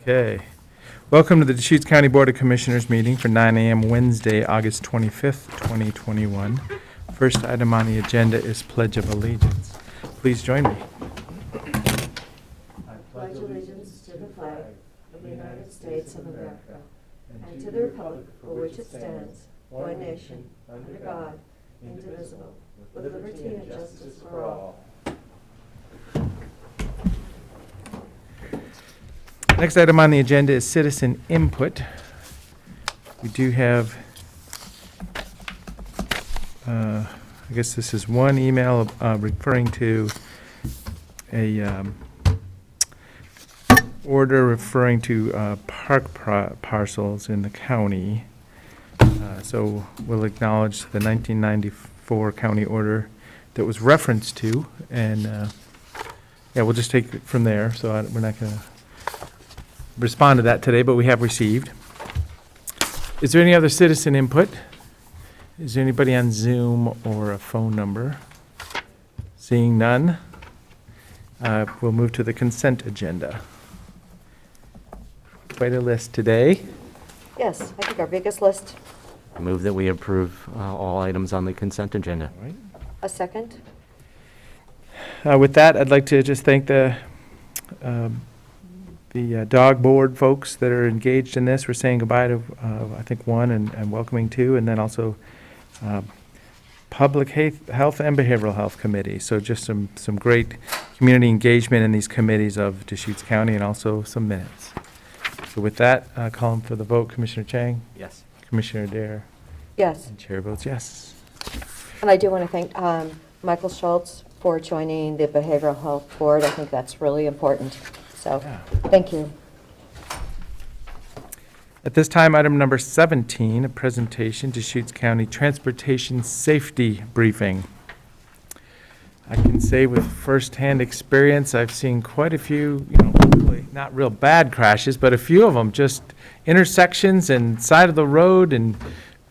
Okay. Welcome to the Deschutes County Board of Commissioners meeting for 9 a.m. Wednesday, August 25th, 2021. First item on the agenda is Pledge of Allegiance. Please join me. I pledge allegiance to the flag of the United States of America and to the republic for which it stands, one nation, under God, indivisible, with liberty and justice for all. Next item on the agenda is citizen input. We do have, I guess this is one email referring to a order referring to park parcels in the county. So we'll acknowledge the 1994 county order that was referenced to, and yeah, we'll just take it from there. So we're not going to respond to that today, but we have received. Is there any other citizen input? Is there anybody on Zoom or a phone number? Seeing none, we'll move to the consent agenda. Quite a list today. Yes, I think our biggest list. I move that we approve all items on the consent agenda. All right. A second. With that, I'd like to just thank the dog board folks that are engaged in this. We're saying goodbye to, I think, one and welcoming two, and then also Public Health and Behavioral Health Committee. So just some great community engagement in these committees of Deschutes County, and also some minutes. So with that, call for the vote. Commissioner Chang? Yes. Commissioner Dare? Yes. And Chair votes yes. And I do want to thank Michael Schultz for joining the Behavioral Health Board. I think that's really important. So, Yeah. Thank you. At this time, item number 17, a presentation, Deschutes County Transportation Safety Briefing. I can say with firsthand experience, I've seen quite a few, hopefully not real bad crashes, but a few of them, just intersections and side of the road and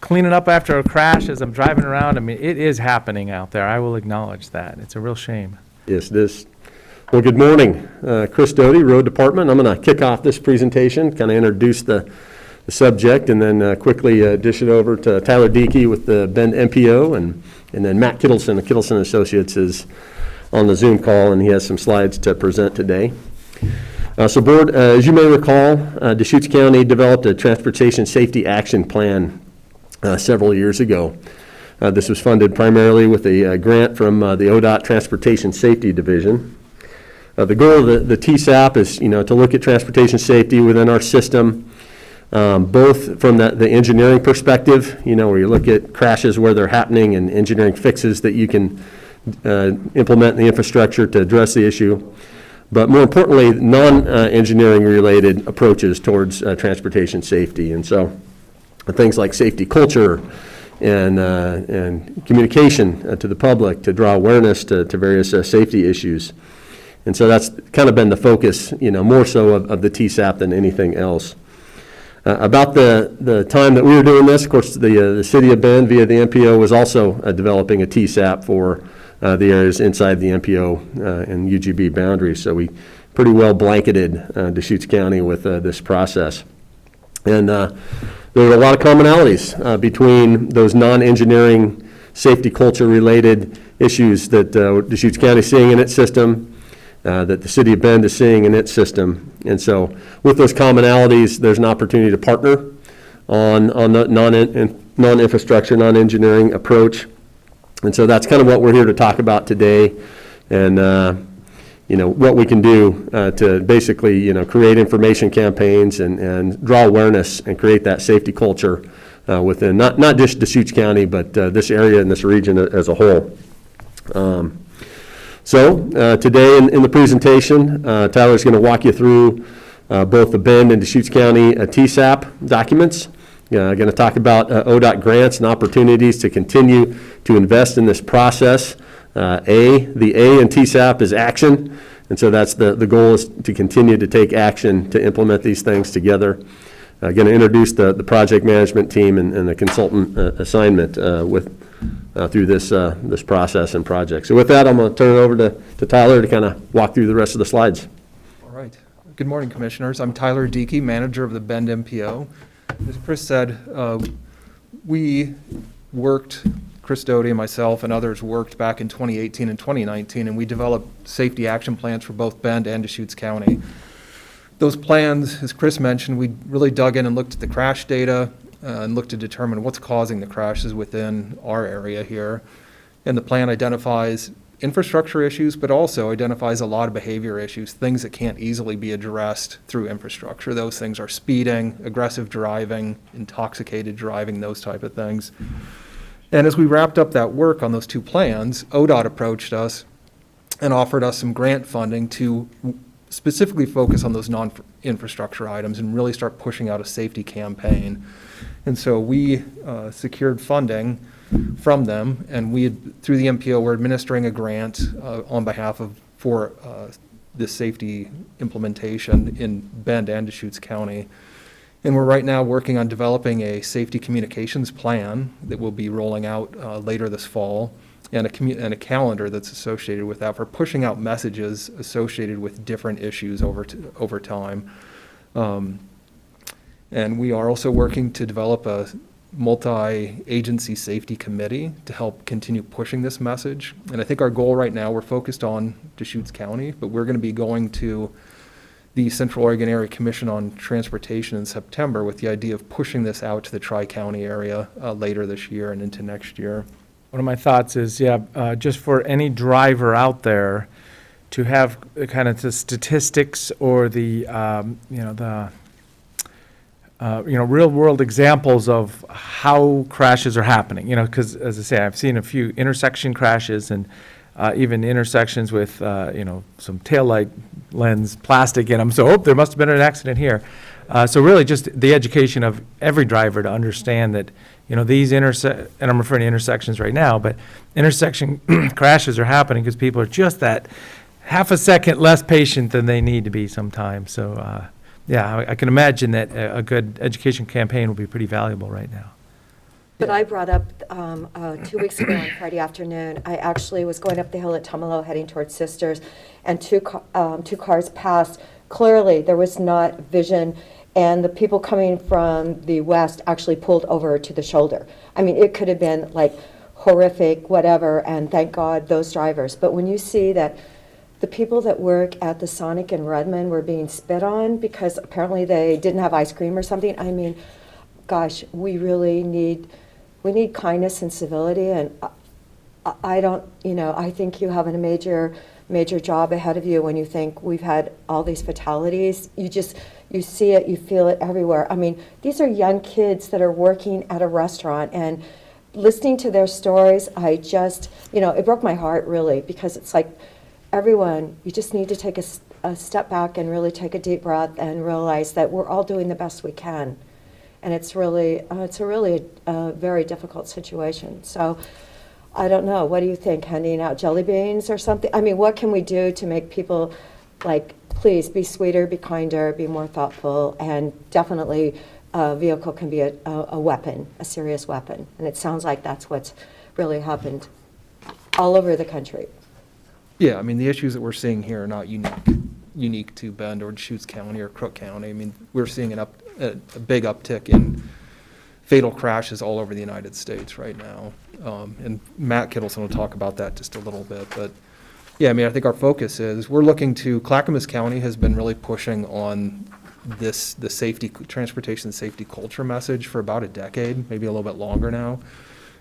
cleaning up after a crash as I'm driving around. I mean, it is happening out there. I will acknowledge that. It's a real shame. Yes, it is. Well, good morning. Chris Doty, Road Department. I'm going to kick off this presentation, kind of introduce the subject, and then quickly dish it over to Tyler Diekey with the Bend MPO, and then Matt Kittleson of Kittleson Associates is on the Zoom call, and he has some slides to present today. So board, as you may recall, Deschutes County developed a transportation safety action plan several years ago. This was funded primarily with a grant from the ODOT Transportation Safety Division. The goal of the TSAP is, to look at transportation safety within our system, both from the engineering perspective, where you look at crashes where they're happening and engineering fixes that you can implement in the infrastructure to address the issue, but more importantly, non-engineering related approaches towards transportation safety. And so things like safety culture and communication to the public to draw awareness to various safety issues. And so that's kind of been the focus, more so of the TSAP than anything else. About the time that we were doing this, of course, the City of Bend via the MPO was also developing a TSAP for the areas inside the MPO and UGB boundaries. So we pretty well blanketed Deschutes County with this process. And there were a lot of commonalities between those non-engineering safety culture related issues that Deschutes County is seeing in its system, that the City of Bend is seeing in its system. And so with those commonalities, there's an opportunity to partner on the non-infrastructure, non-engineering approach. And so that's kind of what we're here to talk about today, and what we can do to basically create information campaigns and draw awareness and create that safety culture within not just Deschutes County, but this area and this region as a whole. So today in the presentation, Tyler's going to walk you through both the Bend and Deschutes County TSAP documents. Going to talk about ODOT grants and opportunities to continue to invest in this process. The A in TSAP is action, and so that's the goal is to continue to take action to implement these things together. Going to introduce the project management team and the consultant assignment through this process and project. So with that, I'm going to turn it over to Tyler to kind of walk through the rest of the slides. All right. Good morning, Commissioners. I'm Tyler Deakey, manager of the Bend MPO. As Chris said, we worked, Chris Doty and myself and others worked back in 2018 and 2019, and we developed safety action plans for both Bend and Deschutes County. Those plans, as Chris mentioned, we really dug in and looked at the crash data and looked to determine what's causing the crashes within our area here. And the plan identifies infrastructure issues, but also identifies a lot of behavior issues, things that can't easily be addressed through infrastructure. Those things are speeding, aggressive driving, intoxicated driving, those type of things. And as we wrapped up that work on those two plans, ODOT approached us and offered us some grant funding to specifically focus on those non-infrastructure items and really start pushing out a safety campaign. And so we secured funding from them, and through the MPO, we're administering a grant on behalf of for this safety implementation in Bend and Deschutes County. And we're right now working on developing a safety communications plan that will be rolling out later this fall, and a calendar that's associated with that for pushing out messages associated with different issues over time. And we are also working to develop a multi-agency safety committee to help continue pushing this message. And I think our goal right now, we're focused on Deschutes County, but we're going to be going to the Central Oregon Area Commission on Transportation in September with the idea of pushing this out to the Tri-County area later this year and into next year. One of my thoughts is, just for any driver out there to have kind of the statistics or the real world examples of how crashes are happening, because as I say, I've seen a few intersection crashes and even intersections with, some taillight lens plastic in them. So, there must have been an accident here. So really just the education of every driver to understand that, these and I'm referring to intersections right now, but intersection crashes are happening because people are just that half a second less patient than they need to be sometimes. So, I can imagine that a good education campaign will be pretty valuable right now. But I brought up 2 weeks ago on Friday afternoon, I actually was going up the hill at Tumalo heading towards Sisters, and two cars passed. Clearly, there was not vision, and the people coming from the west actually pulled over to the shoulder. I mean, it could have been like horrific, whatever, and thank God those drivers. But when you see that the people that work at the Sonic in Redmond were being spit on because apparently they didn't have ice cream or something, I mean, gosh, we need kindness and civility, and I think you have a major job ahead of you when you think we've had all these fatalities. You see it, you feel it everywhere. I mean, these are young kids that are working at a restaurant, and listening to their stories, it broke my heart really, because it's like, everyone, you just need to take a step back and really take a deep breath and realize that we're all doing the best we can. And it's a very difficult situation. So I don't know, what do you think, handing out jelly beans or something? I mean, what can we do to make people, please be sweeter, be kinder, be more thoughtful, and definitely a vehicle can be a weapon, a serious weapon. And it sounds like that's what's really happened all over the country. Yeah, I mean, the issues that we're seeing here are not unique to Bend or Deschutes County or Crook County. I mean, we're seeing a big uptick in fatal crashes all over the United States right now. And Matt Kittleson will talk about that just a little bit. But yeah, I mean, I think our focus is we're looking to, Clackamas County has been really pushing on the transportation safety culture message for about a decade, maybe a little bit longer now.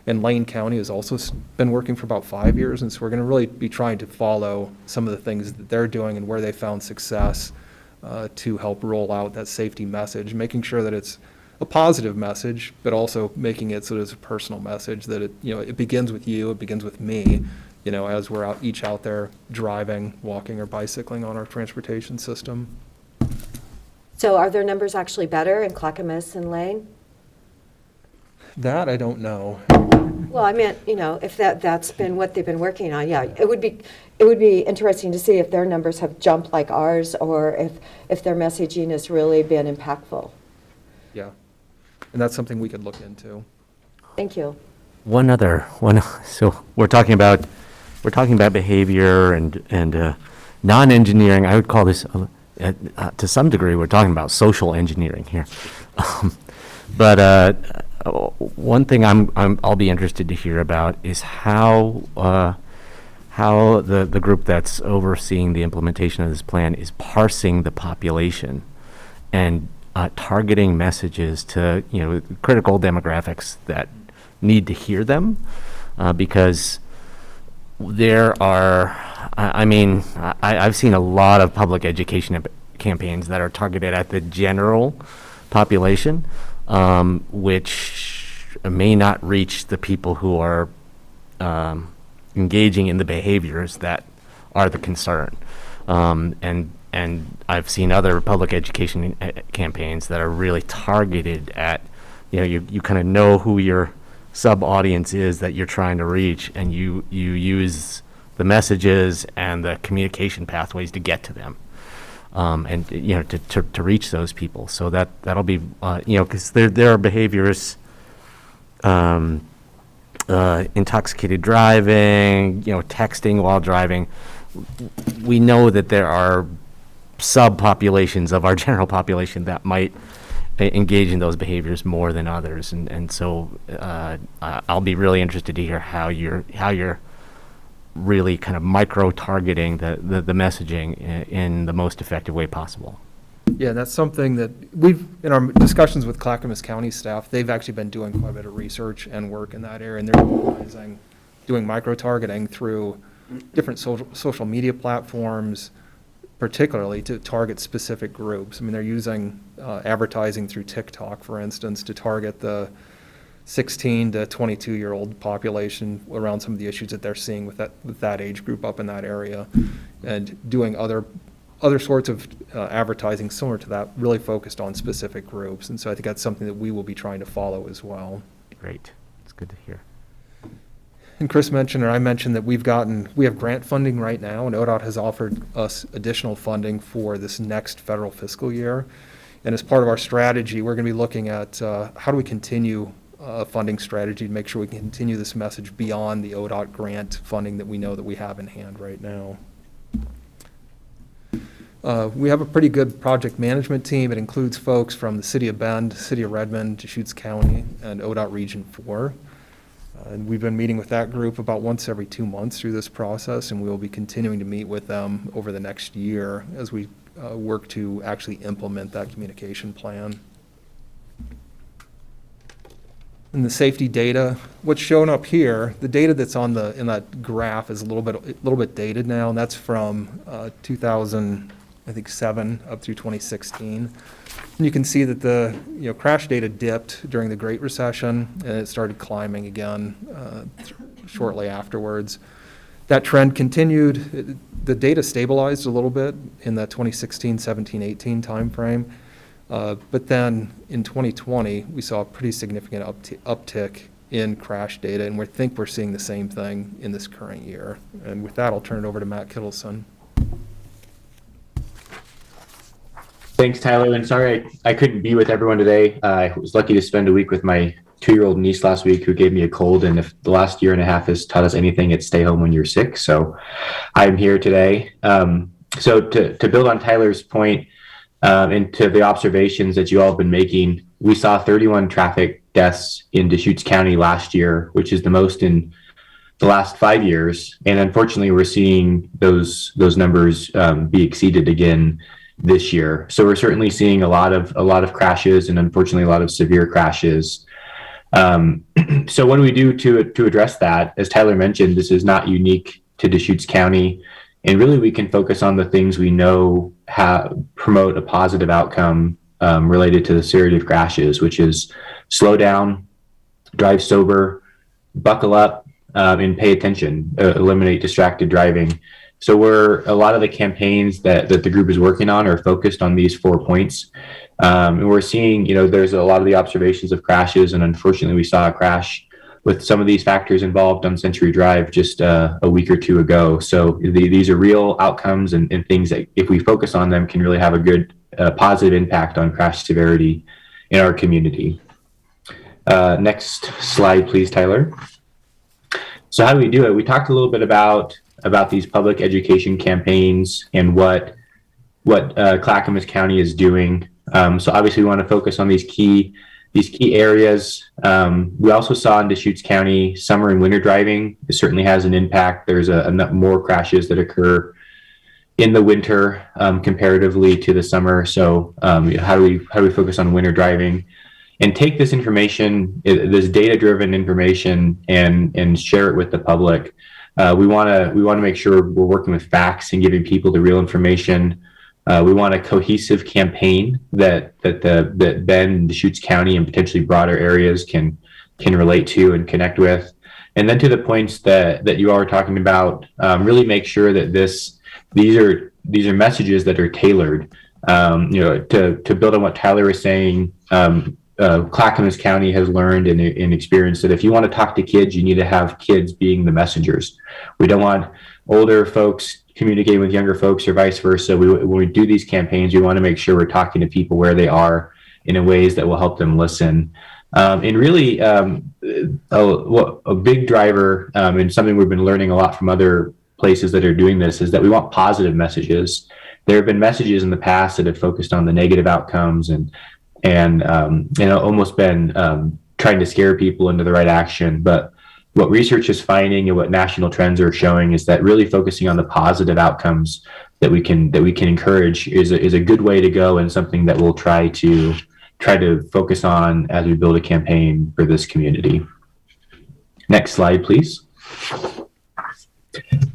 And Lane County has also been working for about 5 years, and so we're going to really be trying to follow some of the things that they're doing and where they found success to help roll out that safety message, making sure that it's a positive message, but also making it so that it's a personal message, that it begins with you, it begins with me, as we're each out there driving, walking, or bicycling on our transportation system. So are their numbers actually better in Clackamas and Lane? That I don't know. Well, I meant, if that's been what they've been working on, yeah, it would be interesting to see if their numbers have jumped like ours, or if their messaging has really been impactful. Yeah, and that's something we could look into. Thank you. So we're talking about behavior and non-engineering. I would call this to some degree, we're talking about social engineering here. But one thing I'll be interested to hear about is how the group that's overseeing the implementation of this plan is parsing the population and targeting messages to, critical demographics that need to hear them, because there are, I've seen a lot of public education campaigns that are targeted at the general population, which may not reach the people who are engaging in the behaviors that are the concern. And I've seen other public education campaigns that are really targeted at, you kind of know who your sub-audience is that you're trying to reach, and you use the messages and the communication pathways to get to them, and to reach those people. So that'll be because there are behaviors, intoxicated driving, texting while driving. We know that there are subpopulations of our general population that might engage in those behaviors more than others, and so I'll be really interested to hear how you're really kind of micro targeting the messaging in the most effective way possible. Yeah, that's something that in our discussions with Clackamas County staff, they've actually been doing quite a bit of research and work in that area, and they're doing micro-targeting through different social media platforms, particularly to target specific groups. They're using advertising through TikTok, for instance, to target the 16 to 22-year-old population around some of the issues that they're seeing with that age group up in that area, and doing other sorts of advertising similar to that, really focused on specific groups. And so I think that's something that we will be trying to follow as well. Great. It's good to hear. And Chris mentioned, or I mentioned, that we have grant funding right now, and ODOT has offered us additional funding for this next federal fiscal year. And as part of our strategy, we're going to be looking at how do we continue a funding strategy to make sure we can continue this message beyond the ODOT grant funding that we know that we have in hand right now. We have a pretty good project management team. It includes folks from the City of Bend, City of Redmond, Deschutes County, and ODOT Region 4. And we've been meeting with that group about once every 2 months through this process, and we will be continuing to meet with them over the next year as we work to actually implement that communication plan. And the safety data, what's shown up here, the data that's in that graph is a little bit dated now, and that's from 2007 up through 2016. And you can see that the crash data dipped during the Great Recession, and it started climbing again shortly afterwards. That trend continued. The data stabilized a little bit in that 2016, 17, 18 timeframe. But then in 2020, we saw a pretty significant uptick in crash data, and we think we're seeing the same thing in this current year. And with that, I'll turn it over to Matt Kittleson. Thanks, Tyler, and sorry I couldn't be with everyone today. I was lucky to spend a week with my 2-year-old niece last week who gave me a cold, and if the last year and a half has taught us anything, it's stay home when you're sick. So I'm here today. So to build on Tyler's point, and to the observations that you all have been making, we saw 31 traffic deaths in Deschutes County last year, which is the most in the last 5 years. And unfortunately, we're seeing those numbers be exceeded again this year. So we're certainly seeing a lot of crashes, and unfortunately a lot of severe crashes. So what do we do to address that? As Tyler mentioned, this is not unique to Deschutes County, and really we can focus on the things we know promote a positive outcome related to the severity of crashes, which is slow down, drive sober, buckle up, and pay attention, eliminate distracted driving. So a lot of the campaigns that the group is working on are focused on these 4 points. And we're seeing, there's a lot of the observations of crashes, and unfortunately we saw a crash with some of these factors involved on Century Drive just a week or two ago. So these are real outcomes and things that, if we focus on them, can really have a good positive impact on crash severity in our community. Next slide, please, Tyler. So how do we do it? We talked a little bit about these public education campaigns and what Clackamas County is doing. So obviously we want to focus on these key areas. We also saw in Deschutes County summer and winter driving. It certainly has an impact. There's more crashes that occur in the winter comparatively to the summer. So how do we focus on winter driving and take this information, this data-driven information, and share it with the public? We want to make sure we're working with facts and giving people the real information. We want a cohesive campaign that Bend, Deschutes County, and potentially broader areas can relate to and connect with. And then to the points that you all were talking about, really make sure that these are messages that are tailored. To build on what Tyler was saying, Clackamas County has learned and experienced that if you want to talk to kids, you need to have kids being the messengers. We don't want older folks communicating with younger folks or vice versa. When we do these campaigns, we want to make sure we're talking to people where they are in ways that will help them listen. And really, a big driver and something we've been learning a lot from other places that are doing this is that we want positive messages. There have been messages in the past that have focused on the negative outcomes and almost been trying to scare people into the right action. But what research is finding and what national trends are showing is that really focusing on the positive outcomes that we can encourage is a good way to go, and something that we'll try to focus on as we build a campaign for this community. Next slide, please.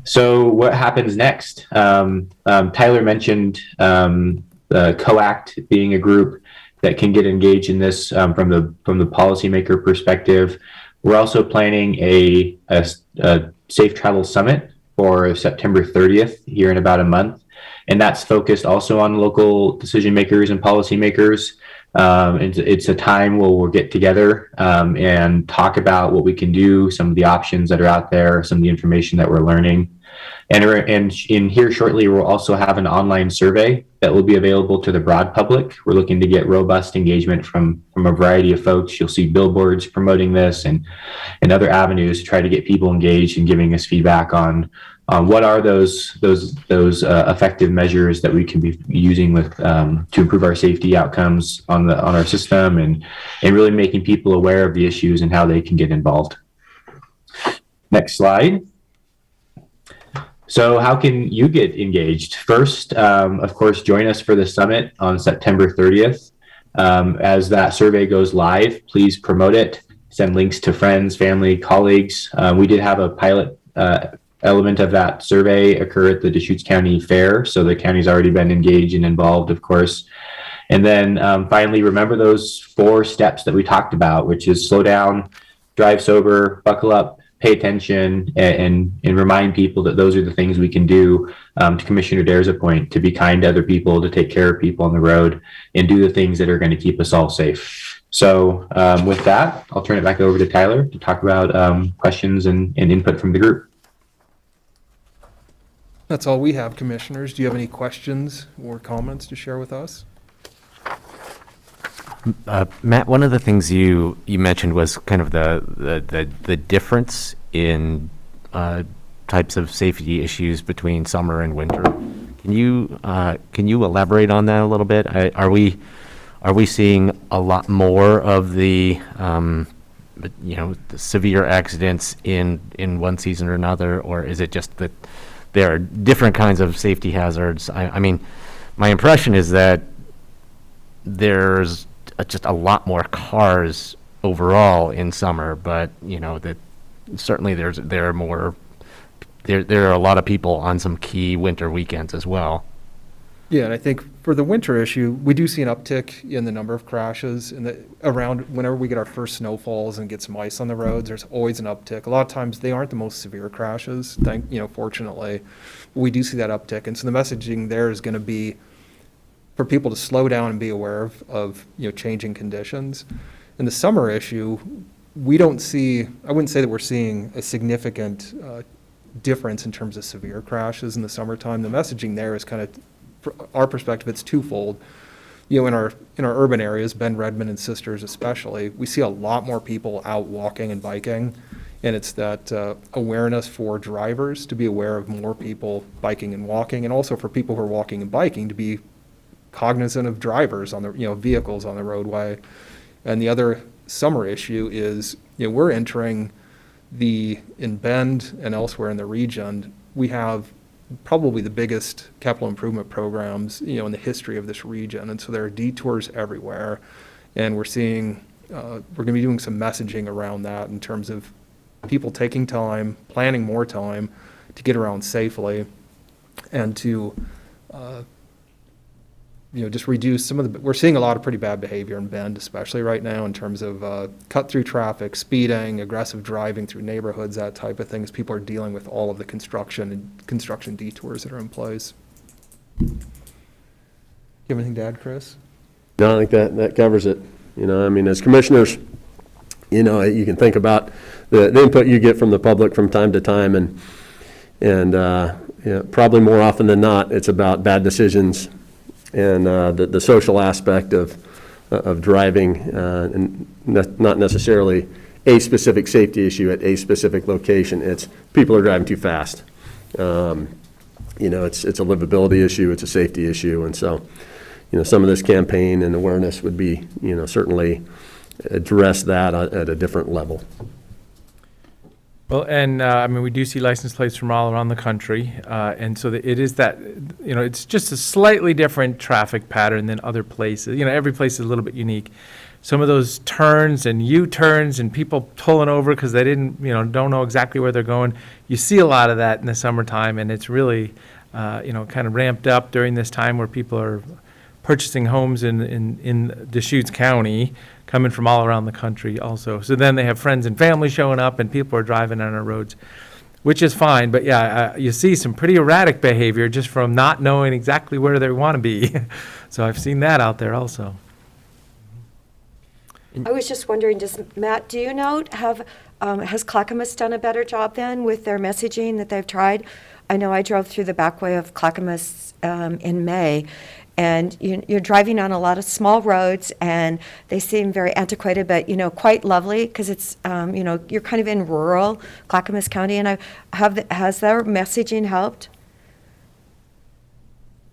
So what happens next? Tyler mentioned COACT being a group that can get engaged in this from the policymaker perspective. We're also planning a Safe Travel Summit for September 30th, here in about a month. And that's focused also on local decision makers and policymakers. It's a time where we'll get together and talk about what we can do, some of the options that are out there, some of the information that we're learning. And in here shortly, we'll also have an online survey that will be available to the broad public. We're looking to get robust engagement from a variety of folks. You'll see billboards promoting this and other avenues to try to get people engaged and giving us feedback on what are those effective measures that we can be using with to improve our safety outcomes on our system, and really making people aware of the issues and how they can get involved. Next slide. So how can you get engaged? First, of course, join us for the summit on September 30th. As that survey goes live, please promote it, send links to friends, family, colleagues. We did have a pilot element of that survey occur at the Deschutes County Fair, so the county's already been engaged and involved, of course. And then finally, remember those 4 steps that we talked about, which is slow down, drive sober, buckle up, pay attention, and remind people that those are the things we can do, to Commissioner Dare's point, to be kind to other people, to take care of people on the road, and do the things that are going to keep us all safe. So with that, I'll turn it back over to Tyler to talk about questions and input from the group. That's all we have, commissioners. Do you have any questions or comments to share with us? Matt, one of the things you mentioned was kind of the difference in types of safety issues between summer and winter. Can you elaborate on that a little bit? Are we seeing a lot more of the the severe accidents in one season or another, or is it just that there are different kinds of safety hazards? I mean, my impression is that there's just a lot more cars overall in summer, but that certainly there are a lot of people on some key winter weekends as well. Yeah, and I think for the winter issue, we do see an uptick in the number of crashes around whenever we get our first snowfalls and get some ice on the roads. There's always an uptick. A lot of times they aren't the most severe crashes, fortunately. We do see that uptick, and so the messaging there is going to be for people to slow down and be aware of changing conditions. In the summer issue, I wouldn't say that we're seeing a significant difference in terms of severe crashes in the summertime. The messaging there is kind of, from our perspective, it's twofold. In our urban areas, Bend, Redmond, and Sisters especially, we see a lot more people out walking and biking. And it's that awareness for drivers to be aware of more people biking and walking, and also for people who are walking and biking to be cognizant of drivers on the, vehicles on the roadway. And the other summer issue is, we're entering in Bend and elsewhere in the region, we have probably the biggest capital improvement programs, in the history of this region. And so there are detours everywhere. And we're seeing, we're going to be doing some messaging around that in terms of people taking time, planning more time to get around safely, and to, just reduce some of we're seeing a lot of pretty bad behavior in Bend, especially right now, in terms of cut through traffic, speeding, aggressive driving through neighborhoods, that type of thing, as people are dealing with all of the construction detours that are in place. You have anything to add, Chris? No, I think that covers it. As commissioners, you can think about the input you get from the public from time to time, and probably more often than not, it's about bad decisions and the social aspect of driving, and not necessarily a specific safety issue at a specific location. It's people are driving too fast. It's a livability issue, it's a safety issue, and so some of this campaign and awareness would be certainly address that at a different level. Well, and we do see license plates from all around the country, and so it is that, it's just a slightly different traffic pattern than other places. Every place is a little bit unique. Some of those turns and U-turns and people pulling over because they didn't, don't know exactly where they're going. You see a lot of that in the summertime, and it's really, kind of ramped up during this time where people are purchasing homes in Deschutes County, coming from all around the country also. So then they have friends and family showing up, and people are driving on our roads, which is fine. But yeah, you see some pretty erratic behavior just from not knowing exactly where they want to be. So I've seen that out there also. I was just wondering, Matt, do you know, has Clackamas done a better job then with their messaging that they've tried? I know I drove through the back way of Clackamas in May, and you're driving on a lot of small roads, and they seem very antiquated, but, quite lovely, because it's, you're kind of in rural Clackamas County, and has their messaging helped?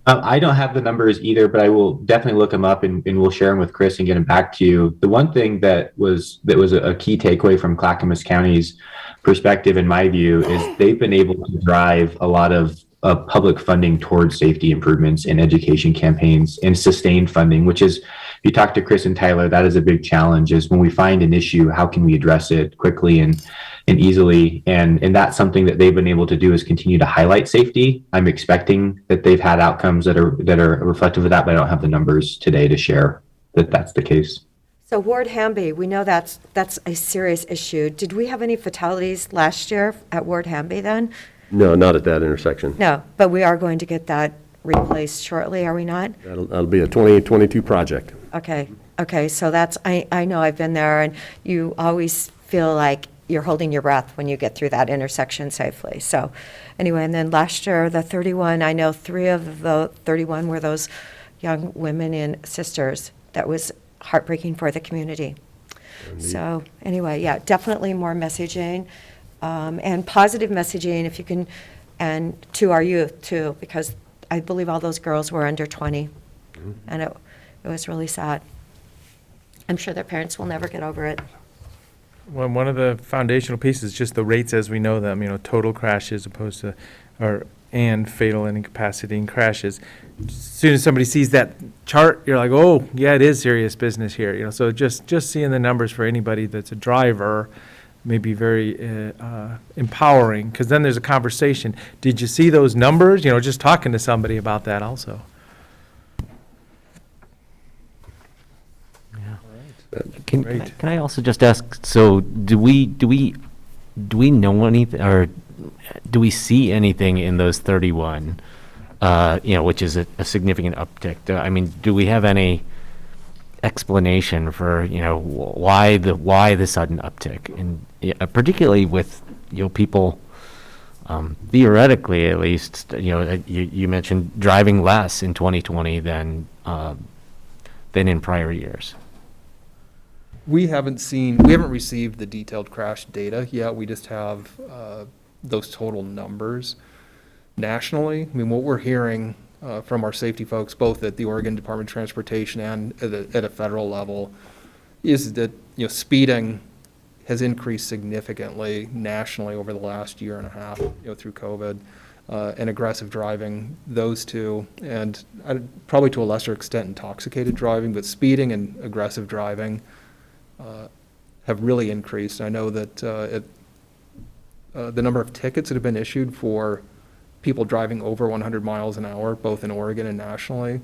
I don't have the numbers either, but I will definitely look them up and we'll share them with Chris and get them back to you. The one thing that was a key takeaway from Clackamas County's perspective, in my view, is they've been able to drive a lot of public funding towards safety improvements and education campaigns and sustained funding, which is, if you talk to Chris and Tyler, that is a big challenge, is when we find an issue, how can we address it quickly and easily? And that's something that they've been able to do, is continue to highlight safety. I'm expecting that they've had outcomes that are reflective of that, but I don't have the numbers today to share that that's the case. So Ward Hamby, we know that's a serious issue. Did we have any fatalities last year at Ward Hamby then? No, not at that intersection. No, but we are going to get that replaced shortly, are we not? That'll be a 2022 project. Okay, so that's, I know I've been there, and you always feel like you're holding your breath when you get through that intersection safely. So anyway, and then last year, the 31, I know 3 of the 31 were those young women and sisters. That was heartbreaking for the community. Indeed. So anyway, yeah, definitely more messaging, and positive messaging if you can, and to our youth too, because I believe all those girls were under 20, and it was really sad. I'm sure their parents will never get over it. Well, one of the foundational pieces is just the rates as we know them, total crashes opposed to, and fatal and incapacitating crashes. As soon as somebody sees that chart, you're like, oh, yeah, it is serious business here. So just seeing the numbers for anybody that's a driver may be very empowering, because then there's a conversation. Did you see those numbers? Just talking to somebody about that also. Can Great. I also just ask, so do we know anything, or do we see anything in those 31, which is a significant uptick? Do we have any explanation for, why the sudden uptick? And particularly with, people, theoretically at least, you mentioned driving less in 2020 than in prior years. we haven't received the detailed crash data yet. We just have those total numbers nationally. I mean, what we're hearing from our safety folks, both at the Oregon Department of Transportation and at a federal level, is that, speeding has increased significantly nationally over the last year and a half, through COVID, and aggressive driving, those two, and probably to a lesser extent intoxicated driving, but speeding and aggressive driving have really increased. I know that the number of tickets that have been issued for people driving over 100 miles an hour, both in Oregon and nationally,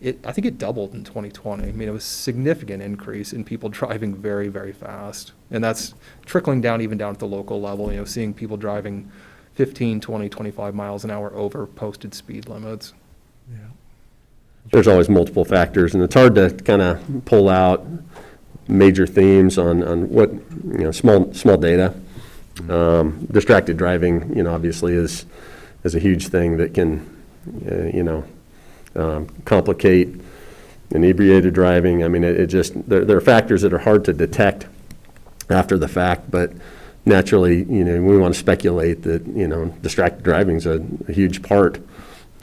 I think it doubled in 2020. I mean, it was a significant increase in people driving very, very fast. And that's trickling down even down at the local level, seeing people driving 15, 20, 25 miles an hour over posted speed limits. Yeah. There's always multiple factors, and it's hard to kind of pull out major themes on what, small data. Distracted driving, obviously is a huge thing that can, complicate inebriated driving. I mean, it just, there are factors that are hard to detect after the fact, but naturally, we want to speculate that, distracted driving is a huge part,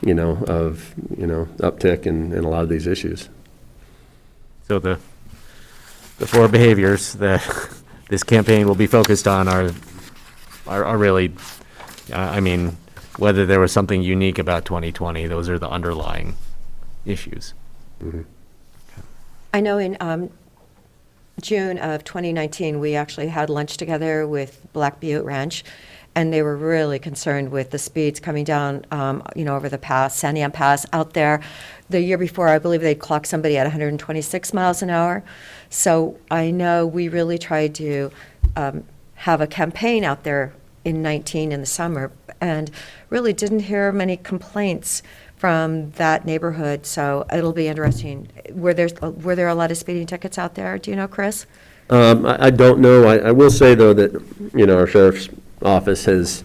of, uptick in a lot of these issues. So the four behaviors that this campaign will be focused on are really, I mean, whether there was something unique about 2020, those are the underlying issues. Mm-hmm. I know in June of 2019, we actually had lunch together with Black Butte Ranch, and they were really concerned with the speeds coming down, over the pass, Santiam Pass out there. The year before, I believe they clocked somebody at 126 miles an hour. So I know we really tried to have a campaign out there in 19 in the summer, and really didn't hear many complaints from that neighborhood. So it'll be interesting. Were there a lot of speeding tickets out there? Do you know, Chris? I don't know. I will say, though, that, our sheriff's office has,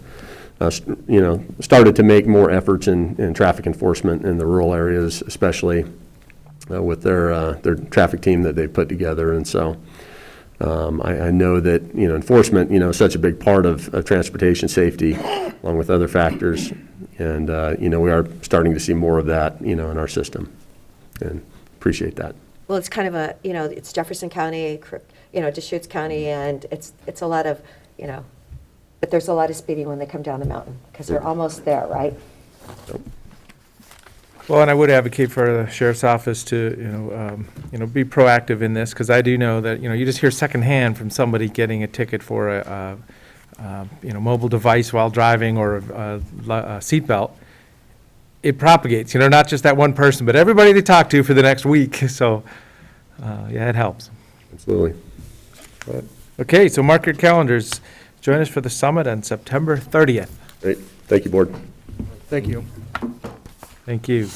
started to make more efforts in traffic enforcement in the rural areas, especially with their traffic team that they've put together. And so I know that, enforcement, is such a big part of transportation safety, along with other factors. And, we are starting to see more of that, in our system, and appreciate that. Well, it's kind of a, it's Jefferson County, Deschutes County, and it's a lot of, but there's a lot of speeding when they come down the mountain, because they're almost there, right? Well, and I would advocate for the sheriff's office to, be proactive in this, because I do know that, you just hear secondhand from somebody getting a ticket for a mobile device while driving, or a seatbelt. It propagates, not just that one person, but everybody they talk to for the next week. So, it helps. Absolutely. Okay, so mark your calendars. Join us for the summit on September 30th. Great. Thank you, Board. Thank you. Thank you.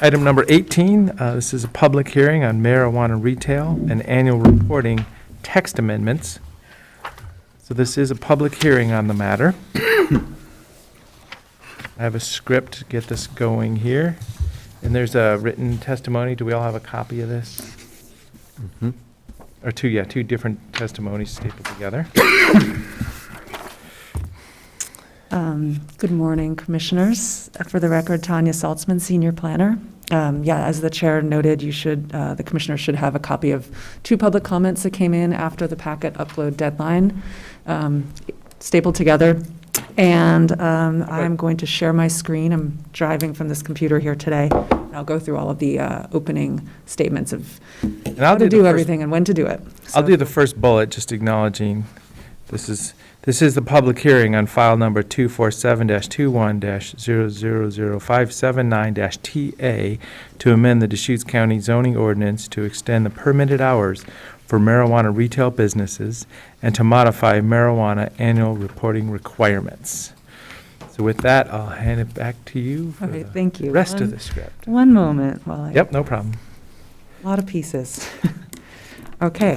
Item number 18, this is a public hearing on marijuana retail and annual reporting text amendments. So this is a public hearing on the matter. I have a script to get this going here. And there's a written testimony. Do we all have a copy of this? Mm-hmm. Or two different testimonies stapled together. Good morning, Commissioners. For the record, Tanya Saltzman, Senior Planner. As the Chair noted, the Commissioners should have a copy of two public comments that came in after the packet upload deadline, stapled together. And I'm going to share my screen. I'm driving from this computer here today. I'll go through all of the opening statements of how to do everything and when to do it. I'll do the first bullet, just acknowledging this is the public hearing on file number 247-21-000579-TA to amend the Deschutes County zoning ordinance to extend the permitted hours for marijuana retail businesses and to modify marijuana annual reporting requirements. So with that, I'll hand it back to you for Okay, the thank you. rest of the script. One moment while I. Yep, no problem. A lot of pieces. Okay.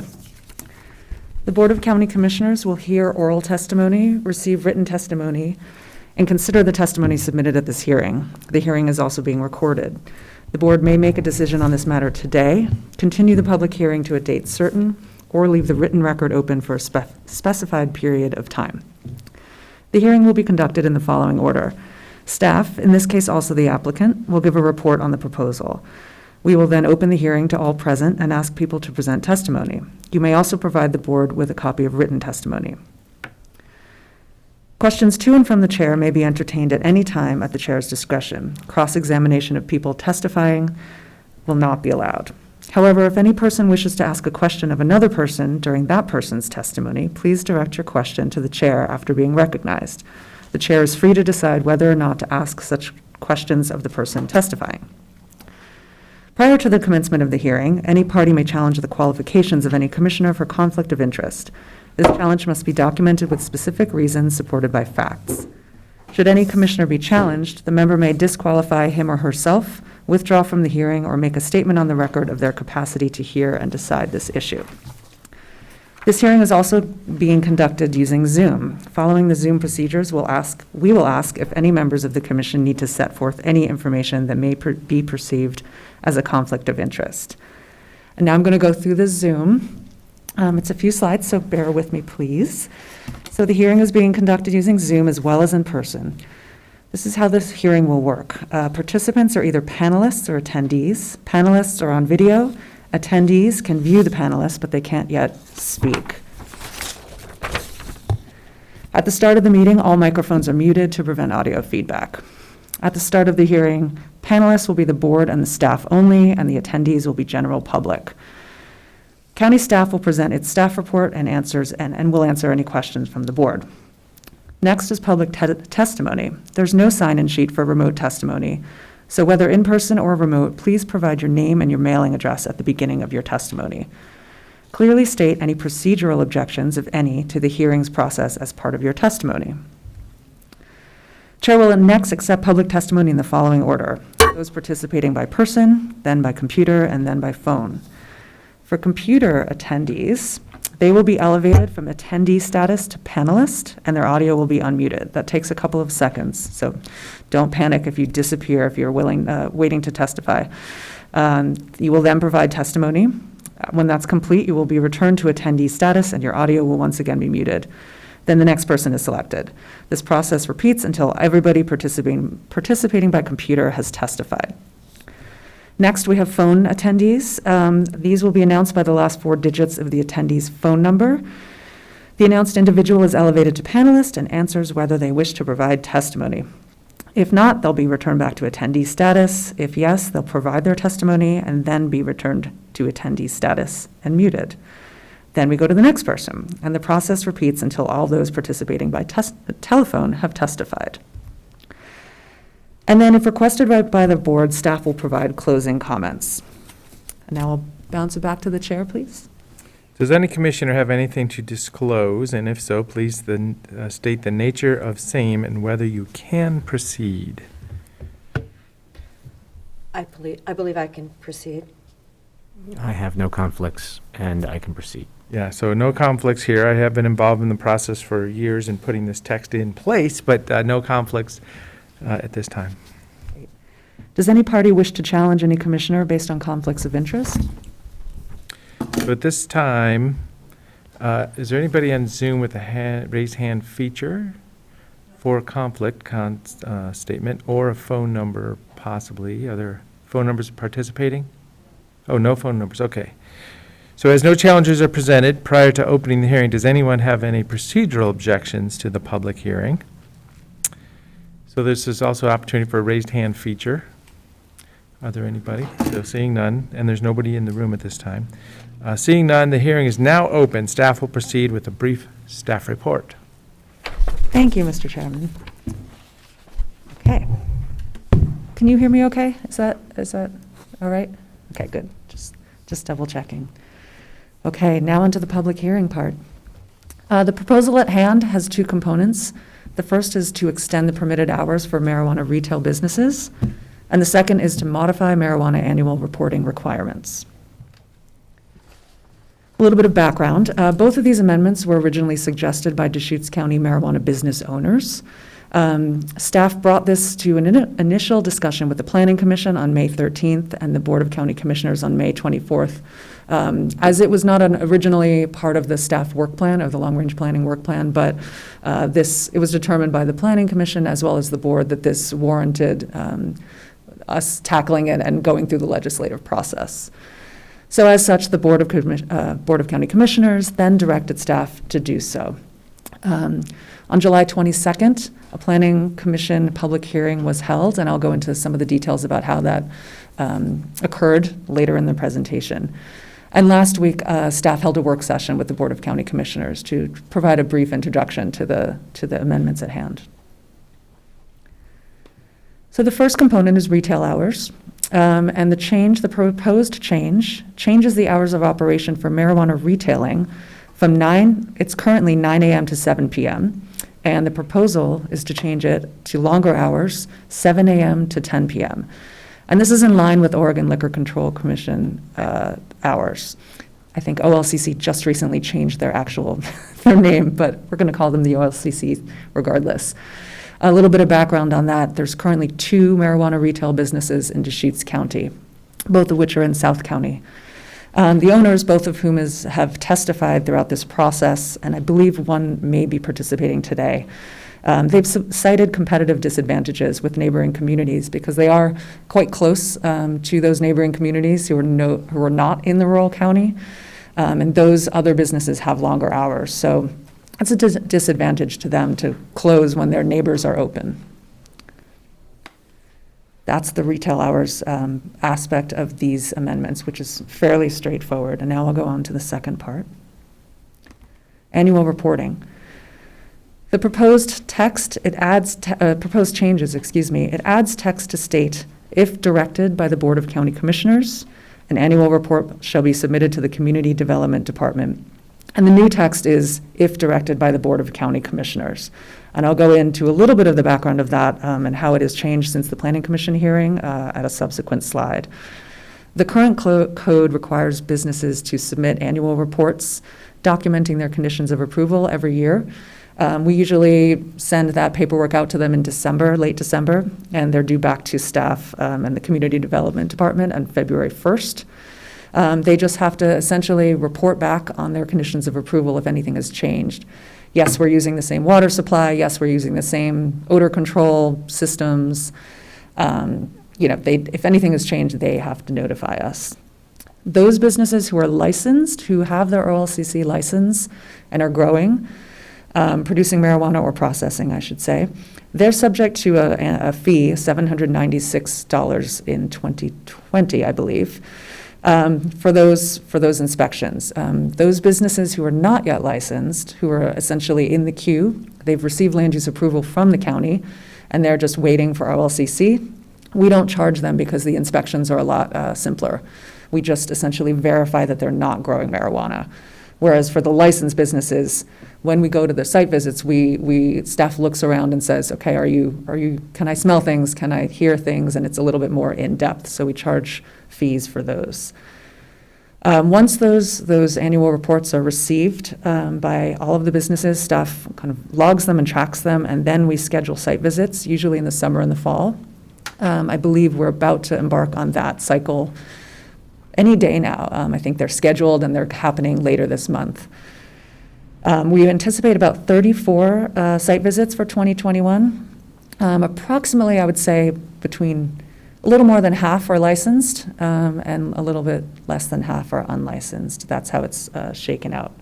The Board of County Commissioners will hear oral testimony, receive written testimony, and consider the testimony submitted at this hearing. The hearing is also being recorded. The board may make a decision on this matter today, continue the public hearing to a date certain, or leave the written record open for a specified period of time. The hearing will be conducted in the following order. Staff, in this case also the applicant, will give a report on the proposal. We will then open the hearing to all present and ask people to present testimony. You may also provide the board with a copy of written testimony. Questions to and from the chair may be entertained at any time at the chair's discretion. Cross-examination of people testifying will not be allowed. However, if any person wishes to ask a question of another person during that person's testimony, please direct your question to the chair after being recognized. The chair is free to decide whether or not to ask such questions of the person testifying. Prior to the commencement of the hearing, any party may challenge the qualifications of any commissioner for conflict of interest. This challenge must be documented with specific reasons supported by facts. Should any commissioner be challenged, the member may disqualify him or herself, withdraw from the hearing, or make a statement on the record of their capacity to hear and decide this issue. This hearing is also being conducted using Zoom. Following the Zoom procedures, we will ask if any members of the commission need to set forth any information that may be perceived as a conflict of interest. And now I'm going to go through the Zoom. It's a few slides, so bear with me, please. So the hearing is being conducted using Zoom as well as in person. This is how this hearing will work. Participants are either panelists or attendees. Panelists are on video. Attendees can view the panelists, but they can't yet speak. At the start of the meeting, all microphones are muted to prevent audio feedback. At the start of the hearing, panelists will be the board and the staff only, and the attendees will be general public. County staff will present its staff report and will answer any questions from the board. Next is public testimony. There's no sign-in sheet for remote testimony, so whether in person or remote, please provide your name and your mailing address at the beginning of your testimony. Clearly state any procedural objections, if any, to the hearings process as part of your testimony. Chair will next accept public testimony in the following order: those participating by person, then by computer, and then by phone. For computer attendees, they will be elevated from attendee status to panelist, and their audio will be unmuted. That takes a couple of seconds, so don't panic if you disappear if you're waiting to testify. You will then provide testimony. When that's complete, you will be returned to attendee status, and your audio will once again be muted. Then the next person is selected. This process repeats until everybody participating by computer has testified. Next, we have phone attendees. These will be announced by the last 4 digits of the attendee's phone number. The announced individual is elevated to panelist and answers whether they wish to provide testimony. If not, they'll be returned back to attendee status. If yes, they'll provide their testimony and then be returned to attendee status and muted. Then we go to the next person, and the process repeats until all those participating by telephone have testified. And then if requested by the board, staff will provide closing comments. And now I'll bounce it back to the chair, please. Does any commissioner have anything to disclose? And if so, please state the nature of same and whether you can proceed. I believe I can proceed. I have no conflicts, and I can proceed. Yeah, so no conflicts here. I have been involved in the process for years in putting this text in place, but no conflicts at this time. Does any party wish to challenge any commissioner based on conflicts of interest? So at this time, is there anybody on Zoom with a raise hand feature for conflict statement or a phone number possibly? Are there phone numbers participating? Oh, no phone numbers. Okay. So as no challenges are presented prior to opening the hearing, does anyone have any procedural objections to the public hearing? So this is also an opportunity for a raised hand feature. Are there anybody? So seeing none, and there's nobody in the room at this time. Seeing none, the hearing is now open. Staff will proceed with a brief staff report. Thank you, Mr. Chairman. Okay. Can you hear me okay? Is that all right? Okay, good. Just double checking. Okay, now onto the public hearing part. The proposal at hand has 2 components. The first is to extend the permitted hours for marijuana retail businesses, and the second is to modify marijuana annual reporting requirements. A little bit of background. Both of these amendments were originally suggested by Deschutes County marijuana business owners. Staff brought this to an initial discussion with the Planning Commission on May 13th and the Board of County Commissioners on May 24th. As it was not originally part of the staff work plan or the long-range planning work plan, but it was determined by the Planning Commission as well as the board that this warranted us tackling it and going through the legislative process. So as such, the Board of County Commissioners then directed staff to do so. On July 22nd, a Planning Commission public hearing was held, and I'll go into some of the details about how that occurred later in the presentation. And last week, staff held a work session with the Board of County Commissioners to provide a brief introduction to the amendments at hand. So the first component is retail hours, and the proposed change changes the hours of operation for marijuana retailing from it's currently 9 a.m. to 7 p.m., and the proposal is to change it to longer hours, 7 a.m. to 10 p.m. And this is in line with Oregon Liquor Control Commission hours. I think OLCC just recently changed their name, but we're going to call them the OLCC regardless. A little bit of background on that. There's currently 2 marijuana retail businesses in Deschutes County, both of which are in South County. The owners, both of whom have testified throughout this process, and I believe one may be participating today. They've cited competitive disadvantages with neighboring communities because they are quite close to those neighboring communities who are not in the rural county, and those other businesses have longer hours. So it's a disadvantage to them to close when their neighbors are open. That's the retail hours aspect of these amendments, which is fairly straightforward. And now I'll go on to the second part. Annual reporting. The proposed text, proposed changes, it adds text to state, if directed by the Board of County Commissioners, an annual report shall be submitted to the Community Development Department. And the new text is, if directed by the Board of County Commissioners. And I'll go into a little bit of the background of that and how it has changed since the Planning Commission hearing at a subsequent slide. The current code requires businesses to submit annual reports documenting their conditions of approval every year. We usually send that paperwork out to them in December, late December, and they're due back to staff and the Community Development Department on February 1st. They just have to essentially report back on their conditions of approval if anything has changed. Yes, we're using the same water supply. Yes, we're using the same odor control systems. If anything has changed, they have to notify us. Those businesses who are licensed, who have their OLCC license and are growing, producing marijuana or processing, I should say, they're subject to a fee, $796 in 2020, I believe, for those inspections. Those businesses who are not yet licensed, who are essentially in the queue, they've received land use approval from the county, and they're just waiting for OLCC. We don't charge them because the inspections are a lot simpler. We just essentially verify that they're not growing marijuana. Whereas for the licensed businesses, when we go to the site visits, staff looks around and says, okay, can I smell things? Can I hear things? And it's a little bit more in-depth, so we charge fees for those. Once those annual reports are received by all of the businesses, staff kind of logs them and tracks them, and then we schedule site visits, usually in the summer and the fall. I believe we're about to embark on that cycle any day now. I think they're scheduled and they're happening later this month. We anticipate about 34 site visits for 2021. Approximately, I would say, between a little more than half are licensed and a little bit less than half are unlicensed. That's how it's shaken out.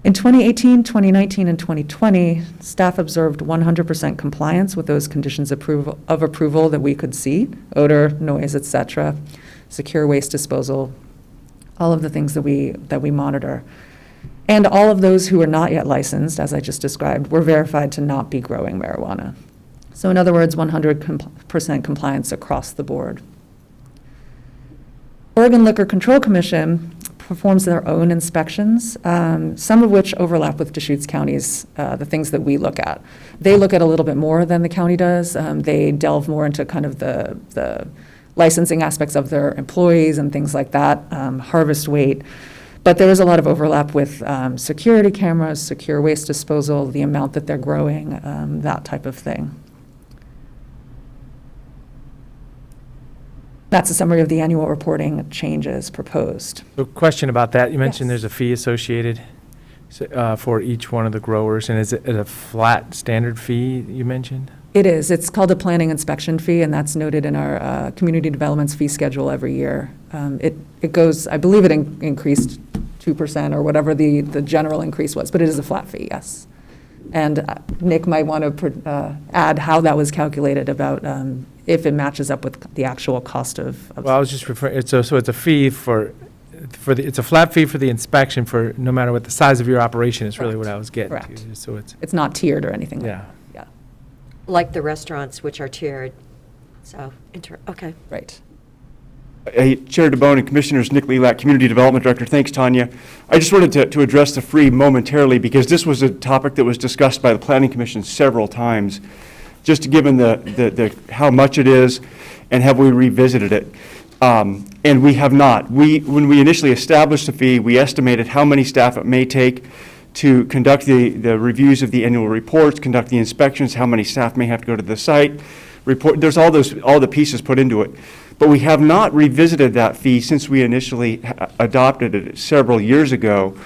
In 2018, 2019, and 2020, staff observed 100% compliance with those conditions of approval that we could see: odor, noise, etc., secure waste disposal, all of the things that we monitor. And all of those who are not yet licensed, as I just described, were verified to not be growing marijuana. So in other words, 100% compliance across the board. Oregon Liquor Control Commission performs their own inspections, some of which overlap with Deschutes County's, the things that we look at. They look at a little bit more than the county does. They delve more into kind of the licensing aspects of their employees and things like that, harvest weight. But there is a lot of overlap with security cameras, secure waste disposal, the amount that they're growing, that type of thing. That's a summary of the annual reporting changes proposed. So question about that, you mentioned Yes. there's a fee associated for each one of the growers, and is it a flat standard fee you mentioned? It is. It's called a planning inspection fee, and that's noted in our community development's fee schedule every year. It goes, I believe it increased 2% or whatever the general increase was, but it is a flat fee, yes. And Nick might want to add how that was calculated about if it matches up with the actual cost of. Well, I was just referring, so it's a fee it's a flat fee for the inspection for no matter what the size of your operation is really what I was getting Correct. to. So It's not tiered or anything like yeah. that. Yeah, Like the restaurants, which are tiered. So, okay. right. Hey, Chair DeBonne and Commissioners, Nick Lilac, Community Development Director. Thanks, Tanya. I just wanted to address the fee momentarily because this was a topic that was discussed by the Planning Commission several times, just given the how much it is and have we revisited it. And we have not. When we initially established the fee, we estimated how many staff it may take to conduct the reviews of the annual reports, conduct the inspections, how many staff may have to go to the site, report. There's all the pieces put into it. But we have not revisited that fee since we initially adopted it several years ago.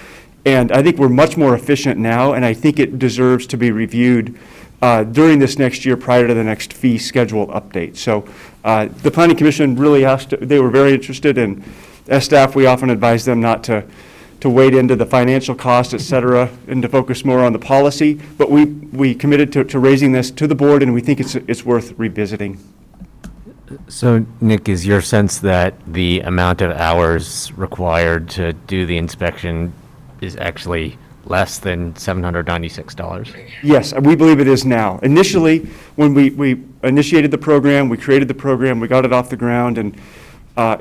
And I think we're much more efficient now, and I think it deserves to be reviewed during this next year prior to the next fee schedule update. So the Planning Commission really they were very interested, and as staff, we often advise them not to wade into the financial cost, et cetera, and to focus more on the policy. But we committed to raising this to the board, and we think it's worth revisiting. So, Nick, is your sense that the amount of hours required to do the inspection is actually less than $796? Yes, we believe it is now. Initially, when we initiated the program, we created the program, we got it off the ground, and I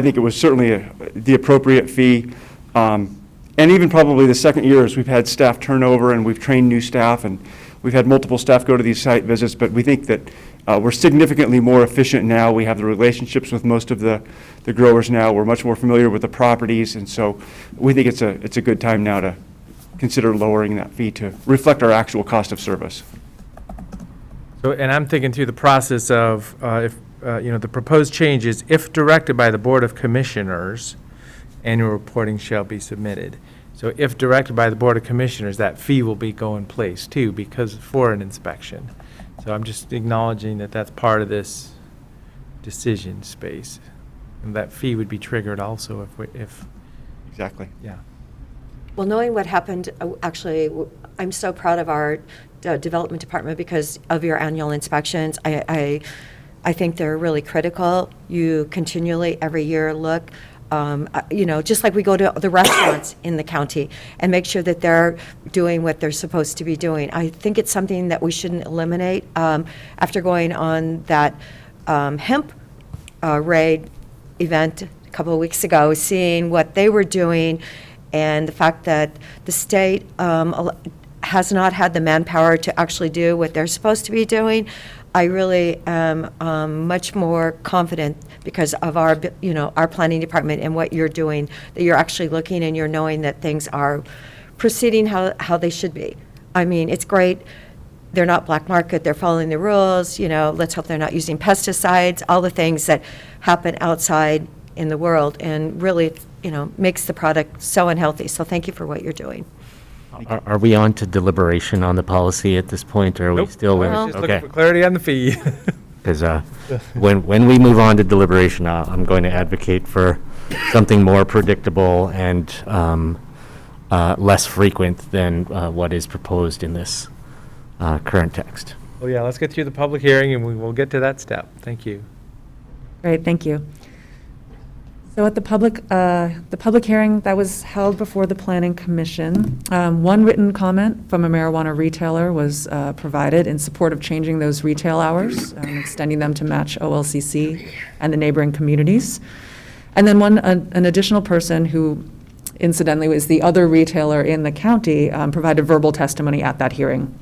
think it was certainly the appropriate fee. And even probably the second year, as we've had staff turnover and we've trained new staff, and we've had multiple staff go to these site visits, but we think that we're significantly more efficient now. We have the relationships with most of the growers now. We're much more familiar with the properties, and so we think it's a good time now to consider lowering that fee to reflect our actual cost of service. So, and I'm thinking through the process of if, the proposed changes, if directed by the Board of Commissioners, annual reporting shall be submitted. So if directed by the Board of Commissioners, that fee will be go in place too, because for an inspection. So I'm just acknowledging that that's part of this decision space. And that fee would be triggered also if Exactly. yeah. Well, knowing what happened, actually, I'm so proud of our development department because of your annual inspections. I think they're really critical. You continually, every year, look. Just like we go to the restaurants in the county and make sure that they're doing what they're supposed to be doing. I think it's something that we shouldn't eliminate. After going on that hemp raid event a couple of weeks ago, seeing what they were doing and the fact that the state has not had the manpower to actually do what they're supposed to be doing, I really am much more confident because of our planning department and what you're doing, that you're actually looking and you're knowing that things are proceeding how they should be. I mean, it's great. They're not black market. They're following the rules. Let's hope they're not using pesticides, all the things that happen outside in the world and really, makes the product so unhealthy. So thank you for what you're doing. Are we on to deliberation on the policy at this point, or are we Nope. still? I was just looking Okay. for clarity on the fee. Because when we move on to deliberation, I'm going to advocate for something more predictable and less frequent than what is proposed in this current text. Well, yeah, let's get through the public hearing and we will get to that step. Thank you. Great, thank you. So at the public hearing that was held before the Planning Commission, one written comment from a marijuana retailer was provided in support of changing those retail hours, extending them to match OLCC and the neighboring communities. And then an additional person who incidentally was the other retailer in the county provided verbal testimony at that hearing,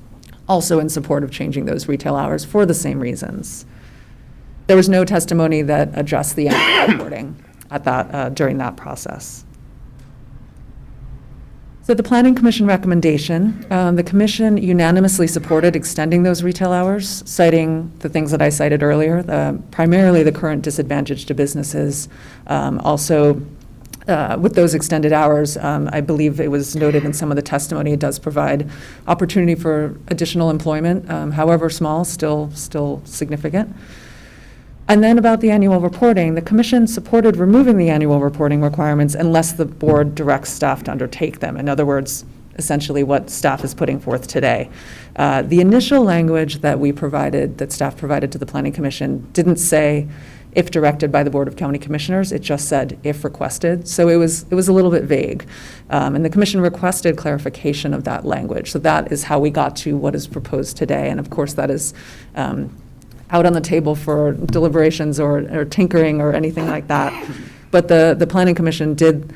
also in support of changing those retail hours for the same reasons. There was no testimony that addressed the annual reporting at that, during that process. So the Planning Commission recommendation, the commission unanimously supported extending those retail hours, citing the things that I cited earlier, primarily the current disadvantage to businesses. Also, with those extended hours, I believe it was noted in some of the testimony, it does provide opportunity for additional employment, however small, still significant. And then about the annual reporting, the commission supported removing the annual reporting requirements unless the board directs staff to undertake them. In other words, essentially what staff is putting forth today. The initial language that we provided, that staff provided to the Planning Commission, didn't say if directed by the Board of County Commissioners, it just said if requested. So it was a little bit vague. And the commission requested clarification of that language. So that is how we got to what is proposed today. And of course, that is out on the table for deliberations or tinkering or anything like that. But the Planning Commission did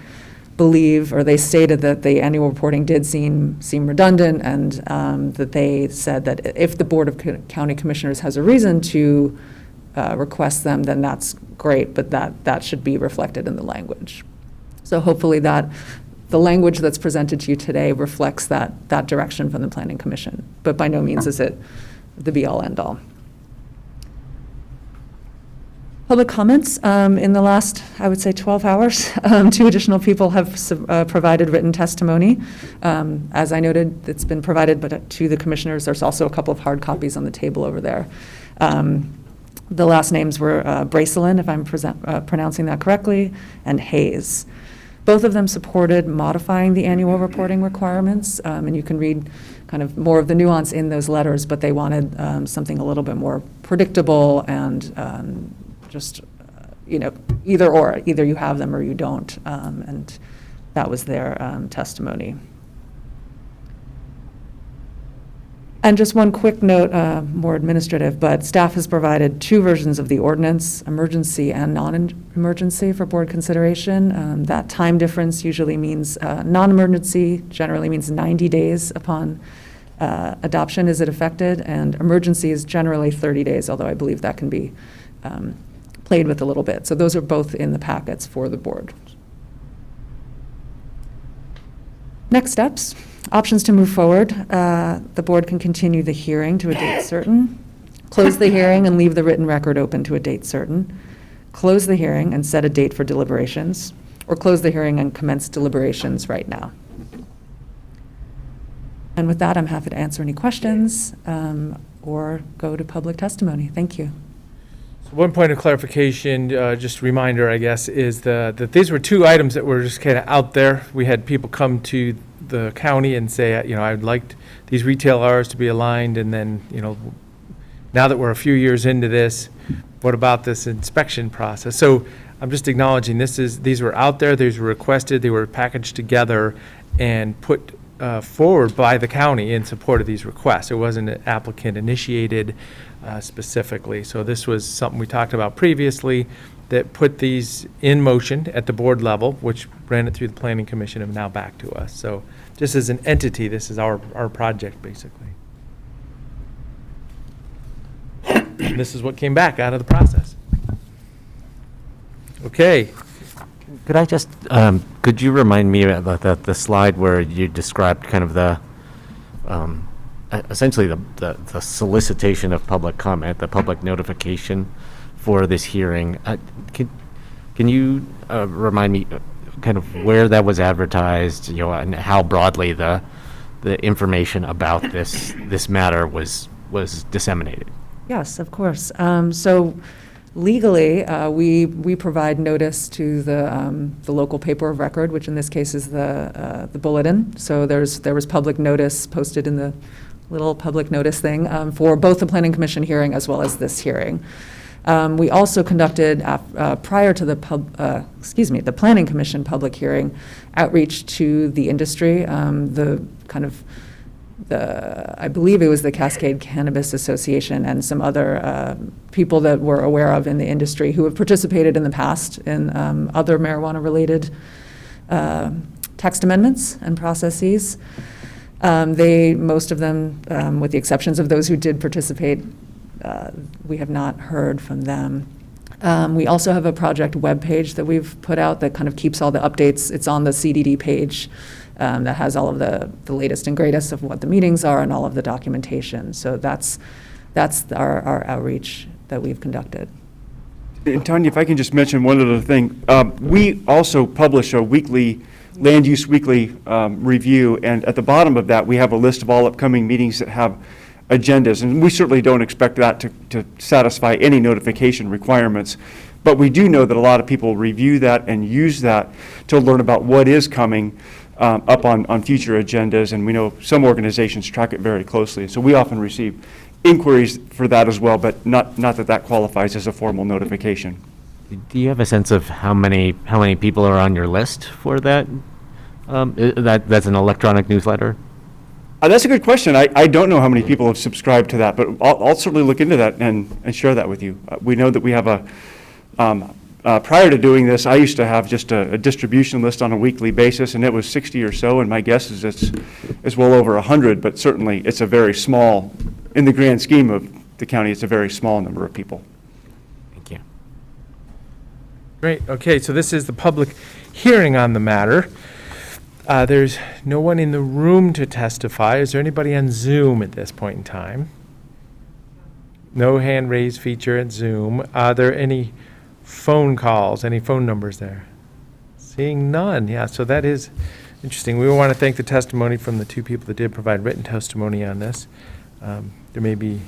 believe, or they stated that the annual reporting did seem redundant, and that they said that if the Board of County Commissioners has a reason to request them, then that's great, but that should be reflected in the language. So hopefully the language that's presented to you today reflects that direction from the Planning Commission, but by no means is it the be-all, end-all. Public comments. In the last, I would say, 12 hours, 2 additional people have provided written testimony. As I noted, it's been provided but to the commissioners. There's also a couple of hard copies on the table over there. The last names were Bracelin, if I'm pronouncing that correctly, and Hayes. Both of them supported modifying the annual reporting requirements, and you can read kind of more of the nuance in those letters, but they wanted something a little bit more predictable and just, either or, either you have them or you don't, and that was their testimony. And just one quick note, more administrative, but staff has provided 2 versions of the ordinance, emergency and non-emergency, for board consideration. That time difference usually means non-emergency generally means 90 days upon adoption is it affected, and emergency is generally 30 days, although I believe that can be played with a little bit. So those are both in the packets for the board. Next steps, options to move forward. The board can continue the hearing to a date certain, close the hearing and leave the written record open to a date certain, close the hearing and set a date for deliberations, or close the hearing and commence deliberations right now. And with that, I'm happy to answer any questions or go to public testimony. Thank you. One point of clarification, just a reminder, I guess, is that these were 2 items that were just kind of out there. We had people come to the county and say, I'd like these retail hours to be aligned, and then, now that we're a few years into this, what about this inspection process? So I'm just acknowledging these were out there, these were requested, they were packaged together and put forward by the county in support of these requests. It wasn't applicant initiated specifically. So this was something we talked about previously that put these in motion at the board level, which ran it through the Planning Commission and now back to us. So just as an entity, this is our project, basically. And this is what came back out of the process. Okay. Could I just, could you remind me about the slide where you described kind of the, essentially the solicitation of public comment, the public notification for this hearing? Can you remind me kind of where that was advertised, and how broadly the information about this matter was disseminated? Yes, of course. So legally, we provide notice to the local paper of record, which in this case is the Bulletin. So there was public notice posted in the little public notice thing for both the Planning Commission hearing as well as this hearing. We also conducted, prior to the Planning Commission public hearing, outreach to the industry, I believe it was the Cascade Cannabis Association and some other people that we're aware of in the industry who have participated in the past in other marijuana-related text amendments and processes. Most of them, with the exceptions of those who did participate, we have not heard from them. We also have a project webpage that we've put out that kind of keeps all the updates. It's on the CDD page that has all of the latest and greatest of what the meetings are and all of the documentation. So that's our outreach that we've conducted. And Tanya, if I can just mention one other thing. We also publish a weekly, Land Use Weekly review, and at the bottom of that, we have a list of all upcoming meetings that have agendas, and we certainly don't expect that to satisfy any notification requirements. But we do know that a lot of people review that and use that to learn about what is coming up on future agendas, and we know some organizations track it very closely. So we often receive inquiries for that as well, but not that qualifies as a formal notification. Do you have a sense of how many people are on your list for that? That's an electronic newsletter? That's a good question. I don't know how many people have subscribed to that, but I'll certainly look into that and share that with you. We know that we have prior to doing this, I used to have just a distribution list on a weekly basis, and it was 60 or so, and my guess is it's well over 100, but certainly it's a very small, in the grand scheme of the county, it's a very small number of people. Thank you. Great, okay, so this is the public hearing on the matter. There's no one in the room to testify. Is there anybody on Zoom at this point in time? No hand raised feature at Zoom. Are there any phone calls, any phone numbers there? Seeing none, yeah, so that is interesting. We want to thank the testimony from the two people that did provide written testimony on this. There may be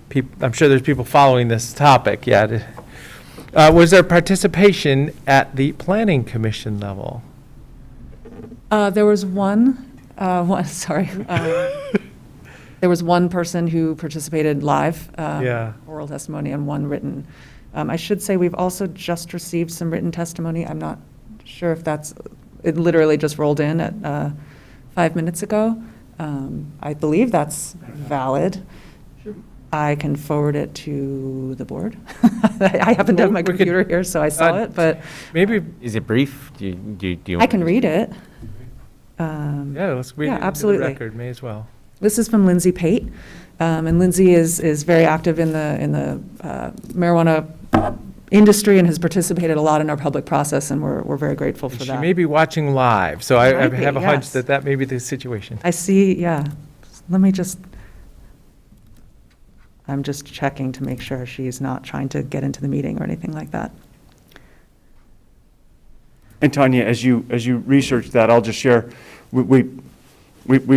people, I'm sure there's people following this topic, yeah. Was there participation at the Planning Commission level? There was sorry. There was one person who participated live, Yeah. oral testimony, and one written. I should say we've also just received some written testimony. I'm not sure if it literally just rolled in at 5 minutes ago. I believe that's valid. I can forward it to the board. I happen to have my We could- computer here, so I saw it, but Maybe, Is it brief? Do you I can read it. yeah, let's read Yeah, it into the absolutely. record, may as well. This is from Lindsay Pate, and Lindsay is very active in the marijuana industry and has participated a lot in our public process, and we're very grateful for She that. may be watching live, so I Might be, have a hunch yes. that may be the situation. I see, yeah. I'm just checking to make sure she's not trying to get into the meeting or anything like that. And Tanya, as you research that, I'll just share, we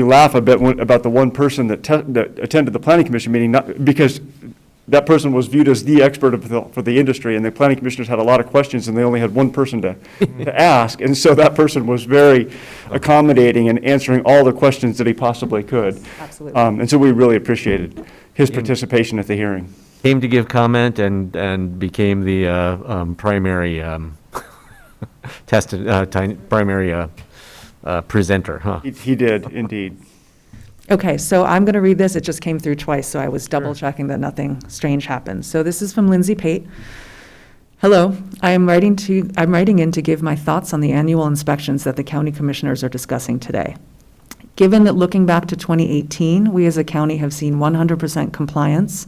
laugh a bit about the one person that attended the Planning Commission meeting, not because that person was viewed as the expert for the industry, and the planning commissioners had a lot of questions, and they only had one person to ask, and so that person was very accommodating and answering all the questions that he possibly could. Absolutely. And so we really appreciated his participation at the hearing. Came to give comment and became the primary primary presenter, huh? He did, indeed. Okay, so I'm going to read this. It just came through twice, so I was double checking that nothing strange happened. So this is from Lindsay Pate. Hello, I'm writing in to give my thoughts on the annual inspections that the county commissioners are discussing today. Given that looking back to 2018, we as a county have seen 100% compliance,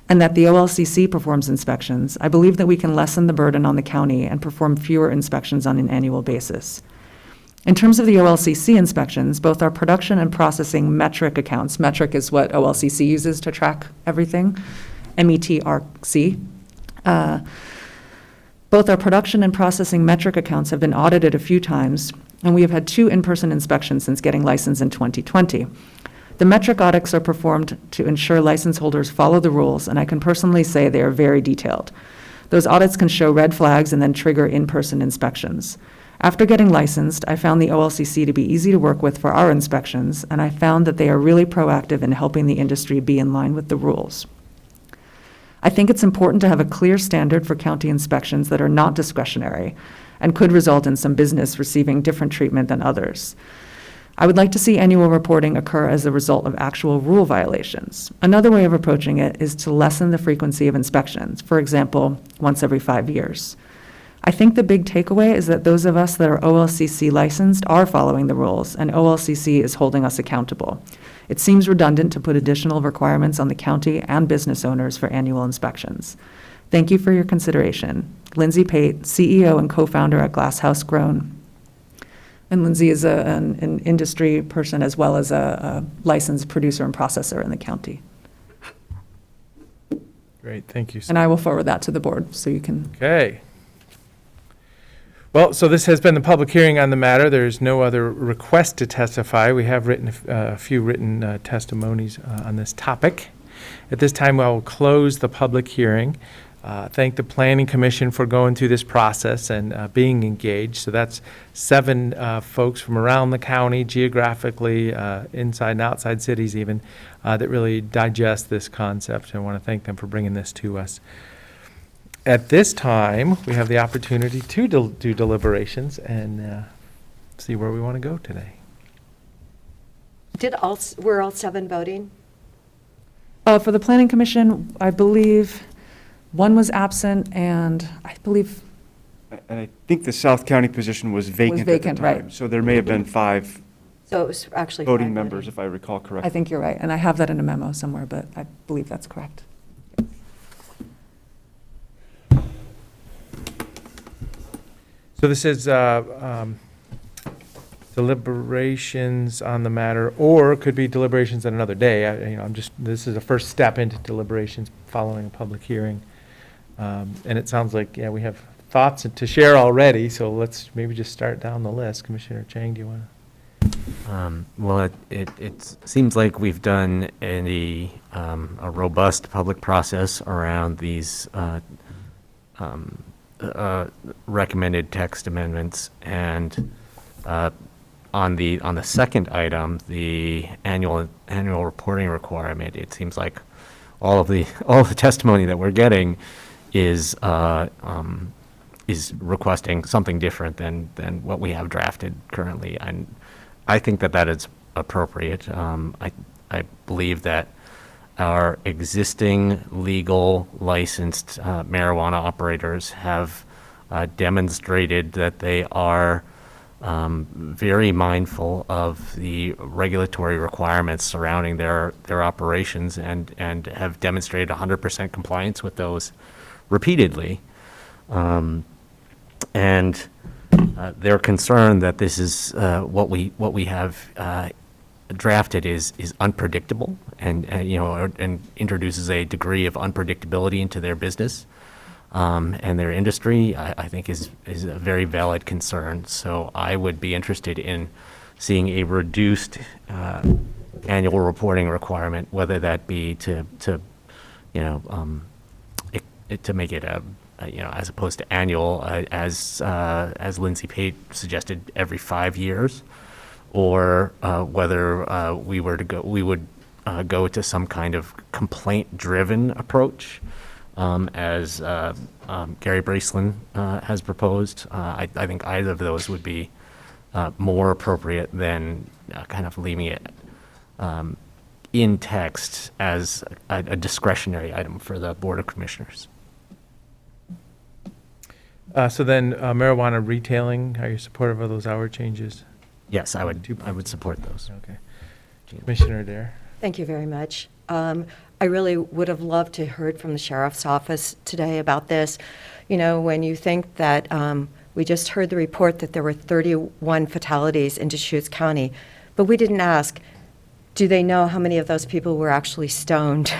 and that the OLCC performs inspections, I believe that we can lessen the burden on the county and perform fewer inspections on an annual basis. In terms of the OLCC inspections, both our production and processing metric accounts, metric is what OLCC uses to track everything, METRC, both our production and processing metric accounts have been audited a few times, and we have had 2 in-person inspections since getting licensed in 2020. The metric audits are performed to ensure license holders follow the rules, and I can personally say they are very detailed. Those audits can show red flags and then trigger in-person inspections. After getting licensed, I found the OLCC to be easy to work with for our inspections, and I found that they are really proactive in helping the industry be in line with the rules. I think it's important to have a clear standard for county inspections that are not discretionary and could result in some business receiving different treatment than others. I would like to see annual reporting occur as a result of actual rule violations. Another way of approaching it is to lessen the frequency of inspections, for example, once every 5 years. I think the big takeaway is that those of us that are OLCC licensed are following the rules, and OLCC is holding us accountable. It seems redundant to put additional requirements on the county and business owners for annual inspections. Thank you for your consideration. Lindsay Pate, CEO and co-founder at Glass House Grown. And Lindsay is an industry person as well as a licensed producer and processor in the county. Great, thank you. And I will forward that to the board so you can. Okay. Well, so this has been the public hearing on the matter. There's no other request to testify. We have written a few written testimonies on this topic. At this time, I will close the public hearing. Thank the Planning Commission for going through this process and being engaged. So that's 7 folks from around the county, geographically, inside and outside cities even, that really digest this concept. I want to thank them for bringing this to us. At this time, we have the opportunity to do deliberations and see where we want to go today. Were all 7 voting? For the Planning Commission, I believe one was absent, and I believe And I think the South County position was vacant at the vacant, right. time. So there may have been 5 So it was actually voting 5 members, if I recall correctly. I think you're right, and I have that in a memo somewhere, but I believe that's correct. So this is deliberations on the matter, or it could be deliberations on another day. This is a first step into deliberations following a public hearing. And it sounds like, yeah, we have thoughts to share already, so let's maybe just start down the list. Commissioner Chang, do you want to? Well, it seems like we've done a robust public process around these recommended text amendments, and on the second item, the annual reporting requirement, it seems like all the testimony that we're getting is requesting something different than what we have drafted currently, and I think that is appropriate. I believe that our existing legal licensed marijuana operators have demonstrated that they are very mindful of the regulatory requirements surrounding their operations and have demonstrated 100% compliance with those repeatedly. And they're concerned that this is what we have drafted is unpredictable and introduces a degree of unpredictability into their business and their industry. I think is a very valid concern. So I would be interested in seeing a reduced annual reporting requirement, whether that be to make it as opposed to annual, as Lindsay Pate suggested, every 5 years, or whether we would go to some kind of complaint-driven approach, as Gary Braceland has proposed. I think either of those would be more appropriate than kind of leaving it in text as a discretionary item for the Board of Commissioners. So then marijuana retailing, are you supportive of those hour changes? Yes, I would support those. Okay. Commissioner Dare? Thank you very much. I really would have loved to heard from the sheriff's office today about this. When you think that we just heard the report that there were 31 fatalities in Deschutes County, but we didn't ask, do they know how many of those people were actually stoned?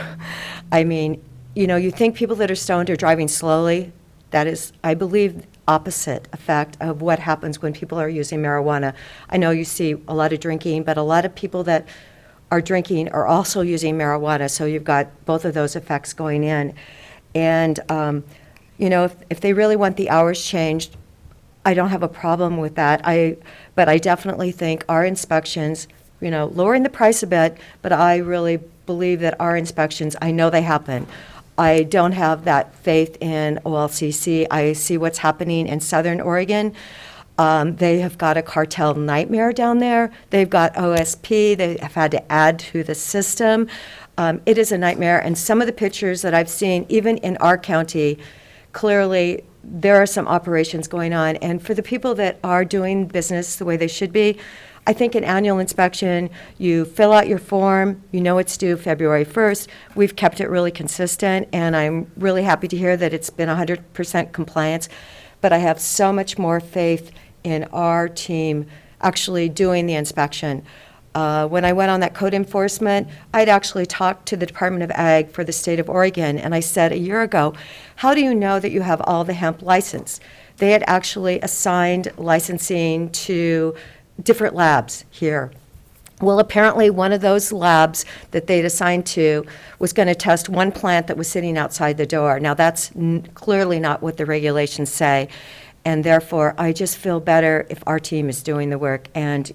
I mean, you think people that are stoned are driving slowly. That is, I believe, opposite effect of what happens when people are using marijuana. I know you see a lot of drinking, but a lot of people that are drinking are also using marijuana, so you've got both of those effects going in. And, if they really want the hours changed, I don't have a problem with that. But I definitely think our inspections, lowering the price a bit, but I really believe that our inspections, I know they happen. I don't have that faith in OLCC. I see what's happening in Southern Oregon. They have got a cartel nightmare down there. They've got OSP. They have had to add to the system. It is a nightmare. And some of the pictures that I've seen, even in our county, clearly there are some operations going on. And for the people that are doing business the way they should be, I think an annual inspection, you fill out your form, it's due February 1st. We've kept it really consistent, and I'm really happy to hear that it's been 100% compliance. But I have so much more faith in our team actually doing the inspection. When I went on that code enforcement, I'd actually talked to the Department of Ag for the state of Oregon, and I said a year ago, how do you know that you have all the hemp license? They had actually assigned licensing to different labs here. Well, apparently one of those labs that they'd assigned to was going to test one plant that was sitting outside the door. Now, that's clearly not what the regulations say, and therefore, I just feel better if our team is doing the work. And,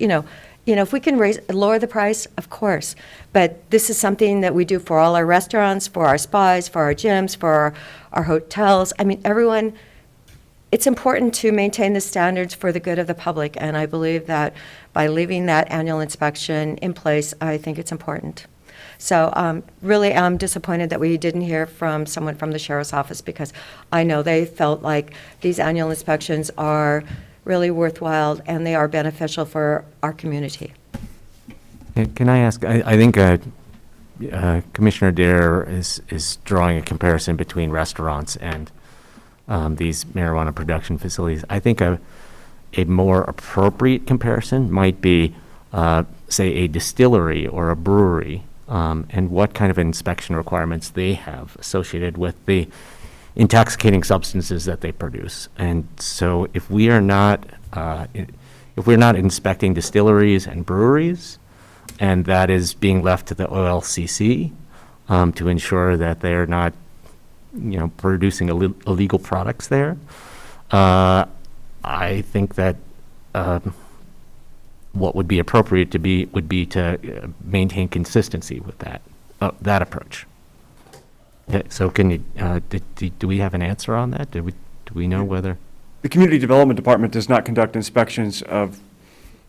if we can lower the price, of course. But this is something that we do for all our restaurants, for our spas, for our gyms, for our hotels. I mean, everyone. It's important to maintain the standards for the good of the public, and I believe that by leaving that annual inspection in place, I think it's important. So really, I'm disappointed that we didn't hear from someone from the Sheriff's Office, because I know they felt like these annual inspections are really worthwhile and they are beneficial for our community. Can I ask, I think Commissioner Dare is drawing a comparison between restaurants and these marijuana production facilities. I think a more appropriate comparison might be, say, a distillery or a brewery, and what kind of inspection requirements they have associated with the intoxicating substances that they produce. And so if we are not, if we're not inspecting distilleries and breweries, and that is being left to the OLCC to ensure that they're not producing illegal products there. I think that what would be appropriate would be to maintain consistency with that approach. Okay, so can you do we have an answer on that? Do we know whether The Community Development Department does not conduct inspections of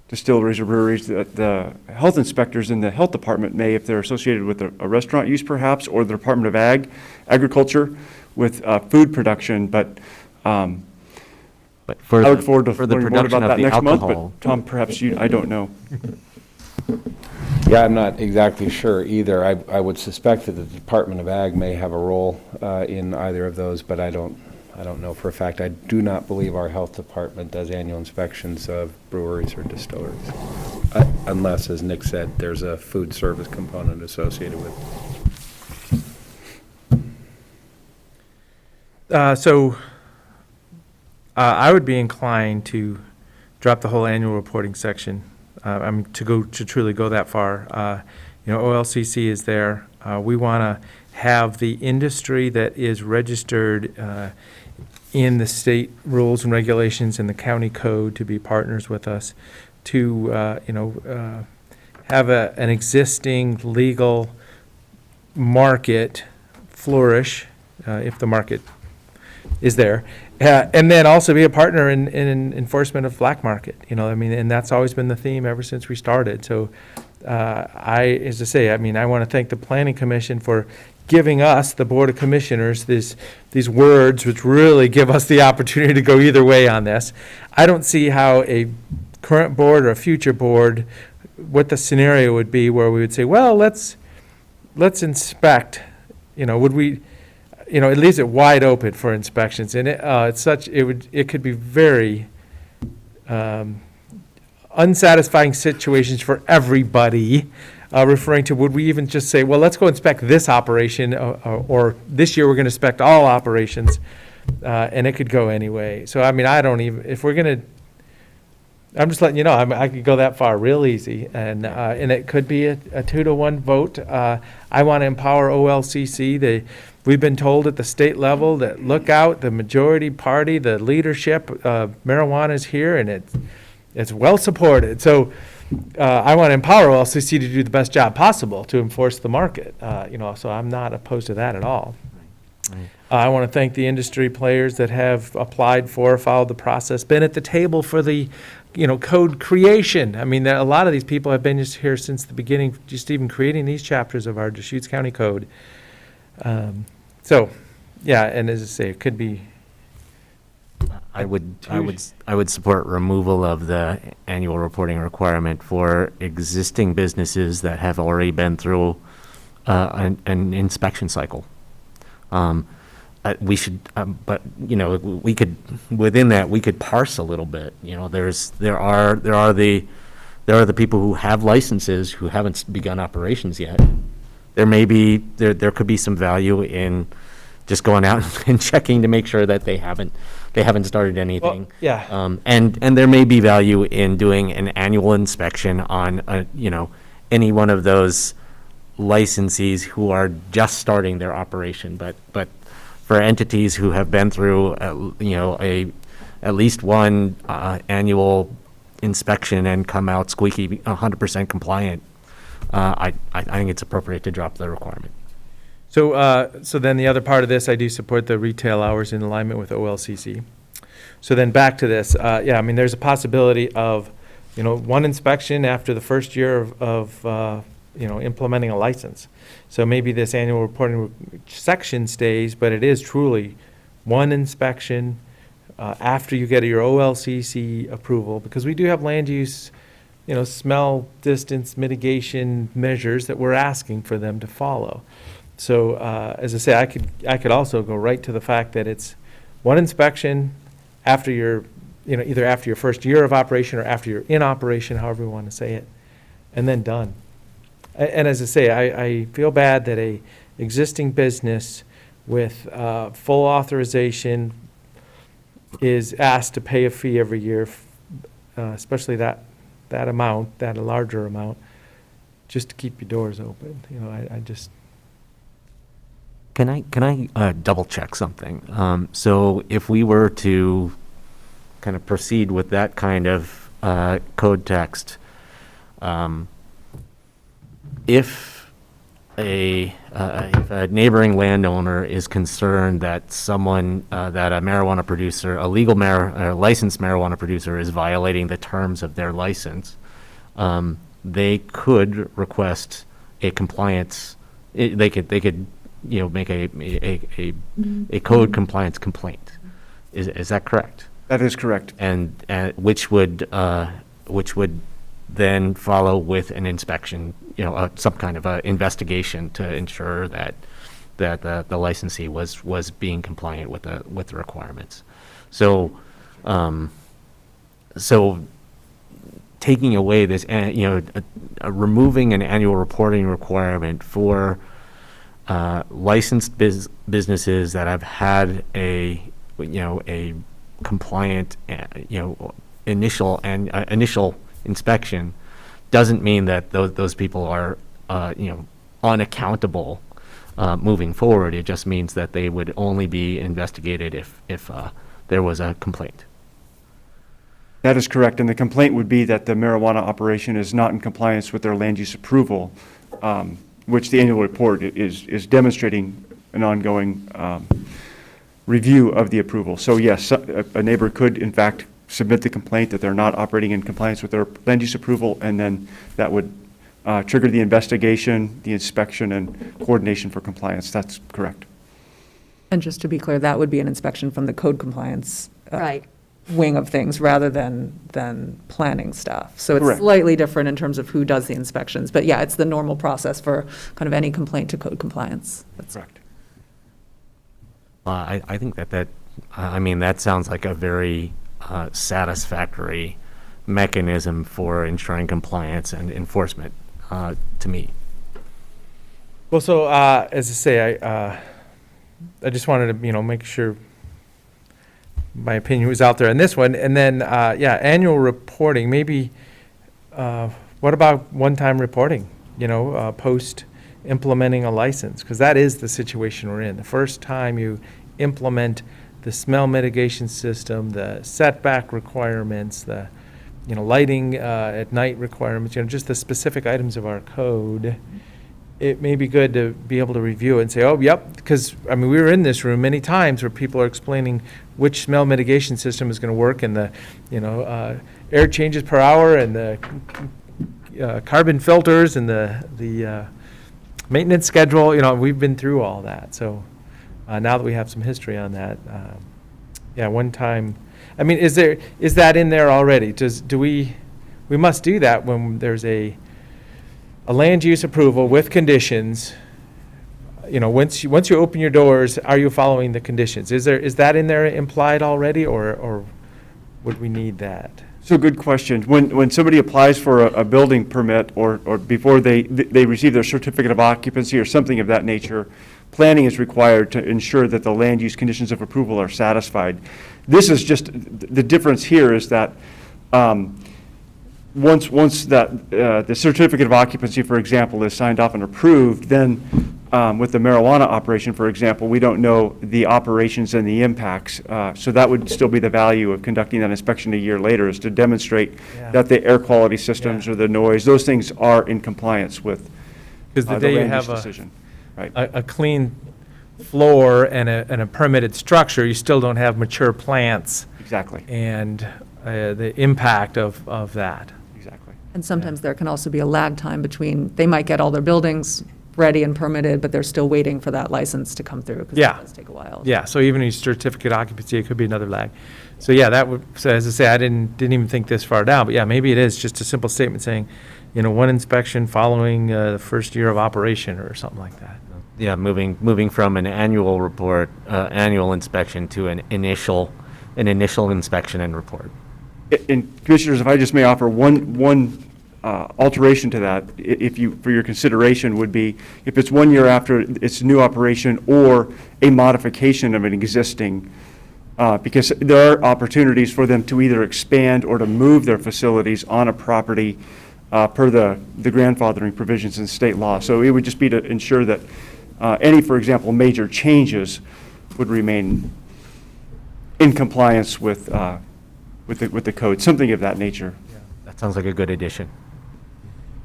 distilleries or breweries. The health inspectors in the health department may, if they're associated with a restaurant use perhaps, or the Department of Agriculture with food production, but for I look forward to for the learning more production about of that the next month, alcohol? but Tom, perhaps I don't know. Yeah, I'm not exactly sure either. I would suspect that the Department of Ag may have a role in either of those, but I don't know for a fact. I do not believe our health department does annual inspections of breweries or distilleries, unless, as Nick said, there's a food service component associated with it. So I would be inclined to drop the whole annual reporting section. To truly go that far. OLCC is there. We want to have the industry that is registered in the state rules and regulations and the county code to be partners with us to have an existing legal market flourish if the market is there. And then also be a partner in enforcement of black market, and that's always been the theme ever since we started. So I want to thank the Planning Commission for giving us, the Board of Commissioners, these words which really give us the opportunity to go either way on this. I don't see how a current board or a future board, what the scenario would be where we would say, well, let's inspect, would we, it leaves it wide open for inspections, and it could be very unsatisfying situations for everybody. Referring to, would we even just say, well, let's go inspect this operation, or this year we're going to inspect all operations, and it could go anyway. So I don't even, if we're going to, I'm just letting you know, I could go that far real easy, and it could be a 2-to-1 vote. I want to empower OLCC. We've been told at the state level that look out, the majority party, the leadership, marijuana is here, and it's well supported. So I want to empower OLCC to do the best job possible to enforce the market. So I'm not opposed to that at all. Right. I want to thank the industry players that have applied for, followed the process, been at the table for the code creation. A lot of these people have been just here since the beginning, just even creating these chapters of our Deschutes County Code. And as I say, it could be. I would support removal of the annual reporting requirement for existing businesses that have already been through an inspection cycle. we should, but, you know, we could, within that, we could parse a little bit. You know, there are the people who have licenses who haven't begun operations yet. There could be some value in just going out and checking to make sure that they haven't started anything. Well, yeah. And there may be value in doing an annual inspection on, you know, any one of those licensees who are just starting their operation. But for entities who have been through, you know, at least one annual inspection and come out squeaky 100% compliant, I think it's appropriate to drop the requirement. So then the other part of this, I do support the retail hours in alignment with OLCC. So then back to this, yeah, I mean, there's a possibility of, you know, one inspection after the first year of you know, implementing a license. So maybe this annual reporting section stays, but it is truly one inspection after you get your OLCC approval, because we do have land use, you know, smell distance mitigation measures that we're asking for them to follow. So as I say, I could also go right to the fact that it's one inspection after your, you know, either after your first year of operation or after you're in operation, however you want to say it, and then done. And as I say, I feel bad that a existing business with full authorization is asked to pay a fee every year, especially that amount, that a larger amount, just to keep your doors open. You know, I just. Can I double check something? So if we were to kind of proceed with that kind of code text, if a neighboring landowner is concerned that someone, that a marijuana producer, a legal licensed marijuana producer is violating the terms of their license, they could request a compliance, they could, you know, make a code compliance complaint. Is that correct? That is correct. And which would then follow with an inspection, you know, some kind of a investigation to ensure that the licensee was being compliant with the requirements. So taking away this, you know, removing an annual reporting requirement for licensed businesses that have had a compliant, you know, initial inspection doesn't mean that those people are, you know, unaccountable moving forward. It just means that they would only be investigated if there was a complaint. That is correct, and the complaint would be that the marijuana operation is not in compliance with their land use approval, which the annual report is demonstrating an ongoing review of the approval. So yes, a neighbor could in fact submit the complaint that they're not operating in compliance with their land use approval, and then that would trigger the investigation, the inspection, and coordination for compliance. That's correct. And just to be clear, that would be an inspection from the code compliance Right. wing of things rather than planning stuff. So it's Correct. slightly different in terms of who does the inspections. But yeah, it's the normal process for kind of any complaint to code compliance. That's Correct. I think I mean, that sounds like a very satisfactory mechanism for ensuring compliance and enforcement to me. Well, so as I say, I just wanted to, you know, make sure my opinion was out there on this one. And then, yeah, annual reporting, maybe, what about one-time reporting, you know, post implementing a license? Because that is the situation we're in. The first time you implement the smell mitigation system, the setback requirements, the, you know, lighting at night requirements, you know, just the specific items of our code, it may be good to be able to review it and say, oh, yep, because, I mean, we were in this room many times where people are explaining which smell mitigation system is going to work, and the, you know, air changes per hour, and the carbon filters, and the maintenance schedule. You know, we've been through all that. So now that we have some history on that, yeah, one time, I mean, is that in there already? We must do that when there's a land use approval with conditions, once you open your doors, are you following the conditions? Is that in there implied already, or would we need that? So good question. When somebody applies for a building permit or before they receive their certificate of occupancy or something of that nature, planning is required to ensure that the land use conditions of approval are satisfied. This is just, the difference here is that once that the certificate of occupancy, for example, is signed off and approved, then with the marijuana operation, for example, we don't know the operations and the impacts. So that would still be the value of conducting that inspection a year later, is to demonstrate Yeah. that the air quality systems Yeah. or the noise, those things are in compliance with Because the the day you land use have decision. Right. a clean floor and a permitted structure, you still don't have mature plants Exactly, and the impact of that. exactly. And sometimes there can also be a lag time between, they might get all their buildings ready and permitted, but they're still waiting for that license to come through, because Yeah. it does take a while. Yeah, so even your certificate of occupancy, it could be another lag. So yeah, that would, so as I say, I didn't even think this far down, but yeah, maybe it is just a simple statement saying, one inspection following the first year of operation or something like that. Yeah, moving from an annual report, annual inspection to an initial inspection and report. And Commissioners, if I just may offer one alteration to that, if you, for your consideration, would be if it's 1 year after its new operation or a modification of an existing, because there are opportunities for them to either expand or to move their facilities on a property per the grandfathering provisions in state law. So it would just be to ensure that any, for example, major changes would remain in compliance with the code, something of that nature. That sounds like a good addition.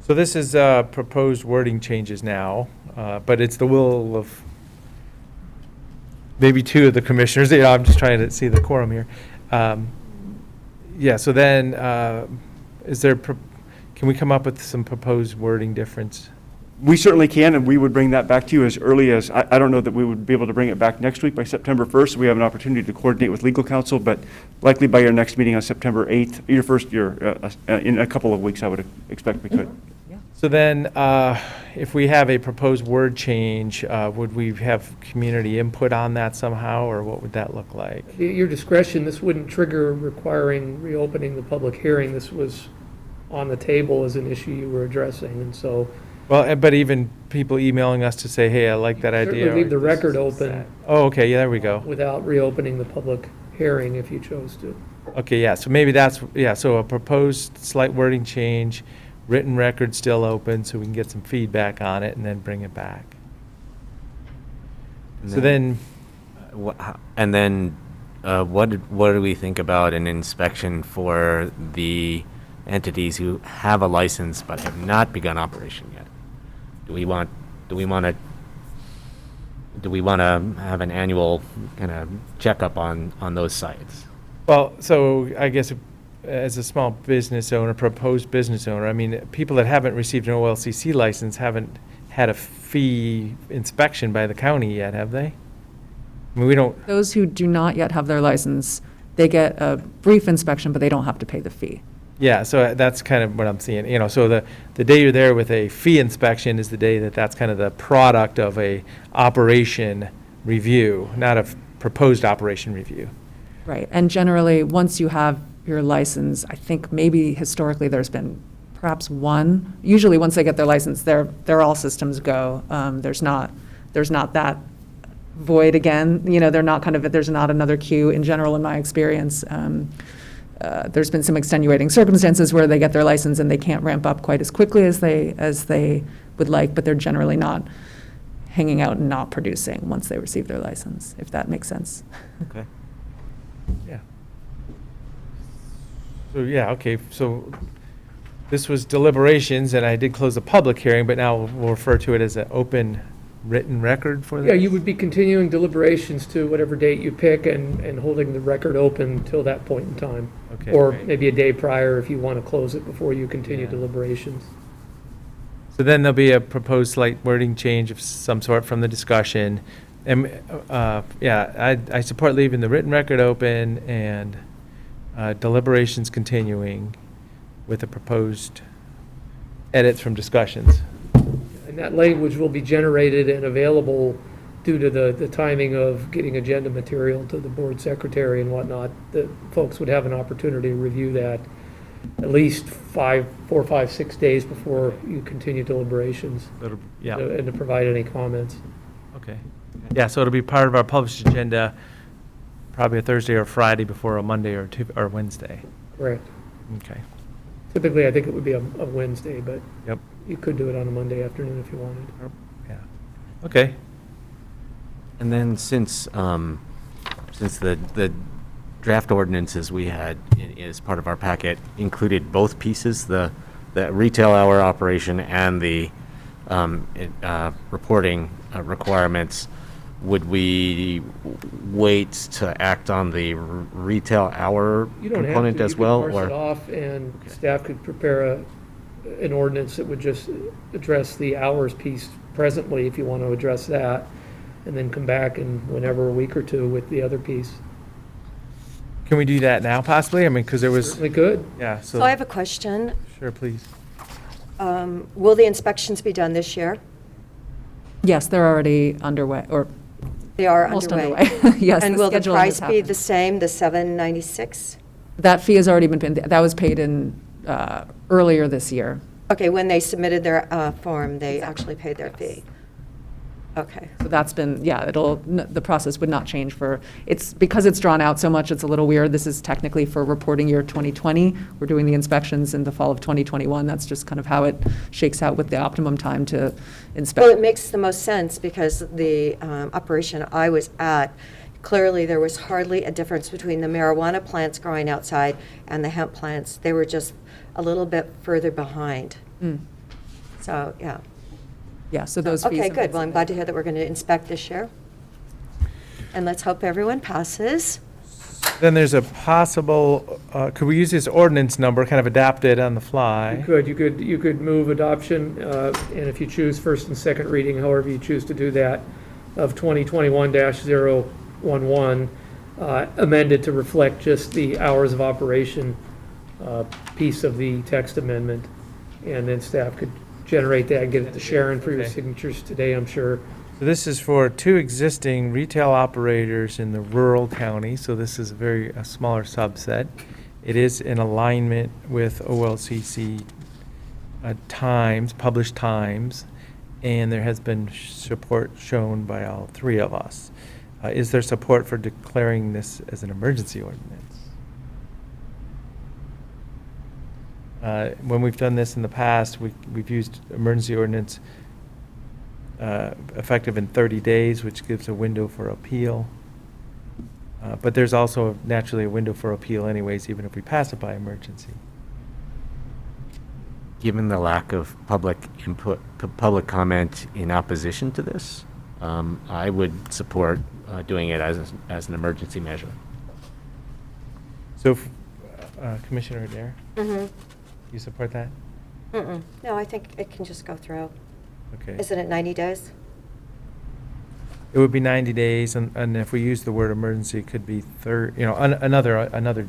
So this is proposed wording changes now, but it's the will of maybe two of the commissioners. I'm just trying to see the quorum here. Yeah, so then, can we come up with some proposed wording difference? We certainly can, and we would bring that back to you as early as, I don't know that we would be able to bring it back next week by September 1st. We have an opportunity to coordinate with legal counsel, but likely by your next meeting on September 8th, in a couple of weeks, I would expect we could. So then, if we have a proposed word change, would we have community input on that somehow, or what would that look like? Your discretion, this wouldn't trigger requiring reopening the public hearing. This was on the table as an issue you were addressing, and so. Well, but even people emailing us to say, hey, I like that idea. Certainly leave the or this record is open. that. Oh, okay, yeah, there we go. Without reopening the public hearing if you chose to. Okay, yeah, so maybe so a proposed slight wording change, written record still open, so we can get some feedback on it and then bring it back. So then, And then, what do we think about an inspection for the entities who have a license but have not begun operation yet? Do we want to have an annual kind of checkup on those sites? well, so I guess as a small business owner, proposed business owner, I mean, people that haven't received an OLCC license haven't had a fee inspection by the county yet, have they? I mean, we don't, Those who do not yet have their license, they get a brief inspection, but they don't have to pay the fee. yeah, so that's kind of what I'm seeing, so the day you're there with a fee inspection is the day that's kind of the product of a operation review, not a proposed operation review. Right, and generally, once you have your license, I think maybe historically there's been perhaps one. Usually, once they get their license, they're all systems go. There's not that void again. They're not there's not another queue in general, in my experience. There's been some extenuating circumstances where they get their license and they can't ramp up quite as quickly as they would like, but they're generally not hanging out and not producing once they receive their license, if that makes sense. Okay. Yeah. So, yeah, okay, so this was deliberations, and I did close the public hearing, but now we'll refer to it as an open written record for Yeah, this? you would be continuing deliberations to whatever date you pick and holding the record open till that point in time. Okay, Or great. maybe a day prior if you want to close it before you continue Yeah. deliberations. So then there'll be a proposed slight wording change of some sort from the discussion. And, yeah, I support leaving the written record open and deliberations continuing with the proposed edits from discussions. And that language will be generated and available due to the timing of getting agenda material to the board secretary and whatnot, that folks would have an opportunity to review that at least 4, 5, 6 days before you continue deliberations, Yeah, and to provide any comments. okay. Yeah, so it'll be part of our published agenda, probably a Thursday or Friday before a Monday or Wednesday. Correct. Okay. Typically, I think it would be a Wednesday, but Yep. you could do it on a Monday afternoon if you wanted. Yeah. Okay. And then since the draft ordinances we had as part of our packet included both pieces, the retail hour operation and the reporting requirements, would we wait to act on the retail hour You don't have component to. as well? You could parse it Or off, and staff could prepare an ordinance that would just address the hours piece presently, if you want to address that, and then come back in whenever, a week or two, with the other piece. Can we do that now possibly? I mean, because there was, Certainly could. yeah, So I have a question. sure, please. Will the inspections be done this year? Yes, they're already underway, or They are almost underway. underway. Yes, And the will the scheduling price has be happened. the same, the $796? That fee has already been paid, that was paid in, earlier this year. Okay, when they submitted their form, they actually paid their fee. Okay. So that's been, yeah, the process would not change because it's drawn out so much, it's a little weird. This is technically for reporting year 2020. We're doing the inspections in the fall of 2021. That's just kind of how it shakes out with the optimum time to inspect. Well, it makes the most sense because the operation I was at, clearly there was hardly a difference between the marijuana plants growing outside and the hemp plants. They were just a little bit further behind. Mm. So, yeah. Yeah, so those fees. Okay, have good. been Well, I'm glad to hear that we're going to inspect this year. And let's hope everyone passes. Then there's a possible, could we use this ordinance number, kind of adapt it on the fly? You could move adoption, and if you choose first and second reading, however you choose to do that, of 2021-011, amended to reflect just the hours of operation piece of the text amendment. And then staff could generate that and get it to Sharon for your Okay. signatures today, I'm sure. So this is for 2 existing retail operators in the rural county, so this is a smaller subset. It is in alignment with OLCC published times, and there has been support shown by all 3 of us. Is there support for declaring this as an emergency ordinance? When we've done this in the past, we've used emergency ordinance effective in 30 days, which gives a window for appeal. But there's also naturally a window for appeal anyways, even if we pass it by emergency. given the lack of public input, public comment in opposition to this, I would support doing it as an emergency measure. So, Commissioner Adair, Mm-hmm. you support that? Mm-mm. No, I think it can just go through. Okay. Isn't it 90 days? It would be 90 days, and if we use the word emergency, it could be another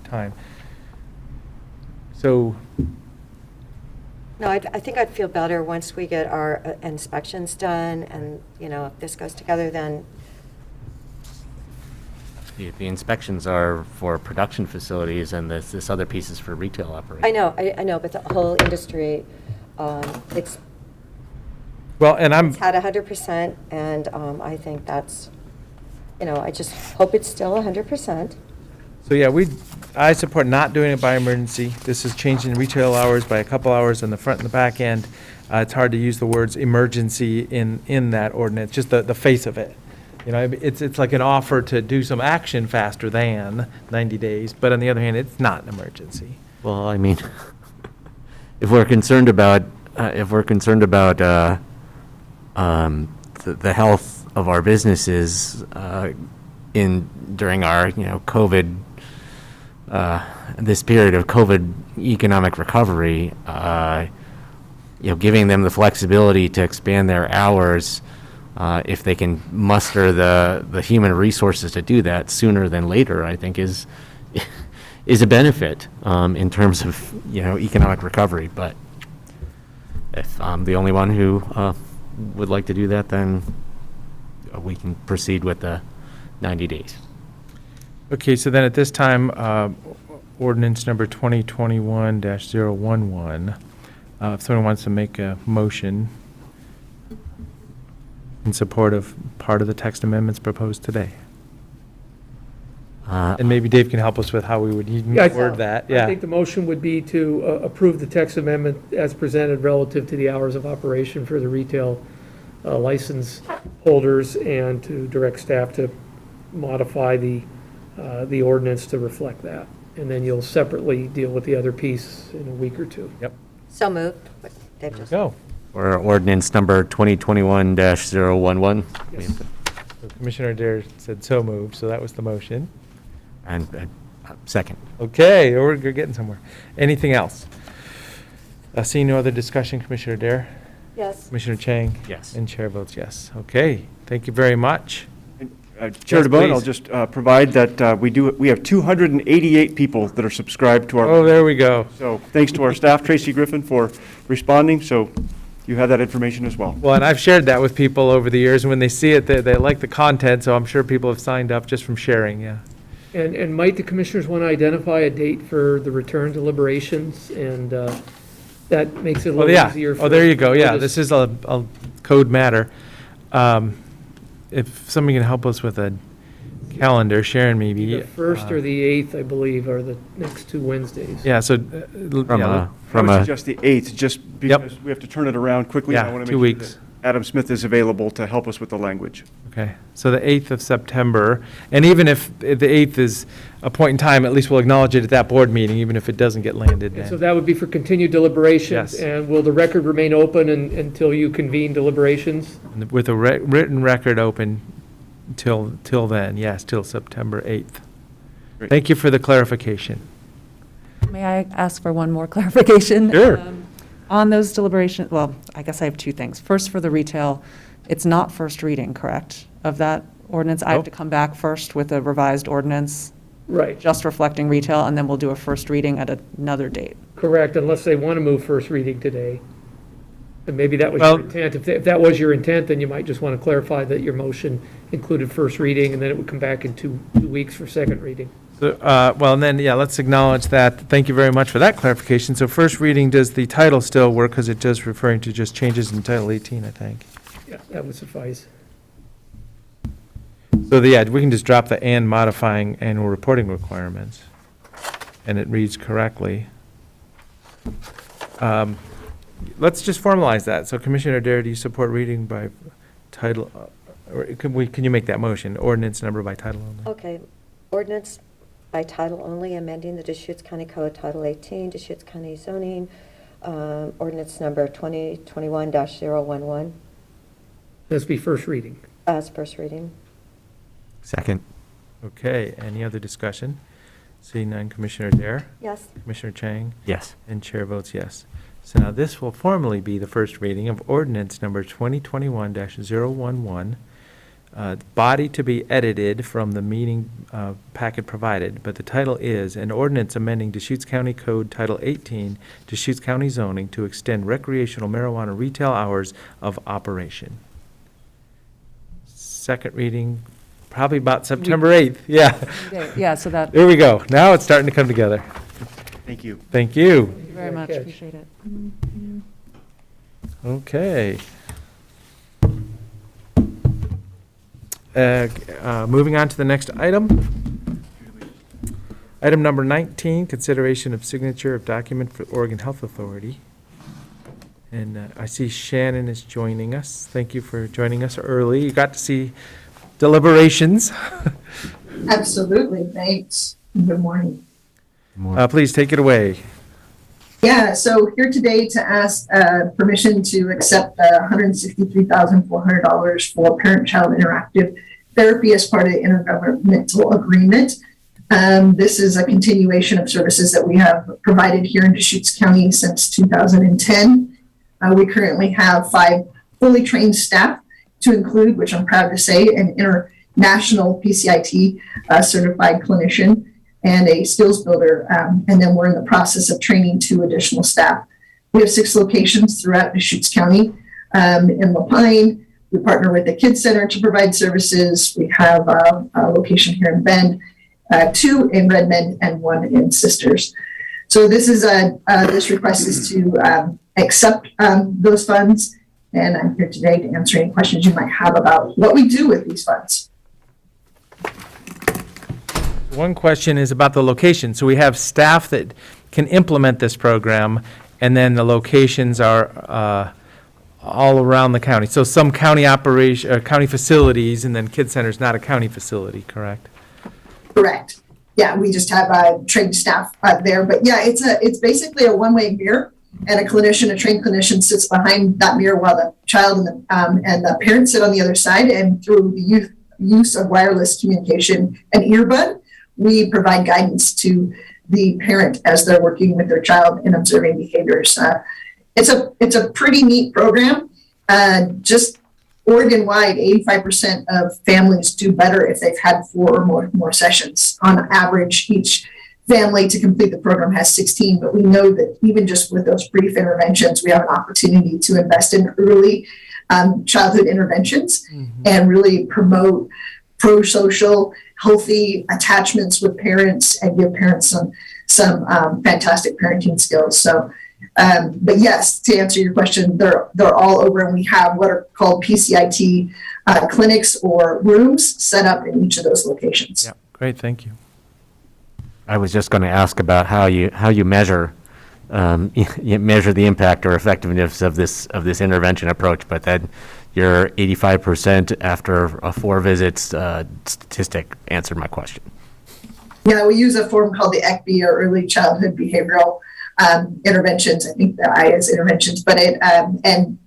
time. So, No, I think I'd feel better once we get our inspections done, and, you know, if this goes together, then, The inspections are for production facilities, and this other piece is for retail operations. I know, but the whole industry, it's well, and I'm, had 100%, and I think that's, you know, I just hope it's still 100%. so yeah, I support not doing it by emergency. This is changing retail hours by a couple hours on the front and the back end. It's hard to use the words emergency in that ordinance, just the face of it. You know, it's like an offer to do some action faster than 90 days, but on the other hand, it's not an emergency. Well, I mean, if we're concerned about, the health of our businesses during our, COVID, this period of COVID economic recovery, giving them the flexibility to expand their hours, if they can muster the human resources to do that sooner than later, I think is a benefit in terms of economic recovery. But if I'm the only one who would like to do that, then we can proceed with the 90 days. Okay, so then at this time, ordinance number 2021-011, if someone wants to make a motion in support of part of the text amendments proposed today. And maybe Dave can help us with how we would word that. I Yeah. think the motion would be to approve the text amendment as presented relative to the hours of operation for the retail license holders, and to direct staff to modify the ordinance to reflect that. And then you'll separately deal with the other piece in a week or two. So moved. Dave There we just- go. Or ordinance number 2021-011. Yes. So Commissioner Dare said so moved, so that was the motion. And second. Okay, we're getting somewhere. Anything else? Seeing no other discussion, Commissioner Dare? Yes. Commissioner Chang? Yes. And Chair votes yes. Okay, thank you very much. Chair Yes, DeBonne, I'll please. just provide that we have 288 people that are subscribed to our. Oh, there we go. So thanks to our staff, Tracy Griffin, for responding. So you have that information as well. Well, and I've shared that with people over the years, and when they see it, they like the content, so I'm sure people have signed up just from sharing, yeah. And might the commissioners want to identify a date for the return deliberations? And that makes it a Oh, little yeah. easier. Oh, there you go, yeah, for this is a code matter. If somebody can help us with a calendar, Sharon maybe. The 1st or the 8th, I believe, are the next two Wednesdays. Yeah, so. From yeah, from I a, would suggest the 8th, just because we have to turn it around quickly. Yeah, I want to 2 make sure weeks. that Adam Smith is available to help us with the language. Okay, so the 8th of September, and even if the 8th is a point in time, at least we'll acknowledge it at that board meeting, even if it doesn't get landed And so then. that would be for continued deliberations. Yes. And will the record remain open until you convene deliberations? With a written record open till then, yes, till September 8th. Great. Thank you for the clarification. May I ask for one more clarification? Sure. On those deliberations, well, I guess I have two things. First, for the retail, it's not first reading, correct, of that ordinance? I have to Nope. come back first with a revised ordinance, Right, just reflecting retail, and then we'll do a first reading at another date. correct, unless they want to move first reading today. And maybe that was Well- your intent. If that was your intent, then you might just want to clarify that your motion included first reading, and then it would come back in 2 weeks for second reading. So, well, and then, yeah, let's acknowledge that. Thank you very much for that clarification. So first reading, does the title still work? Because it does referring to just changes in Title 18, I think. Yeah, that would suffice. So, yeah, we can just drop the "and" modifying annual reporting requirements, and it reads correctly. Let's just formalize that. So Commissioner Dare, do you support reading by title, or can you make that motion, ordinance number by title only? Okay, ordinance by title only, amending the Deschutes County Code, Title 18, Deschutes County zoning, ordinance number 2021-011, This be first reading. as first reading. second. Okay, any other discussion? Seeing none, Commissioner Dare, Yes. Commissioner Chang, Yes. and Chair votes yes. So now this will formally be the first reading of ordinance number 2021-011, body to be edited from the meeting packet provided, but the title is an ordinance amending Deschutes County Code Title 18, Deschutes County zoning to extend recreational marijuana retail hours of operation. Second reading, probably about September 8th, yeah. Yeah, so that, There we go. Now it's starting to come together. Thank you. Thank you. thank you very much, Catch. appreciate it. Okay. Moving on to the next item. Item number 19, consideration of signature of document for Oregon Health Authority. And I see Shannon is joining us. Thank you for joining us early. You got to see deliberations. Absolutely, thanks. Good morning. Please take it away. Yeah, so here today to ask permission to accept $163,400 for parent-child interactive therapy as part of the intergovernmental agreement. This is a continuation of services that we have provided here in Deschutes County since 2010. We currently have 5 fully trained staff to include, which I'm proud to say, an international PCIT certified clinician and a skills builder. And then we're in the process of training 2 additional staff. We have 6 locations throughout Deschutes County. In Lapine, we partner with the Kids Center to provide services. We have a location here in Bend, 2 in Redmond, and 1 in Sisters. So this request is to accept those funds, and I'm here today to answer any questions you might have about what we do with these funds. One question is about the location. So we have staff that can implement this program, and then the locations are all around the county. So some county county facilities, and then Kids Center's not a county facility, correct? Correct. Yeah, we just have trained staff there. But yeah, it's basically a one-way mirror, and a trained clinician sits behind that mirror while the child and the parents sit on the other side. And through the use of wireless communication and earbud, we provide guidance to the parent as they're working with their child and observing behaviors. It's a pretty neat program. Just Oregon-wide, 85% of families do better if they've had 4 or more sessions. On average, each family to complete the program has 16, but we know that even just with those brief interventions, we have an opportunity to invest in early childhood interventions and really promote pro-social, healthy attachments with parents and give parents some fantastic parenting skills. So, but yes, to answer your question, they're all over, and we have what are called PCIT clinics or rooms set up in each of those locations. Yeah, great, thank you. I was just going to ask about how you measure you measure the impact or effectiveness of this intervention approach, but then your 85% after 4 visits statistic answered my question. Yeah, we use a form called the ECBI, or Early Childhood Behavioral Interventions. I think the I is interventions, but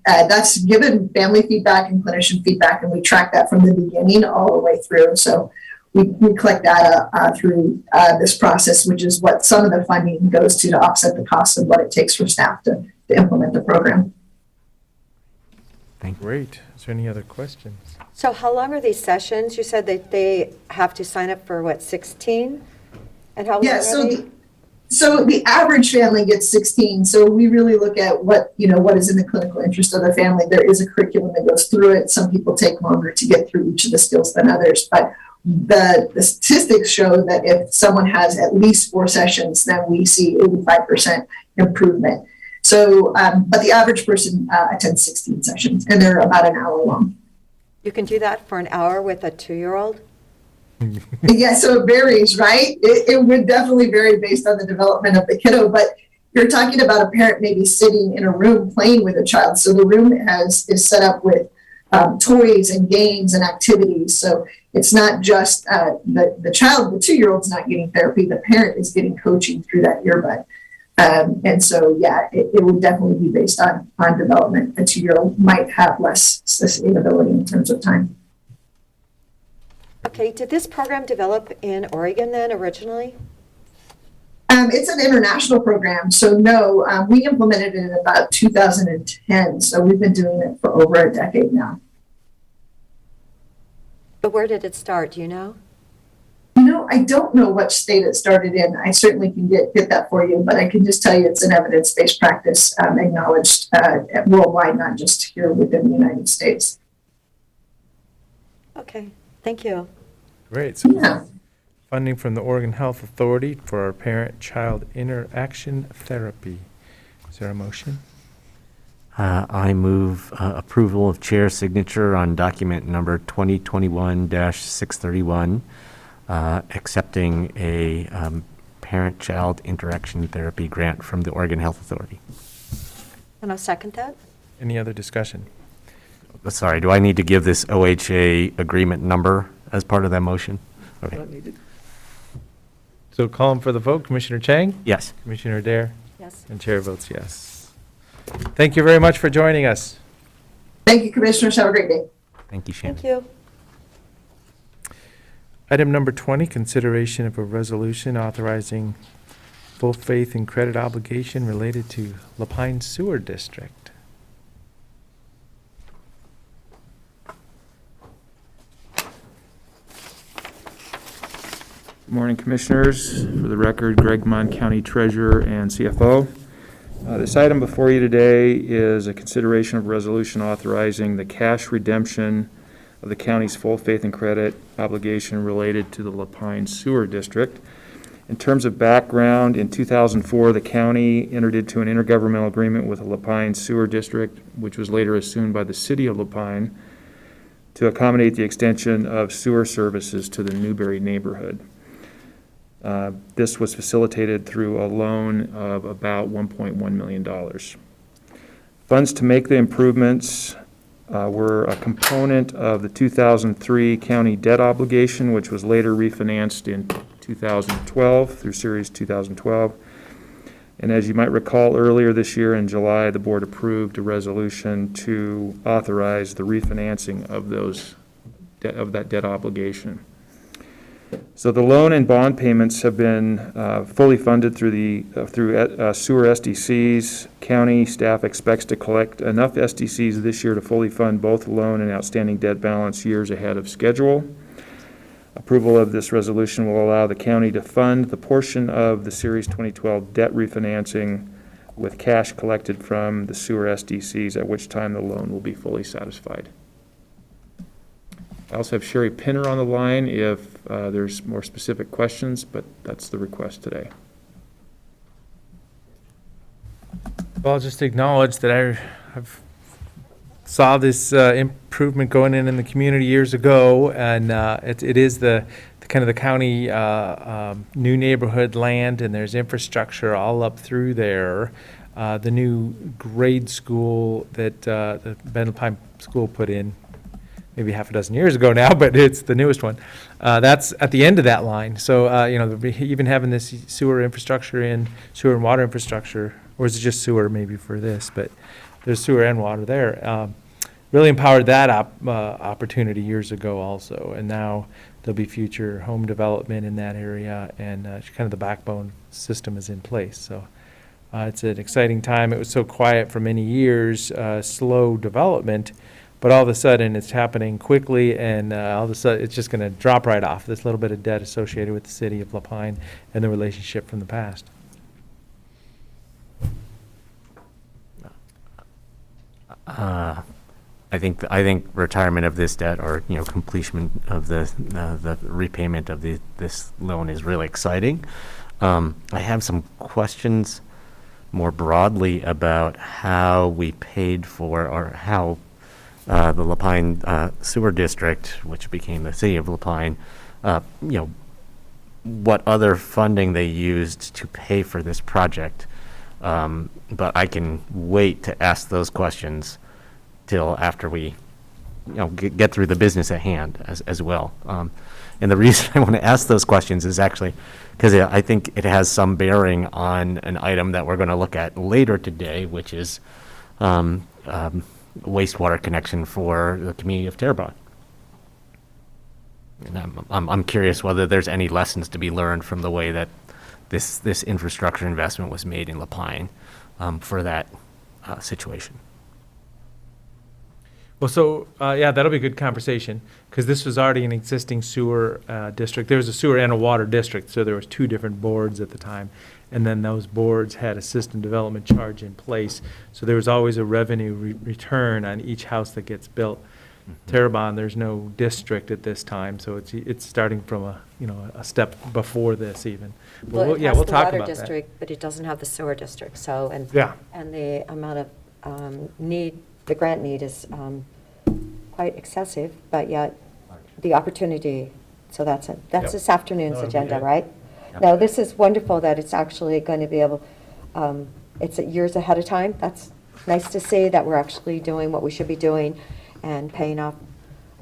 that's given family feedback and clinician feedback, and we track that from the beginning all the way through. So we collect data through this process, which is what some of the funding goes to offset the cost of what it takes for staff to implement the program. Great. Is there any other questions? So how long are these sessions? You said that they have to sign up for, 16? And how long are they? So the average family gets 16. So we really look at what is in the clinical interest of the family. There is a curriculum that goes through it. Some people take longer to get through each of the skills than others, but the statistics show that if someone has at least 4 sessions, then we see 85% improvement. So, but the average person attends 16 sessions, and they're about an hour long. You can do that for an hour with a 2-year-old? Yeah, so it varies, right? It would definitely vary based on the development of the kiddo, but you're talking about a parent maybe sitting in a room playing with a child. So the room is set up with toys and games and activities. So it's not just the child, the 2-year-old's not getting therapy, the parent is getting coaching through that earbud. And so, yeah, it would definitely be based on development. A 2-year-old might have less sustainability in terms of time. Okay, did this program develop in Oregon then originally? It's an international program, so no, we implemented it in about 2010, so we've been doing it for over a decade now. But where did it start, do you know? I don't know what state it started in. I certainly can get that for you, but I can just tell you it's an evidence-based practice acknowledged worldwide, not just here within the United States. Okay, thank you. Great. So Yeah. funding from the Oregon Health Authority for our parent-child interaction therapy. Is there a motion? I move approval of chair signature on document number 2021-631, accepting a parent-child interaction therapy grant from the Oregon Health Authority. And I'll second that. Any other discussion? Sorry, do I need to give this OHA agreement number as part of that motion? Okay. Not needed. So call for the vote. Commissioner Chang? Yes. Commissioner Dare? Yes. And chair votes yes. Thank you very much for joining us. Thank you, Commissioners. Have a great day. Thank you, Shannon. Thank you. Item number 20, consideration of a resolution authorizing full faith and credit obligation related to Lapine Sewer District. Good morning, Commissioners. For the record, Greg Munn, County Treasurer and CFO. This item before you today is a consideration of resolution authorizing the cash redemption of the county's full faith and credit obligation related to the Lapine Sewer District. In terms of background, in 2004, the county entered into an intergovernmental agreement with the Lapine Sewer District, which was later assumed by the city of Lapine, to accommodate the extension of sewer services to the Newberry neighborhood. This was facilitated through a loan of about $1.1 million. Funds to make the improvements were a component of the 2003 county debt obligation, which was later refinanced in 2012 through Series 2012. And as you might recall, earlier this year in July, the board approved a resolution to authorize the refinancing of that debt obligation. So the loan and bond payments have been fully funded through sewer SDCs. County staff expects to collect enough SDCs this year to fully fund both loan and outstanding debt balance years ahead of schedule. Approval of this resolution will allow the county to fund the portion of the Series 2012 debt refinancing with cash collected from the sewer SDCs, at which time the loan will be fully satisfied. I also have Sherry Pinner on the line if there's more specific questions, but that's the request today. Well, I'll just acknowledge that I've saw this improvement going in the community years ago, and it is the kind of the county new neighborhood land, and there's infrastructure all up through there. The new grade school that the Ben Lapine School put in maybe half a dozen years ago now, but it's the newest one. That's at the end of that line. So, even having this sewer infrastructure sewer and water infrastructure, or is it just sewer maybe for this, but there's sewer and water there, really empowered that opportunity years ago also. And now there'll be future home development in that area, and kind of the backbone system is in place. So it's an exciting time. It was so quiet for many years, slow development, but all of a sudden it's happening quickly, and all of a sudden it's just going to drop right off, this little bit of debt associated with the city of Lapine and the relationship from the past. I think retirement of this debt, or completion of the repayment of this loan, is really exciting. I have some questions more broadly about how we paid for, or how the Lapine Sewer District, which became the city of Lapine, what other funding they used to pay for this project. But I can wait to ask those questions till after we get through the business at hand as well. And the reason I want to ask those questions is actually because I think it has some bearing on an item that we're going to look at later today, which is wastewater connection for the community of Terrebonne. And I'm curious whether there's any lessons to be learned from the way that this infrastructure investment was made in Lapine for that situation. Well, so, that'll be a good conversation, because this was already an existing sewer district. There was a sewer and a water district, so there was two different boards at the time. And then those boards had a system development charge in place. So there was always a revenue return on each house that gets built. Mm-hmm. Terrebonne, there's no district at this time, so it's starting from a step before this even. Well, it has we'll the talk water about district, but it doesn't have the sewer district, so, and the amount of need, the grant need is quite excessive, but yet the opportunity, so that's this afternoon's agenda, right? Yep. No, this is wonderful that it's actually going to be able, it's years ahead of time. That's nice to see that we're actually doing what we should be doing and paying off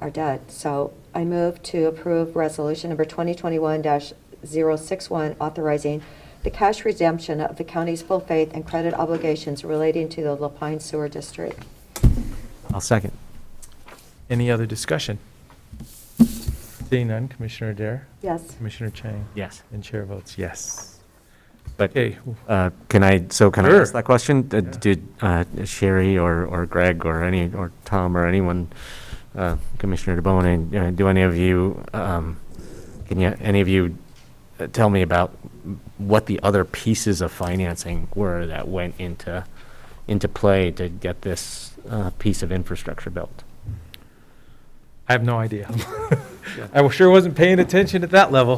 our debt. So I move to approve resolution number 2021-061, authorizing the cash redemption of the county's full faith and credit obligations relating to the Lapine Sewer District. I'll second. Any other discussion? Seeing none, Commissioner Adair? Yes. Commissioner Chang? Yes. And chair votes yes. But Okay. can I Sure. ask that question? Did Sherry or Greg or Tom or anyone, Commissioner DeBone, do any of you, any of you tell me about what the other pieces of financing were that went into play to get this piece of infrastructure built. I have no idea. I sure wasn't paying attention at that level.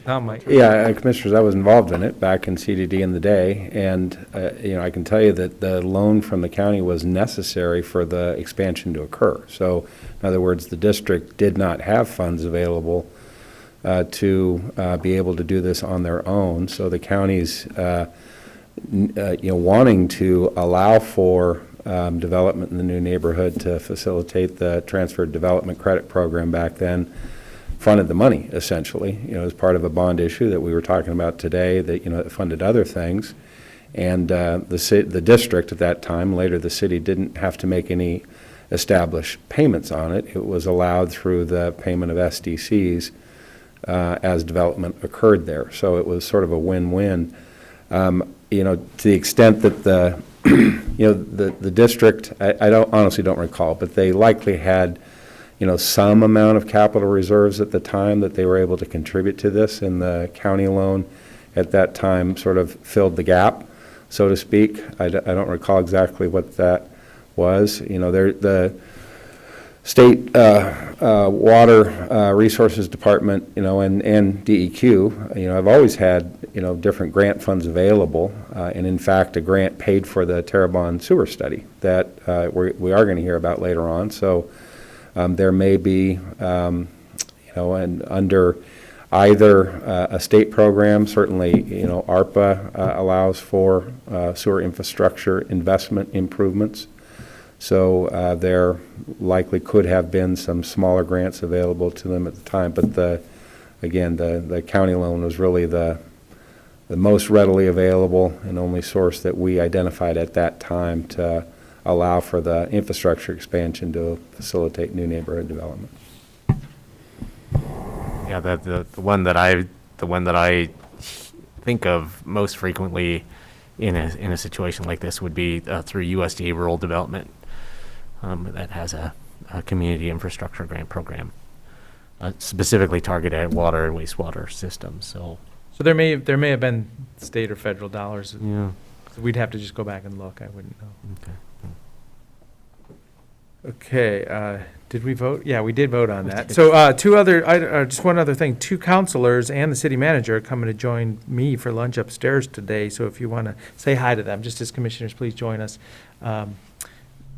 Tom might. Yeah, Commissioners, I was involved in it back in CDD in the day, and, I can tell you that the loan from the county was necessary for the expansion to occur. So, in other words, the district did not have funds available to be able to do this on their own. So the county's, wanting to allow for development in the new neighborhood to facilitate the transferred development credit program back then, funded the money, essentially, as part of a bond issue that we were talking about today that, that funded other things. And the district at that time, later the city, didn't have to make any established payments on it. It was allowed through the payment of SDCs as development occurred there. So it was sort of a win-win. To the extent that the district, I honestly don't recall, but they likely had some amount of capital reserves at the time that they were able to contribute to this, and the county loan at that time sort of filled the gap, so to speak. I don't recall exactly what that was. The state water resources department, and DEQ, I've always had, different grant funds available, and in fact, a grant paid for the Terrebonne sewer study that we are going to hear about later on. So there may be, and under either a state program, certainly, ARPA allows for sewer infrastructure investment improvements. So there likely could have been some smaller grants available to them at the time, but the county loan was really the most readily available and only source that we identified at that time to allow for the infrastructure expansion to facilitate new neighborhood development. Yeah, the one that I think of most frequently in a situation like this would be through USDA Rural Development. That has a community infrastructure grant program specifically targeted at water and wastewater systems. So there may have been state or federal dollars. yeah. So we'd have to just go back and look. I wouldn't know. Okay. Okay, did we vote? Yeah, we did vote on that. So just one other thing, 2 counselors and the city manager are coming to join me for lunch upstairs today. So if you want to say hi to them, just as commissioners, please join us.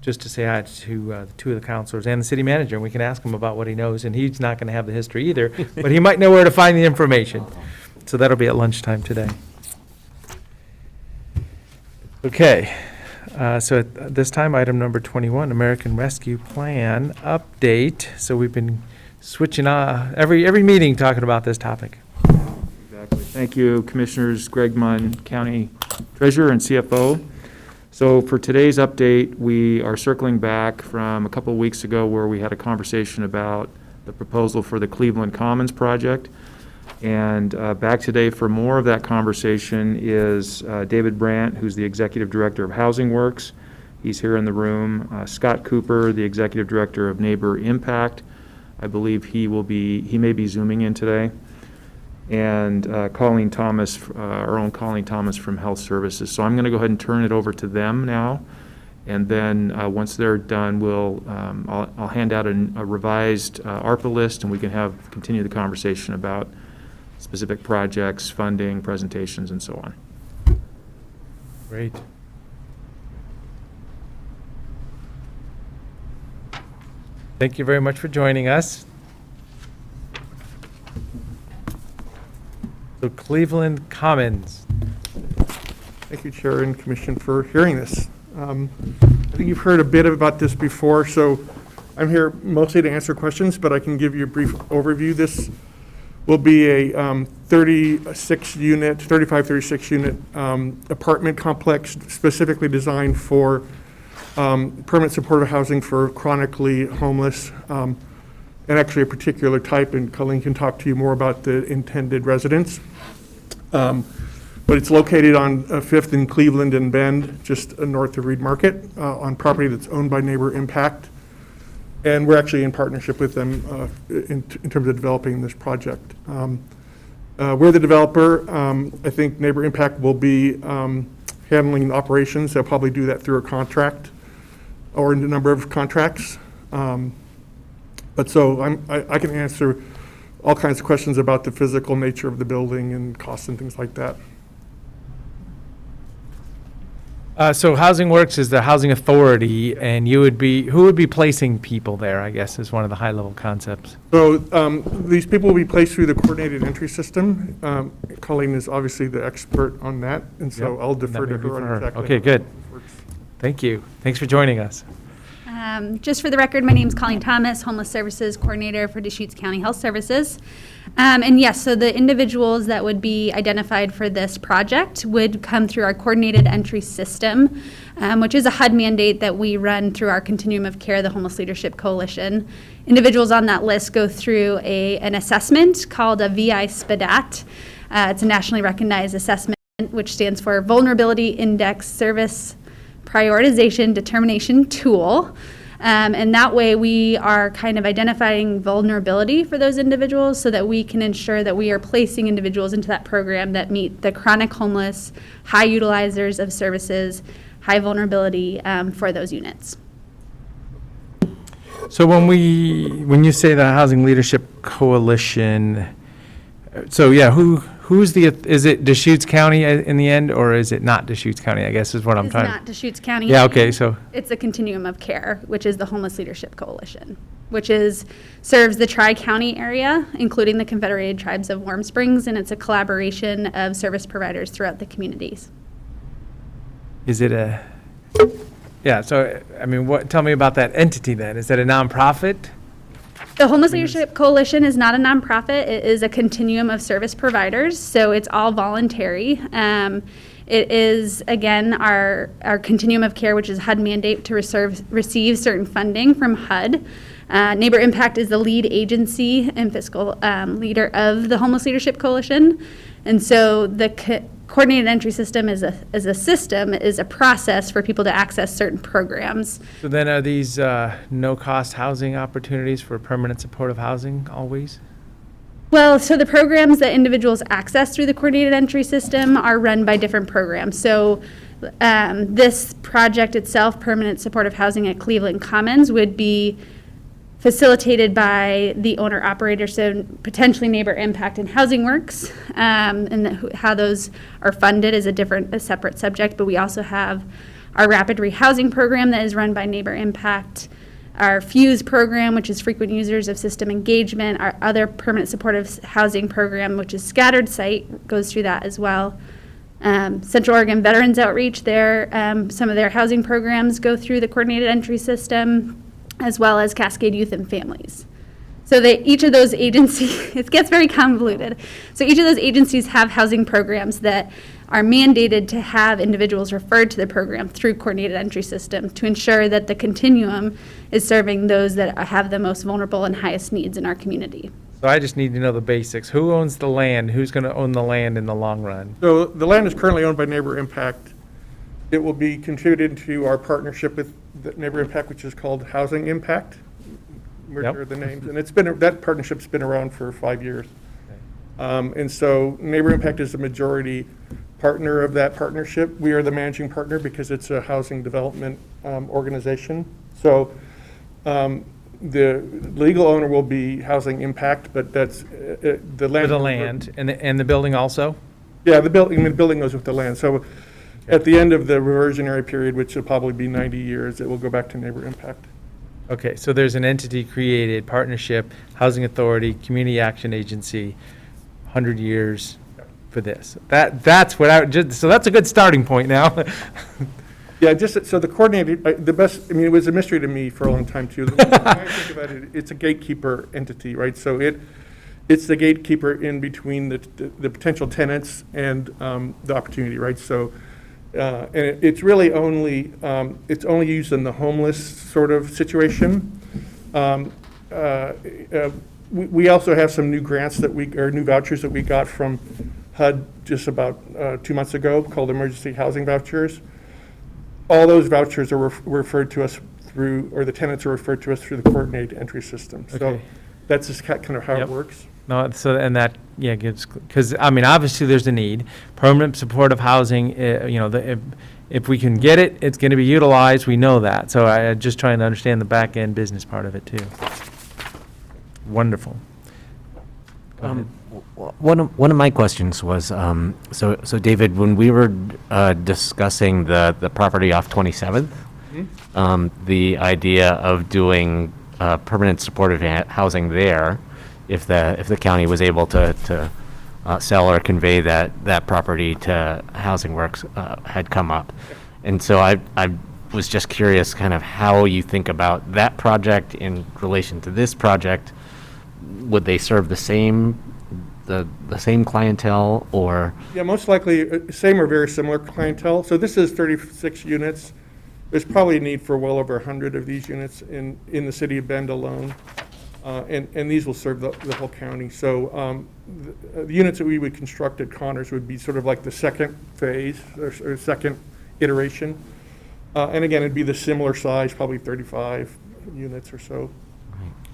Just to say hi to the 2 of the counselors and the city manager, and we can ask him about what he knows, and he's not going to have the history either, but he might know where to find the information. So that'll be at lunchtime today. Okay, so at this time, item number 21, American Rescue Plan update. So we've been switching every meeting talking about this topic. Exactly. Thank you, Commissioners. Greg Munn, County Treasurer and CFO. So for today's update, we are circling back from a couple of weeks ago where we had a conversation about the proposal for the Cleveland Commons project. And back today for more of that conversation is David Brandt, who's the Executive Director of Housing Works. He's here in the room. Scott Cooper, the Executive Director of Neighbor Impact. I believe he may be Zooming in today. And Colleen Thomas, our own Colleen Thomas from Health Services. So I'm going to go ahead and turn it over to them now. And then once they're done, I'll hand out a revised ARPA list, and we can continue the conversation about specific projects, funding, presentations, and so on. Great. Thank you very much for joining us. So Cleveland Commons. Thank you, Chair and Commission, for hearing this. I think you've heard a bit about this before, so I'm here mostly to answer questions, but I can give you a brief overview. This will be a 36 unit apartment complex specifically designed for permanent supportive housing for chronically homeless, and actually a particular type, and Colleen can talk to you more about the intended residents. But it's located on 5th in Cleveland and Bend, just north of Reed Market, on property that's owned by Neighbor Impact. And we're actually in partnership with them in terms of developing this project. We're the developer. I think Neighbor Impact will be handling operations. They'll probably do that through a contract or in a number of contracts. But so I can answer all kinds of questions about the physical nature of the building and costs and things like that. So Housing Works is the housing authority, and who would be placing people there, I guess, is one of the high-level concepts. So these people will be placed through the coordinated entry system. Colleen is obviously the expert on that, and so Yep, I'll defer that to may be her for on her. exactly. Okay, how good. this works. Thank you. Thanks for joining us. Just for the record, my name is Colleen Thomas, Homeless Services Coordinator for Deschutes County Health Services. And yes, so the individuals that would be identified for this project would come through our coordinated entry system, which is a HUD mandate that we run through our Continuum of Care, the Homeless Leadership Coalition. Individuals on that list go through an assessment called a VI SPDAT. It's a nationally recognized assessment, which stands for Vulnerability Index Service Prioritization Determination Tool. And that way we are kind of identifying vulnerability for those individuals so that we can ensure that we are placing individuals into that program that meet the chronic homeless, high utilizers of services, high vulnerability for those units. So when you say the Housing Leadership Coalition, so yeah, is it Deschutes County in the end, or is it not Deschutes County, I guess is what I'm It's trying. not Deschutes County. Yeah, okay, so. It's the Continuum of Care, which is the Homeless Leadership Coalition, which serves the Tri-County area, including the Confederated Tribes of Warm Springs, and it's a collaboration of service providers throughout the communities. Is it yeah, so, I mean, tell me about that entity then. Is that a nonprofit? The Homeless Leadership Coalition is not a nonprofit. It is a continuum of service providers, so it's all voluntary. It is, again, our continuum of care, which is HUD mandate to receive certain funding from HUD. Neighbor Impact is the lead agency and fiscal leader of the Homeless Leadership Coalition. And so the coordinated entry system is a process for people to access certain programs. So then are these no-cost housing opportunities for permanent supportive housing always? Well, so the programs that individuals access through the coordinated entry system are run by different programs. So this project itself, permanent supportive housing at Cleveland Commons, would be facilitated by the owner-operator, so potentially Neighbor Impact and Housing Works, and how those are funded is a separate subject, but we also have our rapid rehousing program that is run by Neighbor Impact, our FUSE program, which is frequent users of system engagement, our other permanent supportive housing program, which is Scattered Site, goes through that as well. Central Oregon Veterans Outreach, some of their housing programs go through the coordinated entry system, as well as Cascade Youth and Families. So each of those agencies, it gets very convoluted. So each of those agencies have housing programs that are mandated to have individuals referred to the program through coordinated entry system to ensure that the continuum is serving those that have the most vulnerable and highest needs in our community. So I just need to know the basics. Who owns the land? Who's going to own the land in the long run? So the land is currently owned by Neighbor Impact. It will be contributed to our partnership with the Neighbor Impact, which is called Housing Impact. Merger of the names, and that partnership's been around for 5 years. And so Neighbor Impact is the majority partner of that partnership. We are the managing partner because it's a housing development organization. So the legal owner will be Housing Impact, but that's the land. For the land and the building also? Yeah, the building goes with the land. So at the end of the reversionary period, which will probably be 90 years, it will go back to Neighbor Impact. Okay, so there's an entity created, partnership, housing authority, community action agency, 100 years for this. That's what so that's a good starting point now. Yeah, so the coordinated, it was a mystery to me for a long time too. When I think about it, it's a gatekeeper entity, right? So it's the gatekeeper in between the potential tenants and the opportunity, right? So, and it's really only used in the homeless sort of situation. We also have some new grants new vouchers that we got from HUD just about 2 months ago called emergency housing vouchers. All those vouchers are referred to us through, or the tenants are referred to us through the coordinated entry system. So Okay. that's just kind of how Yep. it works. No, so, and that, yeah, gives, because, I mean, obviously, there's a need. Permanent supportive housing, you know, if we can get it, it's going to be utilized, we know that. So I'm just trying to understand the back-end business part of it, too. Wonderful. Go ahead. One of my questions was, so David, when we were discussing the property off 27th, the idea of doing permanent supportive housing there, if the county was able to sell or convey that property to Housing Works, had come up. And so I was just curious kind of how you think about that project in relation to this project. Would they serve the same clientele, or? Yeah, most likely, same or very similar clientele. So this is 36 units. There's probably a need for well over 100 of these units in the city of Bend alone. And these will serve the whole county. So the units that we would construct at Connors would be sort of like the second phase or second iteration. And again, it'd be the similar size, probably 35 units or so.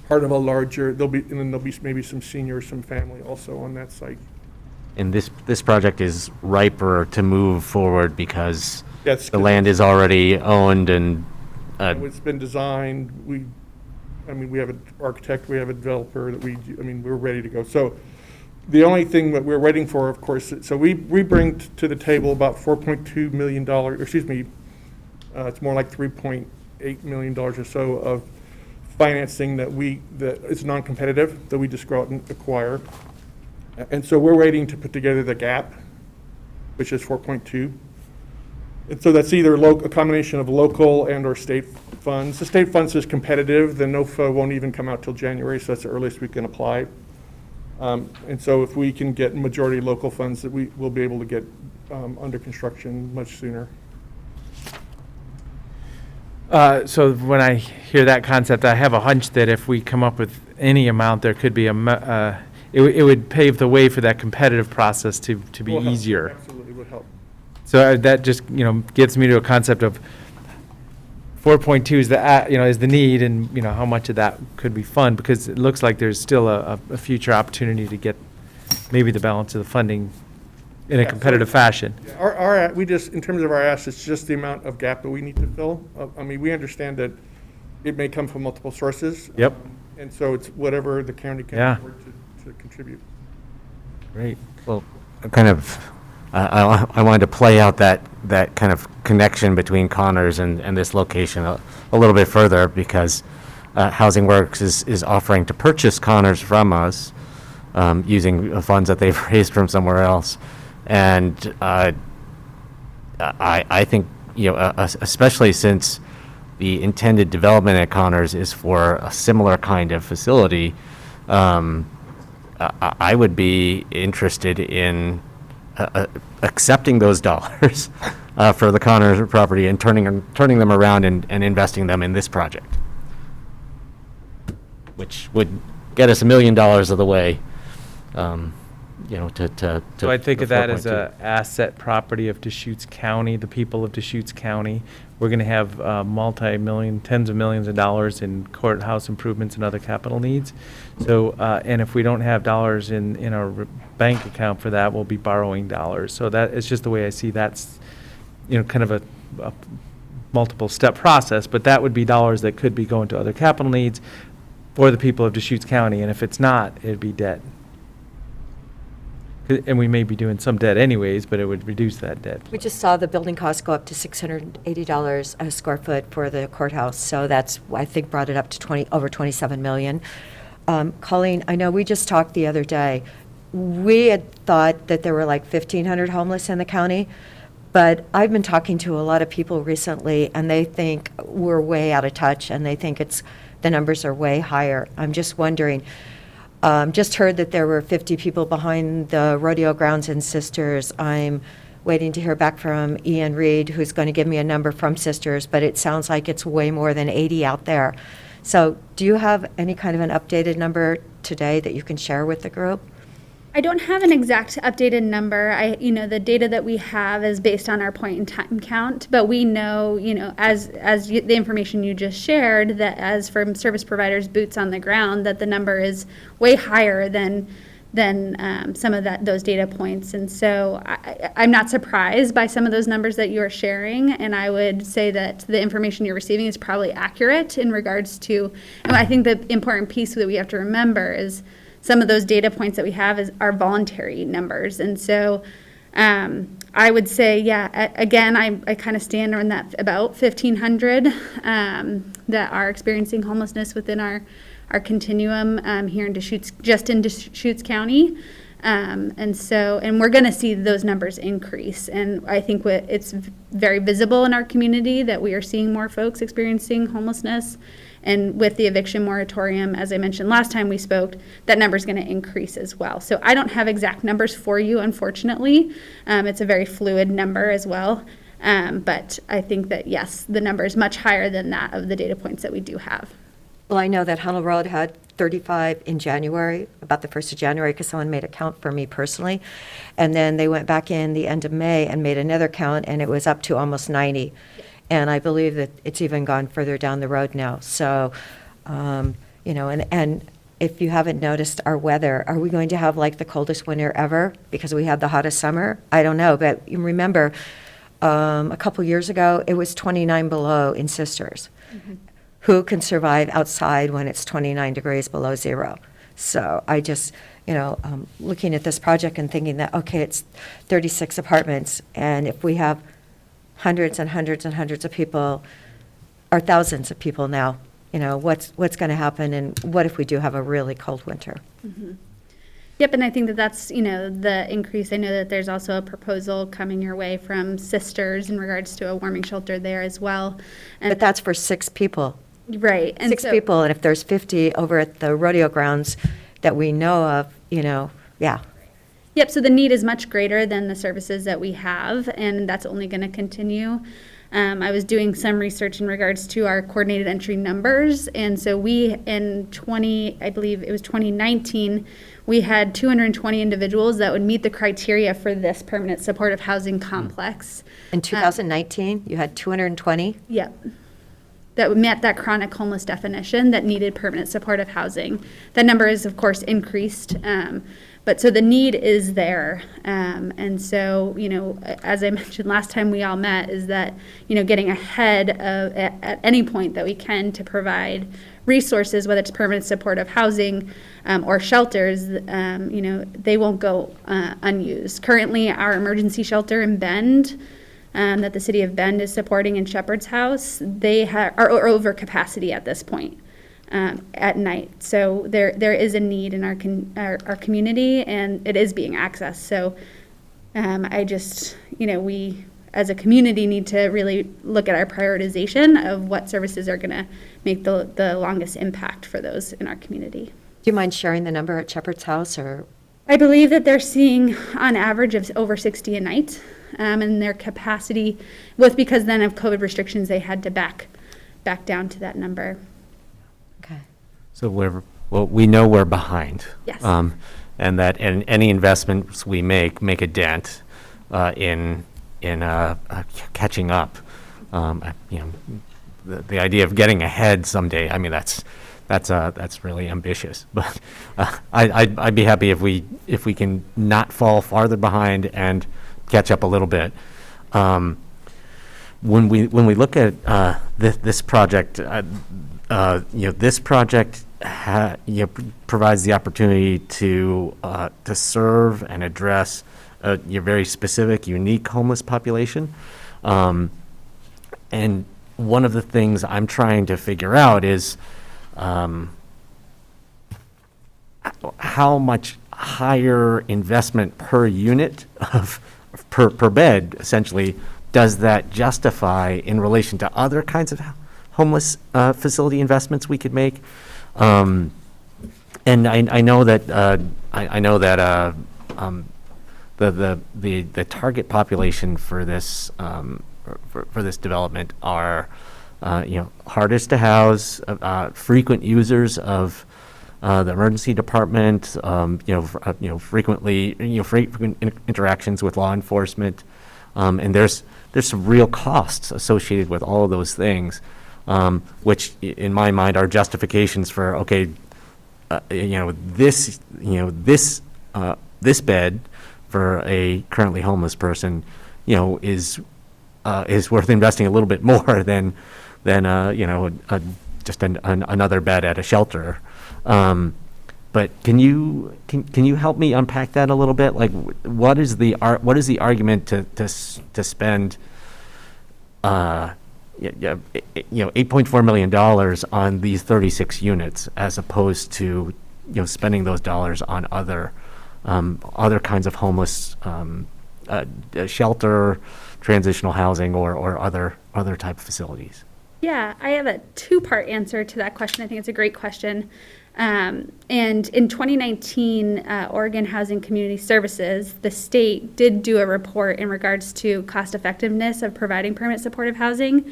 Part of a larger, and then there'll be maybe some senior, some family also on that site. And this project is riper to move forward because Yes, the land is already owned and. It's been designed, we have an architect, we have a developer that we're ready to go. So the only thing that we're waiting for, of course, so we bring to the table about $4.2 million, it's more like $3.8 million or so of financing that is non-competitive, that we just go out and acquire. And so we're waiting to put together the gap, which is 4.2. And so that's either a combination of local and or state funds. The state funds is competitive. The NOFA won't even come out till January, so that's the earliest we can apply. And so if we can get majority local funds, that we will be able to get under construction much sooner. So when I hear that concept, I have a hunch that if we come up with any amount, there could be it would pave the way for that competitive process to be Will help. easier. Absolutely would help. So that just, gets me to a concept of 4.2 is is the need, and, how much of that could we fund? Because it looks like there's still a future opportunity to get maybe the balance of the funding in a competitive fashion. We just, in terms of our assets, just the amount of gap that we need to fill. We understand that it may come from multiple sources. Yep. And so it's whatever the county can Yeah. afford to contribute. Great. Well, kind of, I wanted to play out that kind of connection between Connors and this location a little bit further, because Housing Works is offering to purchase Connors from us using funds that they've raised from somewhere else. And I think, especially since the intended development at Connors is for a similar kind of facility, I would be interested in accepting those dollars for the Connors property and turning them around and investing them in this project, which would get us $1 million of the way. So I think of that as a asset property of Deschutes County, the people of Deschutes County. We're going to have tens of millions of dollars in courthouse improvements and other capital needs. So, and if we don't have dollars in our bank account for that, we'll be borrowing dollars. So that is just the way I see that's, kind of a multiple step process, but that would be dollars that could be going to other capital needs for the people of Deschutes County. And if it's not, it'd be debt. And we may be doing some debt anyways, but it would reduce that debt. We just saw the building costs go up to $680 a square foot for the courthouse, so that's, I think, brought it up to over $27 million. Colleen, I know we just talked the other day. We had thought that there were like 1,500 homeless in the county, but I've been talking to a lot of people recently, and they think we're way out of touch, and they think the numbers are way higher. I'm just wondering. Just heard that there were 50 people behind the rodeo grounds in Sisters. I'm waiting to hear back from Ian Reed, who's going to give me a number from Sisters, but it sounds like it's way more than 80 out there. So do you have any kind of an updated number today that you can share with the group? I don't have an exact updated number. The data that we have is based on our point in time count, but we know, the information you just shared, that as from service providers' boots on the ground, that the number is way higher than some of those data points. And so I'm not surprised by some of those numbers that you are sharing, and I would say that the information you're receiving is probably accurate in regards to, and I think the important piece that we have to remember is some of those data points that we have are voluntary numbers. And so I would say, again, I kind of stand on that about 1,500 that are experiencing homelessness within our continuum here in Deschutes County. And we're going to see those numbers increase. And I think it's very visible in our community that we are seeing more folks experiencing homelessness. And with the eviction moratorium, as I mentioned last time we spoke, that number is going to increase as well. So I don't have exact numbers for you, unfortunately. It's a very fluid number as well. But I think that, yes, the number is much higher than that of the data points that we do have. Well, I know that Hunnell Road had 35 in January, about the 1st of January, because someone made a count for me personally. And then they went back in the end of May and made another count, and it was up to almost 90. Yeah. And I believe that it's even gone further down the road now. So, and if you haven't noticed our weather, are we going to have like the coldest winter ever because we had the hottest summer? I don't know. But you remember a couple years ago, it was 29 below in Sisters. Mm-hmm. Who can survive outside when it's 29 degrees below zero? So I just, looking at this project and thinking that, okay, it's 36 apartments, and if we have hundreds and hundreds and hundreds of people, or thousands of people now, what's going to happen, and what if we do have a really cold winter? Mm-hmm. Yep, and I think that's, the increase. I know that there's also a proposal coming your way from Sisters in regards to a warming shelter there as well. But that's for 6 people. Right. And 6 people, and if there's 50 over at the rodeo grounds that we know of, yeah. Yep, so the need is much greater than the services that we have, and that's only going to continue. I was doing some research in regards to our coordinated entry numbers, and so we, I believe it was 2019, we had 220 individuals that would meet the criteria for this permanent supportive housing complex. In 2019, you had 220? Yep. That met that chronic homeless definition that needed permanent supportive housing. That number is, of course, increased, but so the need is there. And so, as I mentioned last time we all met, is that, getting ahead of, at any point that we can to provide resources, whether it's permanent supportive housing or shelters, they won't go unused. Currently, our emergency shelter in Bend, that the city of Bend is supporting in Shepherd's House, they are over capacity at this point at night. So there is a need in our community, and it is being accessed. So I just, we as a community need to really look at our prioritization of what services are going to make the longest impact for those in our community. Do you mind sharing the number at Shepherd's House? Or I believe that they're seeing on average of over 60 a night. And their capacity, because then of COVID restrictions, they had to back down to that number. Okay. So we know we're behind. Yes. And that any investments we make a dent in catching up. The idea of getting ahead someday, I mean, that's really ambitious. But I'd be happy if we can not fall farther behind and catch up a little bit. When we look at this project, this project provides the opportunity to serve and address your very specific, unique homeless population. And one of the things I'm trying to figure out is how much higher investment per unit per bed, essentially, does that justify in relation to other kinds of homeless facility investments we could make? And I know that the target population for this for this development are hardest to house, frequent users of the emergency department, frequently, frequent interactions with law enforcement. And there's some real costs associated with all of those things, which in my mind are justifications for, okay, this bed for a currently homeless person, is worth investing a little bit more than just another bed at a shelter. But can you help me unpack that a little bit? Like, what is the argument to spend $8.4 million on these 36 units as opposed to spending those dollars on other kinds of homeless shelter, transitional housing, or other type of facilities? Yeah, I have a two-part answer to that question. I think it's a great question. And in 2019, Oregon Housing Community Services, the state did do a report in regards to cost effectiveness of providing permanent supportive housing.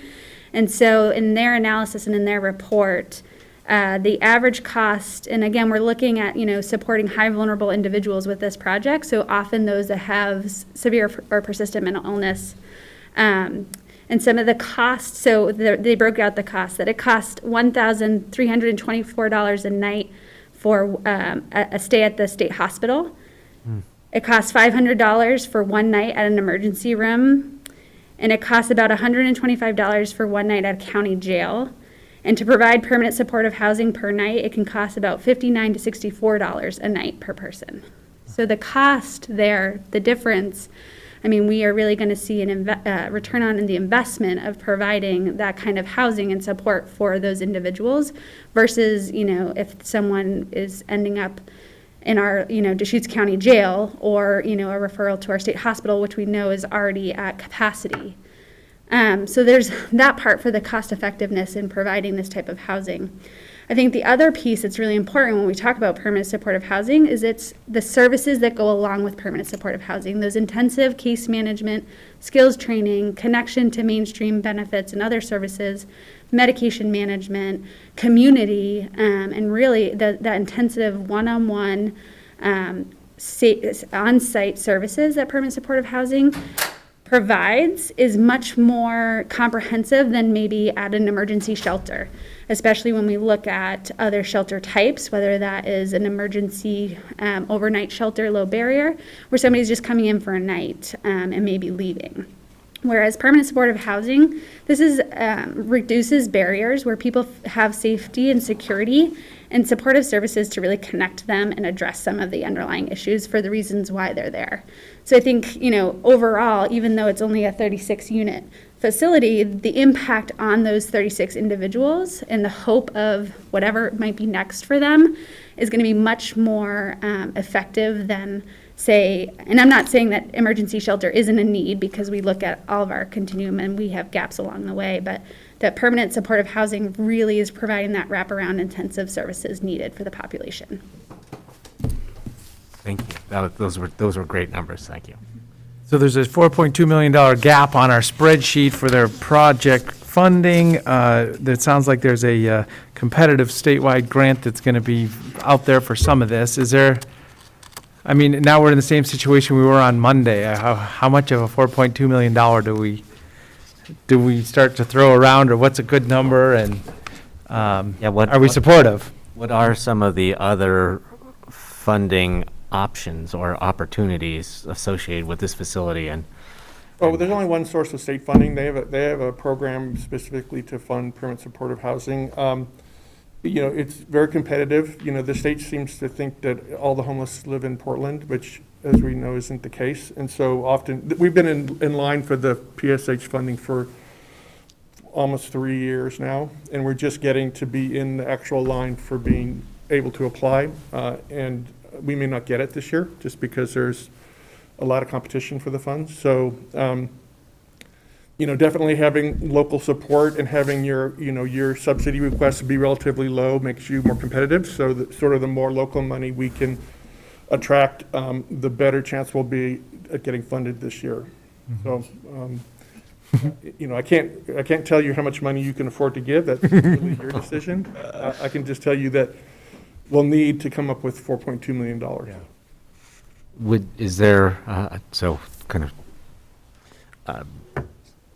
And so in their analysis and in their report, the average cost, and again, we're looking at, supporting high vulnerable individuals with this project, so often those that have severe or persistent mental illness. And some of the costs, so they broke out the cost, that it cost $1,324 a night for a stay at the state hospital. It costs $500 for one night at an emergency room, and it costs about $125 for one night at a county jail. And to provide permanent supportive housing per night, it can cost about $59 to $64 a night per person. So the cost there, the difference, we are really going to see a return on the investment of providing that kind of housing and support for those individuals versus, if someone is ending up in our, Deschutes County Jail or, a referral to our state hospital, which we know is already at capacity. So there's that part for the cost effectiveness in providing this type of housing. I think the other piece that's really important when we talk about permanent supportive housing is it's the services that go along with permanent supportive housing, those intensive case management, skills training, connection to mainstream benefits and other services, medication management, community, and really that intensive one-on-one on-site services that permanent supportive housing provides is much more comprehensive than maybe at an emergency shelter, especially when we look at other shelter types, whether that is an emergency overnight shelter, low barrier, where somebody's just coming in for a night and maybe leaving. Whereas permanent supportive housing, this is reduces barriers where people have safety and security and supportive services to really connect them and address some of the underlying issues for the reasons why they're there. So I think, overall, even though it's only a 36-unit facility, the impact on those 36 individuals and the hope of whatever might be next for them is going to be much more effective than, say, and I'm not saying that emergency shelter isn't a need because we look at all of our continuum and we have gaps along the way, but that permanent supportive housing really is providing that wraparound intensive services needed for the population. Thank you. Those were great numbers. Thank you. So there's a $4.2 million gap on our spreadsheet for their project funding. That sounds like there's a competitive statewide grant that's going to be out there for some of this. Is there, now we're in the same situation we were on Monday. How much of a $4.2 million do we start to throw around, or what's a good number, and are we supportive? What are some of the other funding options or opportunities associated with this facility? Well, there's only one source of state funding. They have a program specifically to fund permanent supportive housing. It's very competitive. The state seems to think that all the homeless live in Portland, which, as we know, isn't the case. And so often, we've been in line for the PSH funding for almost 3 years now, and we're just getting to be in the actual line for being able to apply. And we may not get it this year just because there's a lot of competition for the funds. So, definitely having local support and having your subsidy requests be relatively low makes you more competitive. So that sort of the more local money we can attract, the better chance we'll be at getting funded this year. So, I can't tell you how much money you can afford to give. That's really your decision. I can just tell you that will need to come up with $4.2 million. Is there, so kind of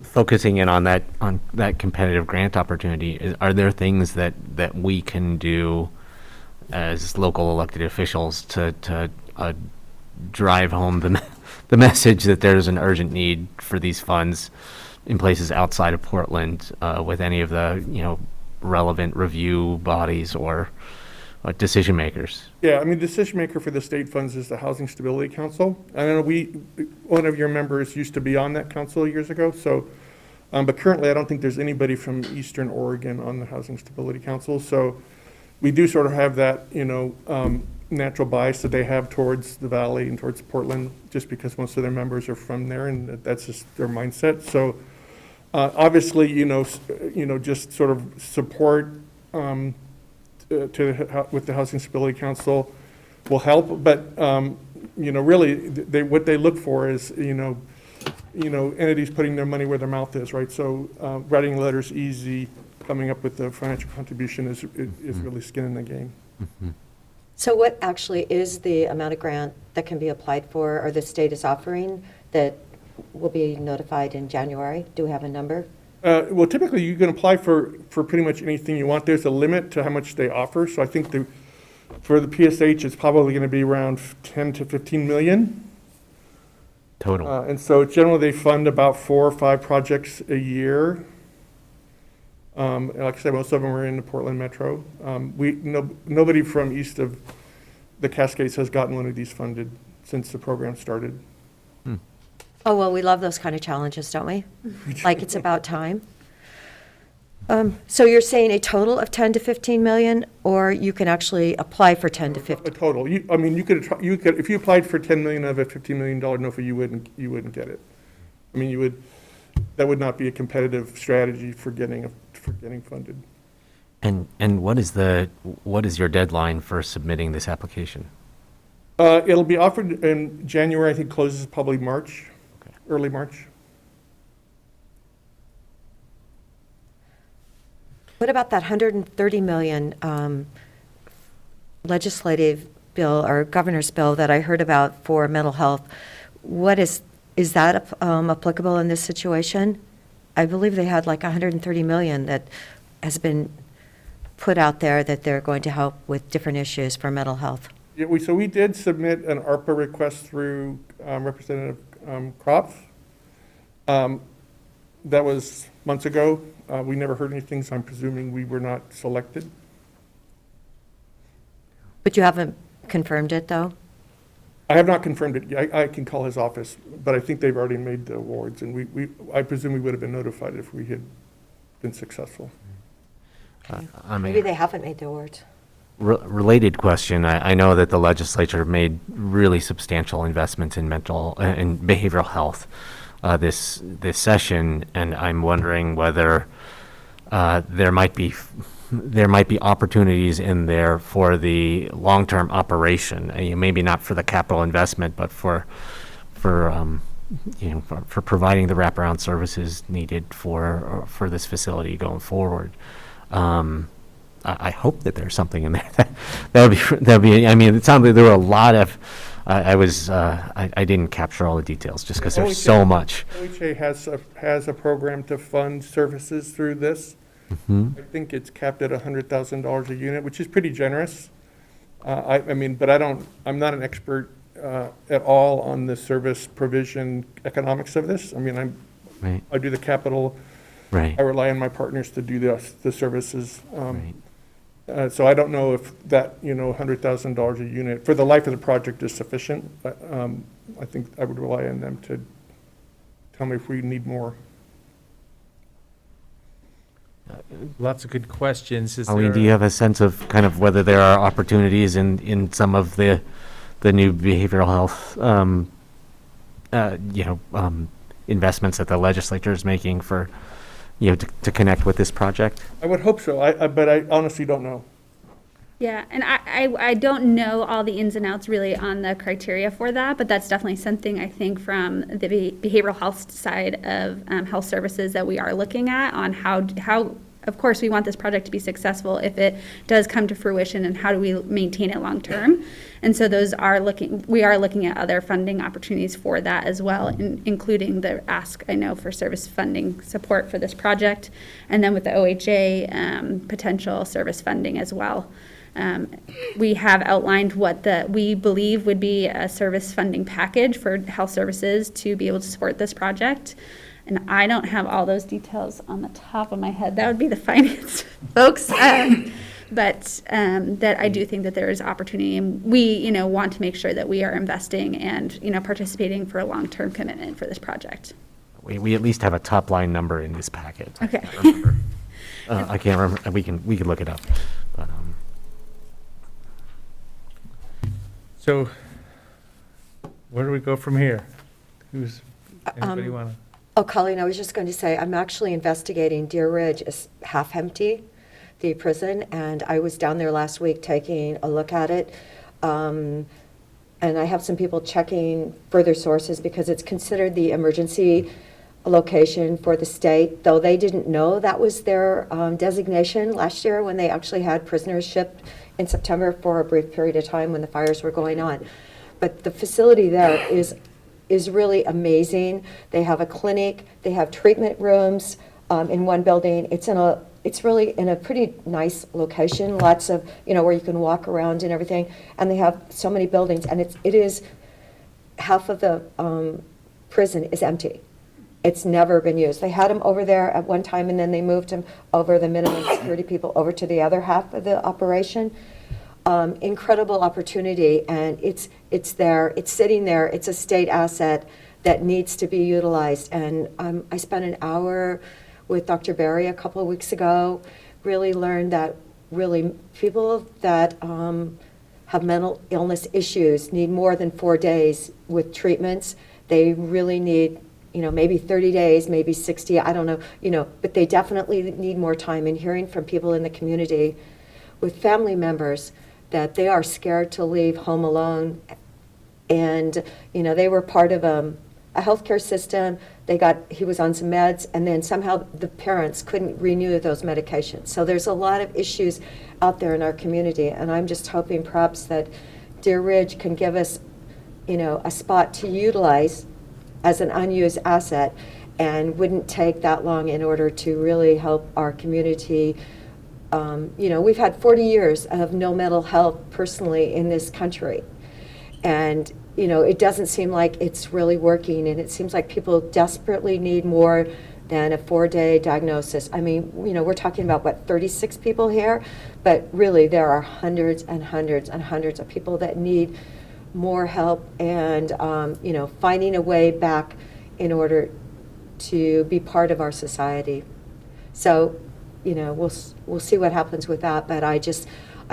focusing in on that competitive grant opportunity, are there things that we can do as local elected officials to drive home the message that there's an urgent need for these funds in places outside of Portland, with any of the, relevant review bodies or decision makers? Yeah, I mean, decision maker for the state funds is the Housing Stability Council. I know one of your members used to be on that council years ago, so, but currently I don't think there's anybody from Eastern Oregon on the Housing Stability Council. So we do sort of have that, natural bias that they have towards the valley and towards Portland, just because most of their members are from there, and that's just their mindset. So obviously, just sort of support with the Housing Stability Council will help, but really, what they look for is entities putting their money where their mouth is, right? So writing letters easy, coming up with the financial contribution is really skin in the game. Mm-hmm. So what actually is the amount of grant that can be applied for, or the state is offering, that will be notified in January? Do we have a number? Well, typically you can apply for pretty much anything you want. There's a limit to how much they offer. So I think for the PSH, it's probably going to be around 10 to 15 million. Total. And so generally they fund about 4 or 5 projects a year. Like I said, most of them are in the Portland Metro. Nobody from east of the Cascades has gotten one of these funded since the program started. Oh, well, we love those kind of challenges, don't we? Like it's about time. So you're saying a total of 10 to 15 million, or you can actually apply for 10 to 15? A total. You could, if you applied for 10 million of a $15 million NOFA, you wouldn't get it. I mean, that would not be a competitive strategy for getting funded. And what is your deadline for submitting this application? It'll be offered in January. I think closes probably March, early March. What about that 130 million legislative bill or governor's bill that I heard about for mental health? Is that applicable in this situation? I believe they had like 130 million that has been put out there that they're going to help with different issues for mental health. Yeah, we did submit an ARPA request through Representative Kropf. That was months ago. We never heard anything, so I'm presuming we were not selected. But you haven't confirmed it, though? I have not confirmed it. I can call his office, but I think they've already made the awards, and I presume we would have been notified if we had been successful. Maybe they haven't made the awards. Related question. I know that the legislature made really substantial investments in behavioral health this session, and I'm wondering whether there might be opportunities in there for the long-term operation. Maybe not for the capital investment, but for providing the wraparound services needed for this facility going forward. I hope that there's something in there that'd be. I mean, it sounded like there were a lot of. I didn't capture all the details just because there's so much. OHA has a program to fund services through this. Mm-hmm. I think it's capped at $100,000 a unit, which is pretty generous. But I'm not an expert at all on the service provision economics of this. I mean, Right. I do the capital. Right. I rely on my partners to do the services. Right. So I don't know if that, $100,000 a unit for the life of the project is sufficient. But I think I would rely on them to tell me if we need more. Lots of good questions. Do you have a sense of kind of whether there are opportunities in some of the new behavioral health, investments that the legislature is making for, to connect with this project? I would hope so, but I honestly don't know. Yeah, and I don't know all the ins and outs really on the criteria for that, but that's definitely something I think from the behavioral health side of health services that we are looking at on how of course, we want this project to be successful if it does come to fruition, and how do we maintain it long-term? And so we are looking at other funding opportunities for that as well, including the ask, I know, for service funding support for this project. And then with the OHA, potential service funding as well. We have outlined what we believe would be a service funding package for health services to be able to support this project. And I don't have all those details on the top of my head. That would be the finance folks. But that I do think that there is opportunity, and we, want to make sure that we are investing and, participating for a long-term commitment for this project. We at least have a top line number in this packet. Okay. I can't remember. We can look it up. But, So where do we go from here? Anybody want to? Oh, Colleen, I was just going to say, I'm actually investigating Deer Ridge is half empty, the prison, and I was down there last week taking a look at it. And I have some people checking further sources because it's considered the emergency location for the state, though they didn't know that was their designation last year when they actually had prisoners shipped in September for a brief period of time when the fires were going on. But the facility there is really amazing. They have a clinic, they have treatment rooms in one building. It's really in a pretty nice location, lots of, where you can walk around and everything. And they have so many buildings, and it is half of the prison is empty. It's never been used. They had them over there at one time, and then they moved them over, the minimum security people, over to the other half of the operation. Incredible opportunity, and it's there. It's sitting there. It's a state asset that needs to be utilized. And I spent an hour with Dr. Berry a couple of weeks ago. Really learned that really people that have mental illness issues need more than 4 days with treatments. They really need, maybe 30 days, maybe 60, I don't know, but they definitely need more time. And hearing from people in the community with family members that they are scared to leave home alone. And, they were part of a healthcare system. He was on some meds, and then somehow the parents couldn't renew those medications. So there's a lot of issues out there in our community, and I'm just hoping perhaps that Deer Ridge can give us, a spot to utilize as an unused asset, and wouldn't take that long in order to really help our community. We've had 40 years of no mental health personally in this country. And, it doesn't seem like it's really working. And it seems like people desperately need more than a 4-day diagnosis. I mean, we're talking about, 36 people here? But really, there are hundreds and hundreds and hundreds of people that need more help and, finding a way back in order to be part of our society. So, we'll see what happens with that, but I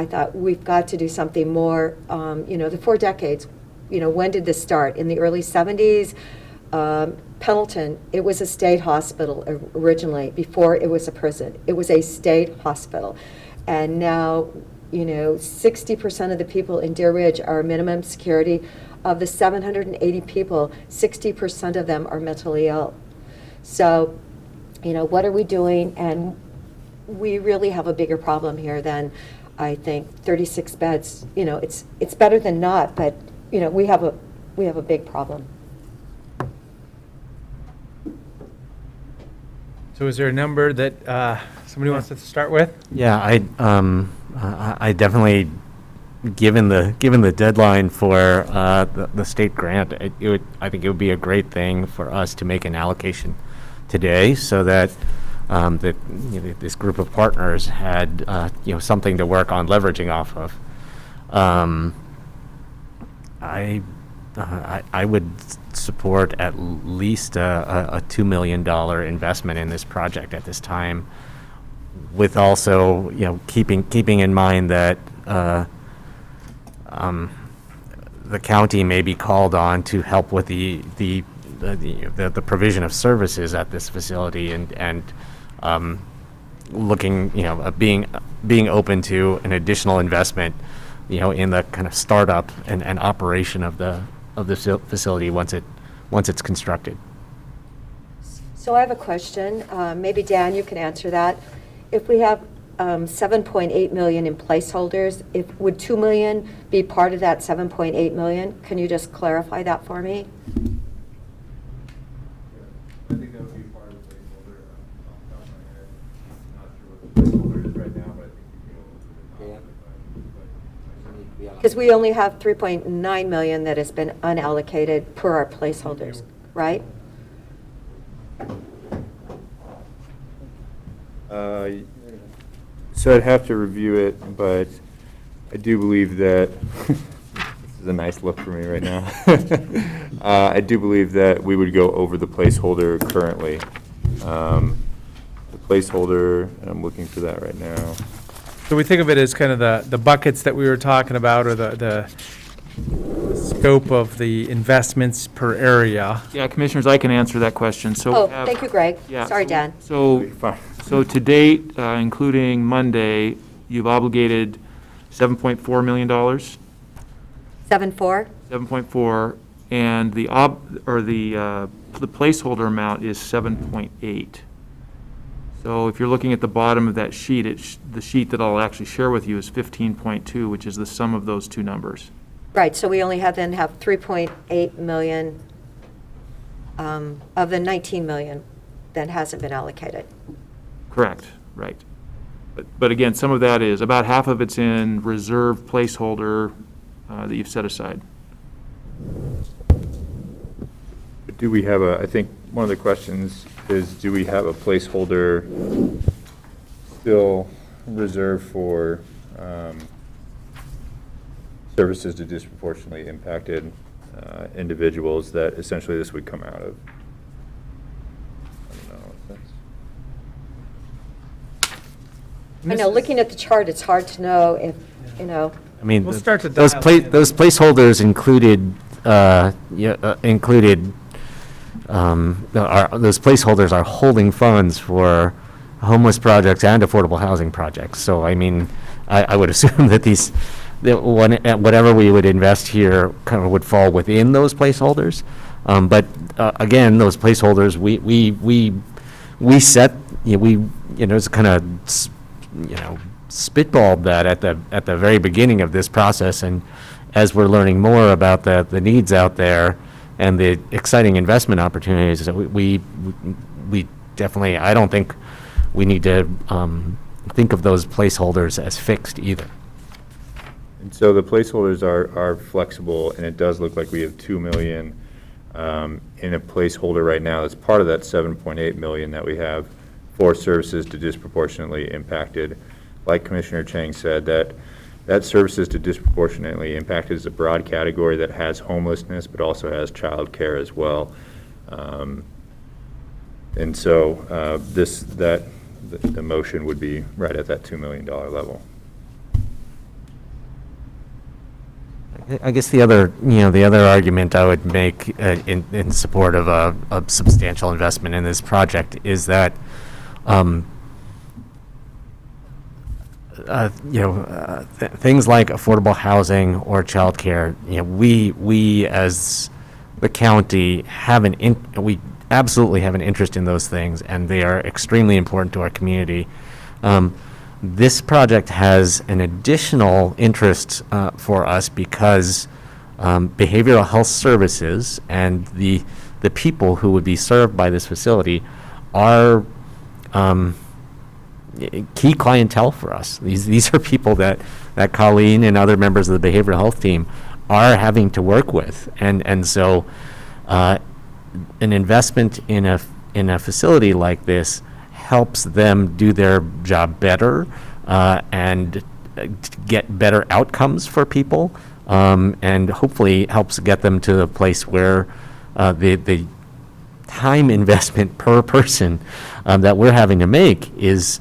thought we've got to do something more. The 4 decades, when did this start? In the early 70s, Pendleton, it was a state hospital originally, before it was a prison. It was a state hospital. And now, 60% of the people in Deer Ridge are minimum security. Of the 780 people, 60% of them are mentally ill. So, what are we doing? And we really have a bigger problem here than, I think, 36 beds. It's better than not, but we have a big problem. So is there a number that somebody wants to start with? Yeah, I definitely, given the deadline for the state grant, I think it would be a great thing for us to make an allocation today, so that this group of partners had something to work on leveraging off of. I would support at least a $2 million investment in this project at this time, with also keeping in mind that the county may be called on to help with the provision of services at this facility, and looking, being open to an additional investment, in the kind of startup and operation of the facility once it's constructed. So I have a question. Maybe Dan, you can answer that. if we have 7.8 million in placeholders, would 2 million be part of that 7.8 million? Can you just clarify that for me? I think that would be part of the placeholder. Off the top of my head, not sure what the placeholder is right now, but I think you'd be able to do it. Because we only have 3.9 million that has been unallocated per our placeholders, right? So I'd have to review it, but I do believe that, this is a nice look for me right now. I do believe that we would go over the placeholder currently. The placeholder, and I'm looking for that right now. So we think of it as kind of the buckets that we were talking about, or the scope of the investments per area. Yeah, Commissioners, I can answer that question. So Oh, we have- thank you, Greg. Yeah, Sorry, so- Dan. So to date, including Monday, you've obligated $7.4 million, 7.4? 7.4, and the placeholder amount is 7.8. So if you're looking at the bottom of that sheet, the sheet that I'll actually share with you is 15.2, which is the sum of those two numbers. Right, so we only have 3.8 million of the 19 million that hasn't been allocated. Correct, right. But again, some of that is, about half of it's in reserve placeholder that you've set aside. But do we have I think one of the questions is, do we have a placeholder still reserved for services to disproportionately impacted individuals that essentially this would come out of? I don't know if that's... I know, looking at the chart, it's hard to know if, I mean, We'll start to those dial in. those placeholders included, those placeholders are holding funds for homeless projects and affordable housing projects. So, I mean, I would assume that whatever we would invest here kind of would fall within those placeholders. But again, those placeholders, we set, it's kind of, spitballed that at the very beginning of this process, and as we're learning more about the needs out there and the exciting investment opportunities, that we definitely, I don't think we need to think of those placeholders as fixed either. And so the placeholders are flexible, and it does look like we have 2 million in a placeholder right now that's part of that 7.8 million that we have for services to disproportionately impacted. Like Commissioner Chang said, that services to disproportionately impacted is a broad category that has homelessness, but also has child care as well. And so the motion would be right at that $2 million level. I guess the other argument I would make in support of a substantial investment in this project is that, things like affordable housing or childcare, we as the county we absolutely have an interest in those things, and they are extremely important to our community. This project has an additional interest for us because behavioral health services and the people who would be served by this facility are key clientele for us. These are people that Colleen and other members of the behavioral health team are having to work with, and so an investment in a facility like this helps them do their job better and get better outcomes for people, and hopefully helps get them to a place where the time investment per person that we're having to make is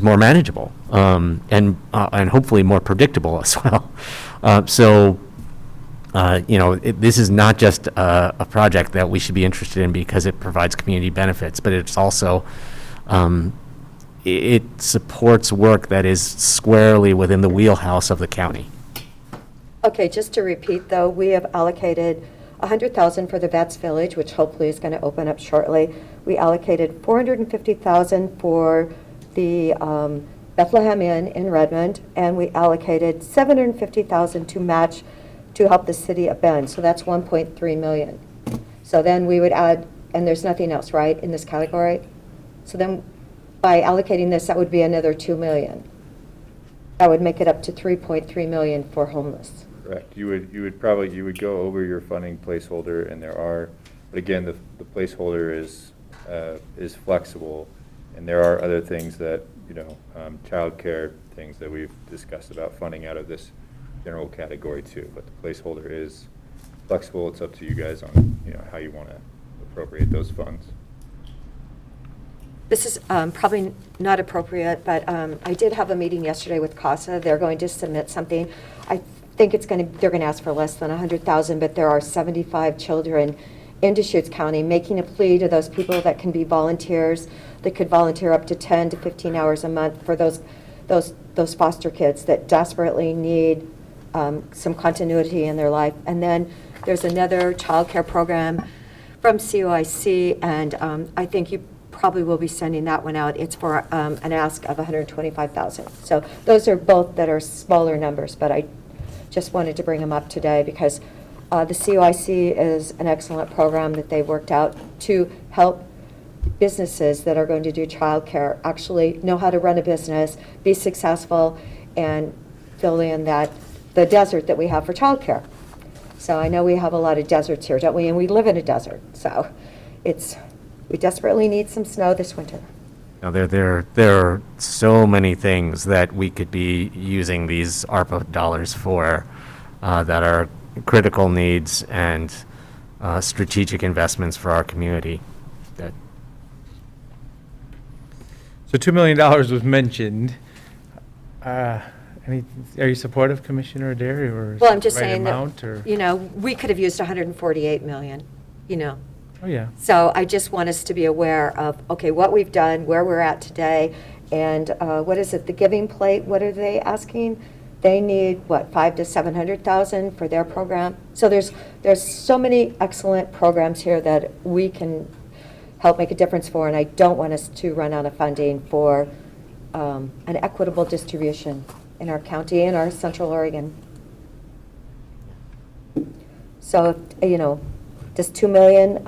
more manageable, and hopefully more predictable as well. This is not just a project that we should be interested in because it provides community benefits, but it's also, it supports work that is squarely within the wheelhouse of the county. Okay, just to repeat though, we have allocated $100,000 for the Vets Village, which hopefully is going to open up shortly. We allocated $450,000 for the Bethlehem Inn in Redmond, and we allocated $750,000 to match to help the city of Bend. So that's $1.3 million. So then we would add, and there's nothing else, right, in this category? So then by allocating this, that would be another $2 million. That would make it up to $3.3 million for homeless. Correct. You would go over your funding placeholder, and but again, the placeholder is flexible, and there are other things that, childcare things that we've discussed about funding out of this general category too, but the placeholder is flexible. It's up to you guys on, how you want to appropriate those funds. This is probably not appropriate, but I did have a meeting yesterday with CASA. They're going to submit something. I think they're going to ask for less than $100,000, but there are 75 children in Deschutes County making a plea to those people that can be volunteers. They could volunteer up to 10 to 15 hours a month for those foster kids that desperately need some continuity in their life. And then there's another child care program from COIC, and I think you probably will be sending that one out. It's for an ask of $125,000. So those are both that are smaller numbers, but I just wanted to bring them up today because the COIC is an excellent program that they worked out to help businesses that are going to do childcare actually know how to run a business, be successful, and fill in the desert that we have for childcare. So I know we have a lot of deserts here, don't we? And we live in a desert, so we desperately need some snow this winter. Now, there are so many things that we could be using these ARPA dollars for that are critical needs and strategic investments for our community. So $2 million was mentioned. Are you supportive, Commissioner Adair, or is Well, I'm it just the right saying amount, that, or? we could have used $148 million, Oh, yeah. So I just want us to be aware of, okay, what we've done, where we're at today, and what is it, the Giving Plate, what are they asking? They need, what, $500,000 to $700,000 for their program? So there's so many excellent programs here that we can help make a difference for, and I don't want us to run out of funding for an equitable distribution in our county and our Central Oregon. So, just $2 million,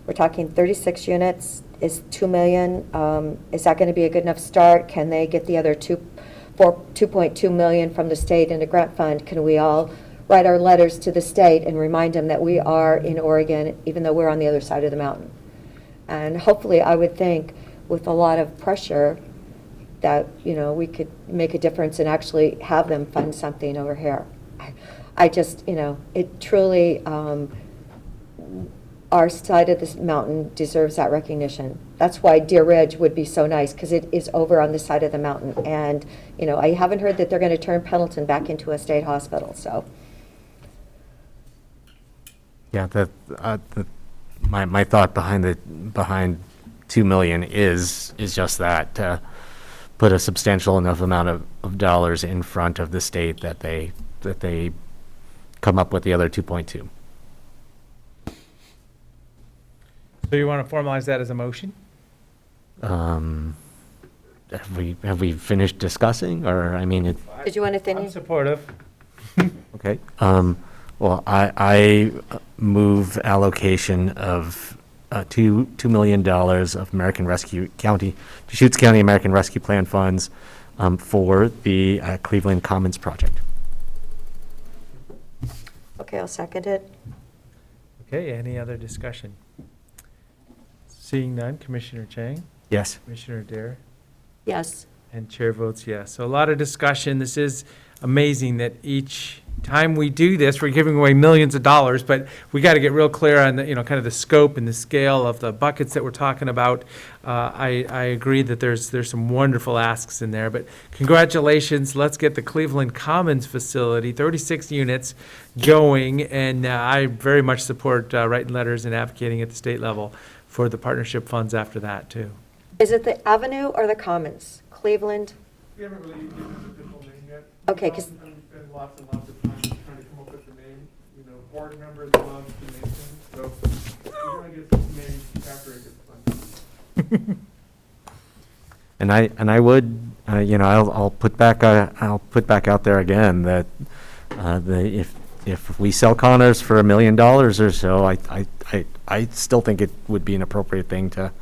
we're talking 36 units, is $2 million. Is that going to be a good enough start? Can they get the other $2.2 million from the state in a grant fund? Can we all write our letters to the state and remind them that we are in Oregon, even though we're on the other side of the mountain? And hopefully, I would think, with a lot of pressure, that, we could make a difference and actually have them fund something over here. I just, it truly, our side of this mountain deserves that recognition. That's why Deer Ridge would be so nice, because it is over on the side of the mountain. And, I haven't heard that they're going to turn Pendleton back into a state hospital, so. Yeah, my thought behind $2 million is just that, to put a substantial enough amount of dollars in front of the state that they come up with the other 2.2. So you want to formalize that as a motion? Have we finished discussing, or, I mean, Did you want to finish? I'm supportive. okay. Well, I move allocation of $2 million of American Rescue County, Deschutes County American Rescue Plan funds for the Cleveland Commons project. Okay, I'll second it. Okay, any other discussion? Seeing none, Commissioner Chang? Yes. Commissioner Adair? Yes. And chair votes yes. So a lot of discussion. This is amazing that each time we do this, we're giving away millions of dollars, but we got to get real clear on the, kind of the scope and the scale of the buckets that we're talking about. I agree that there's some wonderful asks in there, but congratulations. Let's get the Cleveland Commons facility, 36 units, going, and I very much support writing letters and advocating at the state level for the partnership funds after that, too. Is it the Avenue or the Commons? Cleveland? We haven't really given it a official name yet. Okay, 'cause- We spend lots and lots of time trying to come up with the name, board members love to name things, so we're gonna get some names after it gets fun. And I would, I'll put back out there again that if we sell Connors for $1 million or so, I still think it would be an appropriate thing to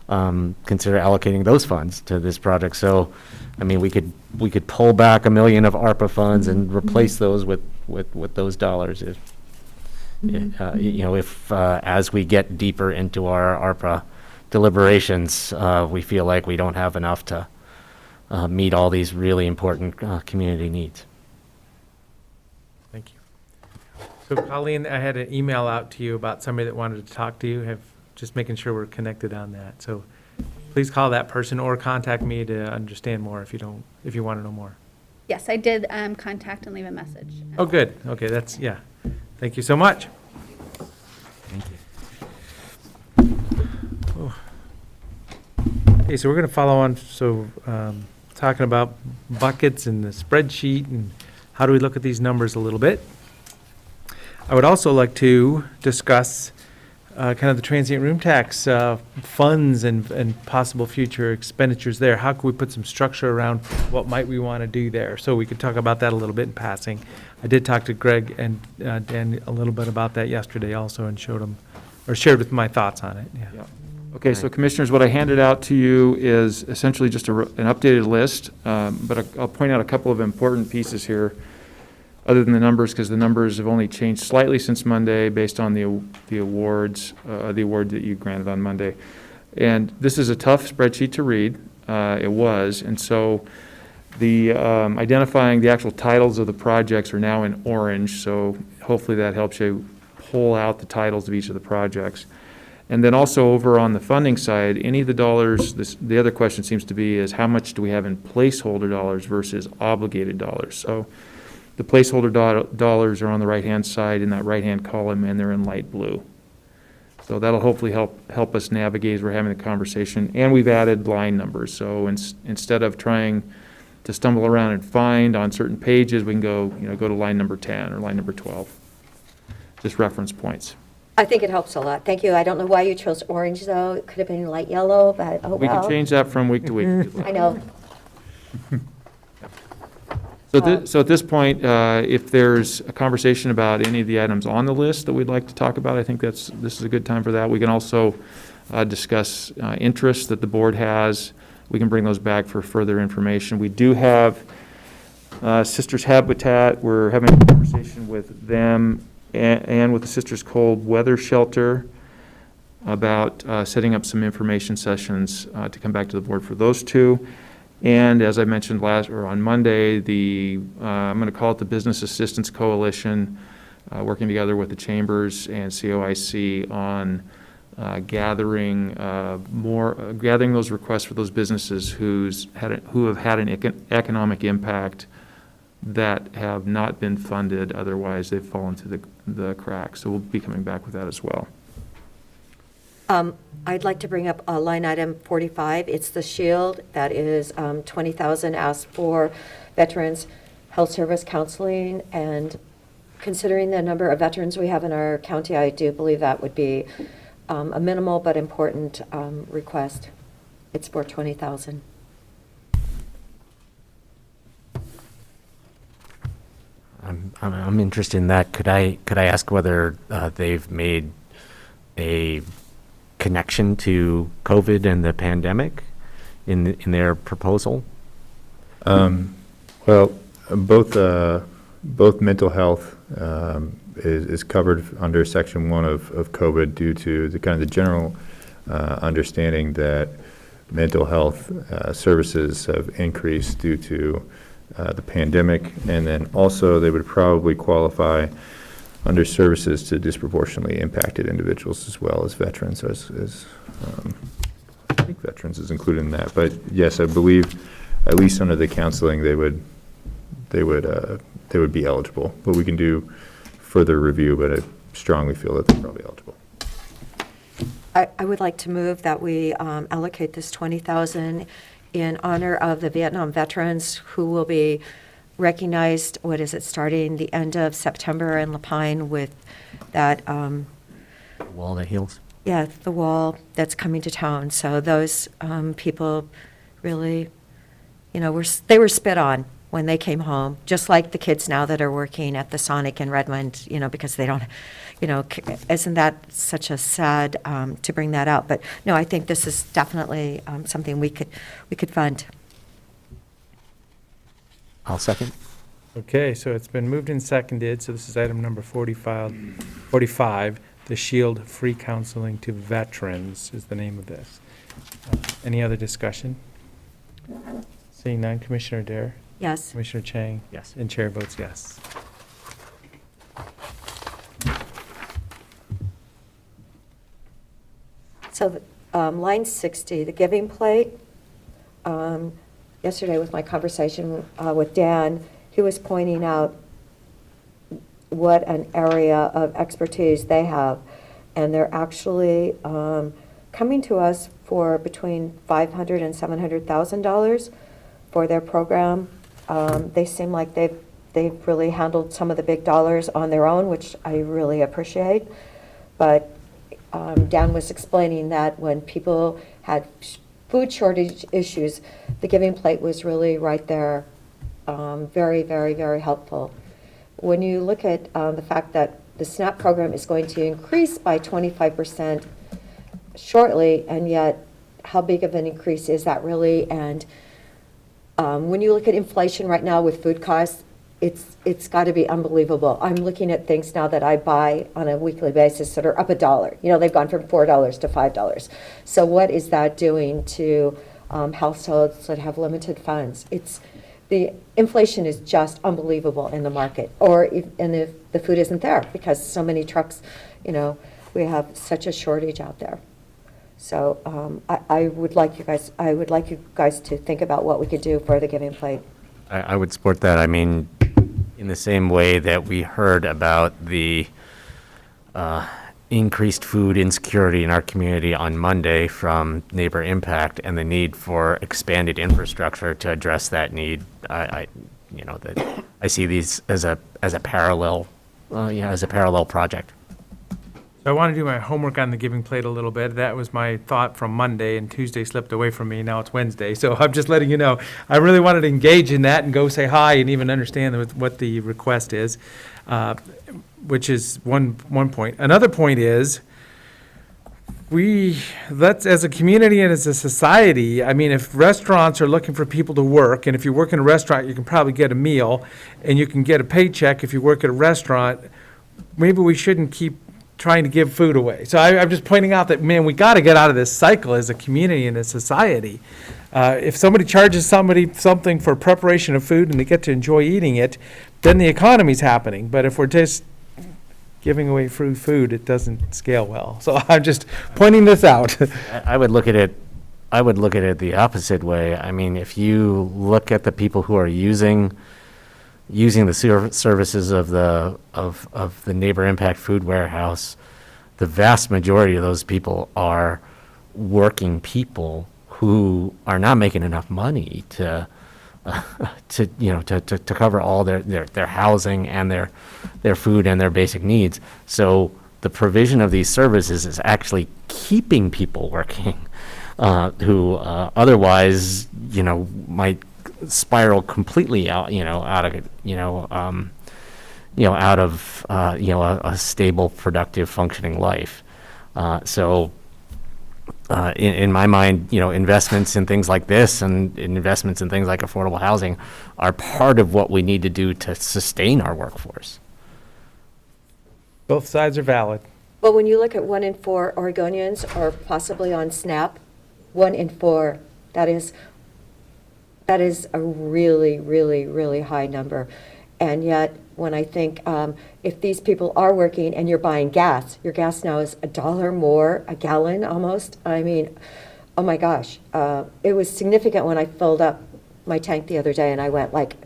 consider allocating those funds to this project. So, I mean, we could pull back $1 million of ARPA funds and replace those with those dollars if as we get deeper into our ARPA deliberations, we feel like we don't have enough to meet all these really important community needs. Thank you. So Colleen, I had an email out to you about somebody that wanted to talk to you, just making sure we're connected on that. So please call that person or contact me to understand more if you want to know more. Yes, I did contact and leave a message. Oh, good. Okay, yeah. Thank you so much. Thank you. Okay, so we're going to follow on, talking about buckets and the spreadsheet and how do we look at these numbers a little bit. I would also like to discuss kind of the transient room tax funds and possible future expenditures there. How can we put some structure around what might we want to do there? So we could talk about that a little bit in passing. I did talk to Greg and Dan a little bit about that yesterday also and shared with my thoughts on it. Yeah. Okay, so commissioners, what I handed out to you is essentially just an updated list, but I'll point out a couple of important pieces here, other than the numbers, because the numbers have only changed slightly since Monday based on the awards, the award that you granted on Monday. And this is a tough spreadsheet to read. It was, and so the identifying the actual titles of the projects are now in orange, so hopefully that helps you pull out the titles of each of the projects. And then also over on the funding side, any of the dollars, the other question seems to be is how much do we have in placeholder dollars versus obligated dollars? So the placeholder dollars are on the right-hand side in that right-hand column, and they're in light blue. So that'll hopefully help us navigate as we're having the conversation. And we've added line numbers. So instead of trying to stumble around and find on certain pages, we can go to line number 10 or line number 12. Just reference points. I think it helps a lot. Thank you. I don't know why you chose orange, though. It could have been light yellow, but oh well. We can change that from week to week. I know. So at this point, if there's a conversation about any of the items on the list that we'd like to talk about, I think this is a good time for that. We can also discuss interests that the board has. We can bring those back for further information. We do have Sisters Habitat. We're having a conversation with them and with the Sisters Cold Weather Shelter about setting up some information sessions to come back to the board for those two. And as I mentioned on Monday, I'm going to call it the Business Assistance Coalition, working together with the chambers and COIC on gathering those requests for those businesses who have had an economic impact that have not been funded, otherwise they've fallen through the cracks. So we'll be coming back with that as well. I'd like to bring up line item 45. It's the shield. That is $20,000 asked for Veterans Health Service Counseling. And considering the number of veterans we have in our county, I do believe that would be a minimal but important request. It's for $20,000. I'm interested in that. Could I ask whether they've made a connection to COVID and the pandemic in their proposal? Well, both mental health is covered under Section 1 of COVID due to the kind of the general understanding that mental health services have increased due to the pandemic, and then also they would probably qualify under services to disproportionately impacted individuals as well as veterans. I think veterans is included in that, but yes, I believe at least under the counseling they would be eligible. But we can do further review, but I strongly feel that they're probably eligible. I would like to move that we allocate this $20,000 in honor of the Vietnam veterans who will be recognized, what is it, starting the end of September in Lapine with that, Wall that heals. yeah, the wall that's coming to town. So those people really, you know, they were spit on when they came home, just like the kids now that are working at the Sonic in Redmond, you know, because they don't, you know, isn't that such a sad to bring that out? But no, I think this is definitely something we could fund. I'll second. Okay, so it's been moved and seconded, so this is item number 45, the Shield Free Counseling to Veterans is the name of this. Any other discussion? Seeing none, Commissioner Dare? Yes. Commissioner Chang? Yes. And Chair votes yes. So line 60, the giving plate, yesterday with my conversation with Dan, he was pointing out what an area of expertise they have. And they're actually coming to us for between $500,000 and $700,000 for their program. They seem like they've really handled some of the big dollars on their own, which I really appreciate. But Dan was explaining that when people had food shortage issues, the Giving Plate was really right there, very, very, very helpful. When you look at the fact that the SNAP program is going to increase by 25% shortly, and yet how big of an increase is that really? And when you look at inflation right now with food costs, it's got to be unbelievable. I'm looking at things now that I buy on a weekly basis that are up $1. You know, they've gone from $4 to $5. So what is that doing to households that have limited funds? The inflation is just unbelievable in the market, and if the food isn't there because so many trucks, you know, we have such a shortage out there. So I would like you guys to think about what we could do for the Giving Plate. I would support that. I mean, in the same way that we heard about the increased food insecurity in our community on Monday from Neighbor Impact and the need for expanded infrastructure to address that need, I see these as a parallel, as a parallel project. So I want to do my homework on the Giving Plate a little bit. That was my thought from Monday, and Tuesday slipped away from me. Now it's Wednesday. So I'm just letting you know. I really wanted to engage in that and go say hi and even understand what the request is, which is one point. Another point is, let's, as a community and as a society, I mean, if restaurants are looking for people to work, and if you work in a restaurant, you can probably get a meal, and you can get a paycheck if you work at a restaurant, maybe we shouldn't keep trying to give food away. So I'm just pointing out that, man, we got to get out of this cycle as a community and a society. If somebody charges somebody something for preparation of food and they get to enjoy eating it, then the economy's happening. But if we're just giving away free food, it doesn't scale well. So I'm just pointing this out. I would look at it the opposite way. I mean, if you look at the people who are using the services of the Neighbor Impact Food Warehouse, the vast majority of those people are working people who are not making enough money to cover all their housing and their food and their basic needs. So the provision of these services is actually keeping people working who otherwise might spiral completely out of a stable, productive, functioning life. In my mind, investments in things like this and investments in things like affordable housing are part of what we need to do to sustain our workforce. Both sides are valid. Well, when you look at 1 in 4 Oregonians are possibly on SNAP, 1 in 4, that is a really, really, really high number. And yet, when I think if these people are working and you're buying gas, your gas now is $1 more a gallon almost. I mean, oh my gosh. It was significant when I filled up my tank the other day and I went like,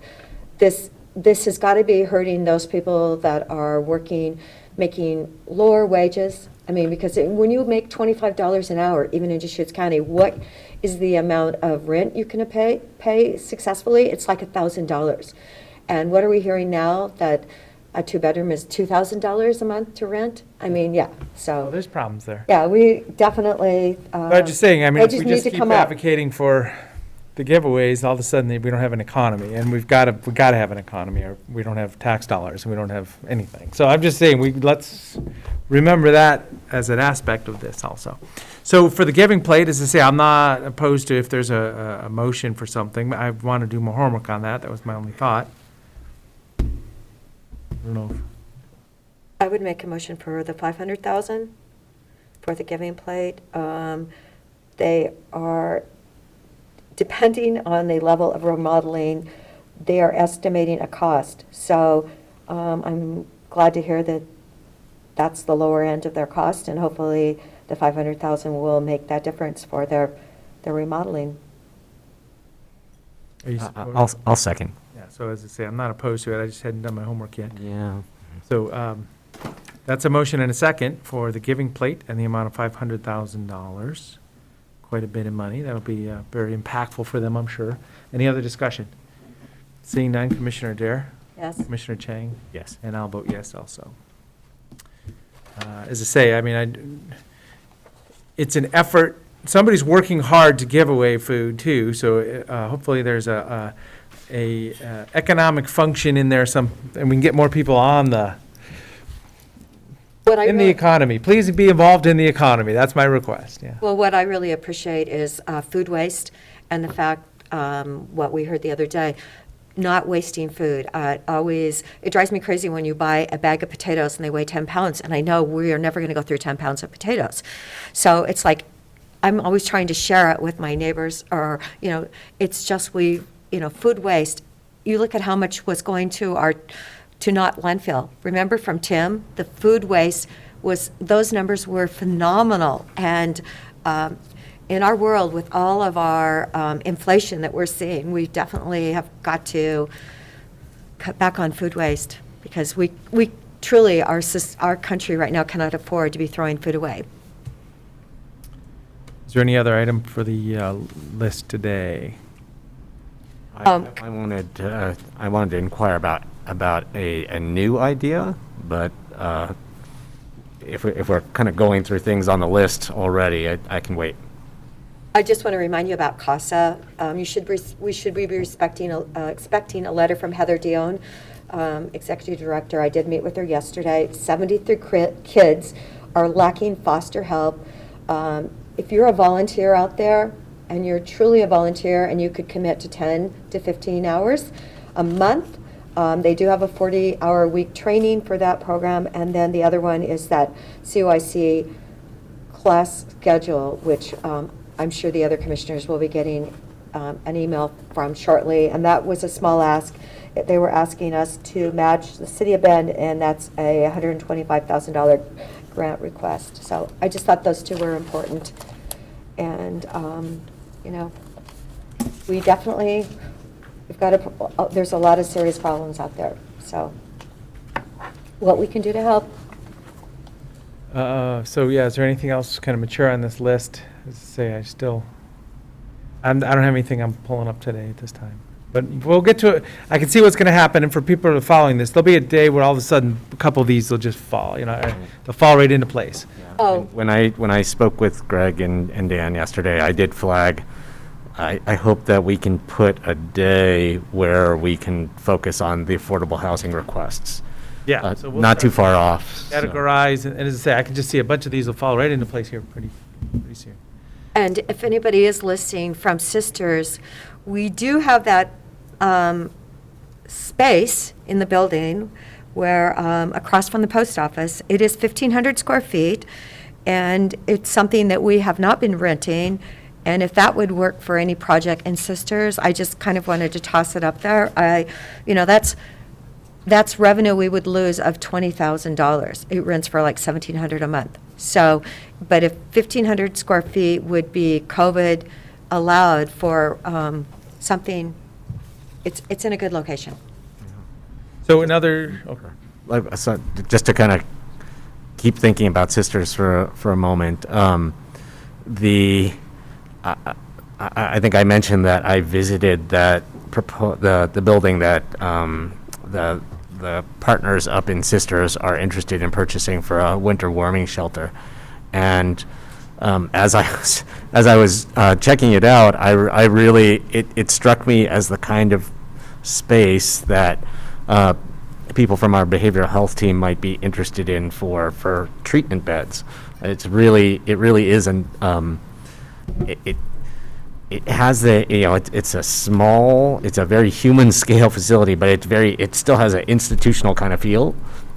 this has got to be hurting those people that are working, making lower wages. I mean, because when you make $25 an hour, even in Deschutes County, what is the amount of rent you can pay successfully? It's like $1,000. And what are we hearing now? That a two-bedroom is $2,000 a month to rent? I mean, yeah, Well, so, there's problems there. yeah, we definitely. But I'm just saying, I mean, they if we need just to keep come up. advocating for the giveaways, all of a sudden, we don't have an economy, and we gotta have an economy, or we don't have tax dollars, and we don't have anything. So I'm just saying, let's remember that as an aspect of this also. So for the giving plate, as I say, I'm not opposed to if there's a motion for something, I want to do more homework on that, that was my only thought. I don't know. I would make a motion for the 500,000 for the giving plate. They are, depending on the level of remodeling, they are estimating a cost. So I'm glad to hear that that's the lower end of their cost, and hopefully the 500,000 will make that difference for their remodeling. Are you I'll second. Yeah, so as I say, I'm not opposed to it, I just hadn't done my homework yet. Yeah. So that's a motion and a second for the giving plate and the amount of $500,000. Quite a bit of money. That'll be very impactful for them, I'm sure. Any other discussion? Seeing none, Commissioner Dare? Yes? Commissioner Chang? Yes. And I'll vote yes also. As I say, I mean, it's an effort, somebody's working hard to give away food too, so hopefully there's a economic function in there, and we can get more people on the economy. Please be involved in the economy. That's my request, yeah. Well, what I really appreciate is food waste, and the fact, what we heard the other day, not wasting food. It drives me crazy when you buy a bag of potatoes and they weigh 10 pounds, and I know we are never going to go through 10 pounds of potatoes. So it's like, I'm always trying to share it with my neighbors, or, it's just food waste. You look at how much was going to not landfill. Remember from Tim, the food waste those numbers were phenomenal. And in our world, with all of our inflation that we're seeing, we definitely have got to cut back on food waste, because we truly, our country right now cannot afford to be throwing food away. Is there any other item for the list today? I wanted to inquire about a new idea, but if we're kind of going through things on the list already, I can wait. I just want to remind you about CASA. We should be expecting a letter from Heather Dion, Executive Director. I did meet with her yesterday. 73 kids are lacking foster help. If you're a volunteer out there, and you're truly a volunteer, and you could commit to 10 to 15 hours a month, they do have a 40-hour week training for that program, and then the other one is that COIC class schedule, which I'm sure the other commissioners will be getting an email from shortly, and that was a small ask. They were asking us to match the City of Bend, and that's a $125,000 grant request. So I just thought those two were important. And, we've got there's a lot of serious problems out there. So what we can do to help. So yeah, is there anything else kind of mature on this list? As I say, I don't have anything I'm pulling up today at this time. But we'll get to it. I can see what's going to happen, and for people who are following this, there'll be a day where all of a sudden a couple of these will just fall. They'll fall right into place. Oh. When I spoke with Greg and Dan yesterday, I did flag. I hope that we can put a day where we can focus on the affordable housing requests. Yeah, so we'll not too start far off. categorize, and as I say, I can just see a bunch of these will fall right into place here pretty soon. And if anybody is listening from Sisters, we do have that space in the building where, across from the post office, it is 1,500 square feet, and it's something that we have not been renting. And if that would work for any project in Sisters, I just kind of wanted to toss it up there. That's revenue we would lose of $20,000. It rents for like $1,700 a month. So, but if 1,500 square feet would be COVID allowed for something, it's in a good location. So another, So just to kind of keep thinking about Sisters for a moment, I think I mentioned that I visited that the building that the partners up in Sisters are interested in purchasing for a winter warming shelter. And as I was checking it out, I really, it struck me as the kind of space that people from our behavioral health team might be interested in for treatment beds. It really is it has the, it's a very human scale facility, but it still has an institutional kind of feel.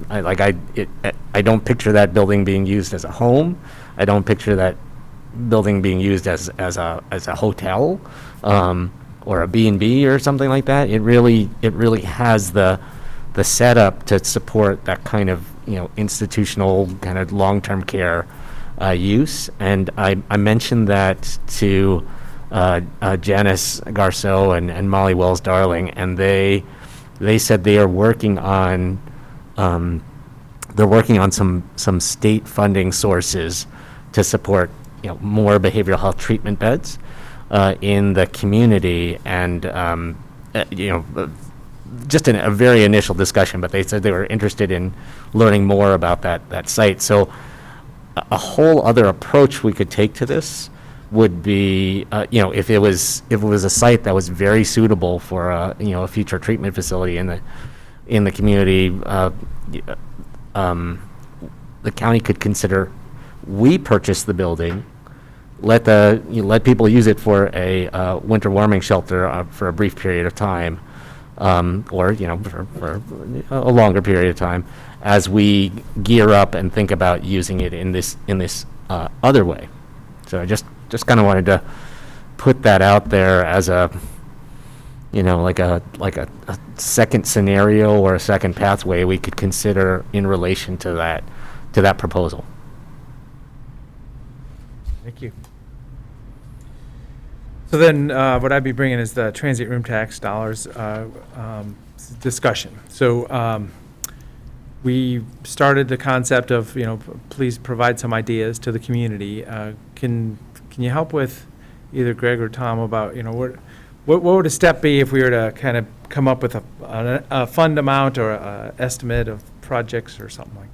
I don't picture that building being used as a home. I don't picture that building being used as a hotel, or a B&B or something like that. It really has the setup to support that kind of, institutional kind of long-term care use. And I mentioned that to Janice Garceau and Molly Wells-Darling, and they said they are working on some state funding sources to support more behavioral health treatment beds in the community, and just in a very initial discussion, but they said they were interested in learning more about that site. So a whole other approach we could take to this would be, if it was a site that was very suitable for a future treatment facility in the community, the county could consider, we purchase the building, let people use it for a winter warming shelter for a brief period of time, or for a longer period of time, as we gear up and think about using it in this other way. So I just kind of wanted to put that out there as a, like a second scenario or a second pathway we could consider in relation to that proposal. Thank you. So then, what I'd be bringing is the transient room tax dollars discussion. So we started the concept of, please provide some ideas to the community. Can you help with either Greg or Tom about, what would a step be if we were to kind of come up with a fund amount or a estimate of projects or something like that?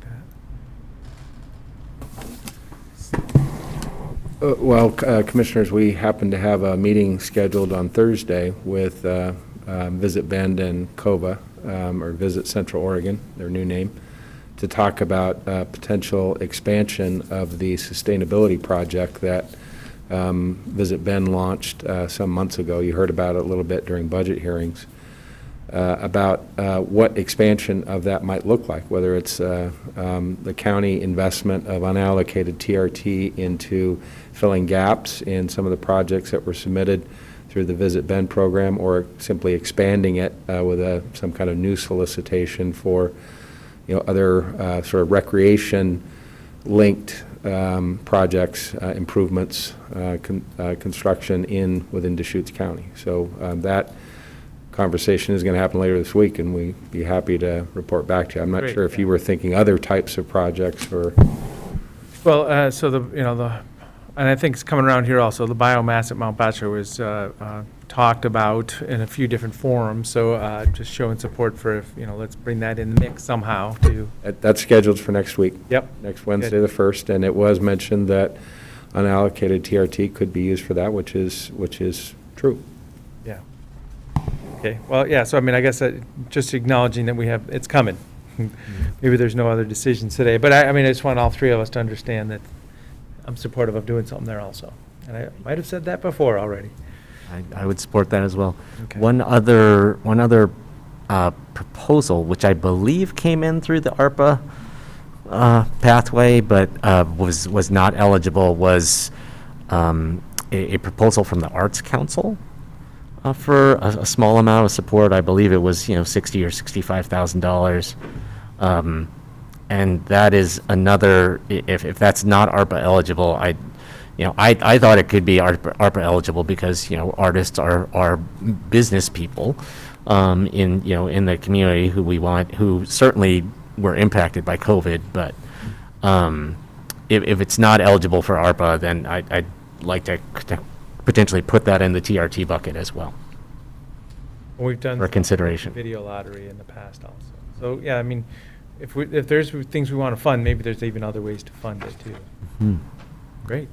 Commissioners, we happen to have a meeting scheduled on Thursday with Visit Bend and COVA, or Visit Central Oregon, their new name, to talk about potential expansion of the sustainability project that Visit Bend launched some months ago. You heard about it a little bit during budget hearings, about what expansion of that might look like, whether it's the county investment of unallocated TRT into filling gaps in some of the projects that were submitted through the Visit Bend program, or simply expanding it with some kind of new solicitation for other sort of recreation-linked projects, improvements, construction within Deschutes County. So that conversation is going to happen later this week, and we'd be happy to report back to you. I'm not sure if you were thinking other types of projects or. Well, so and I think it's coming around here also, the biomass at Mount Bachelor was talked about in a few different forums. So just showing support for, let's bring that in the mix somehow too. That's scheduled for next week. Yep. Next Wednesday, the 1st, and it was mentioned that unallocated TRT could be used for that, which is true. Yeah. Okay. Well, yeah. So I guess just acknowledging that it's coming. Maybe there's no other decisions today, but I just want all three of us to understand that I'm supportive of doing something there also. And I might have said that before already. I would support that as well. Okay. One other proposal, which I believe came in through the ARPA pathway, but was not eligible, was a proposal from the Arts Council for a small amount of support. I believe it was $60,000 or $65,000. And that is another, if that's not ARPA eligible, I thought it could be ARPA eligible because, artists are business people in the community who certainly were impacted by COVID. But if it's not eligible for ARPA, then I'd like to potentially put that in the TRT bucket as well. We've done for consideration. video lottery in the past also. So, yeah, I mean, if there's things we want to fund, maybe there's even other ways to fund it too. Hmm. Great.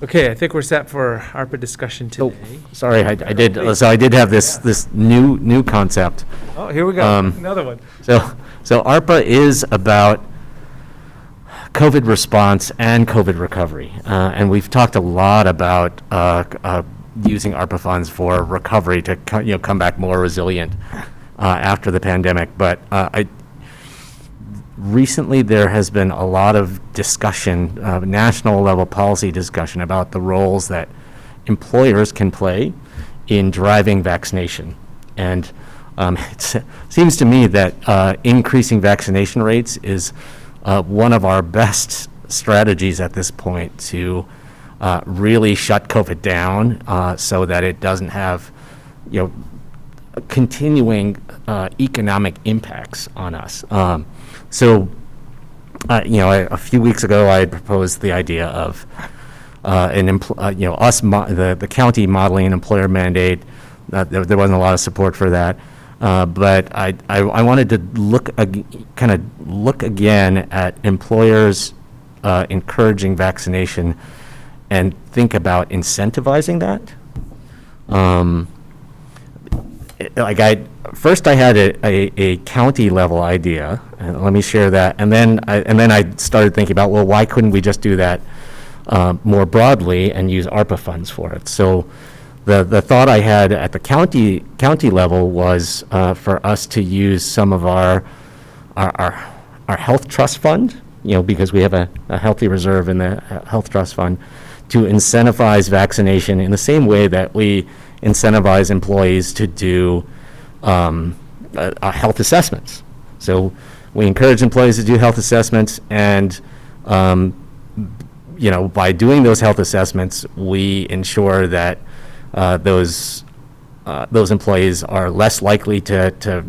Okay, I think we're set for ARPA discussion Oh, today. sorry, I did have this new concept. Oh, here we go, another one. So ARPA is about COVID response and COVID recovery. And we've talked a lot about using ARPA funds for recovery to come back more resilient after the pandemic. But recently there has been a lot of discussion, national level policy discussion about the roles that employers can play in driving vaccination. And it seems to me that increasing vaccination rates is one of our best strategies at this point to really shut COVID down so that it doesn't have, continuing economic impacts on us. A few weeks ago, I had proposed the idea of the county modeling an employer mandate. There wasn't a lot of support for that. But I wanted to look again at employers encouraging vaccination and think about incentivizing that. First I had a county level idea, and let me share that, and then I started thinking about, well, why couldn't we just do that more broadly and use ARPA funds for it? So the thought I had at the county level was for us to use some of our health trust fund, because we have a healthy reserve in the health trust fund, to incentivize vaccination in the same way that we incentivize employees to do health assessments. So we encourage employees to do health assessments, and by doing those health assessments, we ensure that those employees are less likely to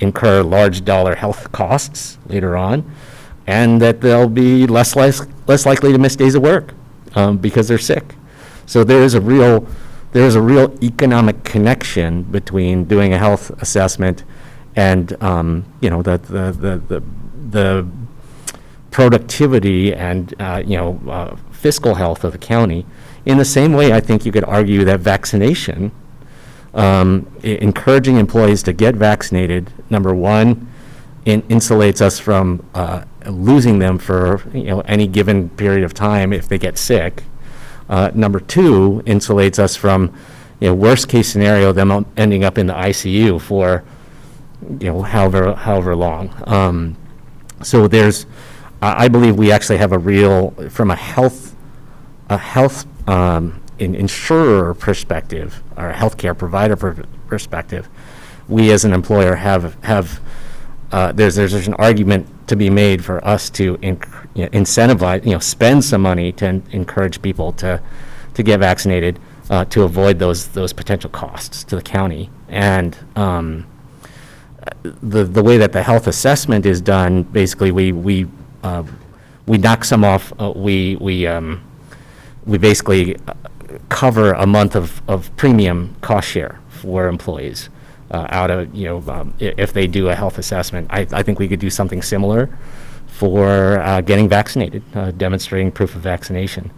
incur large dollar health costs later on, and that they'll be less likely to miss days of work because they're sick. So there is a real economic connection between doing a health assessment and the productivity and fiscal health of the county. In the same way, I think you could argue that vaccination, encouraging employees to get vaccinated, number one, insulates us from losing them for any given period of time if they get sick. Number two, insulates us from worst case scenario, them ending up in the ICU for however long. So I believe we actually have a real, from a health insurer perspective, or a healthcare provider perspective, we as an employer have there's an argument to be made for us to incentivize, spend some money to encourage people to get vaccinated to avoid those potential costs to the county. And the way that the health assessment is done, basically we knock some off. We basically cover a month of premium cost share for employees out of if they do a health assessment. I think we could do something similar for getting vaccinated, demonstrating proof of vaccination.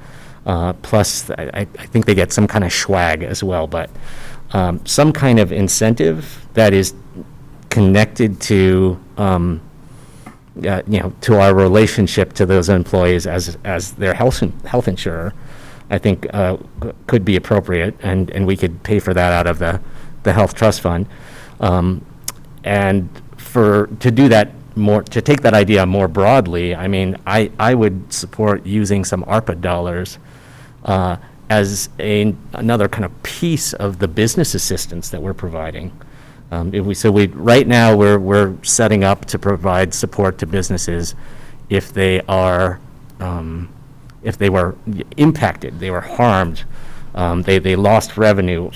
Plus, I think they get some kind of swag as well, but some kind of incentive that is connected to to our relationship to those employees as their health insurer, I think could be appropriate, and we could pay for that out of the health trust fund. And to do that more, to take that idea more broadly, I mean, I would support using some ARPA dollars as another kind of piece of the business assistance that we're providing. Right now we're setting up to provide support to businesses if they were impacted, they were harmed, they lost revenue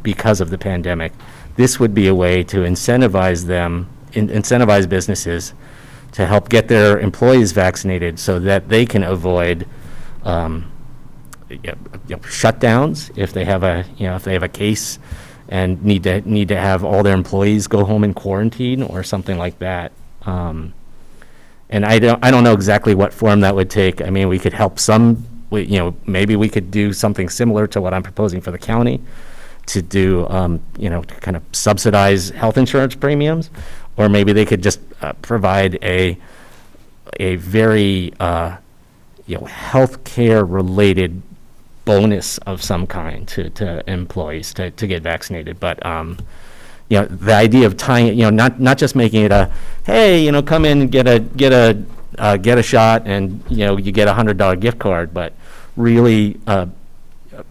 because of the pandemic. This would be a way to incentivize businesses to help get their employees vaccinated so that they can avoid shutdowns if they have a case and need to have all their employees go home in quarantine or something like that. And I don't know exactly what form that would take. I mean, we could help maybe we could do something similar to what I'm proposing for the county, to do, to kind of subsidize health insurance premiums, or maybe they could just provide a very, healthcare related bonus of some kind to employees to get vaccinated. But, the idea of tying it, not just making it a, hey, come in and get a shot and, you get $100 gift card, but really,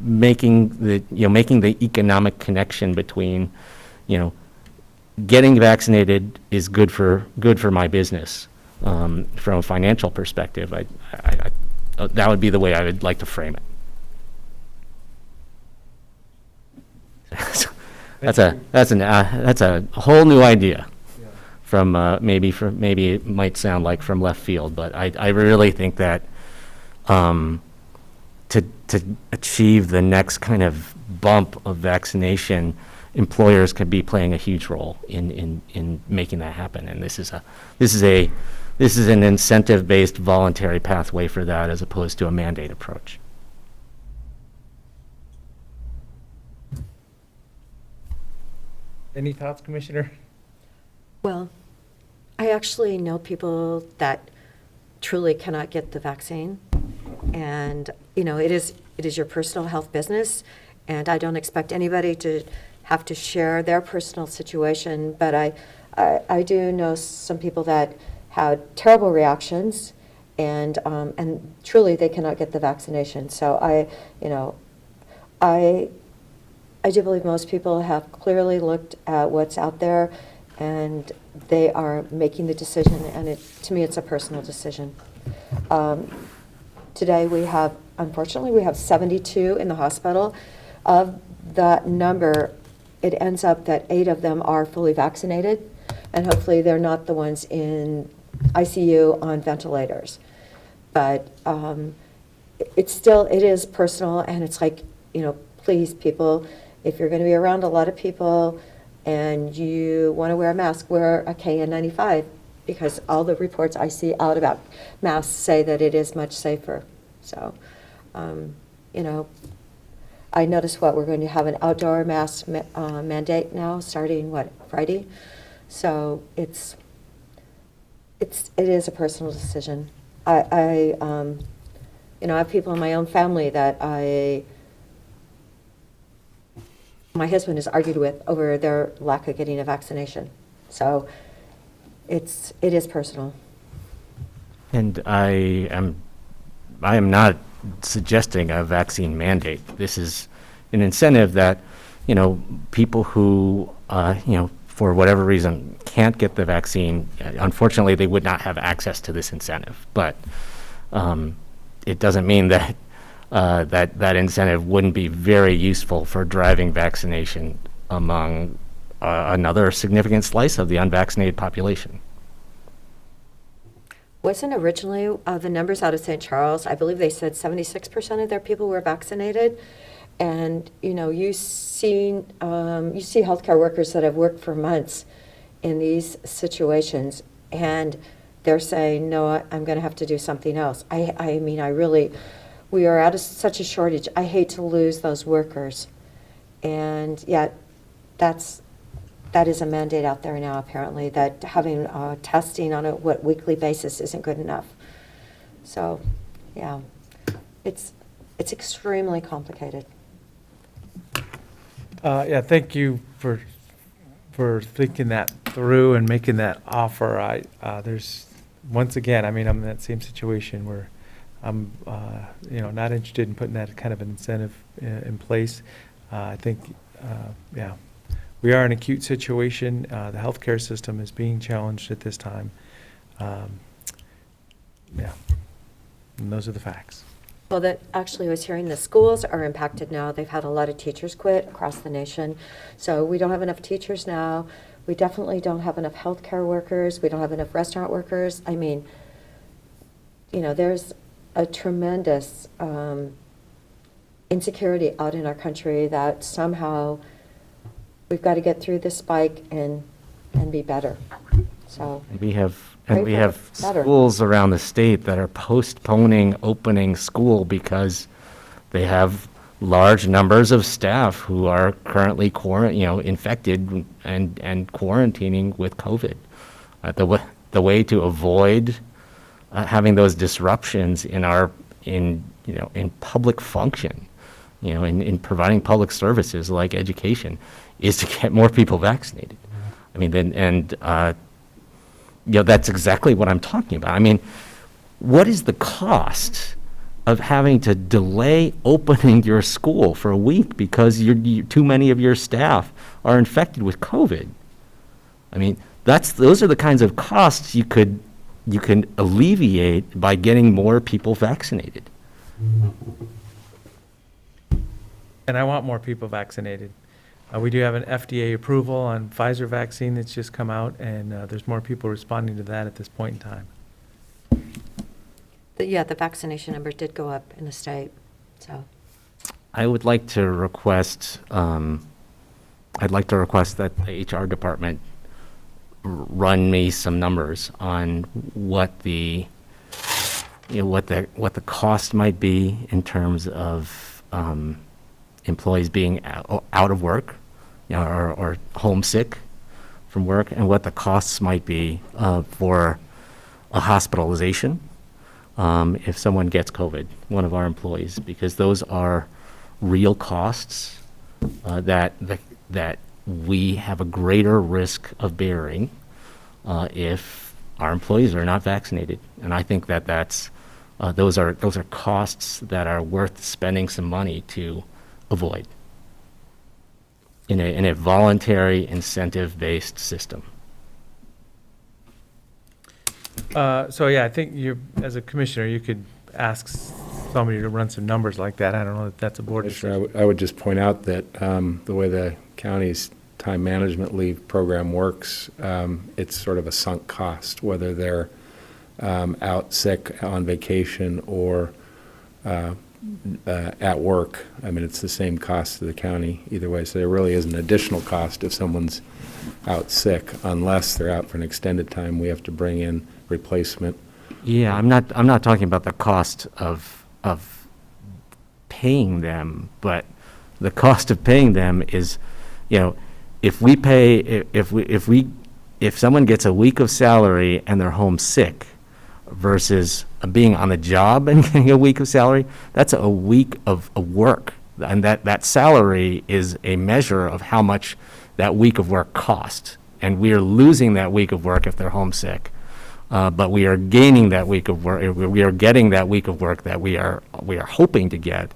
making the economic connection between, getting vaccinated is good for my business, from a financial perspective. That would be the way I would like to frame it. That's a whole new idea from maybe it might sound like from left field, but I really think that to achieve the next kind of bump of vaccination, employers could be playing a huge role in making that happen. And this is an incentive-based voluntary pathway for that, as opposed to a mandate approach. Any thoughts, Commissioner? Well, I actually know people that truly cannot get the vaccine. And, it is your personal health business. And I don't expect anybody to have to share their personal situation. But I do know some people that had terrible reactions, and truly they cannot get the vaccination. So I do believe most people have clearly looked at what's out there, and they are making the decision, and to me, it's a personal decision. Today, unfortunately, we have 72 in the hospital. Of that number, it ends up that 8 of them are fully vaccinated, and hopefully they're not the ones in ICU on ventilators. But it is personal, and it's like, please, people, if you're going to be around a lot of people and you want to wear a mask, wear a KN95, because all the reports I see out about masks say that it is much safer. So, I noticed we're going to have an outdoor mask mandate now, starting Friday. So it is a personal decision. I have people in my own family that my husband has argued with over their lack of getting a vaccination. So it is personal. And I am not suggesting a vaccine mandate. This is an incentive that, people who, for whatever reason can't get the vaccine, unfortunately, they would not have access to this incentive. But it doesn't mean that that incentive wouldn't be very useful for driving vaccination among another significant slice of the unvaccinated population. Wasn't originally the numbers out of St. Charles, I believe they said 76% of their people were vaccinated. And, you see healthcare workers that have worked for months in these situations, and they're saying, no, I'm going to have to do something else. We are at such a shortage. I hate to lose those workers. And yet, that is a mandate out there now, apparently, that having testing on a weekly basis isn't good enough. So, yeah, it's extremely complicated. Thank you for thinking that through and making that offer. There's, once again, I'm in that same situation where I'm, not interested in putting that kind of an incentive in place. I think, we are in an acute situation. The healthcare system is being challenged at this time. And those are the facts. Well, that actually was hearing the schools are impacted now. They've had a lot of teachers quit across the nation. So we don't have enough teachers now. We definitely don't have enough healthcare workers. We don't have enough restaurant workers. There's a tremendous insecurity out in our country that somehow we've got to get through this spike and be better. So, And we have, Pray and we for have better. schools around the state that are postponing opening school because they have large numbers of staff who are currently infected and quarantining with COVID. The way to avoid having those disruptions in public function, in providing public services like education, is to get more people vaccinated. I mean, that's exactly what I'm talking about. I mean, what is the cost of having to delay opening your school for a week because too many of your staff are infected with COVID? I mean, those are the kinds of costs you can alleviate by getting more people vaccinated. And I want more people vaccinated. We do have an FDA approval on Pfizer vaccine that's just come out, and there's more people responding to that at this point in time. yeah, the vaccination numbers did go up in the state, so. I would like to request, that the HR department run me some numbers on what the cost might be in terms of employees being out of work, or homesick from work, and what the costs might be for a hospitalization if someone gets COVID, one of our employees, because those are real costs that we have a greater risk of bearing if our employees are not vaccinated. And I think those are costs that are worth spending some money to avoid in a voluntary incentive-based system. So yeah, I think as a commissioner, you could ask somebody to run some numbers like that. I don't know if that's a board decision. I would just point out that the way the county's time management leave program works, it's sort of a sunk cost, whether they're out sick, on vacation, or at work. I mean, it's the same cost to the county either way. So there really is an additional cost if someone's out sick, unless they're out for an extended time. We have to bring in replacement. Yeah, I'm not talking about the cost of paying them, but the cost of paying them is, if someone gets a week of salary and they're home sick versus being on the job and getting a week of salary, that's a week of work. And that salary is a measure of how much that week of work cost. And we are losing that week of work if they're homesick. But we are gaining that week of work. We are getting that week of work that we are hoping to get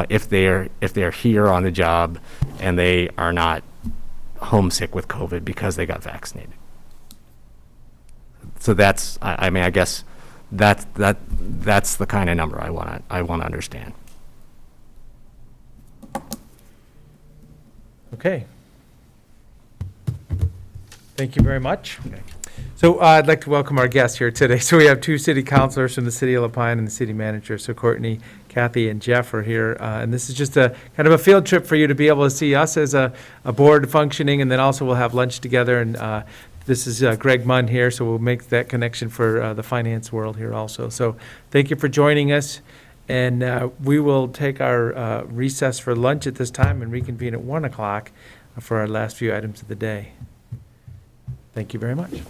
if they're here on the job and they are not homesick with COVID because they got vaccinated. So that's, I guess that's the kind of number I want to understand. Okay. Thank you very much. So I'd like to welcome our guests here today. So we have two city councilors from the city of La Pine and the city manager. So Courtney, Kathy, and Jeff are here. And this is just a kind of a field trip for you to be able to see us as a board functioning, and then also we'll have lunch together. And this is Greg Munn here, so we'll make that connection for the finance world here also. So thank you for joining us. And we will take our recess for lunch at this time and reconvene at 1 o'clock for our last few items of the day. Thank you very much.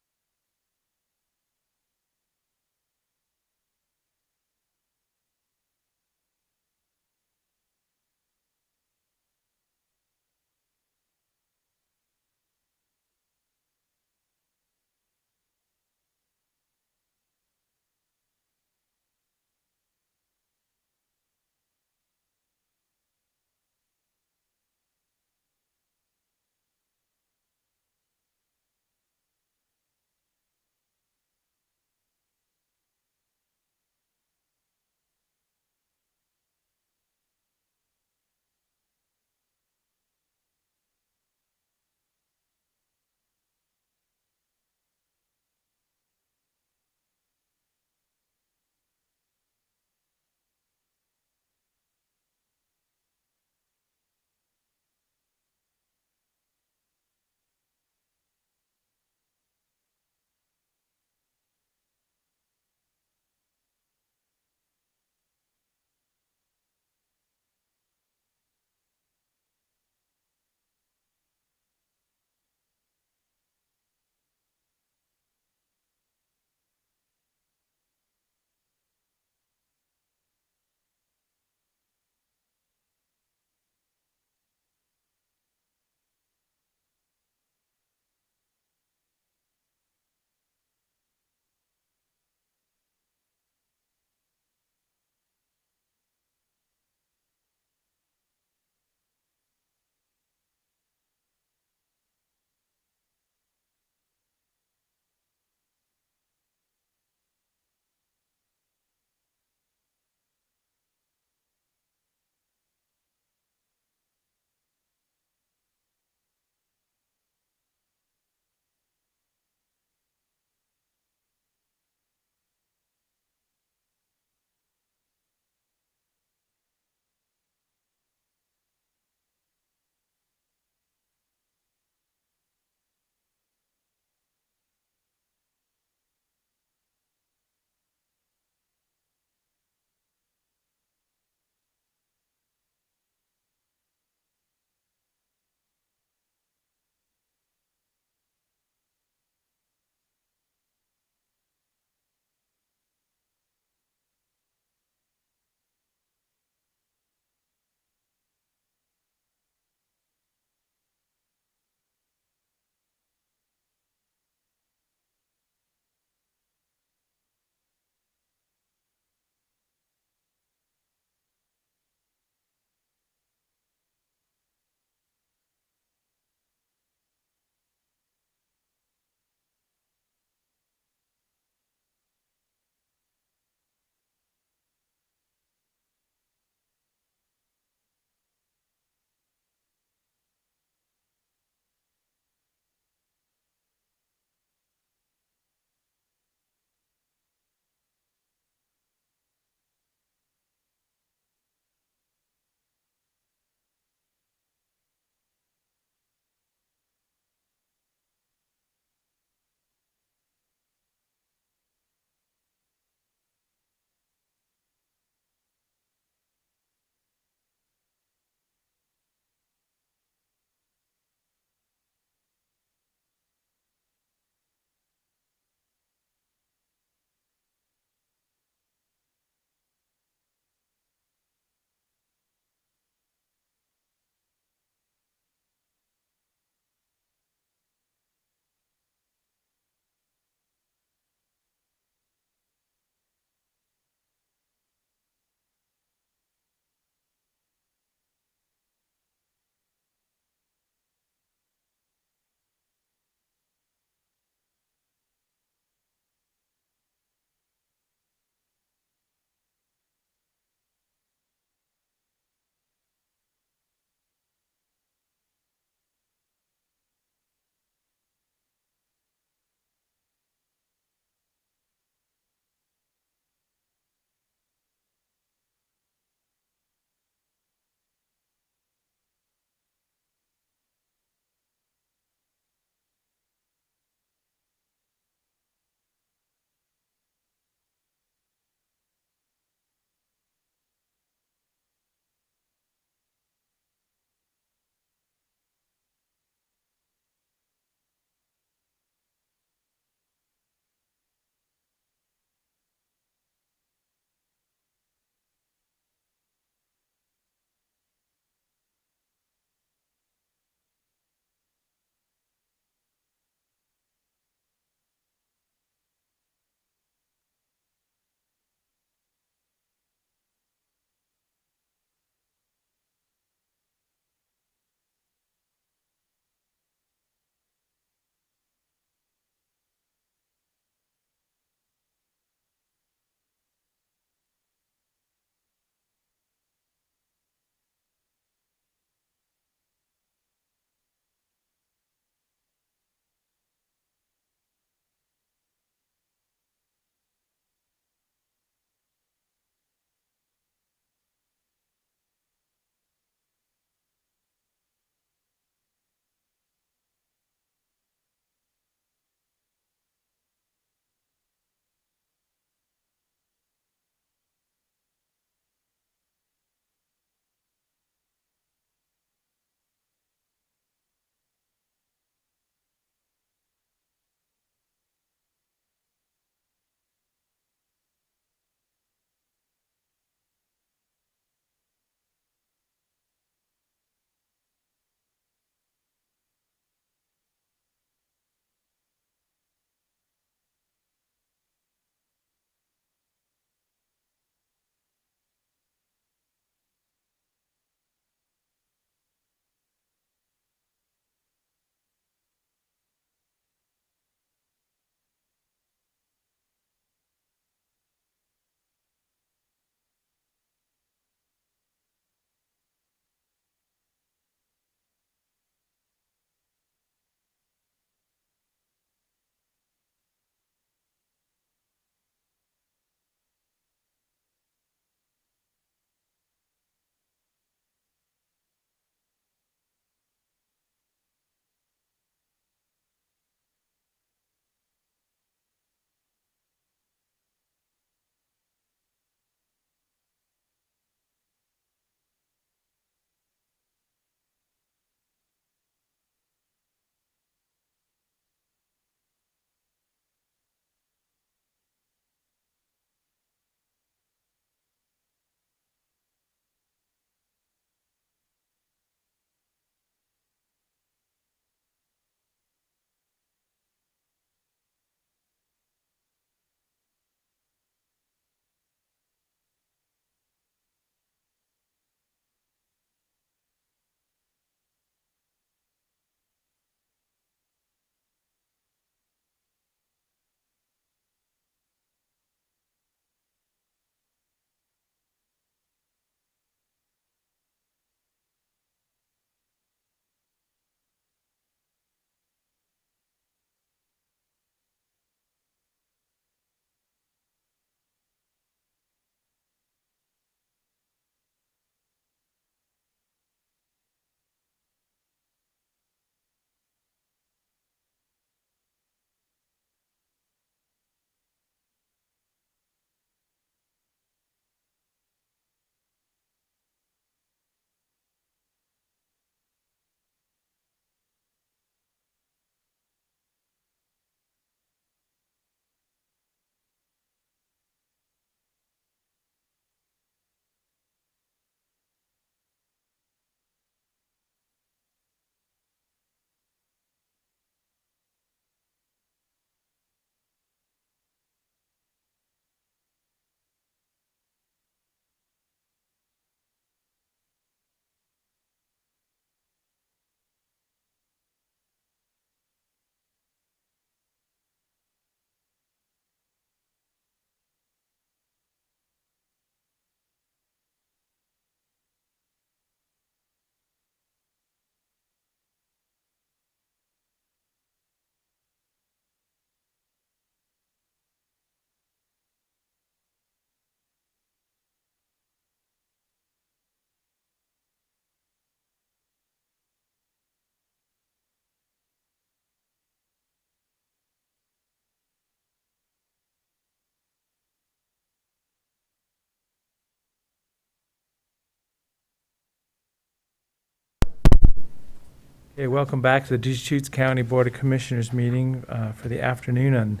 Okay, welcome back to the Deschutes County Board of Commissioners meeting for the afternoon on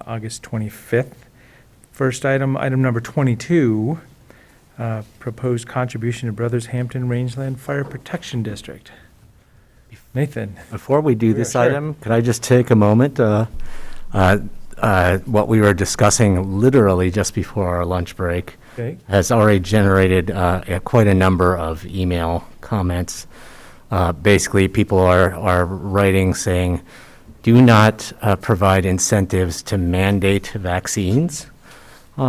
August 25th. First item, item number 22, proposed contribution to Brothers Hampton Rangeland Fire Protection District. Nathan. Before we do this Sure. item, could I just take a moment? What we were discussing literally just before our lunch break Okay. has already generated quite a number of email comments. Basically, people are writing saying, do not provide incentives to mandate vaccines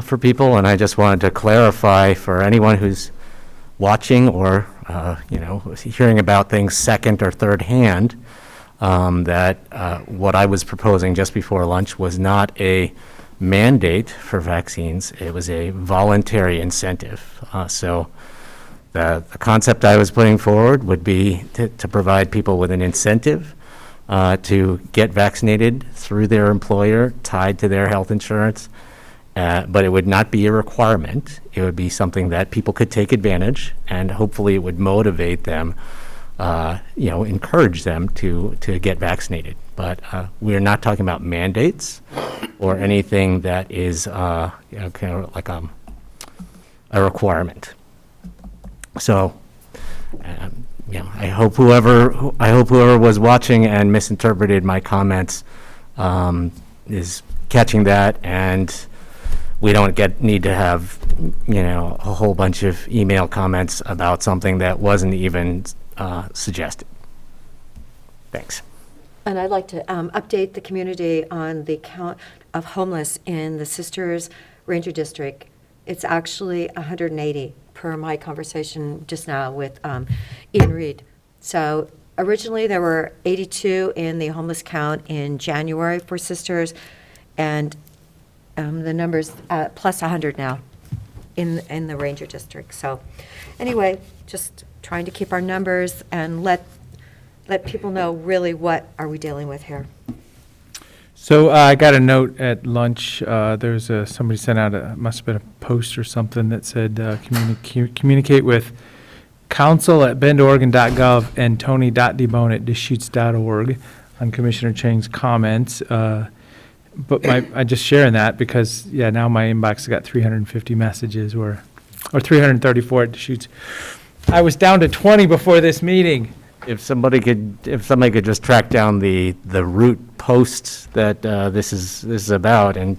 for people. And I just wanted to clarify for anyone who's watching or hearing about things second or third hand, that what I was proposing just before lunch was not a mandate for vaccines. It was a voluntary incentive. So the concept I was putting forward would be to provide people with an incentive to get vaccinated through their employer, tied to their health insurance. But it would not be a requirement. It would be something that people could take advantage, and hopefully it would motivate them, encourage them to get vaccinated. But we're not talking about mandates or anything that is kind of like a requirement. So, I hope whoever was watching and misinterpreted my comments is catching that, and we don't need to have, a whole bunch of email comments about something that wasn't even suggested. Thanks. And I'd like to update the community on the count of homeless in the Sisters Ranger District. It's actually 180 per my conversation just now with Ian Reed. So originally there were 82 in the homeless count in January for Sisters, and the number's plus 100 now in the Ranger District. So anyway, just trying to keep our numbers and let people know really what are we dealing with here. So I got a note at lunch. There's somebody sent out must have been a post or something that said communicate with council@bendoregon.gov and tony.debone@deschutes.org on Commissioner Chang's comments. But I just sharing that because now my inbox has got 350 messages or 334 at Deschutes. I was down to 20 before this meeting. If somebody could just track down the root posts that this is about and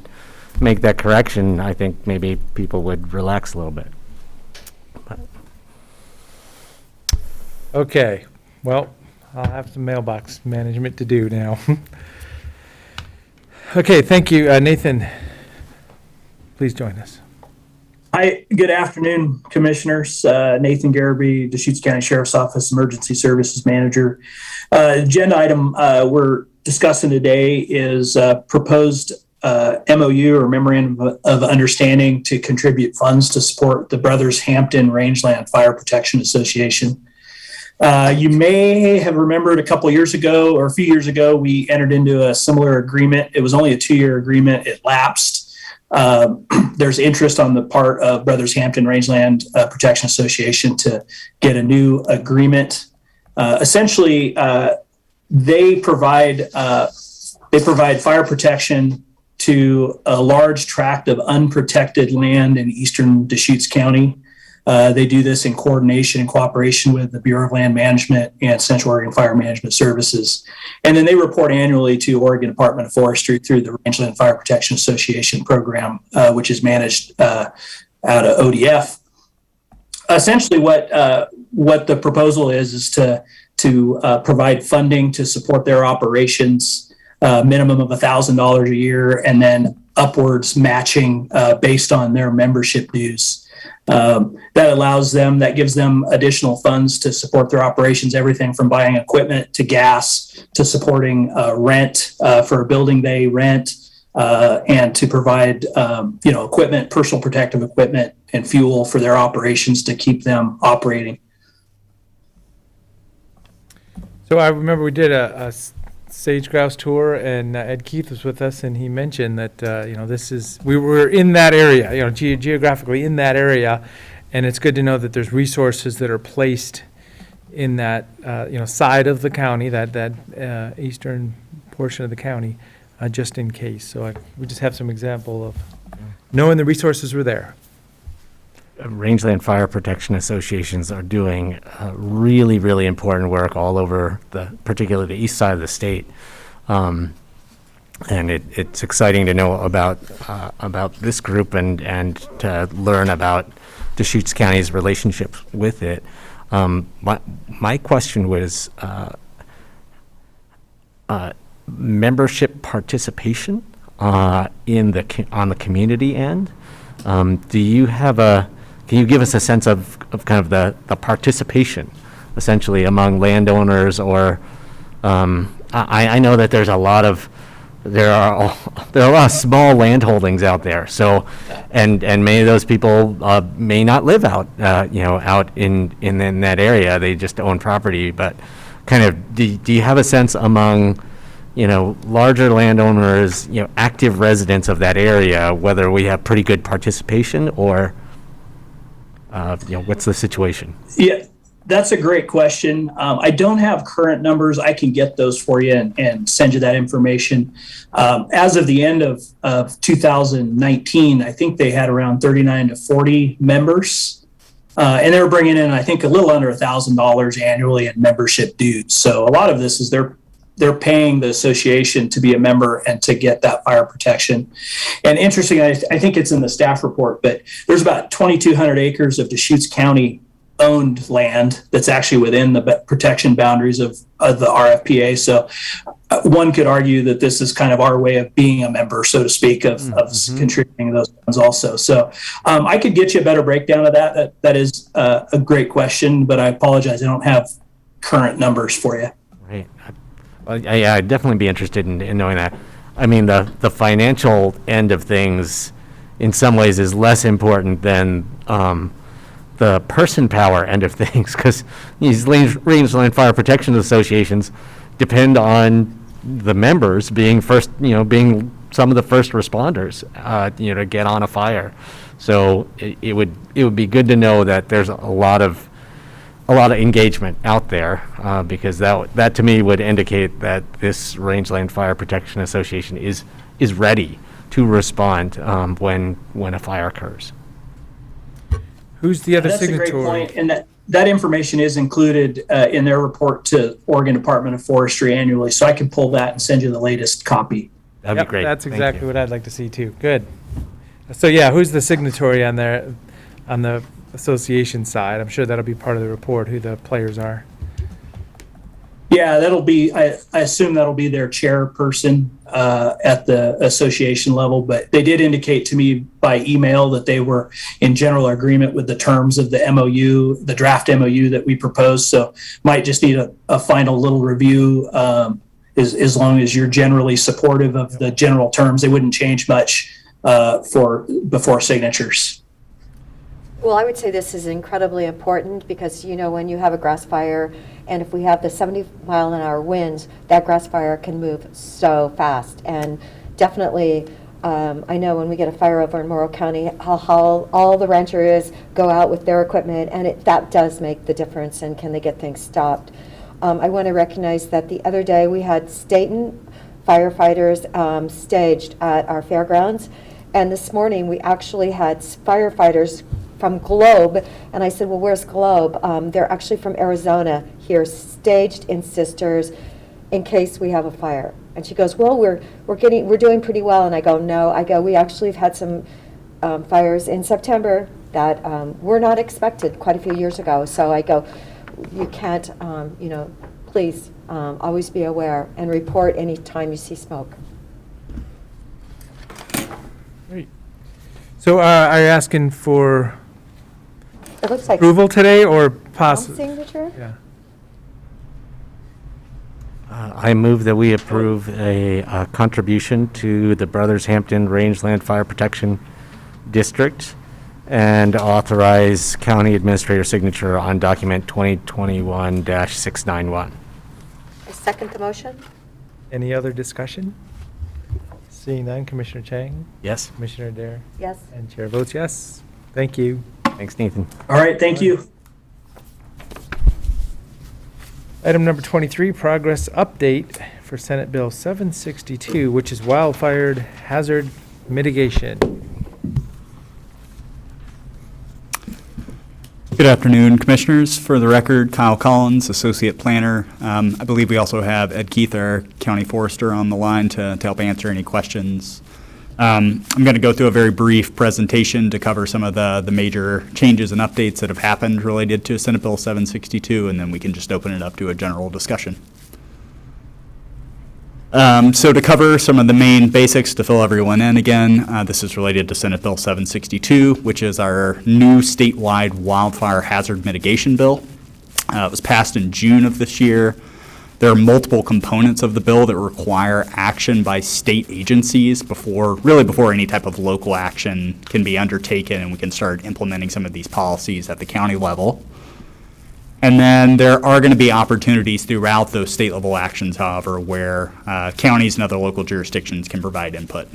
make that correction, I think maybe people would relax a little bit. Okay, well, I'll have some mailbox management to do now. Okay, thank you. Nathan, please join us. Hi, good afternoon, Commissioners. Nathan Garrity, Deschutes County Sheriff's Office Emergency Services Manager. Agenda item we're discussing today is proposed MOU or Memorandum of Understanding to contribute funds to support the Brothers Hampton Rangeland Fire Protection Association. You may have remembered a couple years ago or a few years ago, we entered into a similar agreement. It was only a 2-year agreement. It lapsed. There's interest on the part of Brothers Hampton Rangeland Protection Association to get a new agreement. Essentially, they provide fire protection to a large tract of unprotected land in eastern Deschutes County. They do this in coordination and cooperation with the Bureau of Land Management and Central Oregon Fire Management Services. And then they report annually to Oregon Department of Forestry through the Rangeland Fire Protection Association program, which is managed out of ODF. Essentially what the proposal is to provide funding to support their operations, minimum of $1,000 a year, and then upwards matching based on their membership dues. That gives them additional funds to support their operations, everything from buying equipment to gas to supporting rent for a building they rent, and to provide equipment, personal protective equipment, and fuel for their operations to keep them operating. So I remember we did a sage grouse tour, and Ed Keith was with us, and he mentioned that we were in that area, geographically in that area, and it's good to know that there's resources that are placed in that, side of the county, that eastern portion of the county, just in case. So we just have some example of knowing the resources were there. Rangeland Fire Protection Associations are doing really, really important work all over particularly the east side of the state. And it's exciting to know about this group and to learn about Deschutes County's relationship with it. My question was membership participation on the community end. Can you give us a sense of kind of the participation, essentially, among landowners, or I know that there are a lot of small land holdings out there. So, and many of those people may not live out in that area. They just own property. But kind of, do you have a sense among larger landowners, active residents of that area, whether we have pretty good participation, or what's the situation? Yeah, that's a great question. I don't have current numbers. I can get those for you and send you that information. As of the end of 2019, I think they had around 39 to 40 members. And they were bringing in, I think, a little under $1,000 annually in membership dues. So a lot of this is they're paying the association to be a member and to get that fire protection. And interesting, I think it's in the staff report, but there's about 2,200 acres of Deschutes County owned land that's actually within the protection boundaries of the RFPA. So one could argue that this is kind of our way of being a member, so to speak, of contributing those funds also. So I could get you a better breakdown of that. That is a great question, but I apologize, I don't have current numbers for you. Right. I'd definitely be interested in knowing that. I mean, the financial end of things in some ways is less important than the person power end of things, because these rangeland fire protection associations depend on the members being being some of the first responders, to get on a fire. So it would be good to know that there's a lot of engagement out there, because that to me would indicate that this Rangeland Fire Protection Association is ready to respond when a fire occurs. Who's the other That's signatory? a great point, and that information is included in their report to Oregon Department of Forestry annually, so I can pull that and send you the latest copy. That'd be great. That's Thank exactly you. what I'd like to see too. Good. So yeah, who's the signatory on there, on the association side? I'm sure that'll be part of the report, who the players are. Yeah, that'll be, I assume that'll be their chairperson at the association level, but they did indicate to me by email that they were in general agreement with the terms of the MOU, the draft MOU that we proposed. So might just need a final little review, as long as you're generally supportive of the general terms. They wouldn't change much before signatures. Well, I would say this is incredibly important because, when you have a grass fire, and if we have the 70-mile-an-hour winds, that grass fire can move so fast. And definitely, I know when we get a fire over in Morrow County, how all the ranchers go out with their equipment, and that does make the difference, and can they get things stopped. I want to recognize that the other day we had Staten firefighters staged at our fairgrounds, and this morning we actually had firefighters from Globe, and I said, well, where's Globe? They're actually from Arizona here, staged in Sisters in case we have a fire. And she goes, well, we're doing pretty well. And I go, no. We actually have had some fires in September that were not expected quite a few years ago. So I go, you can't, please always be aware and report any time you see smoke. Great. So are you asking for It looks like approval today or possible? signature? Yeah. I move that we approve a contribution to the Brothers Hampton Rangeland Fire Protection District and authorize county administrator signature on document 2021-691. I second the motion. Any other discussion? Seeing none, Commissioner Chang? Yes. Commissioner Adair? Yes. And Chair votes yes. Thank you. Thanks, Nathan. All right, thank you. Item number 23, progress update for Senate Bill 762, which is wildfire hazard mitigation. Good afternoon, Commissioners. For the record, Kyle Collins, Associate Planner. I believe we also have Ed Keith, our County Forester, on the line to help answer any questions. I'm going to go through a very brief presentation to cover some of the major changes and updates that have happened related to Senate Bill 762, and then we can just open it up to a general discussion. So to cover some of the main basics to fill everyone in again, this is related to Senate Bill 762, which is our new statewide wildfire hazard mitigation bill. It was passed in June of this year. There are multiple components of the bill that require action by state agencies before any type of local action can be undertaken and we can start implementing some of these policies at the county level. And then there are going to be opportunities throughout those state level actions, however, where counties and other local jurisdictions can provide input.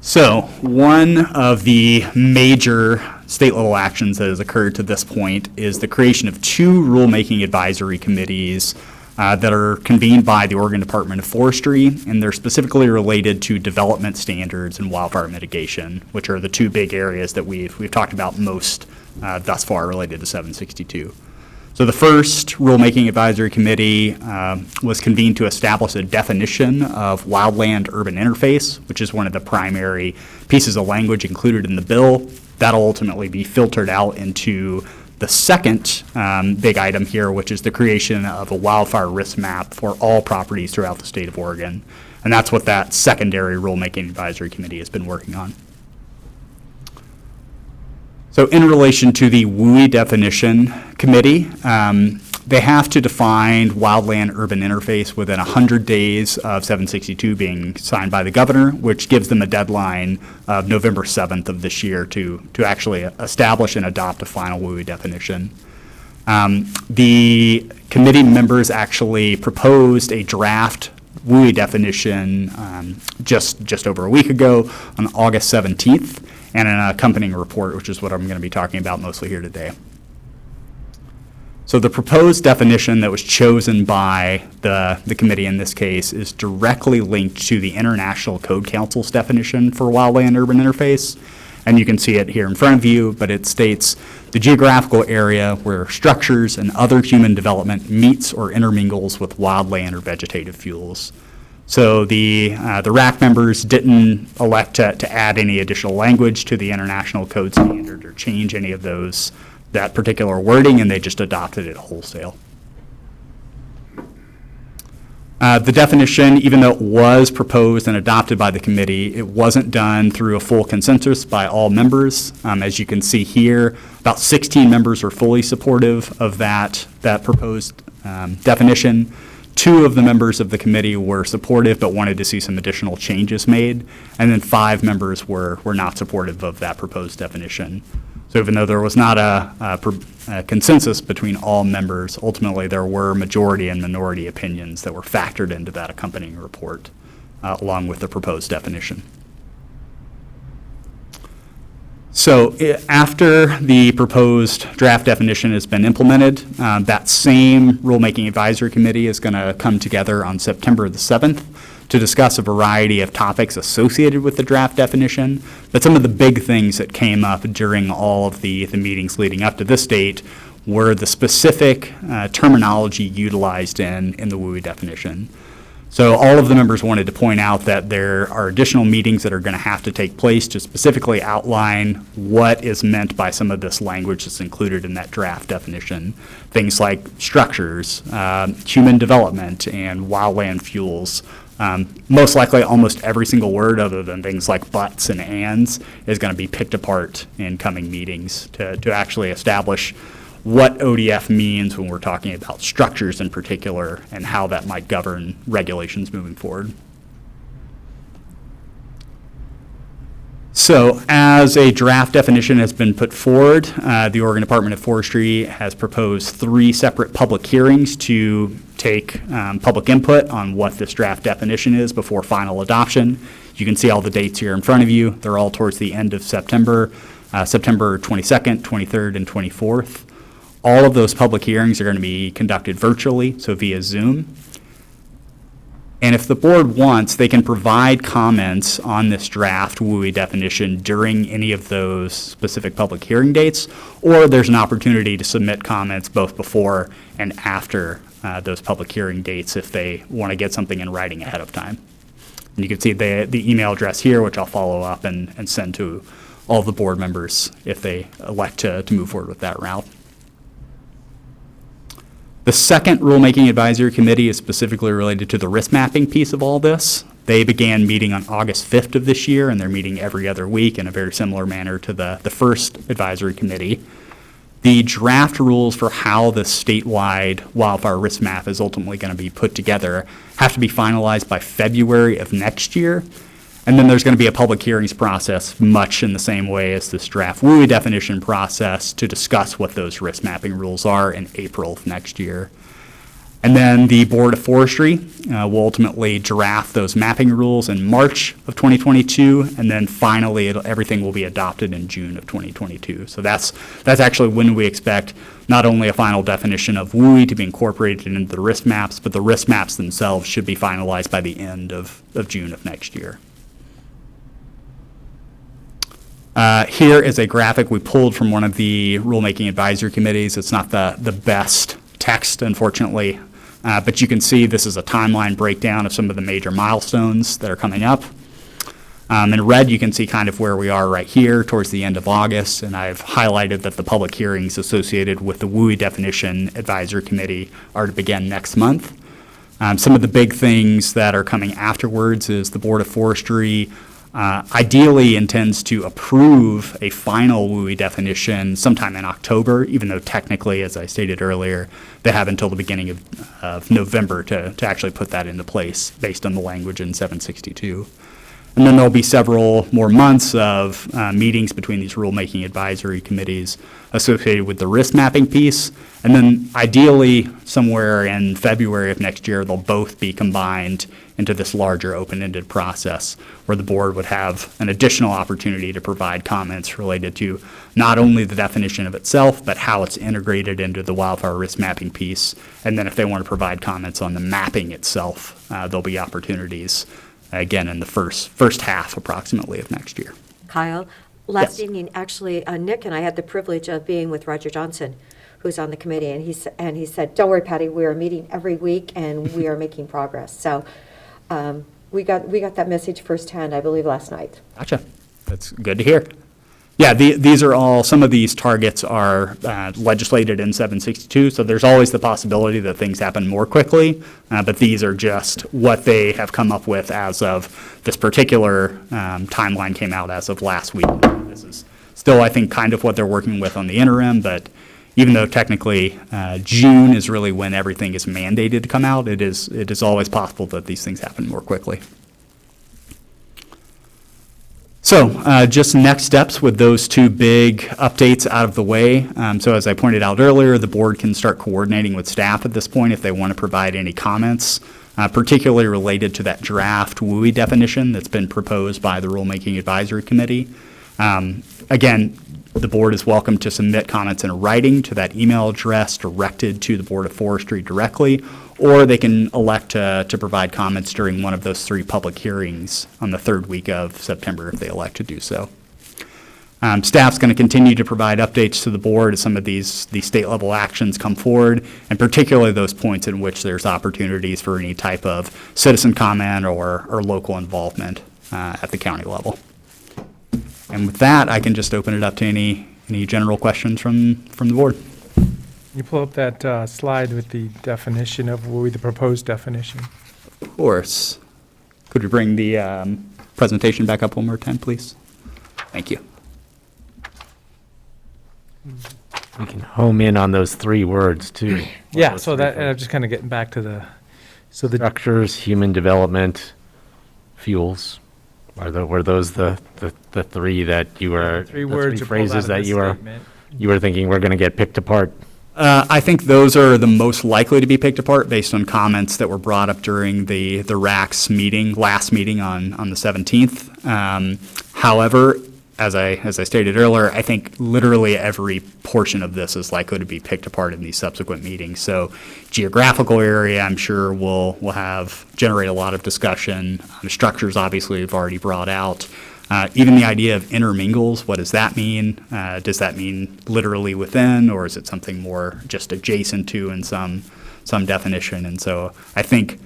So one of the major state level actions that has occurred to this point is the creation of two rulemaking advisory committees that are convened by the Oregon Department of Forestry, and they're specifically related to development standards and wildfire mitigation, which are the two big areas that we've talked about most thus far related to 762. So the first rulemaking advisory committee was convened to establish a definition of wildland urban interface, which is one of the primary pieces of language included in the bill. That'll ultimately be filtered out into the second big item here, which is the creation of a wildfire risk map for all properties throughout the state of Oregon. And that's what that secondary rulemaking advisory committee has been working on. So in relation to the WUI definition committee, they have to define wildland urban interface within 100 days of 762 being signed by the governor, which gives them a deadline of November 7th of this year to actually establish and adopt a final WUI definition. The committee members actually proposed a draft WUI definition just over a week ago on August 17th. And an accompanying report, which is what I'm going to be talking about mostly here today. So the proposed definition that was chosen by the committee in this case is directly linked to the International Code Council's definition for wildland urban interface. And you can see it here in front of you, but it states the geographical area where structures and other human development meets or intermingles with wildland or vegetative fuels. So the RAC members didn't elect to add any additional language to the international code standard or change any of that particular wording, and they just adopted it wholesale. The definition, even though it was proposed and adopted by the committee, it wasn't done through a full consensus by all members. As you can see here, about 16 members are fully supportive of that proposed definition. 2 of the members of the committee were supportive but wanted to see some additional changes made, and then 5 members were not supportive of that proposed definition. So even though there was not a consensus between all members, ultimately there were majority and minority opinions that were factored into that accompanying report along with the proposed definition. So after the proposed draft definition has been implemented, that same rulemaking advisory committee is going to come together on September the 7th to discuss a variety of topics associated with the draft definition. But some of the big things that came up during all of the meetings leading up to this date were the specific terminology utilized in the WUI definition. So all of the members wanted to point out that there are additional meetings that are going to have to take place to specifically outline what is meant by some of this language that's included in that draft definition. Things like structures, human development, and wildland fuels. Most likely almost every single word other than things like buts and ands is going to be picked apart in coming meetings to actually establish what ODF means when we're talking about structures in particular and how that might govern regulations moving forward. So as a draft definition has been put forward, the Oregon Department of Forestry has proposed 3 separate public hearings to take public input on what this draft definition is before final adoption. You can see all the dates here in front of you. They're all towards the end of September, September 22nd, 23rd, and 24th. All of those public hearings are going to be conducted virtually, so via Zoom. And if the board wants, they can provide comments on this draft WUI definition during any of those specific public hearing dates, or there's an opportunity to submit comments both before and after those public hearing dates if they want to get something in writing ahead of time. And you can see the email address here, which I'll follow up and send to all the board members if they elect to move forward with that route. The second rulemaking advisory committee is specifically related to the risk mapping piece of all this. They began meeting on August 5th of this year, and they're meeting every other week in a very similar manner to the first advisory committee. The draft rules for how the statewide wildfire risk map is ultimately going to be put together have to be finalized by February of next year. And then there's going to be a public hearings process, much in the same way as this draft WUI definition process, to discuss what those risk mapping rules are in April of next year. And then the Board of Forestry will ultimately draft those mapping rules in March of 2022, and then finally everything will be adopted in June of 2022. So that's actually when we expect not only a final definition of WUI to be incorporated into the risk maps, but the risk maps themselves should be finalized by the end of June of next year. Here is a graphic we pulled from one of the rulemaking advisory committees. It's not the best text, unfortunately, but you can see this is a timeline breakdown of some of the major milestones that are coming up. In red, you can see kind of where we are right here towards the end of August, and I've highlighted that the public hearings associated with the WUI definition advisory committee are to begin next month. Some of the big things that are coming afterwards is the Board of Forestry ideally intends to approve a final WUI definition sometime in October, even though technically, as I stated earlier, they have until the beginning of November to actually put that into place based on the language in 762. And then there'll be several more months of meetings between these rulemaking advisory committees associated with the risk mapping piece. And then ideally, somewhere in February of next year, they'll both be combined into this larger open-ended process where the board would have an additional opportunity to provide comments related to not only the definition of itself, but how it's integrated into the wildfire risk mapping piece. And then if they want to provide comments on the mapping itself, there'll be opportunities again in the first half approximately of next year. Kyle, last evening, actually, Nick and I had the privilege of being with Roger Johnson, who's on the committee, and he said, "Don't worry, Patty, we are meeting every week and we are making progress." So we got that message firsthand, I believe, last night. Gotcha. That's good to hear. Yeah, these are all, some of these targets are legislated in 762, so there's always the possibility that things happen more quickly, but these are just what they have come up with as of this particular timeline came out as of last week. This is still, I think, kind of what they're working with on the interim, but even though technically June is really when everything is mandated to come out, it is always possible that these things happen more quickly. So just next steps with those two big updates out of the way. So as I pointed out earlier, the board can start coordinating with staff at this point if they want to provide any comments, particularly related to that draft WUI definition that's been proposed by the Rulemaking Advisory Committee. Again, the board is welcome to submit comments in writing to that email address directed to the Board of Forestry directly, or they can elect to provide comments during one of those 3 public hearings on the 3rd week of September if they elect to do so. Staff's going to continue to provide updates to the board as some of these state level actions come forward, and particularly those points in which there's opportunities for any type of citizen comment or local involvement at the county level. And with that, I can just open it up to any general questions from the board. You pull up that slide with the definition of WUI, the proposed definition. Of course. Could we bring the presentation back up one more time, please? Thank you. We can home in on those 3 words too. Yeah, so that, and I'm just kind of getting back to the structures, human development, fuels. Were those the 3 that you were, 3 the words 3 are pulled out phrases of that this you were statement. you were thinking we're going to get picked apart? I think those are the most likely to be picked apart based on comments that were brought up during the RACS meeting, last meeting on the 17th. However, as I stated earlier, I think literally every portion of this is likely to be picked apart in these subsequent meetings. So geographical area, I'm sure will generate a lot of discussion. The structures, obviously, we've already brought out. Even the idea of intermingles, what does that mean? Does that mean literally within, or is it something more just adjacent to in some definition? And so I think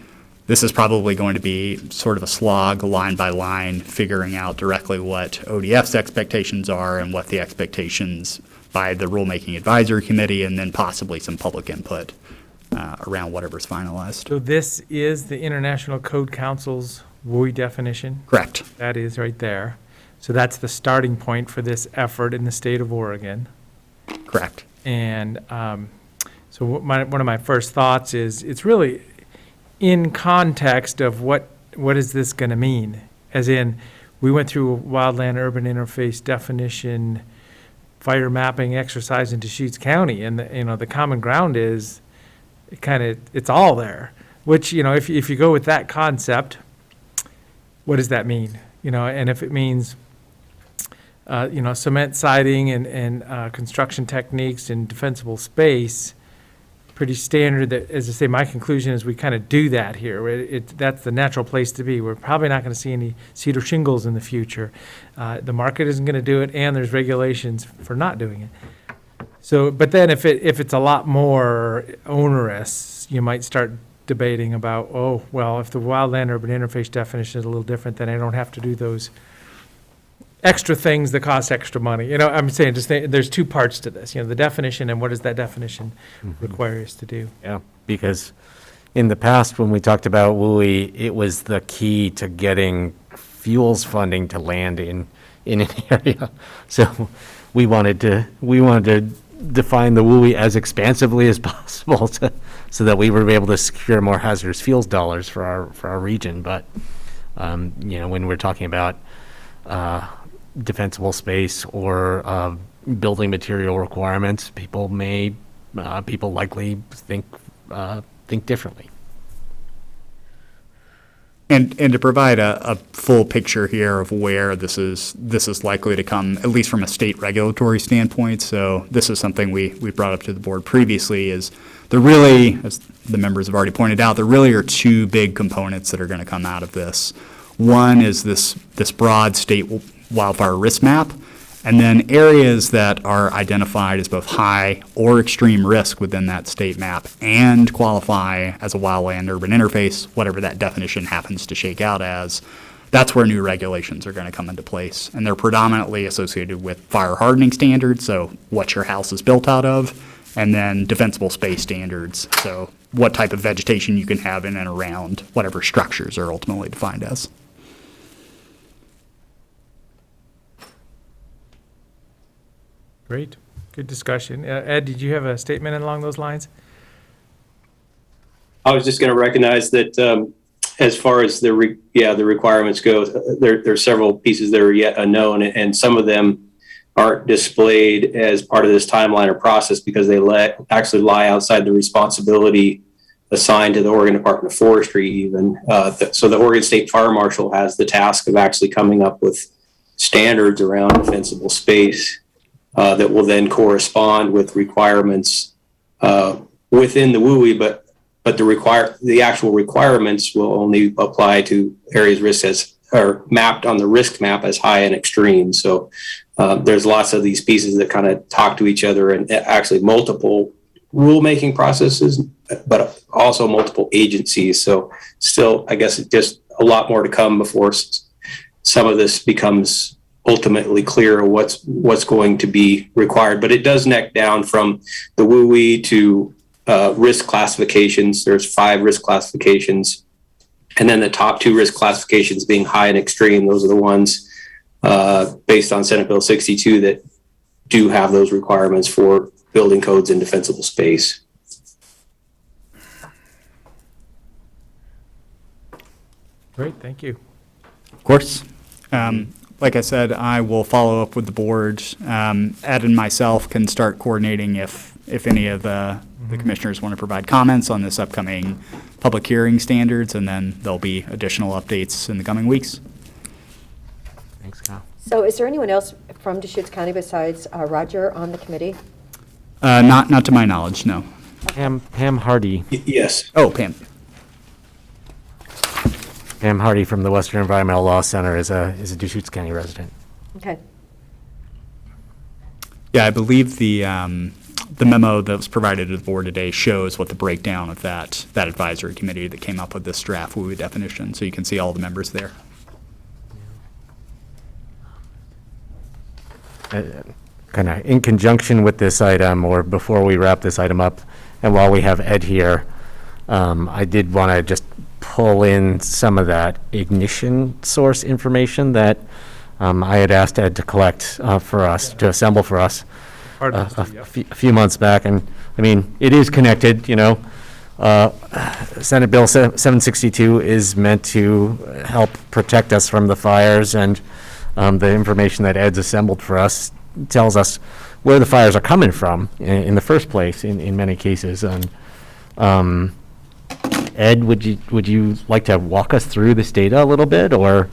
this is probably going to be sort of a slog, line by line, figuring out directly what ODF's expectations are and what the expectations by the Rulemaking Advisory Committee, and then possibly some public input around whatever's finalized. So this is the International Code Council's WUI definition? Correct. That is right there. So that's the starting point for this effort in the state of Oregon. Correct. And so one of my first thoughts is it's really in context of what is this going to mean? As in, we went through a wildland urban interface definition, fire mapping exercise in Deschutes County, and the common ground is it's all there. Which, if you go with that concept, what does that mean? And if it means cement siding and construction techniques in defensible space, pretty standard. That, as I say, my conclusion is we kind of do that here. That's the natural place to be. We're probably not going to see any cedar shingles in the future. The market isn't going to do it, and there's regulations for not doing it. So, but then if it's a lot more onerous, you might start debating about, if the wildland urban interface definition is a little different, then I don't have to do those extra things that cost extra money. I'm saying there's two parts to this, the definition and what does that definition require us to do. Yeah, because in the past, when we talked about WUI, it was the key to getting fuels funding to land in an area. So we wanted to define the WUI as expansively as possible so that we were able to secure more hazardous fuels dollars for our region. But when we're talking about defensible space or building material requirements, people likely think differently. And to provide a full picture here of where this is likely to come, at least from a state regulatory standpoint. So this is something we brought up to the board previously, is there really, as the members have already pointed out, there really are two big components that are going to come out of this. One is this broad state wildfire risk map, and then areas that are identified as both high or extreme risk within that state map and qualify as a wildland urban interface, whatever that definition happens to shake out as. That's where new regulations are going to come into place, and they're predominantly associated with fire hardening standards, so what your house is built out of, and then defensible space standards, so what type of vegetation you can have in and around whatever structures are ultimately defined as. Great. Good discussion. Ed, did you have a statement along those lines? I was just going to recognize that as far as the requirements go, there's several pieces that are yet unknown, and some of them aren't displayed as part of this timeline or process because they actually lie outside the responsibility assigned to the Oregon Department of Forestry even. So the Oregon State Fire Marshal has the task of actually coming up with standards around defensible space that will then correspond with requirements within the WUI, but the actual requirements will only apply to areas are mapped on the risk map as high and extreme. So there's lots of these pieces that kind of talk to each other, and actually multiple rulemaking processes, but also multiple agencies. So still, I guess just a lot more to come before some of this becomes ultimately clear what's going to be required. But it does neck down from the WUI to risk classifications. There's 5 risk classifications, and then the top 2 risk classifications being high and extreme. Those are the ones based on Senate Bill 62 that do have those requirements for building codes in defensible space. Great, thank you. Of course. Like I said, I will follow up with the board. Ed and myself can start coordinating if any of the commissioners want to provide comments on this upcoming public hearing standards, and then there'll be additional updates in the coming weeks. Thanks, Kyle. So is there anyone else from Deschutes County besides Roger on the committee? Not to my knowledge, no. Pam Hardy. Yes. Oh, Pam. Pam Hardy from the Western Environmental Law Center is a Deschutes County resident. Okay. Yeah, I believe the memo that was provided to the board today shows what the breakdown of that advisory committee that came up with this draft WUI definition, so you can see all the members there. Kind of in conjunction with this item, or before we wrap this item up, and while we have Ed here, I did want to just pull in some of that ignition source information that I had asked Ed to collect for us, to assemble for us a few months back. And I mean, it is connected, you know. Senate Bill 762 is meant to help protect us from the fires, and the information that Ed's assembled for us tells us where the fires are coming from in the first place in many cases. And Ed, would you like to walk us through this data a little bit, or?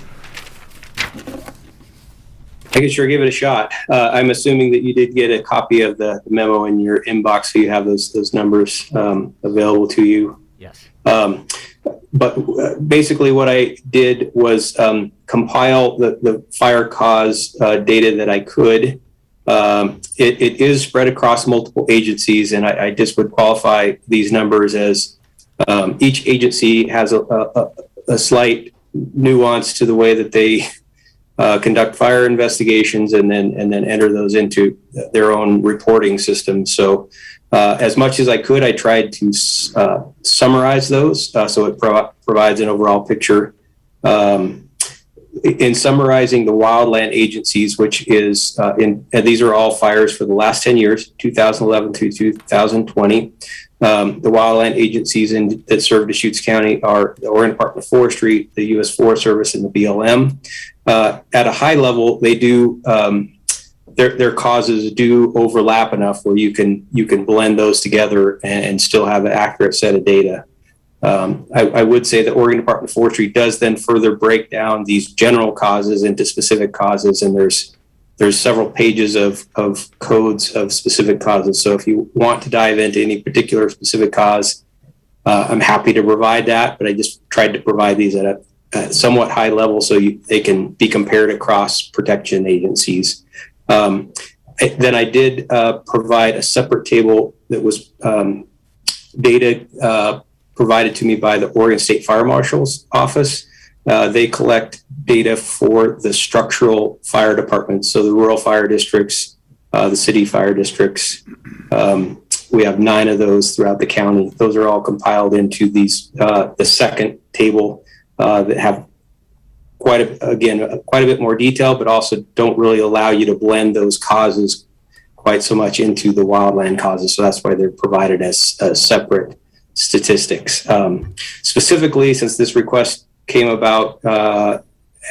I can sure give it a shot. I'm assuming that you did get a copy of the memo in your inbox, so you have those numbers available to you. Yes. But basically what I did was compile the fire cause data that I could. It is spread across multiple agencies, and I just would qualify these numbers as each agency has a slight nuance to the way that they conduct fire investigations and then enter those into their own reporting system. So as much as I could, I tried to summarize those so it provides an overall picture. In summarizing the wildland agencies, which is, and these are all fires for the last 10 years, 2011 through 2020. The wildland agencies that serve Deschutes County are the Oregon Department of Forestry, the U.S. Forest Service, and the BLM. At a high level, they do, their causes do overlap enough where you can blend those together and still have an accurate set of data. I would say the Oregon Department of Forestry does then further break down these general causes into specific causes, and there's several pages of codes of specific causes. So if you want to dive into any particular specific cause, I'm happy to provide that, but I just tried to provide these at a somewhat high level so they can be compared across protection agencies. Then I did provide a separate table that was data provided to me by the Oregon State Fire Marshal's office. They collect data for the structural fire departments, so the rural fire districts, the city fire districts. We have 9 of those throughout the county. Those are all compiled into these the second table that have quite a bit more detail, but also don't really allow you to blend those causes quite so much into the wildland causes. So that's why they're provided as separate statistics. Specifically, since this request came about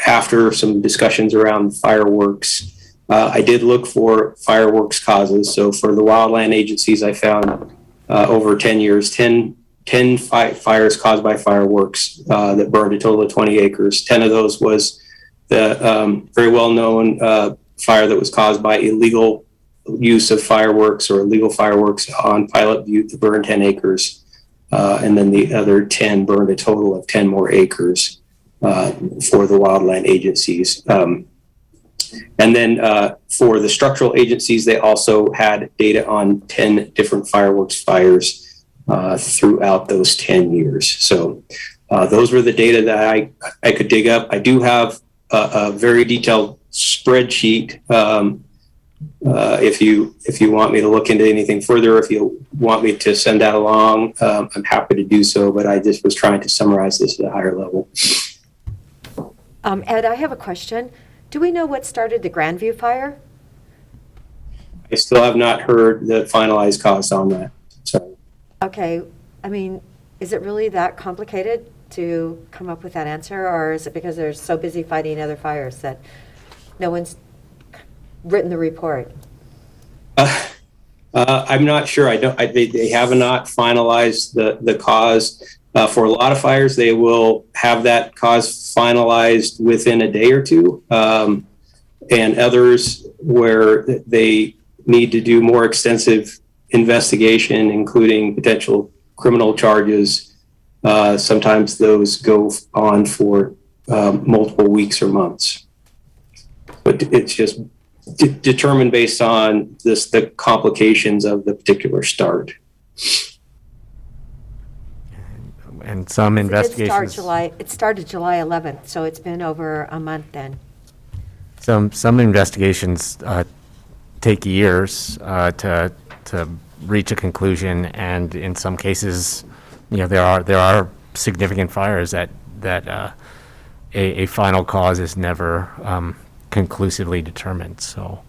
after some discussions around fireworks, I did look for fireworks causes. So for the wildland agencies, I found over 10 years, 10 fires caused by fireworks that burned a total of 20 acres. 10 of those was the very well-known fire that was caused by illegal use of fireworks or illegal fireworks on Pilot Butte that burned 10 acres. And then the other 10 burned a total of 10 more acres for the wildland agencies. And then for the structural agencies, they also had data on 10 different fireworks fires throughout those 10 years. So those were the data that I could dig up. I do have a very detailed spreadsheet. If you want me to look into anything further, if you want me to send that along, I'm happy to do so, but I just was trying to summarize this at a higher level. Ed, I have a question. Do we know what started the Grandview fire? I still have not heard the finalized cause on that. So, Okay, I mean, is it really that complicated to come up with that answer, or is it because they're so busy fighting other fires that no one's written the report? I'm not sure. They have not finalized the cause. For a lot of fires, they will have that cause finalized within a day or two. and others where they need to do more extensive investigation, including potential criminal charges. Sometimes those go on for multiple weeks or months. But it's just determined based on the complications of the particular start. And some investigations. It started July 11th, so it's been over a month then. Some investigations take years to reach a conclusion, and in some cases, there are significant fires that a final cause is never conclusively determined. So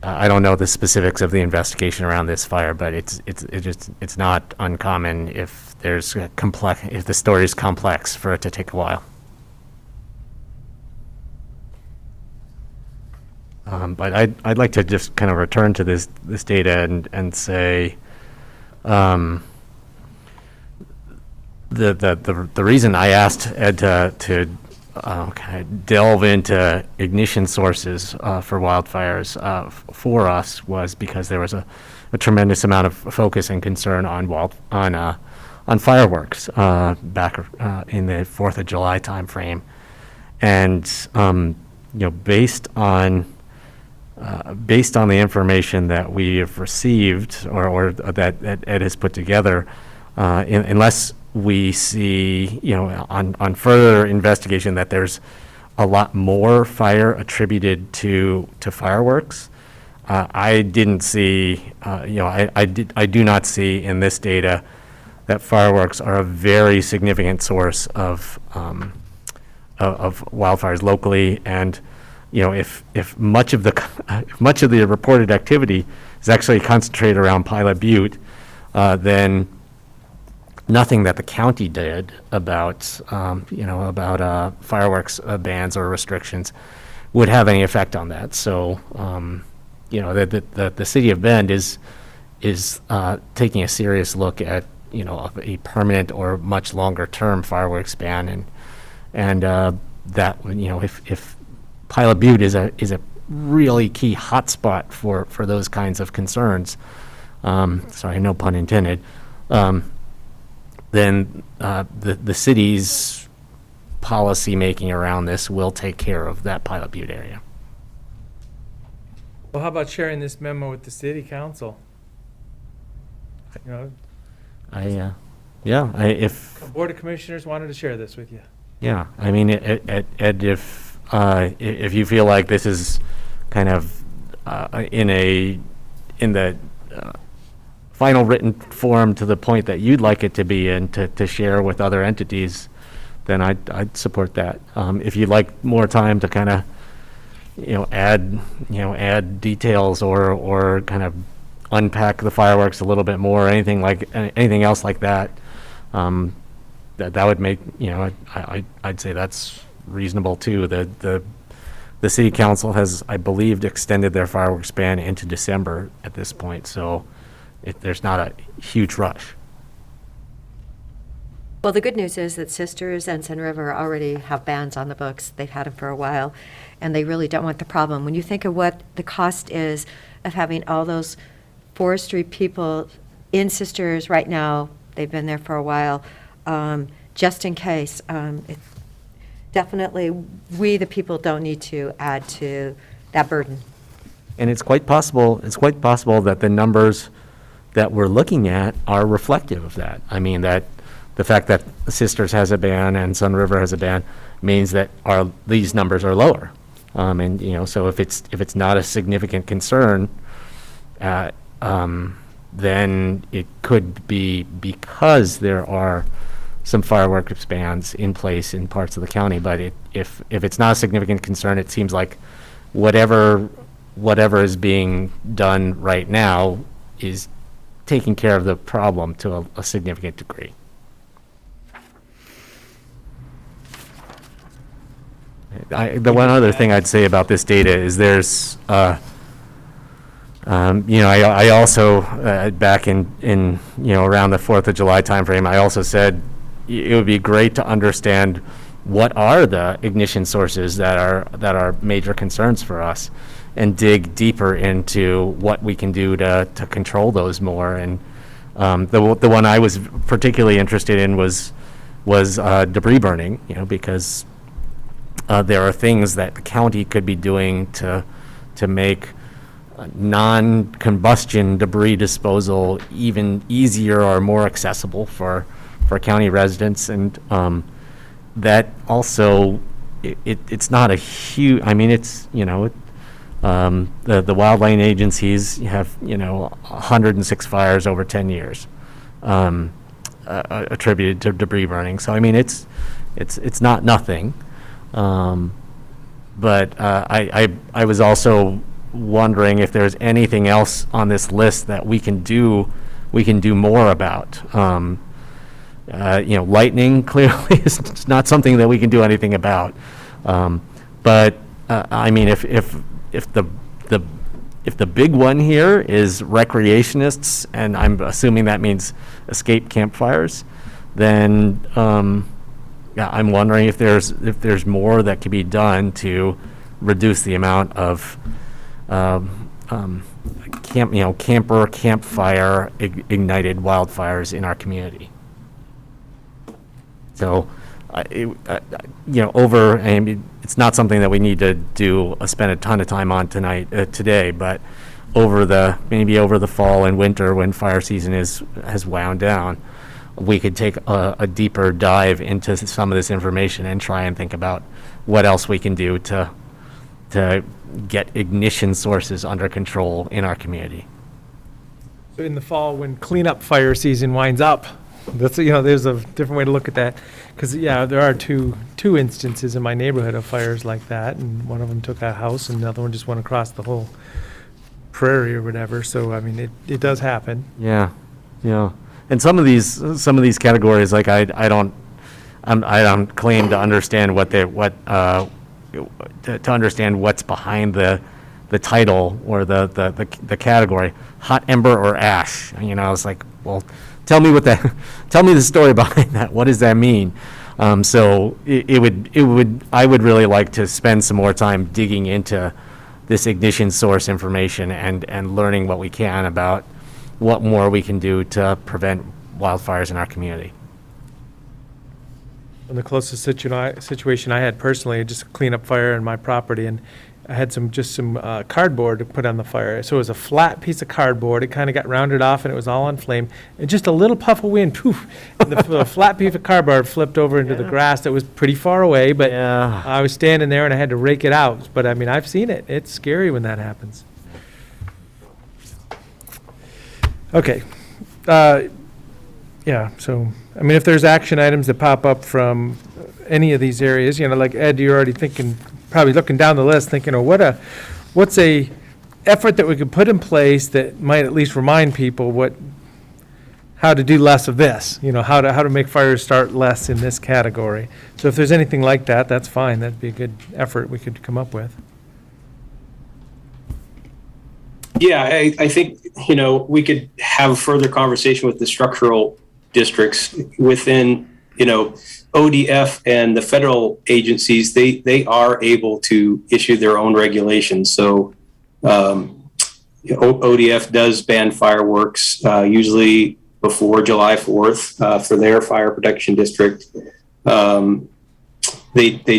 I don't know the specifics of the investigation around this fire, but it's not uncommon if if the story is complex for it to take a while. But I'd like to just kind of return to this data and say the reason I asked Ed to kind of delve into ignition sources for wildfires for us was because there was a tremendous amount of focus and concern on fireworks back in the 4th of July timeframe, and based on the information that we have received or that Ed has put together, unless we see, on further investigation that there's a lot more fire attributed to fireworks, I didn't see, I do not see in this data that fireworks are a very significant source of wildfires locally. And if much of the reported activity is actually concentrated around Pilot Butte, then nothing that the county did about fireworks bans or restrictions would have any effect on that. So the city of Bend is taking a serious look at a permanent or much longer term fireworks ban, and that if Pilot Butte is a really key hotspot for those kinds of concerns, sorry, no pun intended, then the city's policy making around this will take care of that Pilot Butte area. Well, how about sharing this memo with the city council? If the Board of Commissioners wanted to share this with you. Yeah, I mean, Ed, if you feel like this is kind of in the final written form to the point that you'd like it to be in to share with other entities, then I'd support that. If you'd like more time to kind of add details or kind of unpack the fireworks a little bit more, anything else like that, that would make, I'd say that's reasonable too. The city council has, I believe, extended their fireworks ban into December at this point, so there's not a huge rush. Well, the good news is that Sisters and Sun River already have bans on the books. They've had them for a while, and they really don't want the problem. When you think of what the cost is of having all those forestry people in Sisters right now, they've been there for a while, just in case. Definitely, we, the people, don't need to add to that burden. And it's quite possible that the numbers that we're looking at are reflective of that. I mean, that the fact that Sisters has a ban and Sun River has a ban means that these numbers are lower. So if it's not a significant concern, then it could be because there are some fireworks bans in place in parts of the county. But if it's not a significant concern, it seems like whatever is being done right now is taking care of the problem to a significant degree. The one other thing I'd say about this data is there's, I also, back in around the 4th of July timeframe, I also said it would be great to understand what are the ignition sources that are major concerns for us, and dig deeper into what we can do to control those more. And the one I was particularly interested in was debris burning, because there are things that the county could be doing to make non-combustion debris disposal even easier or more accessible for county residents. And that also, it's not a huge, I mean, it's, the wildland agencies have, 106 fires over 10 years attributed to debris burning. So, I mean, it's not nothing. But I was also wondering if there's anything else on this list that we can do more about. Lightning clearly is not something that we can do anything about. But I mean, if the big one here is recreationists, and I'm assuming that means escape campfires, then I'm wondering if there's more that can be done to reduce the amount of campfire ignited wildfires in our community. So, it's not something that we need to spend a ton of time on today, but over the fall and winter, when fire season has wound down, we could take a deeper dive into some of this information and try and think about what else we can do to get ignition sources under control in our community. So in the fall, when cleanup fire season winds up, that's, there's a different way to look at that. Because, there are two instances in my neighborhood of fires like that, and one of them took a house and the other one just went across the whole prairie or whatever. So, I mean, it does happen. Yeah. And some of these categories, like I don't claim to understand to understand what's behind the title or the category, hot ember or ash. I was like, well, tell me the story behind that. What does that mean? So I would really like to spend some more time digging into this ignition source information and learning what we can about what more we can do to prevent wildfires in our community. And the closest situation I had personally, just a cleanup fire in my property, and I had some cardboard to put on the fire. So it was a flat piece of cardboard. It kind of got rounded off, and it was all on flame. And just a little puff of wind, poof, and the flat piece of cardboard flipped over into the grass that was pretty far away. But I was standing there, and I had to rake it out. But I mean, I've seen it. It's scary when that happens. Okay. So, I mean, if there's action items that pop up from any of these areas, like Ed, you're already probably looking down the list, thinking, what's a effort that we could put in place that might at least remind people how to do less of this, how to make fires start less in this category. So if there's anything like that, that's fine. That'd be a good effort we could come up with. Yeah, I think, we could have further conversation with the structural districts within, ODF and the federal agencies. They are able to issue their own regulations. So ODF does ban fireworks usually before July 4th for their fire protection district. They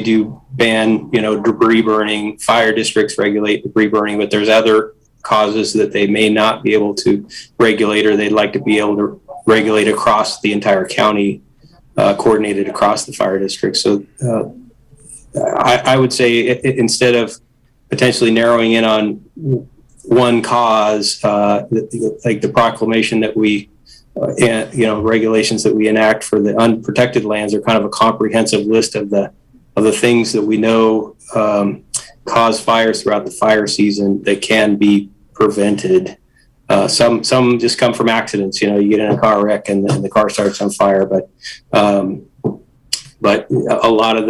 do ban, debris burning. Fire districts regulate debris burning, but there's other causes that they may not be able to regulate, or they'd like to be able to regulate across the entire county, coordinated across the fire district. So I would say instead of potentially narrowing in on one cause, like the proclamation that we, regulations that we enact for the unprotected lands are kind of a comprehensive list of the things that we know cause fires throughout the fire season that can be prevented. Some just come from accidents. You get in a car wreck and the car starts on fire. But a lot of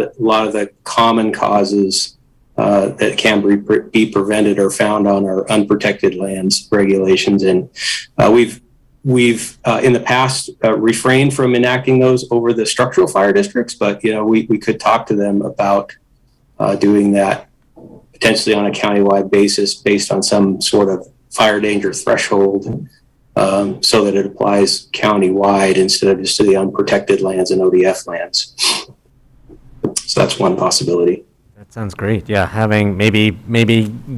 the common causes that can be prevented are found on our unprotected lands regulations, and we've We've in the past refrained from enacting those over the structural fire districts, but we could talk to them about doing that potentially on a countywide basis based on some sort of fire danger threshold, so that it applies countywide instead of just to the unprotected lands and ODF lands. So that's one possibility. That sounds great. Yeah, having maybe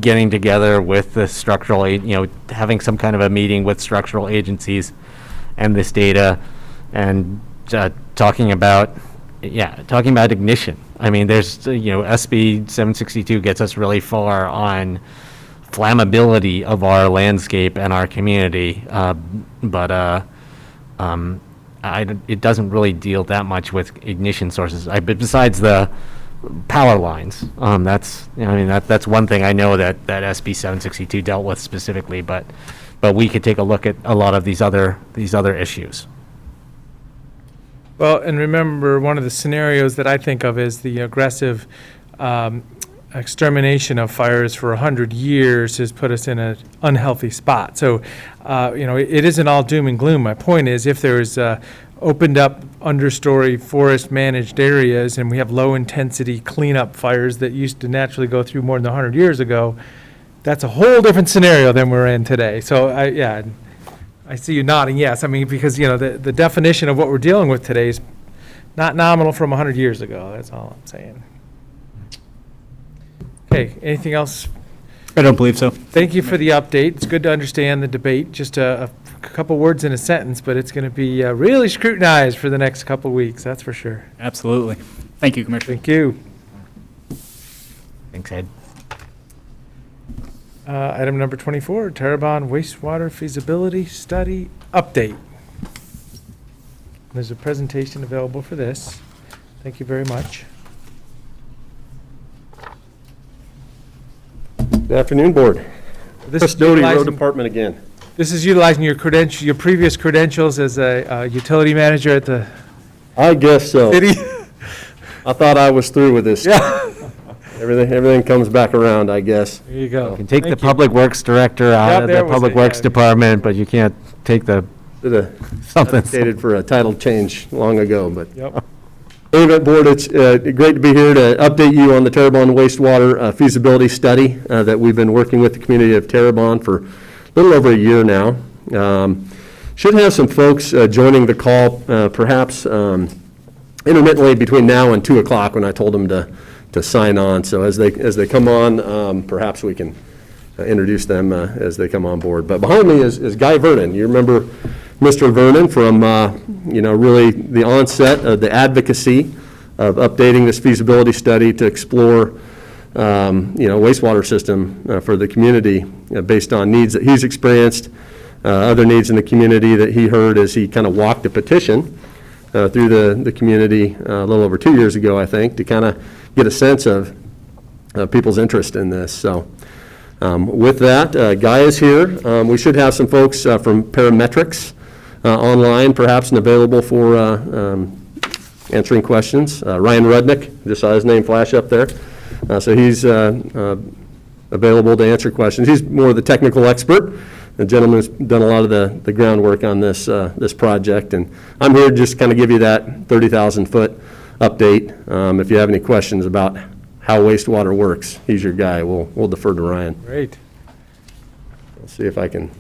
getting together with the structural, having some kind of a meeting with structural agencies and this data, and talking about ignition. I mean, there's SB 762 gets us really far on flammability of our landscape and our community, but it doesn't really deal that much with ignition sources. Besides the power lines, that's one thing I know that SB 762 dealt with specifically, but we could take a look at a lot of these other issues. Well, and remember, one of the scenarios that I think of is the aggressive extermination of fires for 100 years has put us in an unhealthy spot. So, it isn't all doom and gloom. My point is, if there's opened up understory forest managed areas and we have low intensity cleanup fires that used to naturally go through more than 100 years ago, that's a whole different scenario than we're in today. So I see you nodding yes. I mean, because the definition of what we're dealing with today is not nominal from 100 years ago. That's all I'm saying. Okay, anything else? I don't believe so. Thank you for the update. It's good to understand the debate. Just a couple words in a sentence, but it's going to be really scrutinized for the next couple weeks, that's for sure. Absolutely. Thank you, Commissioner. Thank you. Thanks, Ed. Item number 24, Terrebonne wastewater feasibility study update. There's a presentation available for this. Thank you very much. Good afternoon, Board. This Chris is Doty, Road utilizing- Department again. This is utilizing your previous credentials as a utility manager at the I guess so. city. I thought I was through with this. Yeah. Everything comes back around, I guess. There you go. You can take Thank the you. Public Works Director out Yep, of there the was Public it, Works yeah. Department, but you can't take the something. Stated for a title change long ago, but. Yep. Anyway, Board, it's great to be here to update you on the Terrebonne wastewater feasibility study that we've been working with the community of Terrebonne for a little over a year now. Should have some folks joining the call, perhaps intermittently between now and 2 o'clock when I told them to sign on. So as they come on, perhaps we can introduce them as they come on board. But behind me is Guy Vernon. You remember Mr. Vernon from, really the onset of the advocacy of updating this feasibility study to explore, wastewater system for the community based on needs that he's experienced, other needs in the community that he heard as he kind of walked a petition through the community a little over 2 years ago, I think, to kind of get a sense of people's interest in this. So with that, Guy is here. We should have some folks from Parametrics online, perhaps, and available for answering questions. Ryan Rudnick, just saw his name flash up there. So he's available to answer questions. He's more the technical expert. The gentleman's done a lot of the groundwork on this project, and I'm here to just kind of give you that 30,000-foot update. If you have any questions about how wastewater works, he's your guy. We'll defer to Ryan. Great. Let's see if I can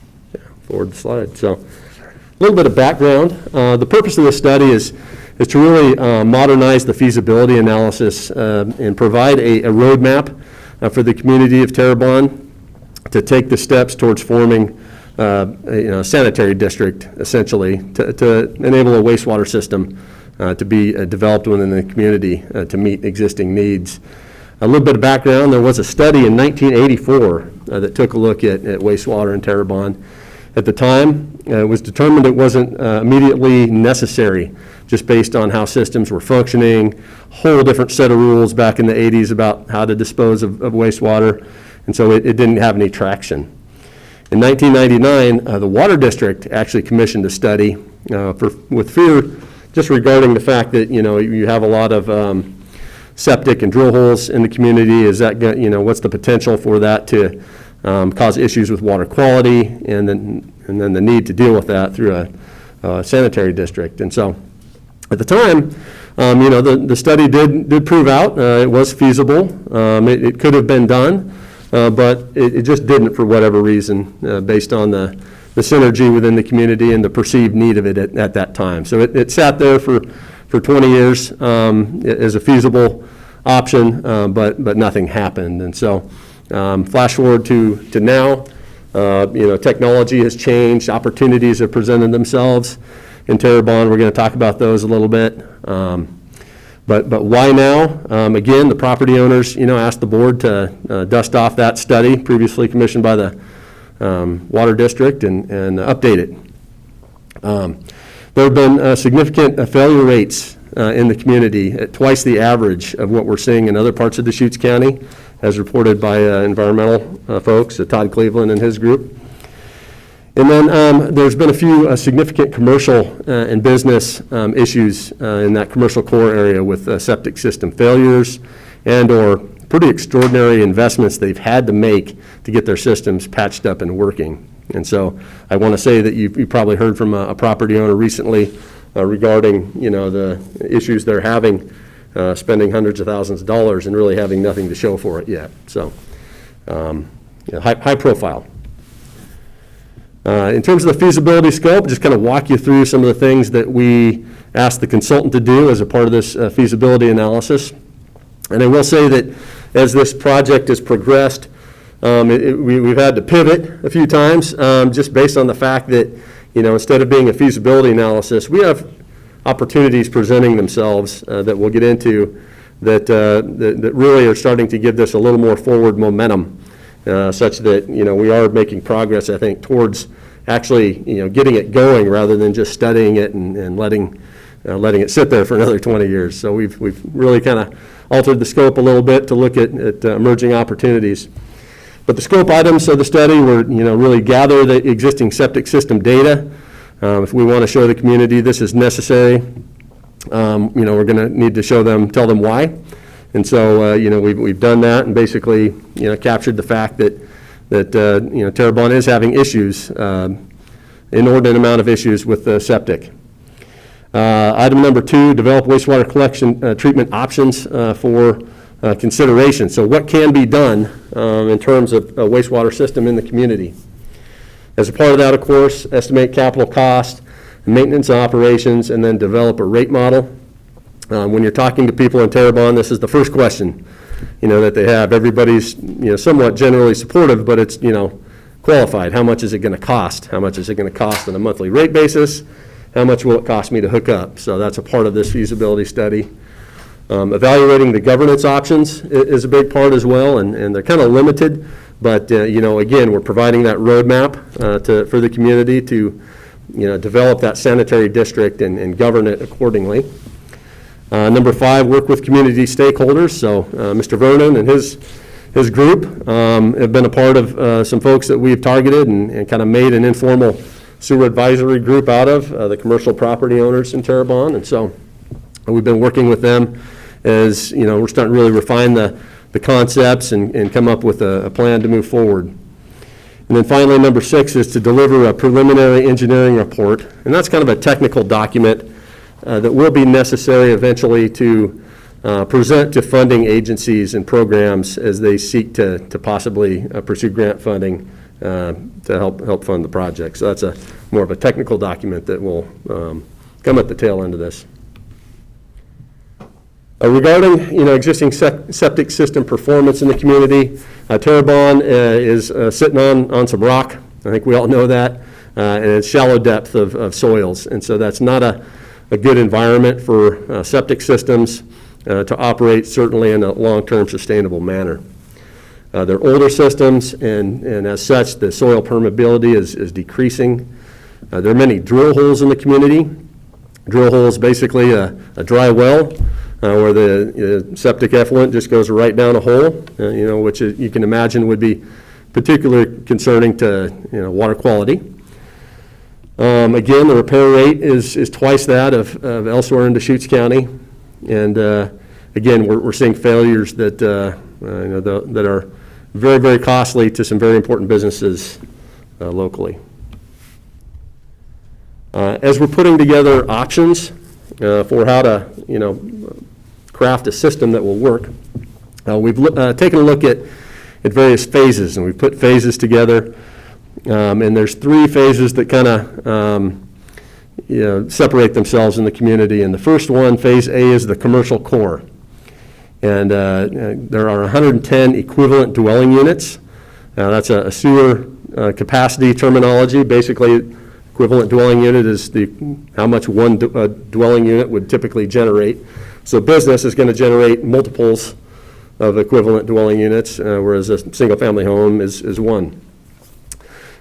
forward the slide. So, a little bit of background. The purpose of this study is to really modernize the feasibility analysis and provide a roadmap for the community of Terrebonne to take the steps towards forming a sanitary district, essentially, to enable a wastewater system to be developed within the community to meet existing needs. A little bit of background, there was a study in 1984 that took a look at wastewater in Terrebonne. At the time, it was determined it wasn't immediately necessary, just based on how systems were functioning, a whole different set of rules back in the 80s about how to dispose of wastewater, and so it didn't have any traction. In 1999, the Water District actually commissioned a study with fear just regarding the fact that, you have a lot of septic and drill holes in the community. Is that, what's the potential for that to cause issues with water quality? And then and then the need to deal with that through a sanitary district. And so at the time, the study did prove out it was feasible. It could have been done, but it just didn't for whatever reason, based on the synergy within the community and the perceived need of it at that time. So it sat there for 20 years as a feasible option, but nothing happened. And so flash forward to now, technology has changed, opportunities have presented themselves in Terrebonne. We're going to talk about those a little bit. But why now? Again, the property owners, asked the board to dust off that study previously commissioned by the Water District and update it. There have been significant failure rates in the community at twice the average of what we're seeing in other parts of Deschutes County, as reported by environmental folks, Todd Cleveland and his group. And then there's been a few significant commercial and business issues in that commercial core area with septic system failures and or pretty extraordinary investments they've had to make to get their systems patched up and working. And so I want to say that you probably heard from a property owner recently regarding, the issues they're having, spending hundreds of thousands of dollars and really having nothing to show for it yet. So high profile. In terms of the feasibility scope, just kind of walk you through some of the things that we asked the consultant to do as a part of this feasibility analysis. And I will say that as this project has progressed, we've had to pivot a few times just based on the fact that, instead of being a feasibility analysis, we have opportunities presenting themselves that we'll get into that really are starting to give this a little more forward momentum. Such that, we are making progress, I think, towards actually, getting it going rather than just studying it and letting it sit there for another 20 years. So we've really kind of altered the scope a little bit to look at emerging opportunities. But the scope items of the study were, really gather the existing septic system data. If we want to show the community this is necessary, we're going to need to tell them why. And so, we've done that and basically, captured the fact that Terrebonne is having issues, inordinate amount of issues with the septic. Item number 2, develop wastewater collection treatment options for consideration. So what can be done in terms of a wastewater system in the community? As a part of that, of course, estimate capital cost, maintenance operations, and then develop a rate model. When you're talking to people in Terrebonne, this is the first question, that they have. Everybody's, somewhat generally supportive, but it's, qualified. How much is it going to cost? How much is it going to cost on a monthly rate basis? How much will it cost me to hook up? So that's a part of this feasibility study. Evaluating the governance options is a big part as well, and they're kind of limited, but, again, we're providing that roadmap for the community to, develop that sanitary district and govern it accordingly. Number 5, work with community stakeholders. So Mr. Vernon and his group have been a part of some folks that we've targeted and kind of made an informal sewer advisory group out of, the commercial property owners in Terrebonne. And so we've been working with them as, we're starting to really refine the concepts and come up with a plan to move forward. And then finally, number 6 is to deliver a preliminary engineering report. And that's kind of a technical document that will be necessary eventually to present to funding agencies and programs as they seek to possibly pursue grant funding to help fund the project. So that's more of a technical document that will come at the tail end of this. Regarding existing septic system performance in the community, Terrebonne is sitting on some rock. I think we all know that, and it's shallow depth of soils, and so that's not a good environment for septic systems to operate, certainly in a long-term sustainable manner. They're older systems, and as such, the soil permeability is decreasing. There are many drill holes in the community. Drill hole is basically a dry well where the septic effluent just goes right down a hole, which you can imagine would be particularly concerning to water quality. Again, the repair rate is twice that of elsewhere in Deschutes County, and again, we're seeing failures that that are very, very costly to some very important businesses locally. As we're putting together options for how to, craft a system that will work, we've taken a look at various phases, and we've put phases together. And there's 3 phases that kind of separate themselves in the community. And the first one, phase A, is the commercial core. And there are 110 equivalent dwelling units. That's a sewer capacity terminology. Basically, equivalent dwelling unit is how much one dwelling unit would typically generate. So business is going to generate multiples of equivalent dwelling units, whereas a single-family home is one.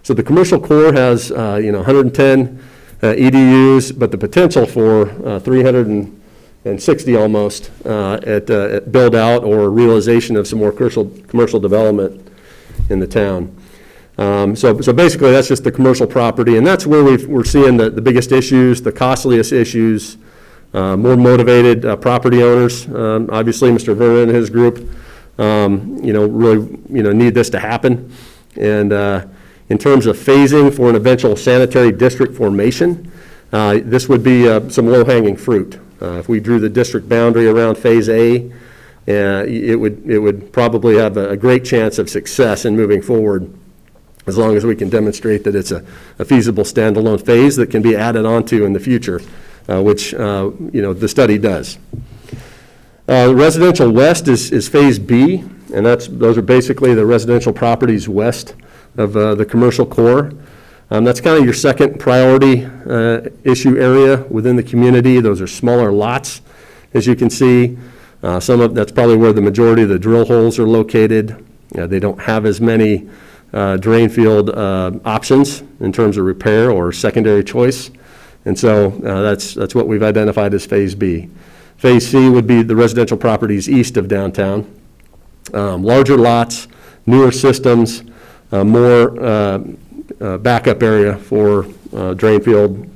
So the commercial core has 110 EDUs, but the potential for 360 almost at build out or realization of some more commercial development in the town. So basically that's just the commercial property, and that's where we're seeing the biggest issues, the costliest issues, more motivated property owners. Obviously, Mr. Vernon and his group, really need this to happen. And in terms of phasing for an eventual sanitary district formation, this would be some low-hanging fruit. If we drew the district boundary around Phase A, it would probably have a great chance of success in moving forward, as long as we can demonstrate that it's a feasible standalone phase that can be added onto in the future, which the study does. Residential west is Phase B, and those are basically the residential properties west of the commercial core. That's kind of your second priority issue area within the community. Those are smaller lots, as you can see. That's probably where the majority of the drill holes are located. They don't have as many drain field options in terms of repair or secondary choice. And so that's what we've identified as Phase B. Phase C would be the residential properties east of downtown. Larger lots, newer systems, more backup area for drain field.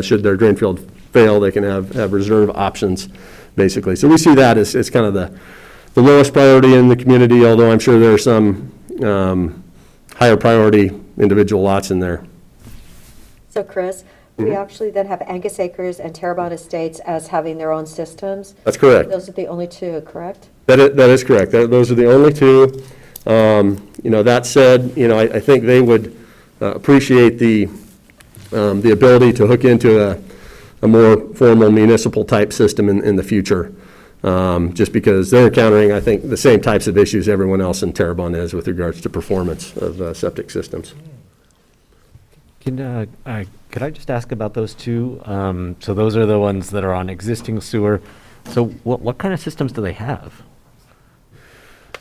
Should their drain field fail, they can have reserve options, basically. So we see that as kind of the lowest priority in the community, although I'm sure there are some higher priority individual lots in there. So Chris, we actually then have Angus Acres and Terrebonne Estates as having their own systems. That's correct. Those are the only 2, correct? That is correct. Those are the only 2. That said, I think they would appreciate the ability to hook into a more formal municipal type system in the future, just because they're encountering, I think, the same types of issues everyone else in Terrebonne is with regards to performance of septic systems. Could I just ask about those 2? So those are the ones that are on existing sewer. So what kind of systems do they have?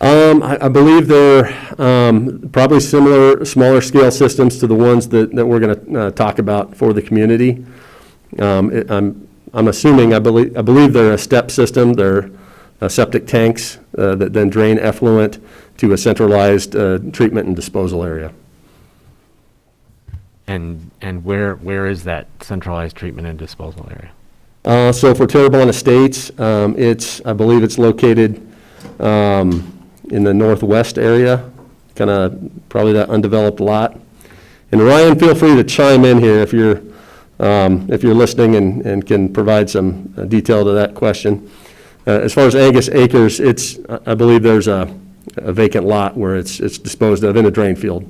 I believe they're probably similar, smaller scale systems to the ones that we're going to talk about for the community. I'm assuming, I believe they're a step system. They're septic tanks that then drain effluent to a centralized treatment and disposal area. And where is that centralized treatment and disposal area? So for Terrebonne Estates, I believe it's located in the northwest area, kind of probably that undeveloped lot. And Ryan, feel free to chime in here if you're listening and can provide some detail to that question. As far as Angus Acres, I believe there's a vacant lot where it's disposed of in a drain field.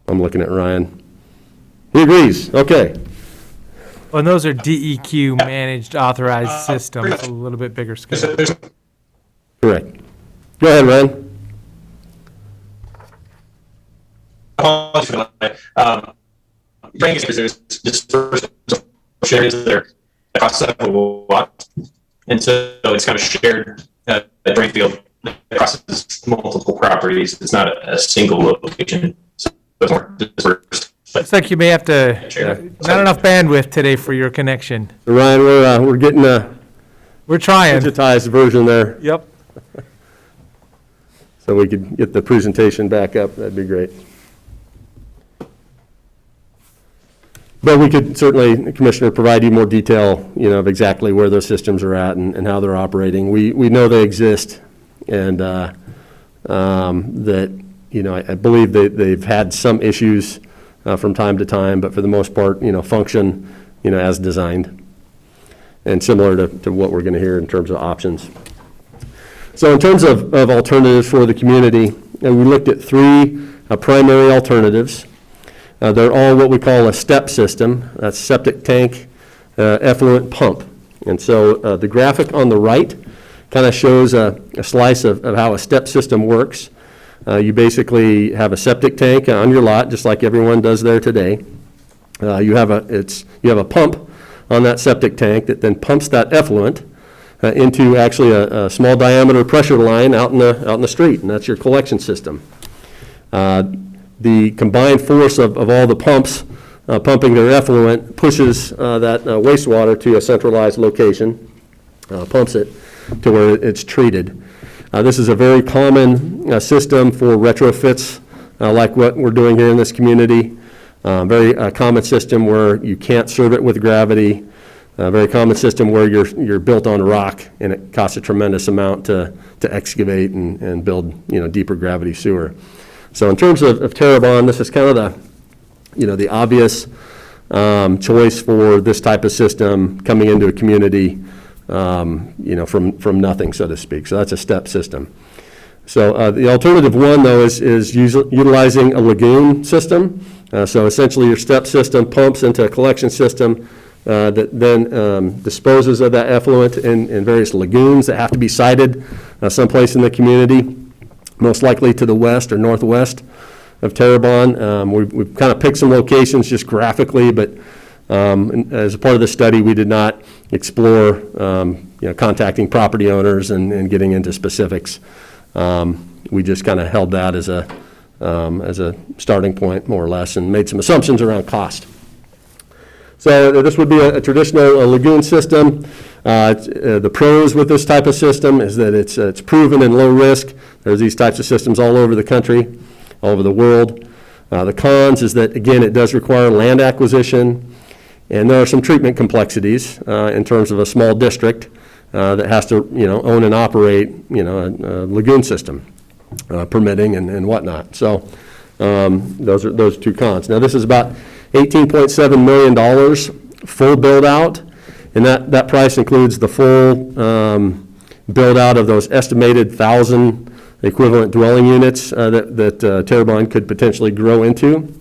I'm looking at Ryan. He agrees. Okay. Well, and those are DEQ managed authorized systems, a little bit bigger scale. Correct. Go ahead, Ryan. There's dispersed shares that are across several lots, and so it's kind of shared drain field that crosses multiple properties. It's not a single location. So it's more dispersed. Looks like you may have to, not enough bandwidth today for your connection. So Ryan, we're getting we're trying digitized version there. Yep. So we could get the presentation back up. That'd be great. But we could certainly, Commissioner, provide you more detail, of exactly where those systems are at and how they're operating. We know they exist, and that I believe they've had some issues from time to time, but for the most part, function, as designed. And similar to what we're going to hear in terms of options. So in terms of alternatives for the community, we looked at three primary alternatives. They're all what we call a STEP system. That's septic tank, effluent pump. And so the graphic on the right kind of shows a slice of how a STEP system works. You basically have a septic tank on your lot, just like everyone does there today. You have a pump on that septic tank that then pumps that effluent into actually a small diameter pressure line out in the street, and that's your collection system. The combined force of all the pumps pumping their effluent pushes that wastewater to a centralized location, pumps it to where it's treated. This is a very common system for retrofits like what we're doing here in this community. Very common system where you can't serve it with gravity. A very common system where you're built on rock and it costs a tremendous amount to excavate and build deeper gravity sewer. So in terms of Terrebonne, this is kind of the obvious choice for this type of system coming into a community from nothing, so to speak. So that's a STEP system. So the alternative one, though, is utilizing a lagoon system. So essentially your STEP system pumps into a collection system that then disposes of that effluent in various lagoons that have to be sited someplace in the community, most likely to the west or northwest of Terrebonne. We've kind of picked some locations just graphically, but as a part of the study, we did not explore contacting property owners and getting into specifics. We just kind of held that as a starting point, more or less, and made some assumptions around cost. So this would be a traditional lagoon system. The pros with this type of system is that it's proven and low risk. There's these types of systems all over the country, all over the world. The cons is that, again, it does require land acquisition, and there are some treatment complexities in terms of a small district that has to, own and operate, a lagoon system, permitting and whatnot. So those are those two cons. Now, this is about $18.7 million full build-out, and that price includes the full build-out of those estimated 1,000 equivalent dwelling units that Terrebonne could potentially grow into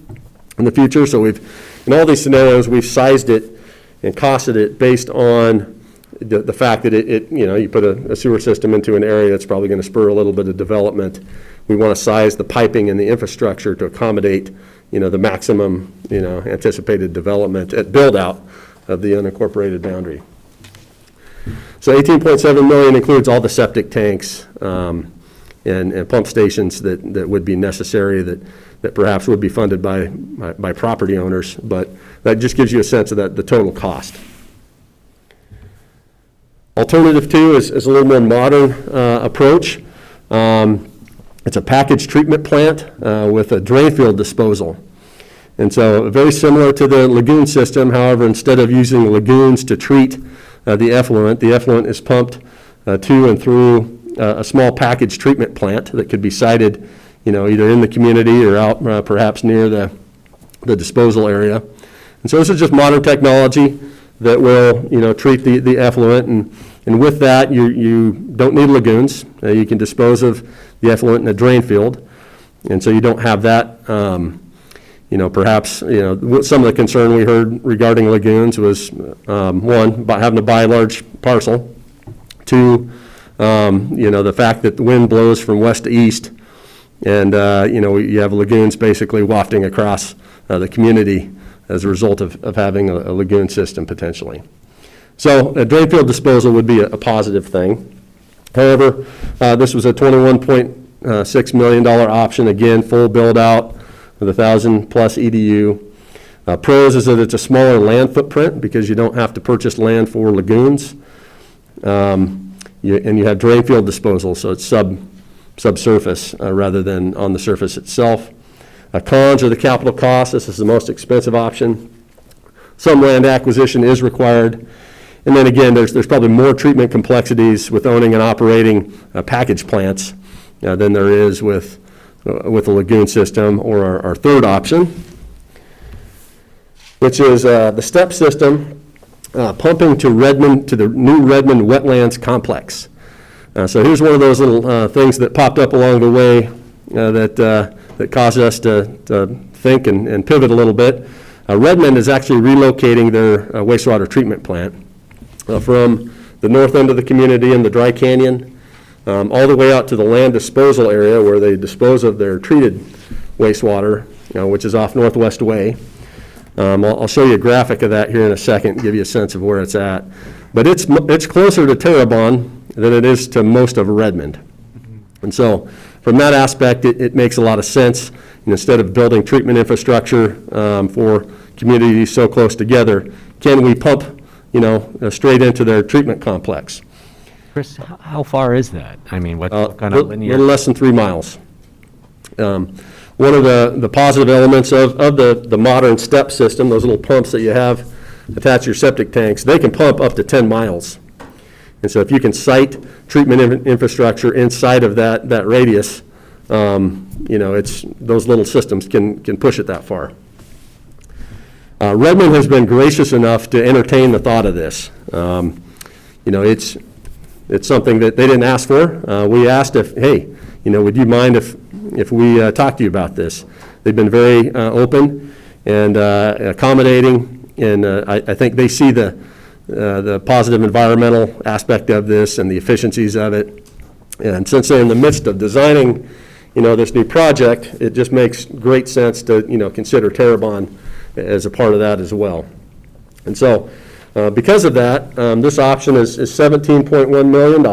in the future. So in all these scenarios, we've sized it and costed it based on the fact that you put a sewer system into an area that's probably going to spur a little bit of development. We want to size the piping and the infrastructure to accommodate the maximum, anticipated development at build-out of the unincorporated boundary. So $18.7 million includes all the septic tanks and pump stations that would be necessary that perhaps would be funded by property owners, but that just gives you a sense of the total cost. Alternative two is a little more modern approach. It's a package treatment plant with a drain field disposal. And so very similar to the lagoon system, however, instead of using lagoons to treat the effluent is pumped to and through a small package treatment plant that could be sited, either in the community or out perhaps near the disposal area. And so this is just modern technology that will, treat the effluent. And with that, you don't need lagoons. You can dispose of the effluent in a drain field. And so you don't have that, perhaps, some of the concern we heard regarding lagoons was, one, about having to buy a large parcel. Two, the fact that the wind blows from west to east and, you have lagoons basically wafting across the community as a result of having a lagoon system potentially. So a drain field disposal would be a positive thing. However, this was a $21.6 million option, again, full build-out with 1,000-plus EDU. Pros is that it's a smaller land footprint because you don't have to purchase land for lagoons. And you have drain field disposal, so it's subsurface rather than on the surface itself. Cons are the capital costs. This is the most expensive option. Some land acquisition is required. And then again, there's probably more treatment complexities with owning and operating package plants than there is with with the lagoon system, or our third option, which is the step system pumping to the new Redmond Wetlands Complex. So here's one of those little things that popped up along the way that caused us to think and pivot a little bit. Redmond is actually relocating their wastewater treatment plant from the north end of the community in the Dry Canyon all the way out to the land disposal area where they dispose of their treated wastewater, which is off Northwest Way. I'll show you a graphic of that here in a second, give you a sense of where it's at. But it's closer to Terrebonne than it is to most of Redmond. And so from that aspect, it makes a lot of sense. And instead of building treatment infrastructure for communities so close together, can we pump straight into their treatment complex? Chris, how far is that? I mean, what kind of linear? A little less than 3 miles. One of the positive elements of the modern step system, those little pumps that you have attached to your septic tanks, they can pump up to 10 miles. And so if you can site treatment infrastructure inside of that radius, it's those little systems can push it that far. Redmond has been gracious enough to entertain the thought of this. It's something that they didn't ask for. We asked would you mind if we talk to you about this? They've been very open and accommodating, and I think they see the positive environmental aspect of this and the efficiencies of it. And since they're in the midst of designing, this new project, it just makes great sense to, consider Terrebonne as a part of that as well. And so, because of that, this option is $17.1 million.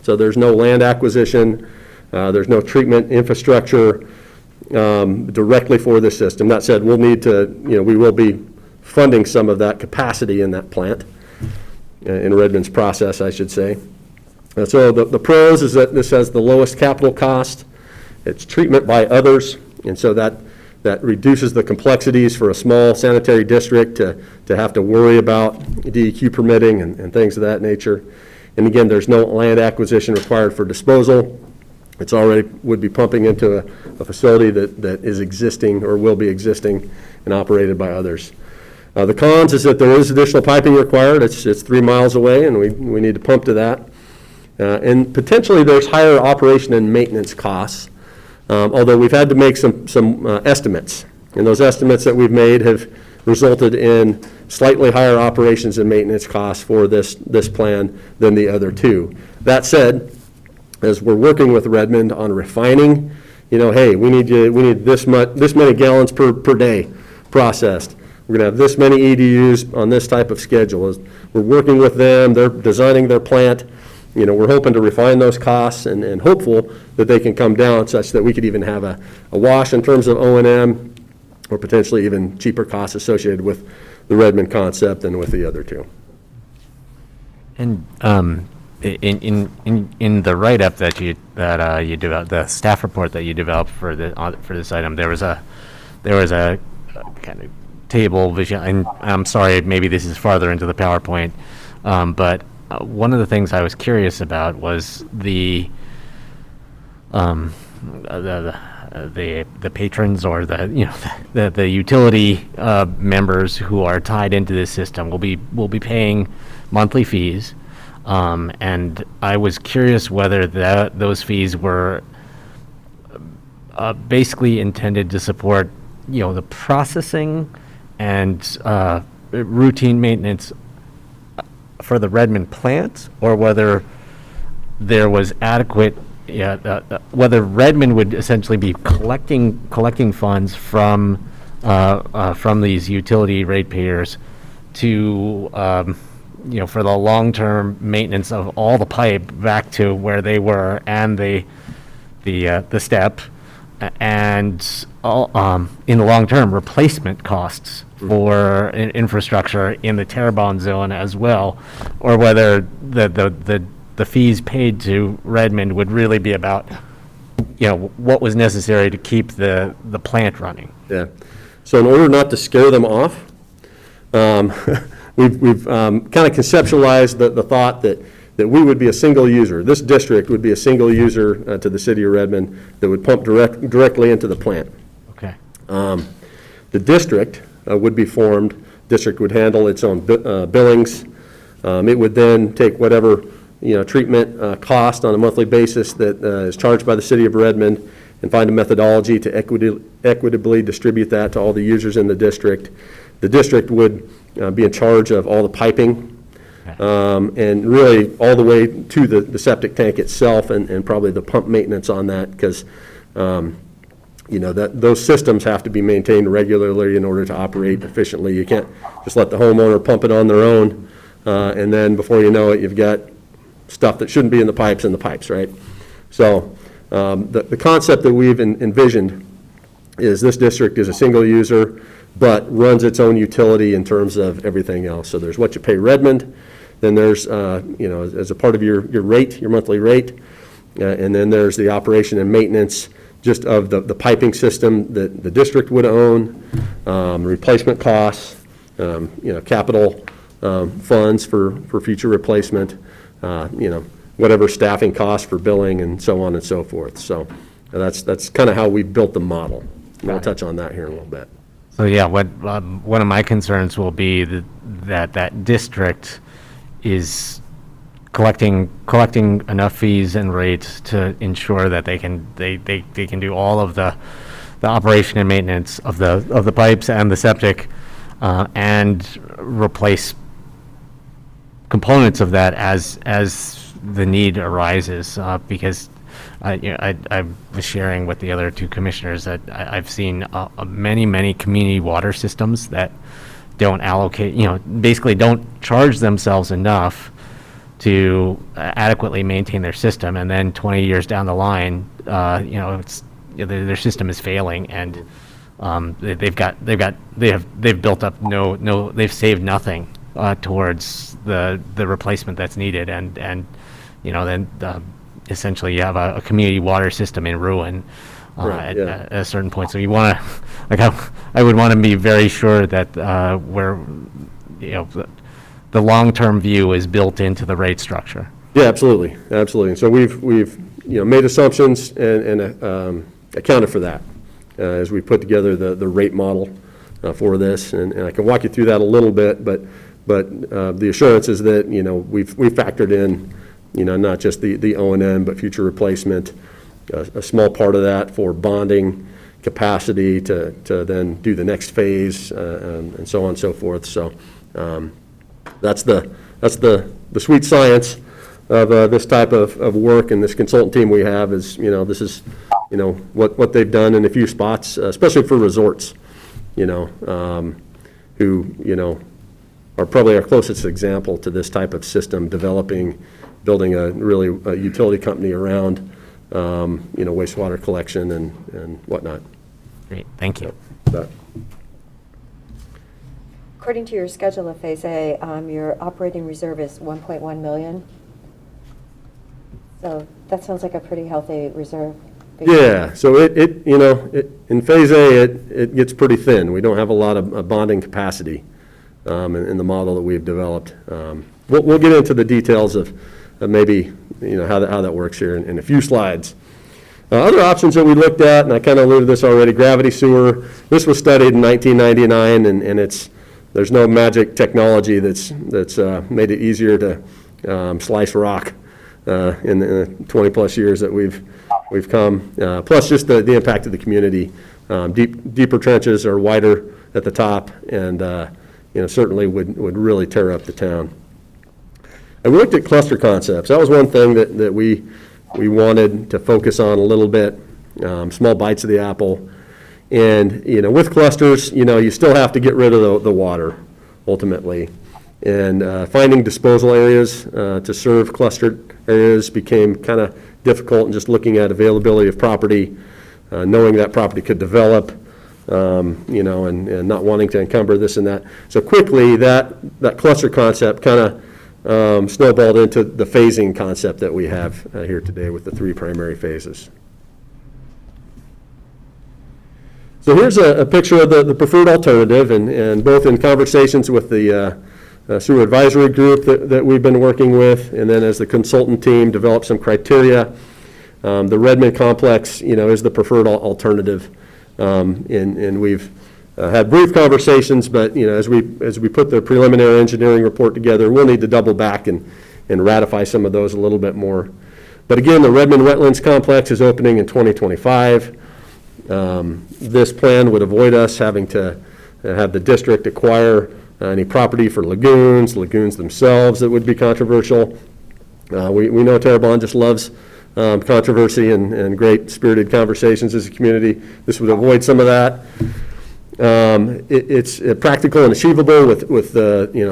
So there's no land acquisition, there's no treatment infrastructure directly for this system. That said, we'll need to, we will be funding some of that capacity in that plant, in Redmond's process, I should say. So the pros is that this has the lowest capital cost. It's treatment by others, and so that reduces the complexities for a small sanitary district to have to worry about DEQ permitting and things of that nature. And again, there's no land acquisition required for disposal. It's already would be pumping into a facility that is existing or will be existing and operated by others. The cons is that there is additional piping required. It's 3 miles away, and we need to pump to that. And potentially there's higher operation and maintenance costs, although we've had to make some estimates. And those estimates that we've made have resulted in slightly higher operations and maintenance costs for this plan than the other two. That said, as we're working with Redmond on refining, hey, we need this many gallons per day processed. We're going to have this many EDUs on this type of schedule. As we're working with them, they're designing their plant. We're hoping to refine those costs and hopeful that they can come down such that we could even have a wash in terms of O&M or potentially even cheaper costs associated with the Redmond concept than with the other two. And in the write-up that you developed, the staff report that you developed for this item, there was a kind of table vision, and I'm sorry, maybe this is farther into the PowerPoint, but one of the things I was curious about was the patrons or the utility members who are tied into this system will be paying monthly fees, and I was curious whether those fees were basically intended to support the processing and routine maintenance for the Redmond plant, or whether there was adequate, whether Redmond would essentially be collecting funds from these utility ratepayers to, for the long-term maintenance of all the pipe back to where they were and the step, and in the long term replacement costs for infrastructure in the Terrebonne zone as well, or whether the fees paid to Redmond would really be about what was necessary to keep the plant running. Yeah. So in order not to scare them off, we've kind of conceptualized the thought that that we would be a single user. This district would be a single user to the city of Redmond that would pump directly into the plant. Okay. The district would be formed. District would handle its own billings. It would then take whatever treatment cost on a monthly basis that is charged by the city of Redmond and find a methodology to equitably distribute that to all the users in the district. The district would be in charge of all the piping and really all the way to the septic tank itself and probably the pump maintenance on that because those systems have to be maintained regularly in order to operate efficiently. You can't just let the homeowner pump it on their own and then before you know it, you've got stuff that shouldn't be in the pipes, right? So the concept that we've envisioned is this district is a single user, but runs its own utility in terms of everything else. So there's what you pay Redmond, then there's, as a part of your rate, your monthly rate, and then there's the operation and maintenance just of the piping system that the district would own, replacement costs, capital funds for future replacement, whatever staffing costs for billing and so on and so forth. So that's kind of how we built the model. And I'll touch on that here in a little bit. So yeah, what one of my concerns will be that district is collecting enough fees and rates to ensure that they can do all of the operation and maintenance of the pipes and the septic and replace components of that as the need arises because I was sharing with the other two commissioners that I've seen many community water systems that don't allocate, basically don't charge themselves enough to adequately maintain their system, and then 20 years down the line, their system is failing, and they've built up they've saved nothing towards the replacement that's needed, and then essentially you have a community water system in ruin at a certain point. So you want to, I would want to be very sure that the long-term view is built into the rate structure. Yeah, absolutely. And so we've made assumptions and accounted for that as we put together the rate model for this, and I can walk you through that a little bit, but the assurance is that we've factored in not just the O&M, but future replacement, a small part of that for bonding capacity to then do the next phase and so on and so forth. So that's the sweet science of this type of work, and this consultant team we have is, this is, what they've done in a few spots, especially for resorts, who, are probably our closest example to this type of system, building a utility company around, wastewater collection and whatnot. Great, thank you. According to your schedule of Phase A, your operating reserve is 1.1 million. So that sounds like a pretty healthy reserve. Yeah, so it in Phase A, it gets pretty thin. We don't have a lot of bonding capacity in the model that we've developed. We'll get into the details of maybe how that works here in a few slides. Other options that we looked at, and I kind of alluded to this already, gravity sewer. This was studied in 1999, and there's no magic technology that's made it easier to slice rock in the 20-plus years that we've come. Plus, just the impact of the community. Deeper trenches are wider at the top, and certainly would really tear up the town. And we looked at cluster concepts. That was one thing that we wanted to focus on a little bit, small bites of the apple. And, with clusters, you still have to get rid of the water, ultimately. And finding disposal areas to serve clustered areas became kind of difficult, and just looking at availability of property, knowing that property could develop, and not wanting to encumber this and that. So quickly, that cluster concept kind of snowballed into the phasing concept that we have here today with the 3 primary phases. So here's a picture of the preferred alternative, and both in conversations with the sewer advisory group that we've been working with, and then as the consultant team develop some criteria. The Redmond complex, is the preferred alternative, and we've had brief conversations, but as we put the preliminary engineering report together, we'll need to double back and ratify some of those a little bit more. But again, the Redmond Wetlands Complex is opening in 2025. This plan would avoid us having to have the district acquire any property for lagoons themselves that would be controversial. We know Terrebonne just loves controversy and great spirited conversations as a community. This would avoid some of that. It's practical and achievable with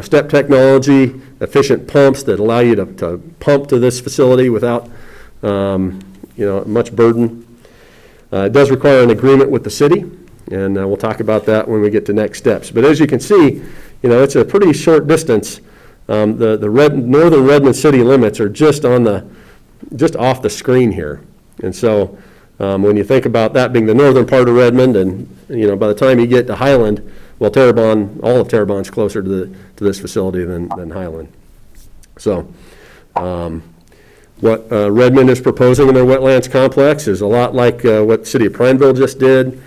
step technology, efficient pumps that allow you to pump to this facility without much burden. It does require an agreement with the city, and we'll talk about that when we get to next steps. But as you can see, it's a pretty short distance. The northern Redmond city limits are just off the screen here. And so when you think about that being the northern part of Redmond, and by the time you get to Highland, well, Terrebonne, all of Terrebonne's closer to this facility than Highland. So what Redmond is proposing in their wetlands complex is a lot like what the city of Prineville just did.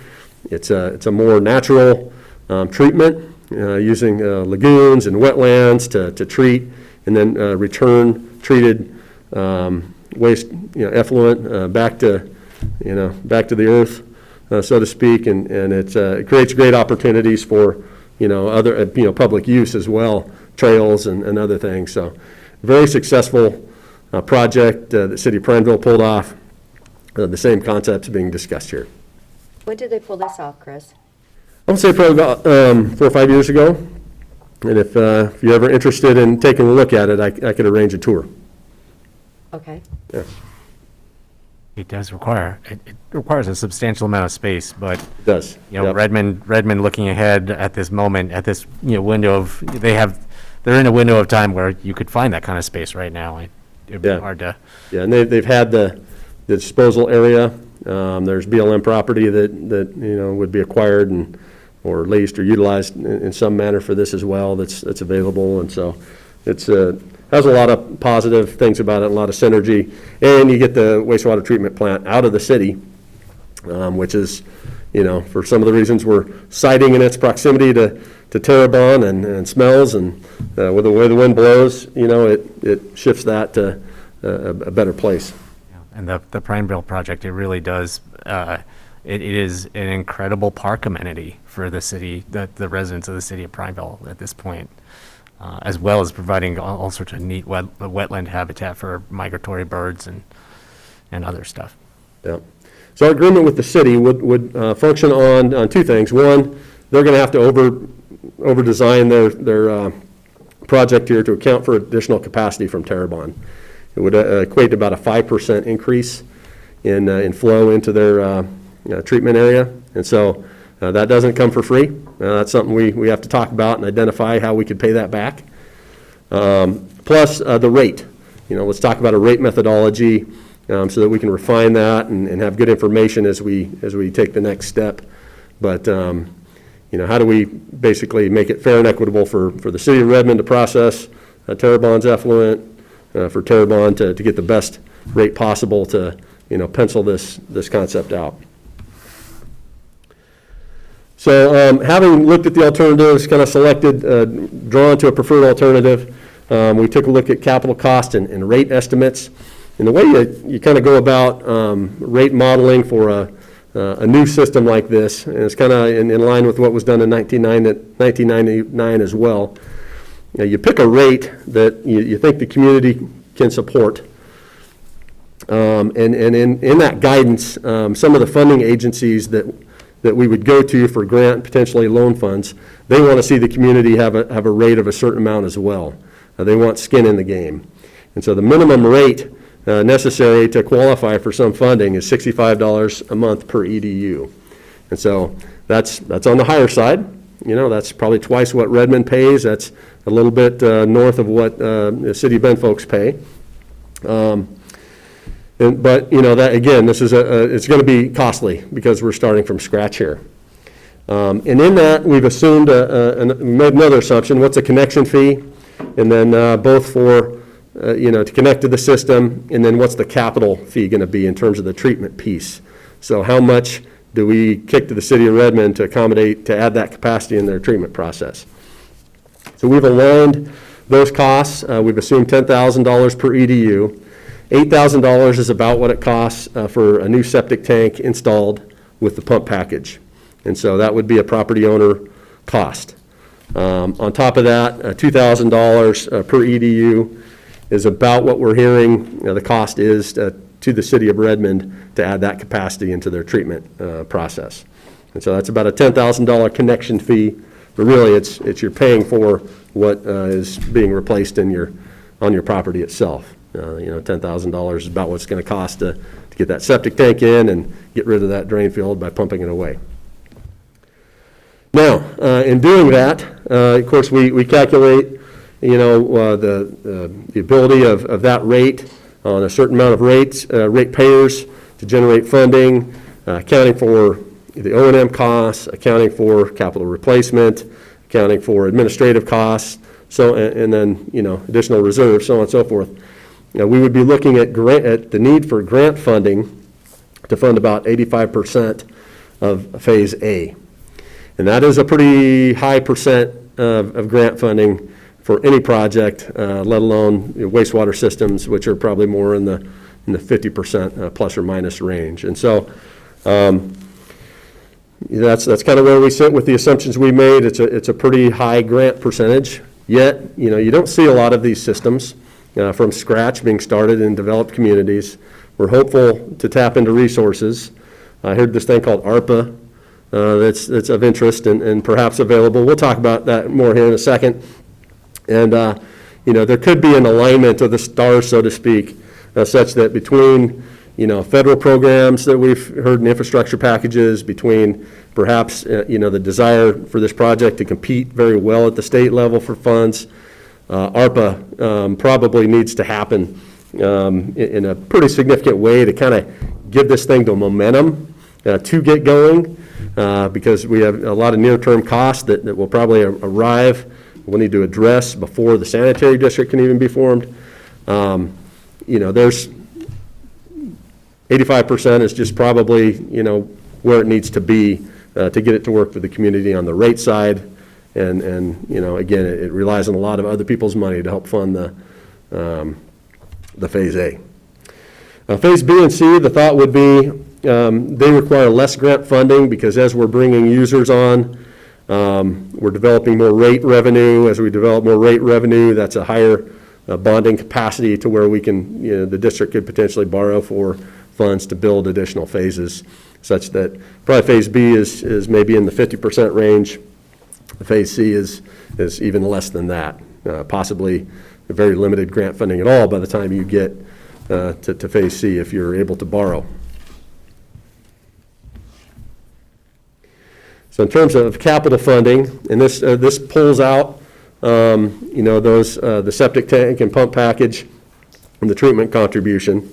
It's a more natural treatment using lagoons and wetlands to treat and then return treated waste, effluent back to the earth, so to speak, and it creates great opportunities for other public use as well, trails and other things. So very successful project the city of Prineville pulled off. The same concepts being discussed here. When did they pull this off, Chris? I would say probably about 4 or 5 years ago. And if you're ever interested in taking a look at it, I could arrange a tour. Okay. Yeah. It does require, it requires a substantial amount of space, but. It does. Yep. Redmond looking ahead at this moment, at this, window of, they're in a window of time where you could find that kind of space right now. It'd be hard to. Yeah, and they've had the disposal area. There's BLM property that would be acquired or leased or utilized in some manner for this as well. That's available, and so it's has a lot of positive things about it, a lot of synergy, and you get the wastewater treatment plant out of the city, which is, for some of the reasons we're citing in its proximity to Terrebonne and smells, and with the way the wind blows, it shifts that to a better place. And the Prineville project, it really does, it is an incredible park amenity for the city, the residents of the city of Prineville at this point, as well as providing all sorts of neat wetland habitat for migratory birds and other stuff. Yeah. So our agreement with the city would function on two things. One, they're going to have to over-design their project here to account for additional capacity from Terrebonne. It would equate to about a 5% increase in flow into their treatment area. And so that doesn't come for free. That's something we have to talk about and identify how we could pay that back. Plus the rate. Let's talk about a rate methodology so that we can refine that and have good information as we take the next step. But how do we basically make it fair and equitable for the city of Redmond to process Terrebonne's effluent, for Terrebonne to get the best rate possible to pencil this concept out. So having looked at the alternatives, kind of selected, drawn to a preferred alternative, we took a look at capital cost and rate estimates. And the way you kind of go about rate modeling for a new system like this, and it's kind of in line with what was done in 1999 as well. You pick a rate that you think the community can support. And in that guidance, some of the funding agencies that we would go to for grant, potentially loan funds, they want to see the community have a rate of a certain amount as well. They want skin in the game. And so the minimum rate necessary to qualify for some funding is $65 a month per EDU. And so that's on the higher side. That's probably twice what Redmond pays. That's a little bit north of what the City of Bend folks pay. But that again, this is it's going to be costly because we're starting from scratch here. And in that, we've assumed we made another assumption. What's a connection fee? and then both for, to connect to the system, and then what's the capital fee going to be in terms of the treatment piece. So how much do we kick to the city of Redmond to accommodate, to add that capacity in their treatment process? So we've aligned those costs. We've assumed $10,000 per EDU. $8,000 is about what it costs for a new septic tank installed with the pump package. And so that would be a property owner cost. On top of that, $2,000 per EDU is about what we're hearing the cost is to the city of Redmond to add that capacity into their treatment process. And so that's about a $10,000 connection fee, but really it's you're paying for what is being replaced on your property itself. $10,000 is about what it's going to cost to get that septic tank in and get rid of that drain field by pumping it away. Now, in doing that, of course, we calculate, the ability of that rate on a certain amount of rate payers to generate funding, accounting for the O&M costs, accounting for capital replacement, accounting for administrative costs, and then, additional reserves, so on and so forth. We would be looking at the need for grant funding to fund about 85% of Phase A. And that is a pretty high percent of grant funding for any project, let alone wastewater systems, which are probably more in the 50% plus or minus range. And so that's kind of where we sit with the assumptions we made. It's a pretty high grant percentage. Yet, you don't see a lot of these systems from scratch being started in developed communities. We're hopeful to tap into resources. I heard this thing called ARPA that's of interest and perhaps available. We'll talk about that more here in a second. And, there could be an alignment of the stars, so to speak, such that between, federal programs that we've heard in infrastructure packages, between perhaps, the desire for this project to compete very well at the state level for funds, ARPA probably needs to happen in a pretty significant way to kind of give this thing the momentum to get going, because we have a lot of near-term costs that will probably arrive. We'll need to address before the sanitary district can even be formed. There's 85% is just probably, where it needs to be to get it to work for the community on the rate side. And again, it relies on a lot of other people's money to help fund the Phase A. Phase B and C, the thought would be they require less grant funding because as we're bringing users on, we're developing more rate revenue. As we develop more rate revenue, that's a higher bonding capacity to where we can, the district could potentially borrow for funds to build additional phases, such that probably Phase B is maybe in the 50% range. Phase C is even less than that, possibly very limited grant funding at all by the time you get to Phase C if you're able to borrow. So in terms of capital funding, and this pulls out, the septic tank and pump package and the treatment contribution.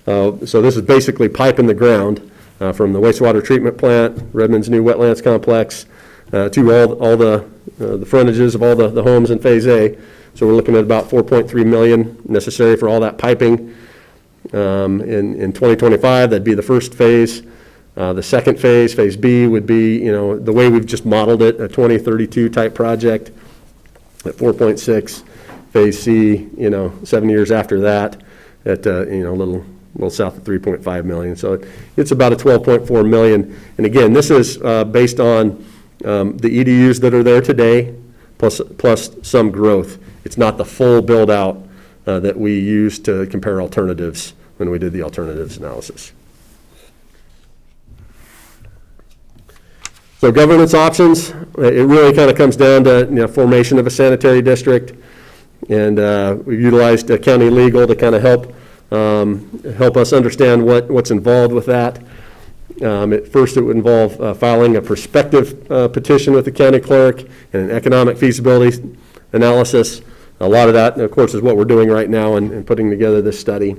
So this is basically pipe in the ground from the wastewater treatment plant, Redmond's new wetlands complex, to all the frontages of all the homes in Phase A. So we're looking at about $4.3 million necessary for all that piping. In 2025, that'd be the first phase. The second phase, Phase B, would be, the way we've just modeled it, a 2032 type project at 4.6. Phase C, 7 years after that at, a little south of 3.5 million. So it's about a 12.4 million. And again, this is based on the EDUs that are there today, plus some growth. It's not the full build out that we used to compare alternatives when we did the alternatives analysis. So governance options, it really kind of comes down to formation of a sanitary district, and we've utilized county legal to kind of help us understand what's involved with that. At first, it would involve filing a prospective petition with the county clerk and an economic feasibility analysis. A lot of that, of course, is what we're doing right now in putting together this study.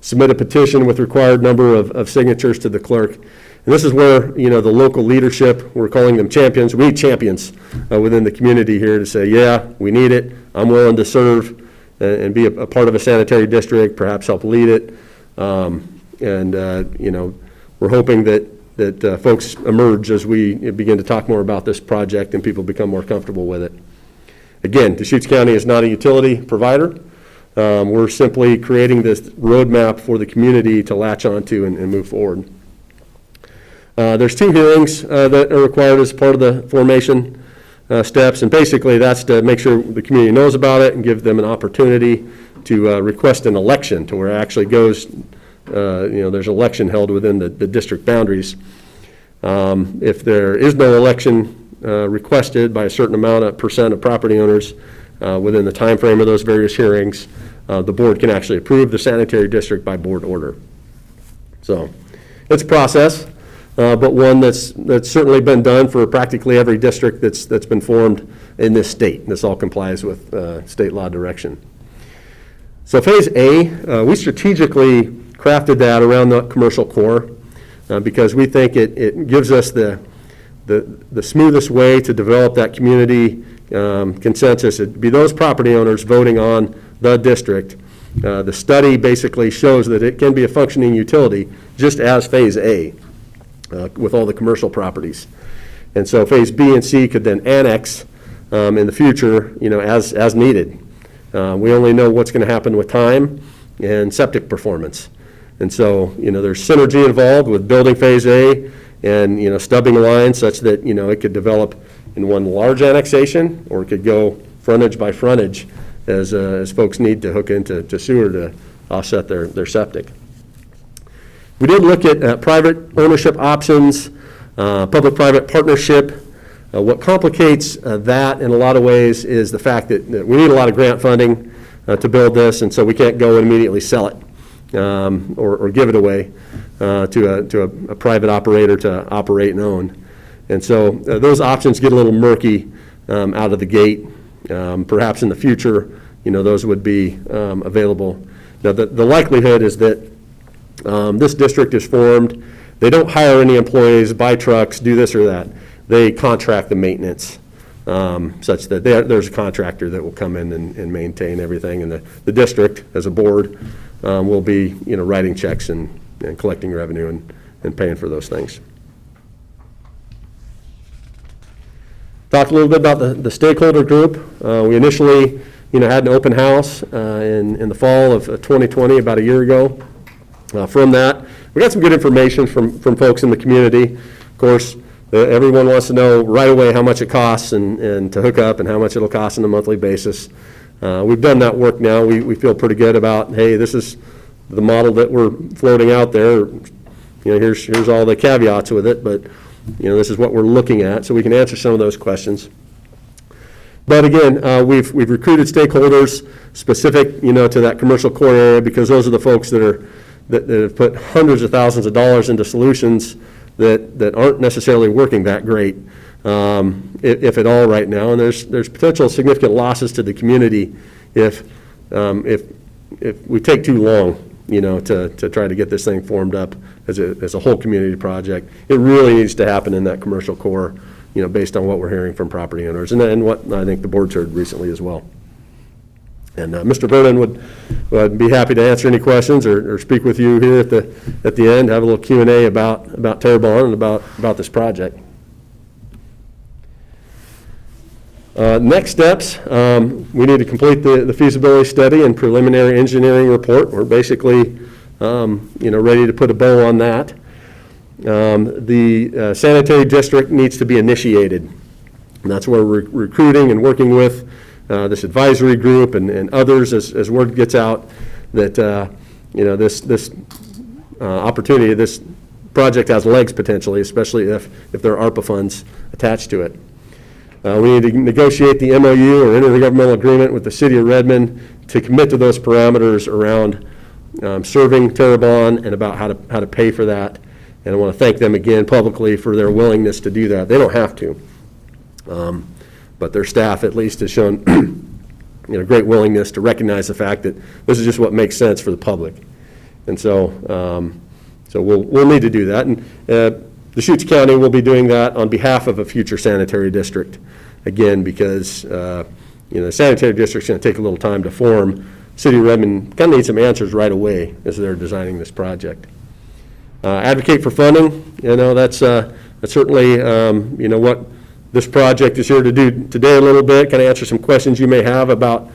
Submit a petition with required number of signatures to the clerk. And this is where, you know, the local leadership, we're calling them champions, we need champions within the community here to say, yeah, we need it, I'm willing to serve and be a part of a sanitary district, perhaps help lead it. You know, we're hoping that folks emerge as we begin to talk more about this project and people become more comfortable with it. Again, Deschutes County is not a utility provider. We're simply creating this roadmap for the community to latch onto and move forward. There's 2 hearings that are required as part of the formation steps, and basically that's to make sure the community knows about it and give them an opportunity to request an election to where it actually goes, you know, there's an election held within the district boundaries. If there is no election requested by a certain amount of percent of property owners within the time frame of those various hearings, the board can actually approve the sanitary district by board order. So it's a process, but one that's certainly been done for practically every district that's been formed in this state. This all complies with state law direction. So phase A, we strategically crafted that around the commercial core because we think it gives us the smoothest way to develop that community consensus. It'd be those property owners voting on the district. The study basically shows that it can be a functioning utility just as phase A with all the commercial properties. And so phase B and C could then annex in the future, you know, as needed. We only know what's going to happen with time and septic performance. And so, you know, there's synergy involved with building phase A and, you know, stubbing a line such that, you know, it could develop in one large annexation, or it could go frontage by frontage as folks need to hook into sewer to offset their septic. We did look at private ownership options, public-private partnership. What complicates that in a lot of ways is the fact that we need a lot of grant funding to build this, and so we can't go and immediately sell it or give it away to a private operator to operate and own. And so those options get a little murky out of the gate. Perhaps in the future, you know, those would be available. Now, the likelihood is that this district is formed. They don't hire any employees, buy trucks, do this or that. They contract the maintenance such that there's a contractor that will come in and maintain everything. And the district, as a board, will be, you know, writing checks and collecting revenue and paying for those things. Talked a little bit about the stakeholder group. We initially, you know, had an open house in the fall of 2020, about a year ago. From that, we got some good information from folks in the community. Of course, everyone wants to know right away how much it costs and to hook up and how much it'll cost on a monthly basis. We've done that work now. We feel pretty good about, hey, this is the model that we're floating out there. You know, here's all the caveats with it, but you know, this is what we're looking at, so we can answer some of those questions. But again, we've recruited stakeholders specific, you know, to that commercial core area, because those are the folks that have put hundreds of thousands of dollars into solutions that aren't necessarily working that great, if at all right now. And there's potential significant losses to the community if we take too long, you know, to try to get this thing formed up as a whole community project. It really needs to happen in that commercial core, you know, based on what we're hearing from property owners and what I think the board's heard recently as well. And Mr. Vernon would be happy to answer any questions or speak with you here at the end, have a little Q&A about Terrebonne and about this project. Next steps, we need to complete the feasibility study and preliminary engineering report. We're basically, you know, ready to put a bow on that. The sanitary district needs to be initiated, and that's where we're recruiting and working with this advisory group and others as word gets out that you know, this opportunity, this project has legs potentially, especially if there are ARPA funds attached to it. We need to negotiate the MOU or intergovernmental agreement with the city of Redmond to commit to those parameters around serving Terrebonne and about how to pay for that. And I want to thank them again publicly for their willingness to do that. They don't have to, but their staff at least has shown you know, great willingness to recognize the fact that this is just what makes sense for the public. And so, so we'll need to do that. And Deschutes County will be doing that on behalf of a future sanitary district. Again, because, the sanitary district's going to take a little time to form. City of Redmond kind of needs some answers right away as they're designing this project. Advocate for funding, that's certainly, what this project is here to do today a little bit, kind of answer some questions you may have about,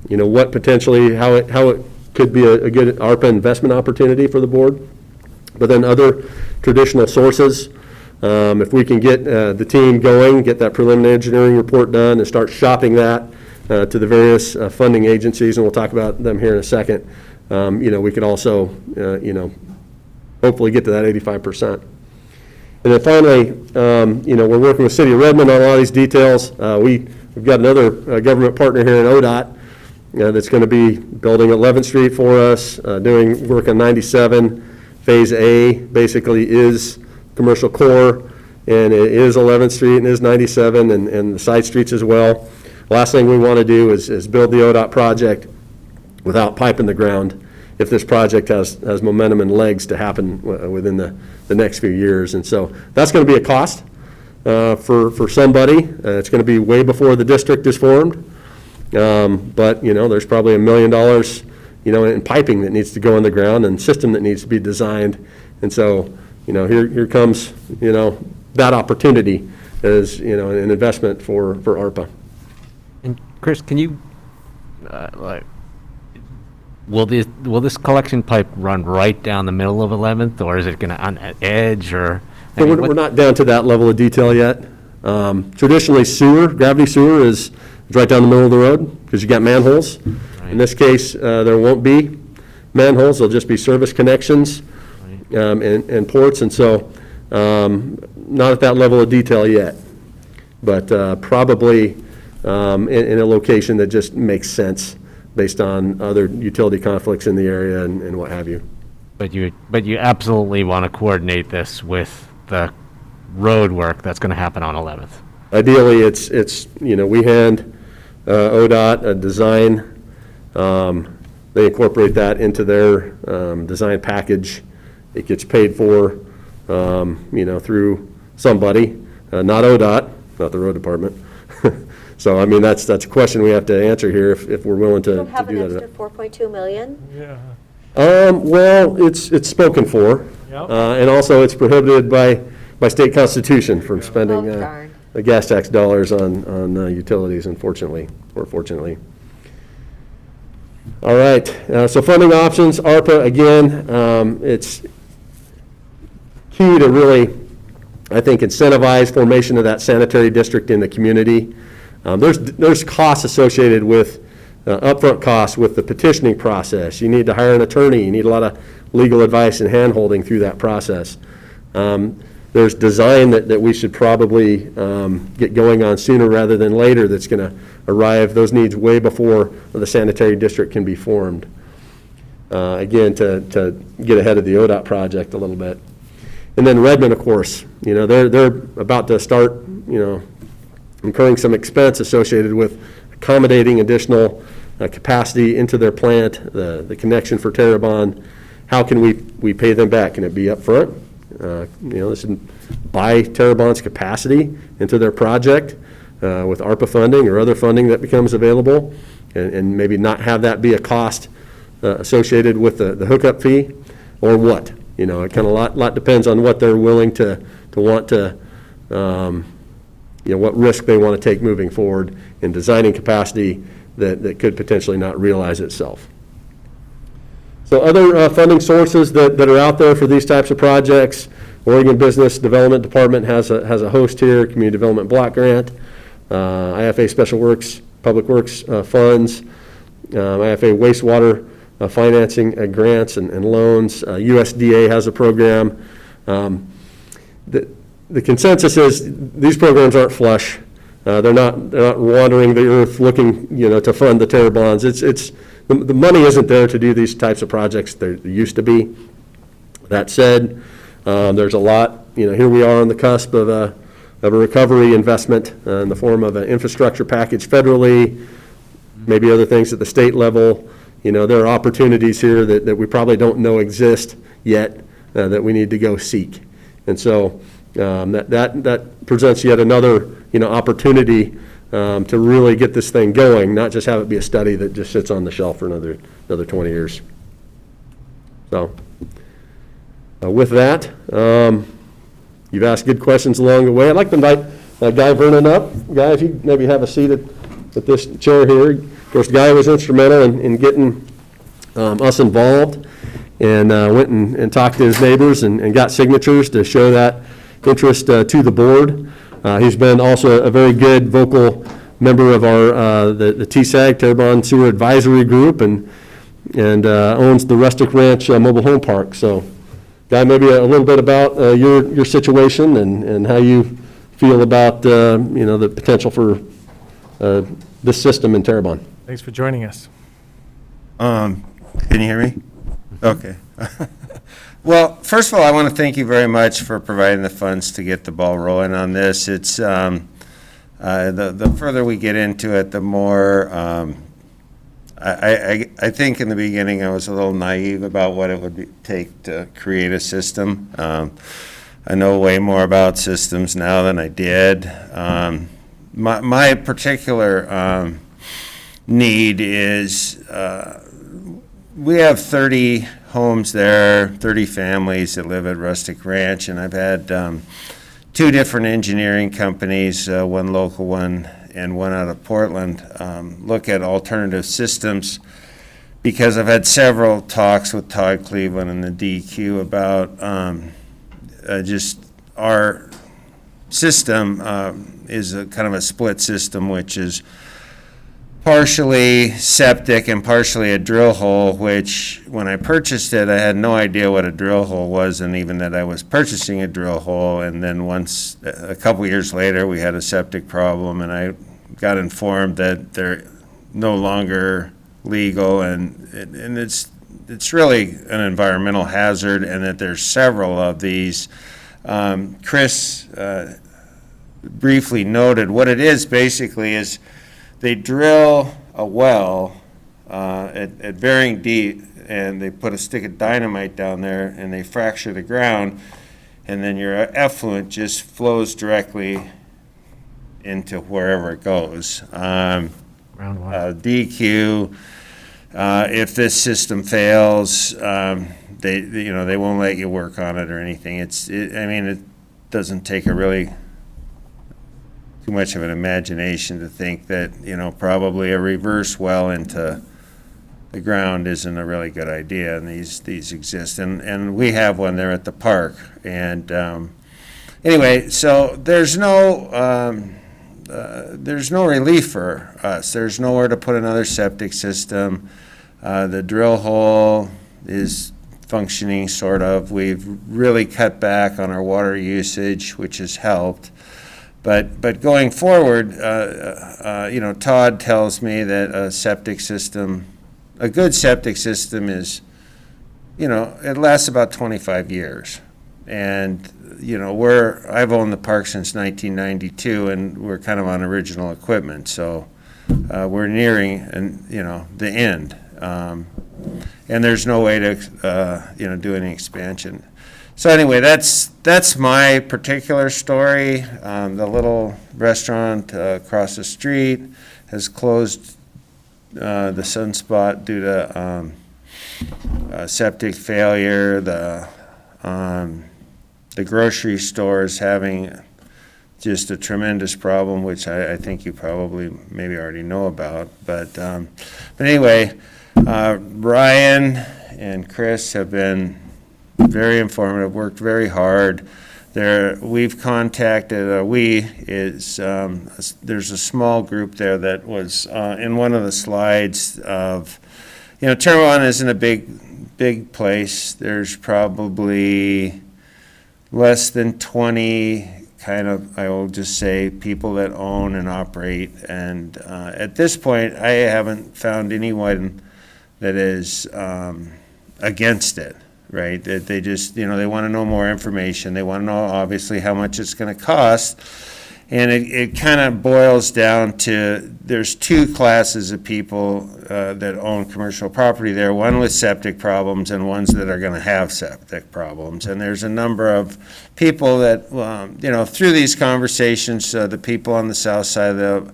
what potentially, how it could be a good ARPA investment opportunity for the board. But then other traditional sources, if we can get the team going, get that preliminary engineering report done and start shopping that to the various funding agencies, and we'll talk about them here in a second, we could also, hopefully get to that 85%. And then finally, we're working with City of Redmond on a lot of these details. We've got another government partner here in ODOT that's going to be building 11th Street for us, doing work on 97. Phase A basically is commercial core, and it is 11th Street and is 97 and the side streets as well. Last thing we want to do is build the ODOT project without pipe in the ground if this project has momentum and legs to happen within the next few years. And so that's going to be a cost for somebody. It's going to be way before the district is formed. But, there's probably $1 million, in piping that needs to go in the ground and system that needs to be designed. And so, here comes, that opportunity as, an investment for ARPA. And Chris, can you, will this collection pipe run right down the middle of 11th, or is it going to on an edge, or? We're not down to that level of detail yet. Traditionally, gravity sewer is right down the middle of the road because you got manholes. Right. In this case, there won't be manholes. There'll just be service connections and ports, and so not at that level of detail yet, but probably in a location that just makes sense based on other utility conflicts in the area and what have you. But you absolutely want to coordinate this with the road work that's going to happen on 11th. Ideally, it's we hand ODOT a design. They incorporate that into their design package. It gets paid for, through somebody, not ODOT, not the road department. So, that's a question we have to answer here if we're willing to do that. You don't have an extra $4.2 million? Yeah. Well, it's spoken for. Yep. And also it's prohibited by state constitution from spending the gas tax dollars on utilities, unfortunately, or fortunately. All right, so funding options, ARPA, again, it's key to really, I think, incentivize formation of that sanitary district in the community. There's costs associated with upfront costs with the petitioning process. You need to hire an attorney. You need a lot of legal advice and hand-holding through that process. There's design that we should probably get going on sooner rather than later that's going to arrive. Those needs way before the sanitary district can be formed. Again, to get ahead of the ODOT project a little bit. And then Redmond, of course, they're about to start, incurring some expense associated with accommodating additional capacity into their plant, the connection for Terrebonne. How can we pay them back? Can it be up front? This should buy Terrebonne's capacity into their project with ARPA funding or other funding that becomes available, and maybe not have that be a cost associated with the hookup fee, or what? It kind of lot depends on what they're willing to want to, what risk they want to take moving forward in designing capacity that could potentially not realize itself. So other funding sources that are out there for these types of projects, Oregon Business Development Department has a host here, Community Development Block Grant, IFA Special Works, Public Works funds, IFA wastewater financing grants and loans. USDA has a program. The consensus is these programs aren't flush. They're not wandering the earth looking, to fund the Terrebonnes. It's the money isn't there to do these types of projects. There used to be. That said, there's a lot. Here we are on the cusp of a recovery investment in the form of an infrastructure package federally, maybe other things at the state level. There are opportunities here that we probably don't know exist yet that we need to go seek. And so That presents yet another, opportunity to really get this thing going, not just have it be a study that just sits on the shelf for another 20 years. So, with that, you've asked good questions along the way. I'd like to invite Guy Vernon up. Guy, if you maybe have a seat at this chair here. Of course, Guy was instrumental in getting us involved, and went and talked to his neighbors and got signatures to show that interest to the board. He's been also a very good vocal member of our the TSAG, Terrebonne Sewer Advisory Group, and owns the Rustic Ranch Mobile Home Park. So, Guy, maybe a little bit about your situation and how you feel about the potential for this system in Terrebonne. Thanks for joining us. Can you hear me? Okay. Well, first of all, I want to thank you very much for providing the funds to get the ball rolling on this. It's the further we get into it, the more I think in the beginning I was a little naive about what it would take to create a system. I know way more about systems now than I did. My particular need is we have 30 homes there, 30 families that live at Rustic Ranch, and I've had 2 different engineering companies, one local one and one out of Portland, look at alternative systems, because I've had several talks with Todd Cleveland and the DEQ about just our system is a kind of a split system, which is partially septic and partially a drill hole, which when I purchased it, I had no idea what a drill hole was, and even that I was purchasing a drill hole. And then once, a couple years later, we had a septic problem, and I got informed that they're no longer legal, and it's really an environmental hazard, and that there's several of these. Chris briefly noted what it is basically is they drill a well at varying deep, and they put a stick of dynamite down there, and they fracture the ground, and then your effluent just flows directly into wherever it goes. DEQ, if this system fails, they won't let you work on it or anything. It doesn't take a really too much of an imagination to think that, probably a reverse well into the ground isn't a really good idea, and these exist. And we have one there at the park. And anyway, so there's no relief for us. There's nowhere to put another septic system. The drill hole is functioning, sort of. We've really cut back on our water usage, which has helped. But going forward, Todd tells me that a good septic system is, it lasts about 25 years. And, I've owned the park since 1992, and we're kind of on original equipment. So we're nearing, the end. And there's no way to, do any expansion. So anyway, that's my particular story. The little restaurant across the street has closed the Sunspot due to septic failure. The grocery store is having just a tremendous problem, which I think you probably maybe already know about. But anyway, Ryan and Chris have been very informative, worked very hard. We've contacted, there's a small group there that was in one of the slides of, Terrebonne isn't a big place. There's probably less than 20 I will just say, people that own and operate. And at this point, I haven't found anyone that is against it. Right, that they just, they want to know more information. They want to know, obviously, how much it's going to cost. And it kind of boils down to, there's two classes of people that own commercial property there, one with septic problems and ones that are going to have septic problems. And there's a number of people that, through these conversations, the people on the south side of the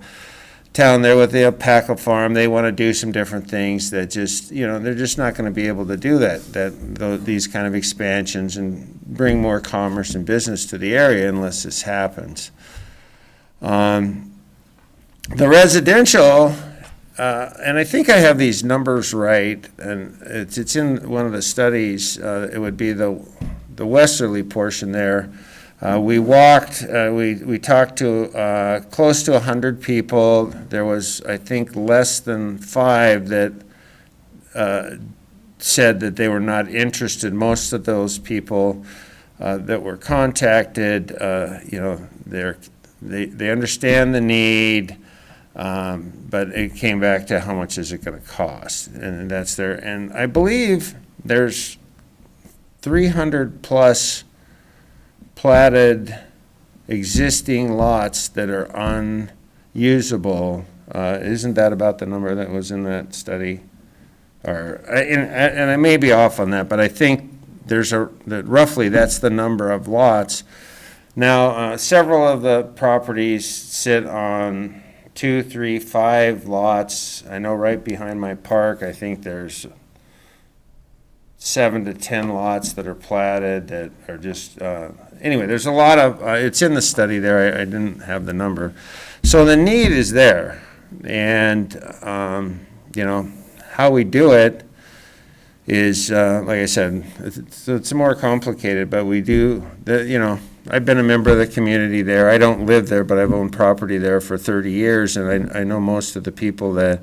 town there with the alpaca farm, they want to do some different things that just, they're just not going to be able to do these kind of expansions and bring more commerce and business to the area unless this happens. The residential, and I think I have these numbers right, and it's in one of the studies. It would be the westerly portion there. We walked, we talked to close to 100 people. There was, I think, less than 5 that said that they were not interested. Most of those people that were contacted, they understand the need, but it came back to how much is it going to cost, and that's there. And I believe there's 300 plus platted existing lots that are unusable. Isn't that about the number that was in that study? And I may be off on that, but I think that roughly that's the number of lots. Now, several of the properties sit on 2, 3, 5 lots. I know right behind my park, I think there's 7 to 10 lots that are platted that are just, anyway, there's a lot of, it's in the study there. I didn't have the number. So the need is there. And, how we do it is, like I said, it's more complicated, but we do, I've been a member of the community there. I don't live there, but I've owned property there for 30 years, and I know most of the people that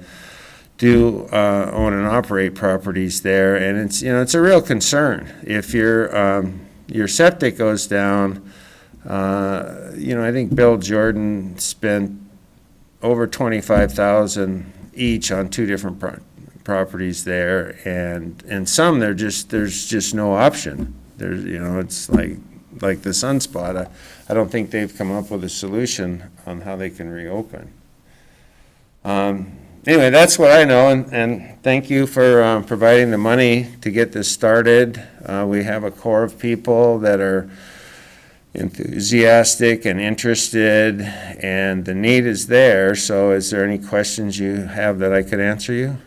do own and operate properties there, and it's a real concern. If your septic goes down, I think Bill Jordan spent over $25,000 each on 2 different properties there, and some there's just no option. There's it's like the Sunspot. I don't think they've come up with a solution on how they can reopen. Anyway, that's what I know, and thank you for providing the money to get this started. We have a core of people that are enthusiastic and interested, and the need is there. So is there any questions you have that I could answer you?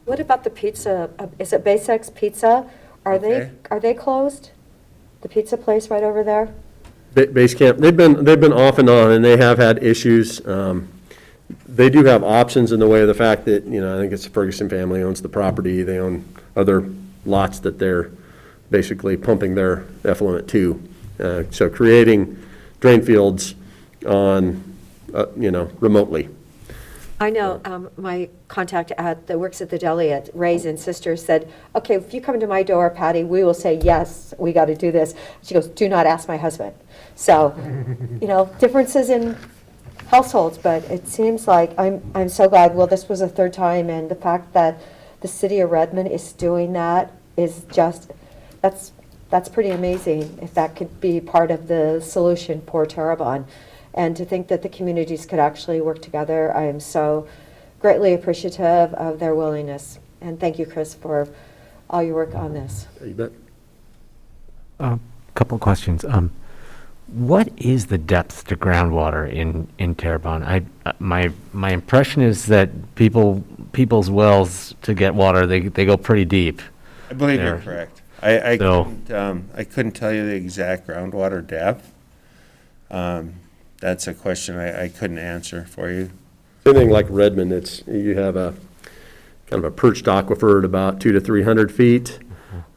What about the pizza? Is it Basex Pizza? Are they closed? The pizza place right over there? Base Camp, they've been off and on, and they have had issues. They do have options in the way of the fact that, I think it's the Ferguson family owns the property. They own other lots that they're basically pumping their effluent to. So creating drain fields on, remotely. I know my contact that works at the deli at Ray's and Sisters said, okay, if you come to my door, Patty, we will say, yes, we got to do this. She goes, do not ask my husband. So, differences in households, but it seems like I'm so glad. Well, this was the 3rd time, and the fact that the city of Redmond is doing that is just, that's pretty amazing. If that could be part of the solution for Terrebonne. And to think that the communities could actually work together, I am so greatly appreciative of their willingness. And thank you, Chris, for all your work on this. You bet. Couple questions. What is the depth to groundwater in Terrebonne? My impression is that people's wells to get water, they go pretty deep. I believe you're correct. I couldn't tell you the exact groundwater depth. That's a question I couldn't answer for you. Same thing like Redmond, you have a kind of a perched aquifer at about 200 to 300 feet.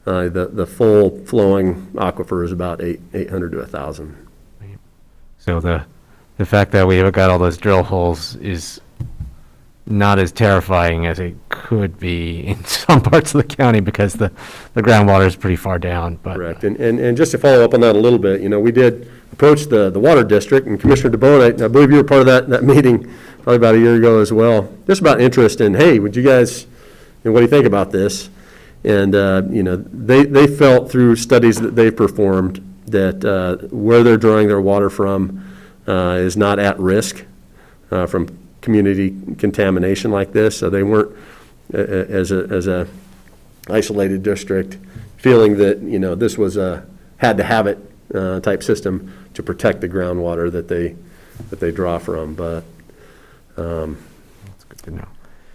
The full flowing aquifer is about 800 to 1,000. So the fact that we have got all those drill holes is not as terrifying as it could be in some parts of the county because the groundwater is pretty far down. But correct. And just to follow up on that a little bit, we did approach the water district, and Commissioner DeBone, I believe you were part of that meeting probably about a year ago as well, just about interest in, hey, would you guys, what do you think about this? And, they felt through studies that they performed that where they're drawing their water from, is not at risk from community contamination like this, so they weren't, as a isolated district, feeling that, this was a had-to-have-it type system to protect the groundwater that they draw from, but That's good to know.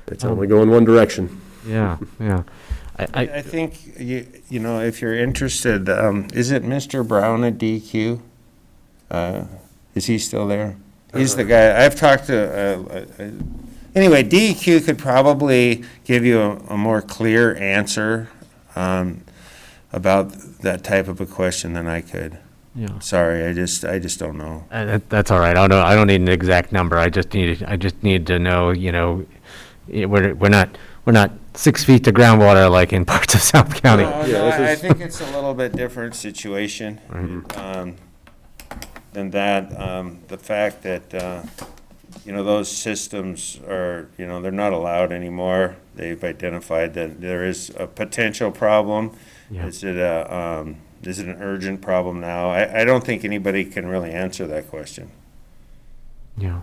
it's only going one direction. Yeah, yeah. I think, if you're interested, is it Mr. Brown at DQ? Is he still there? He's the guy, I've talked to, anyway, DEQ could probably give you a more clear answer about that type of a question than I could. Yeah. Sorry, I just don't know. That's all right. I don't need an exact number. I just need to know, we're not 6 feet to groundwater like in parts of South County. No, I think it's a little bit different situation. Than that. The fact that, those systems are, they're not allowed anymore. They've identified that there is a potential problem. Yeah. Is it an urgent problem now? I don't think anybody can really answer that question. Yeah.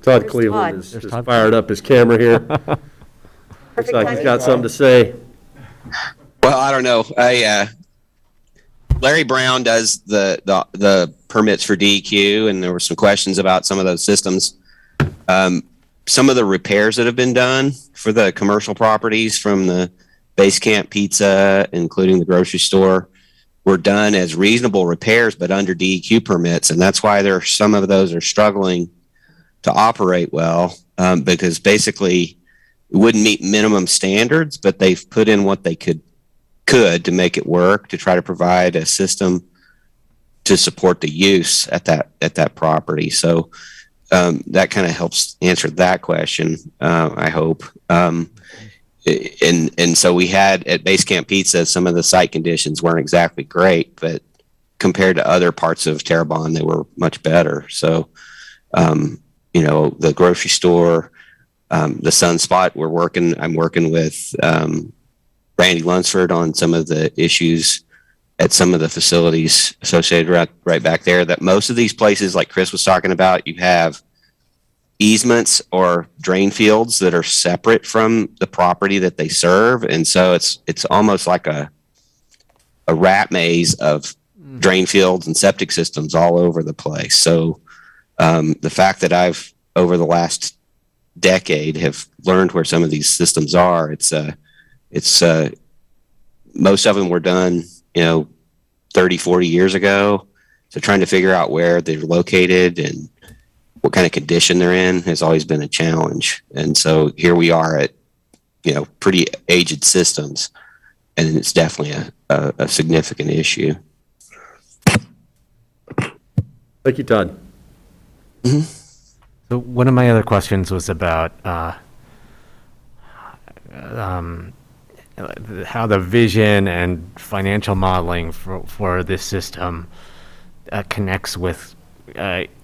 Todd There's Cleveland Todd. is There's just Todd. fired up his camera here. Looks like he's got something to say. Well, I don't know. Larry Brown does the permits for DEQ, and there were some questions about some of those systems. Some of the repairs that have been done for the commercial properties from the Base Camp Pizza, including the grocery store, were done as reasonable repairs, but under DEQ permits. And that's why some of those are struggling to operate well, because basically it wouldn't meet minimum standards, but they've put in what they could to make it work, to try to provide a system to support the use at that property. So that kind of helps answer that question, I hope. And so we had at Base Camp Pizza, some of the site conditions weren't exactly great, but compared to other parts of Terrebonne, they were much better. So, the grocery store, the Sunspot, I'm working with Randy Lunsford on some of the issues at some of the facilities associated right back there. That most of these places, like Chris was talking about, you have easements or drain fields that are separate from the property that they serve, and so it's almost like a rat maze of drain fields and septic systems all over the place. So the fact that I've over the last decade have learned where some of these systems are, it's most of them were done 30, 40 years ago. So trying to figure out where they're located and what kind of condition they're in has always been a challenge. And so here we are at pretty aged systems, and it's definitely a significant issue. Thank you, Todd. Mm-hmm. So one of my other questions was about how the vision and financial modeling for this system connects with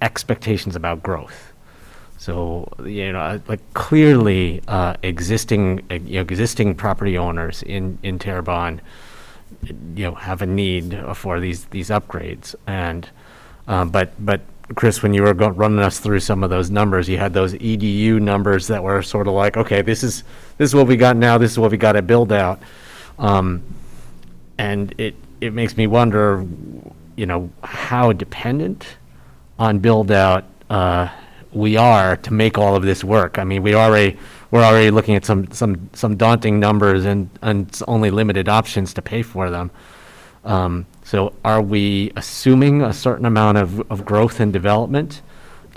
expectations about growth. So, clearly existing property owners in Terrebonne, have a need for these upgrades. And, but Chris, when you were running us through some of those numbers, you had those EDU numbers that were sort of like, okay, this is what we got now, this is what we got to build out. And it makes me wonder, how dependent on build out we are to make all of this work. I mean, we're already looking at some daunting numbers and only limited options to pay for them. So are we assuming a certain amount of growth and development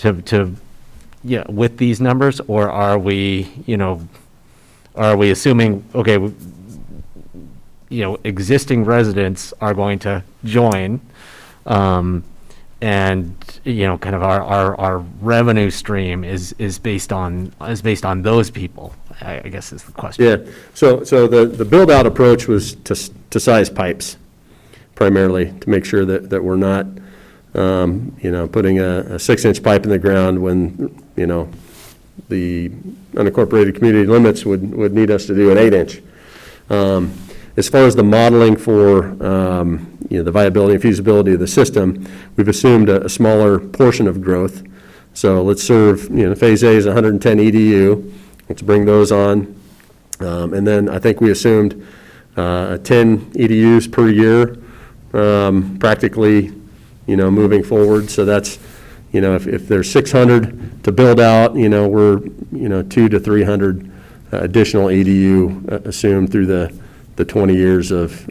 with these numbers, or are we assuming, okay, existing residents are going to join, and kind of our revenue stream is based on those people, I guess is the question. Yeah, so the build-out approach was to size pipes primarily, to make sure that we're not, putting a 6-inch pipe in the ground when, the unincorporated community limits would need us to do an 8-inch. as far as the modeling for, the viability and feasibility of the system, we've assumed a smaller portion of growth. So let's serve, Phase A is 110 EDU. Let's bring those on. And then I think we assumed 10 EDUs per year, practically, moving forward. So that's, if there's 600 to build out, we're, 200 to 300 additional EDU assumed through the 20 years of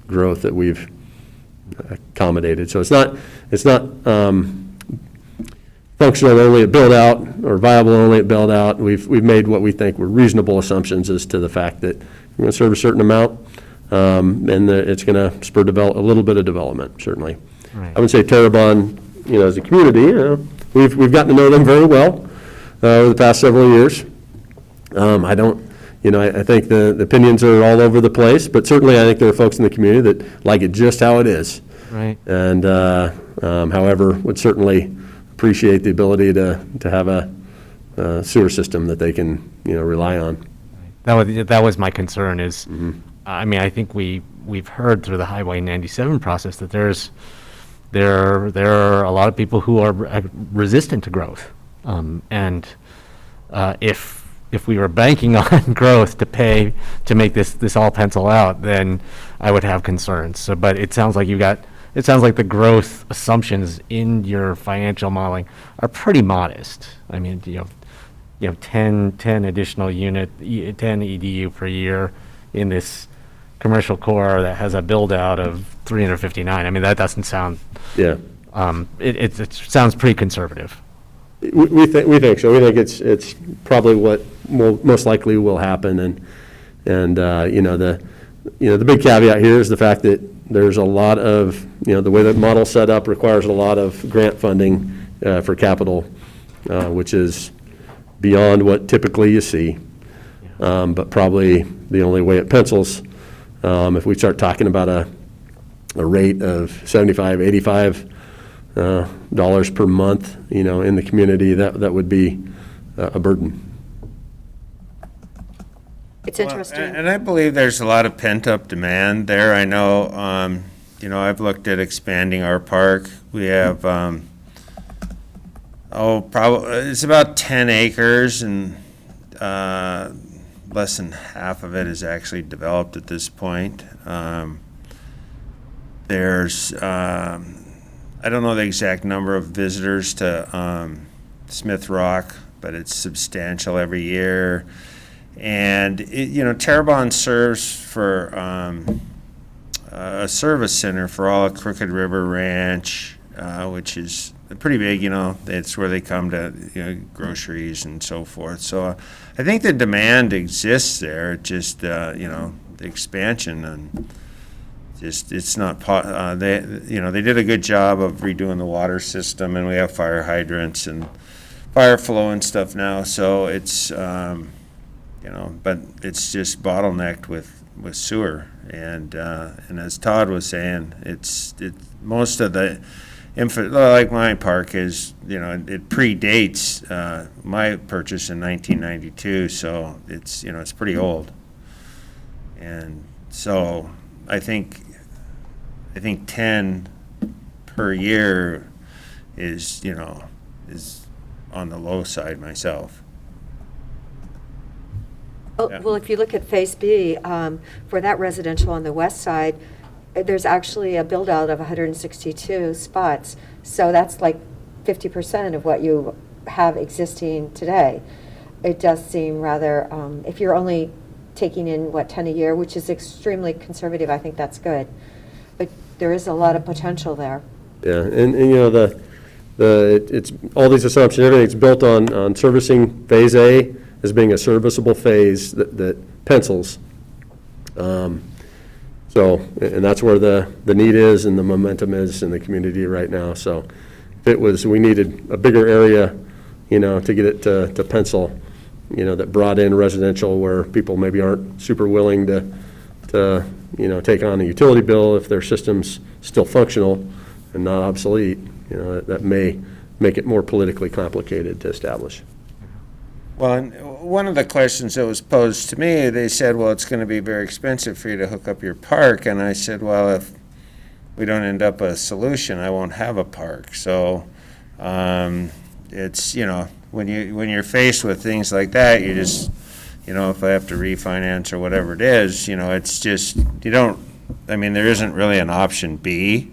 growth that we've accommodated. So it's not functional only at build out or viable only at build out. We've made what we think were reasonable assumptions as to the fact that we're going to serve a certain amount, and it's going to spur a little bit of development, certainly. Right. I would say Terrebonne, as a community, we've gotten to know them very well over the past several years. I think the opinions are all over the place, but certainly I think there are folks in the community that like it just how it is. Right. And however, would certainly appreciate the ability to have a sewer system that they can, rely on. That was my concern is, I mean, I think we've heard through the Highway 97 process that there are a lot of people who are resistant to growth. And if we were banking on growth to make this all pencil out, then I would have concerns. So, but it sounds like the growth assumptions in your financial modeling are pretty modest. I mean, 10 additional 10 EDU per year in this commercial core that has a build out of 359. I mean, that doesn't sound. Yeah. It sounds pretty conservative. We think so. We think it's probably what most likely will happen, and the big caveat here is the fact that there's a lot of the way that model's set up requires a lot of grant funding for capital, which is beyond what typically you see, but probably the only way it pencils. If we start talking about a rate of $75, $85 per month, in the community, that would be a burden. It's interesting. And I believe there's a lot of pent-up demand there. I know, I've looked at expanding our park. We have, probably, it's about 10 acres, and less than half of it is actually developed at this point. There's, I don't know the exact number of visitors to Smith Rock, but it's substantial every year. And, Terrebonne serves for a service center for all of Crooked River Ranch, which is pretty big, it's where they come to, groceries and so forth. So I think the demand exists there, just, the expansion and just, it's not, they did a good job of redoing the water system, and we have fire hydrants and fire flow and stuff now. So it's, but it's just bottlenecked with sewer. And as Todd was saying, most of the like my park is, it predates my purchase in 1992, so it's, it's pretty old. And so I think 10 per year is on the low side myself. Well, if you look at Phase B, for that residential on the west side, there's actually a build-out of 162 spots. So that's like 50% of what you have existing today. It does seem rather, if you're only taking in, 10 a year, which is extremely conservative, I think that's good. But there is a lot of potential there. Yeah, and it's all these assumptions, everything's built on servicing Phase A as being a serviceable phase that pencils. And that's where the need is and the momentum is in the community right now. So if we needed a bigger area, to get it to pencil, that brought in residential where people maybe aren't super willing to take on a utility bill if their system's still functional and not obsolete, that may make it more politically complicated to establish. Well, and one of the questions that was posed to me, they said, well, it's going to be very expensive for you to hook up your park. And I said, well, if we don't end up a solution, I won't have a park. So it's, when you're faced with things like that, you just, if I have to refinance or whatever it is, it's just, there isn't really an option B.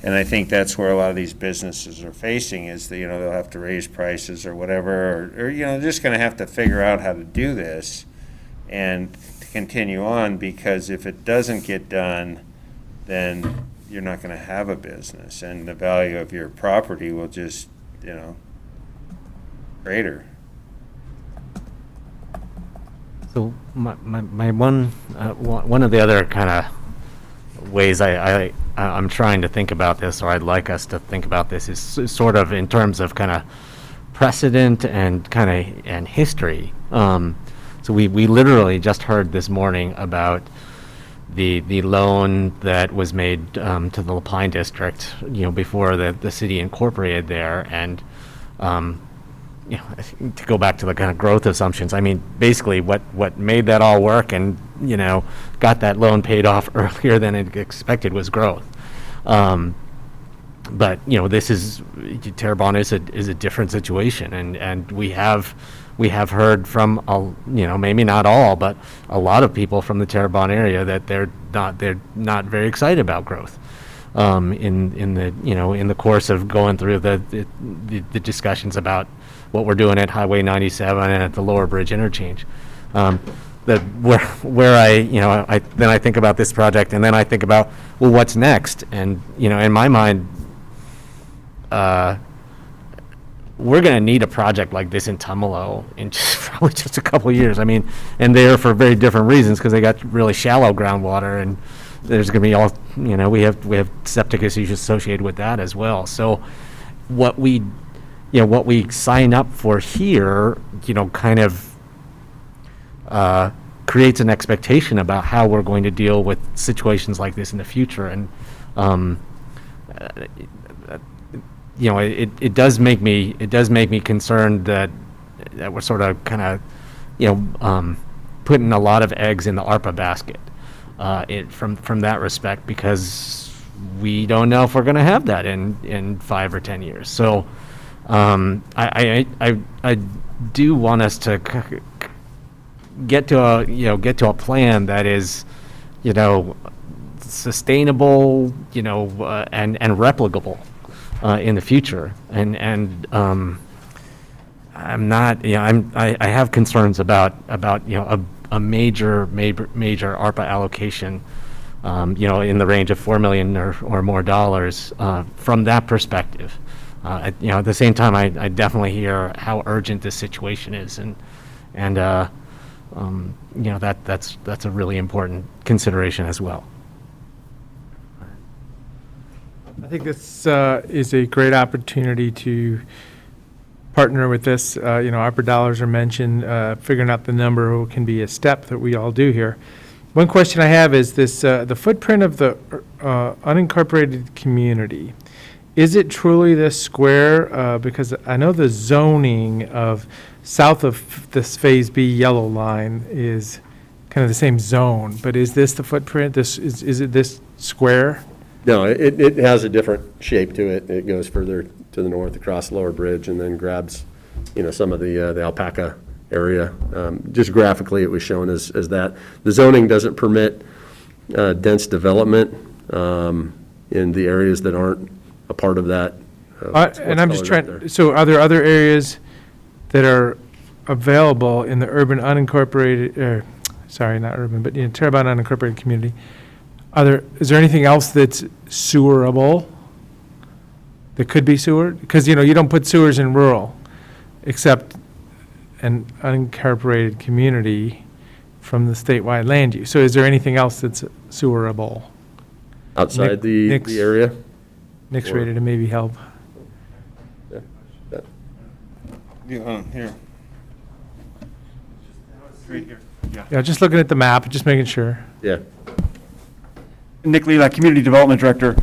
And I think that's where a lot of these businesses are facing is that, they'll have to raise prices or whatever, or they're just going to have to figure out how to do this and continue on, because if it doesn't get done, then you're not going to have a business, and the value of your property will just, crater. So my one of the other kind of ways I'm trying to think about this, or I'd like us to think about this, is sort of in terms of kind of precedent and and history. So we literally just heard this morning about the loan that was made to the La Pine district, before the city incorporated there, and to go back to the kind of growth assumptions, basically what made that all work and, got that loan paid off earlier than it expected was growth. But, this is, Terrebonne is a different situation, and we have heard from, maybe not all, but a lot of people from the Terrebonne area that they're not very excited about growth. In the course of going through the discussions about what we're doing at Highway 97 and at the Lower Bridge interchange, where I think about this project, and then I think about, well, what's next? And in my mind, we're going to need a project like this in Tumalo in probably just a couple of years. And they're for very different reasons, because they got really shallow groundwater, and there's going to be all, we have septic issues associated with that as well. So what we sign up for here, kind of creates an expectation about how we're going to deal with situations like this in the future. And, it does make me concerned that we're sort of kind of, putting a lot of eggs in the ARPA basket, from that respect, because we don't know if we're going to have that in 5 or 10 years. So, I do want us to get to a plan that is, sustainable, and replicable in the future. And I'm not, I have concerns about a major ARPA allocation, in the range of $4 million or more dollars, from that perspective. At the same time, I definitely hear how urgent this situation is, and that's a really important consideration as well. I think this is a great opportunity to partner with this. ARPA dollars are mentioned. Figuring out the number can be a step that we all do here. One question I have is this: the footprint of the unincorporated community. Is it truly this square? Because I know the zoning of south of this Phase B yellow line is kind of the same zone, but is this the footprint? Is it this square? No, it has a different shape to it. It goes further to the north across Lower Bridge and then grabs, some of the Alpaca area. Just graphically, it was shown as that. The zoning doesn't permit dense development in the areas that aren't a part of that. And I'm just trying, so are there other areas that are available in the urban unincorporated, not urban, but Terrebonne unincorporated community? Is there anything else that's sewerable that could be sewered? Because, you don't put sewers in rural, except an unincorporated community from the statewide land use. So is there anything else that's sewerable? Outside the area? Nick's ready to maybe help. Here. Right here. Yeah, just looking at the map, just making sure. Yeah. Nick Lelak, Community Development Director.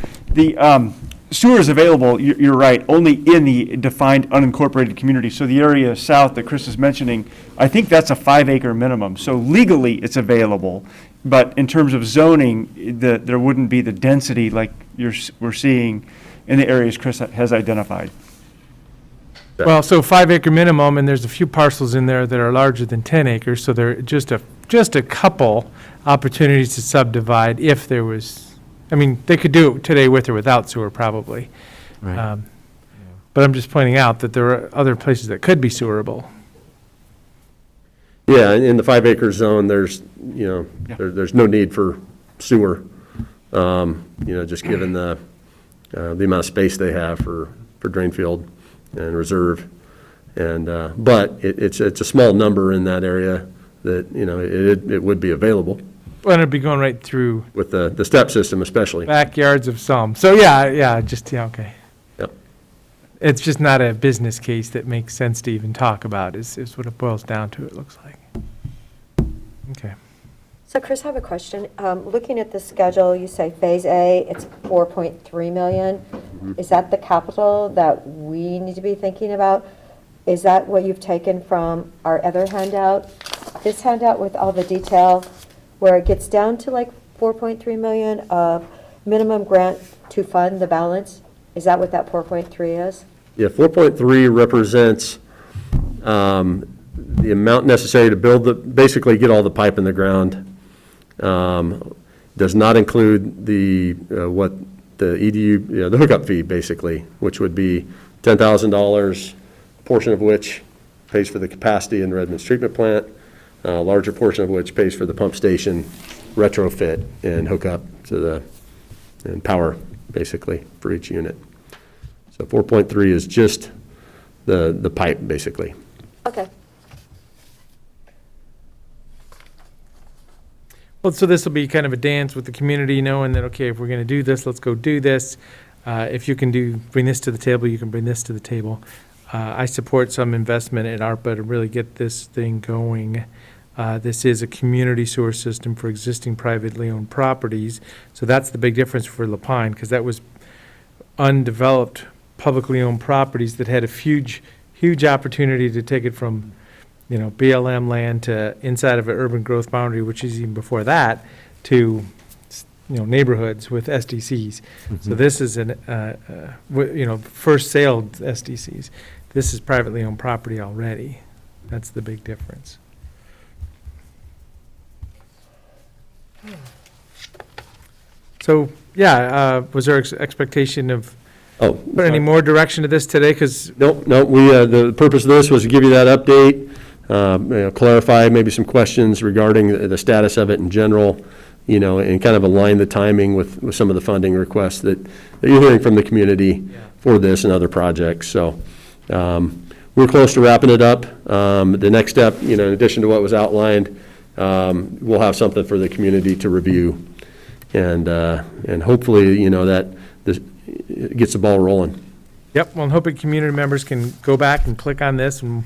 sewer is available, you're right, only in the defined unincorporated community. So the area south that Chris is mentioning, I think that's a 5-acre minimum. So legally, it's available, but in terms of zoning, there wouldn't be the density like we're seeing in the areas Chris has identified. Well, so 5-acre minimum, and there's a few parcels in there that are larger than 10 acres, so there are just a couple opportunities to subdivide if there was, I mean, they could do it today with or without sewer, probably. Right. But I'm just pointing out that there are other places that could be sewerable. Yeah, in the 5-acre zone, there's, there's no need for sewer, just given the amount of space they have for drain field and reserve. And, but it's a small number in that area that, it would be available. Well, it'd be going right through With the step system especially. backyards of some. So, okay. Yep. It's just not a business case that makes sense to even talk about, is what it boils down to, it looks like. Okay. So Chris, I have a question. Looking at the schedule, you say Phase A, it's 4.3 million. Is that the capital that we need to be thinking about? Is that what you've taken from our other handout? This handout with all the detail, where it gets down to like 4.3 million of minimum grant to fund the balance? Is that what that 4.3 is? Yeah, 4.3 represents the amount necessary to basically get all the pipe in the ground. Does not include what the EDU, the hookup fee, basically, which would be $10,000, a portion of which pays for the capacity in the Redmond's treatment plant, a larger portion of which pays for the pump station retrofit and hookup and power, basically, for each unit. So 4.3 is just the pipe, basically. Okay. Well, so this will be kind of a dance with the community, knowing that, okay, if we're going to do this, let's go do this. If you can bring this to the table, you can bring this to the table. I support some investment at ARPA to really get this thing going. This is a community sewer system for existing privately owned properties. So that's the big difference for La Pine, because that was undeveloped, publicly owned properties that had a huge opportunity to take it from BLM land to inside of an urban growth boundary, which is even before that, to, neighborhoods with SDCs. So this is first sale SDCs. This is privately owned property already. That's the big difference. So, was there expectation of put any more direction to this today? Because Nope. The purpose of this was to give you that update, clarify maybe some questions regarding the status of it in general, and kind of align the timing with some of the funding requests that you're hearing from the community for this and other projects. So we're close to wrapping it up. The next step, in addition to what was outlined, we'll have something for the community to review, and hopefully, that this gets the ball rolling. Yep, well, I'm hoping community members can go back and click on this and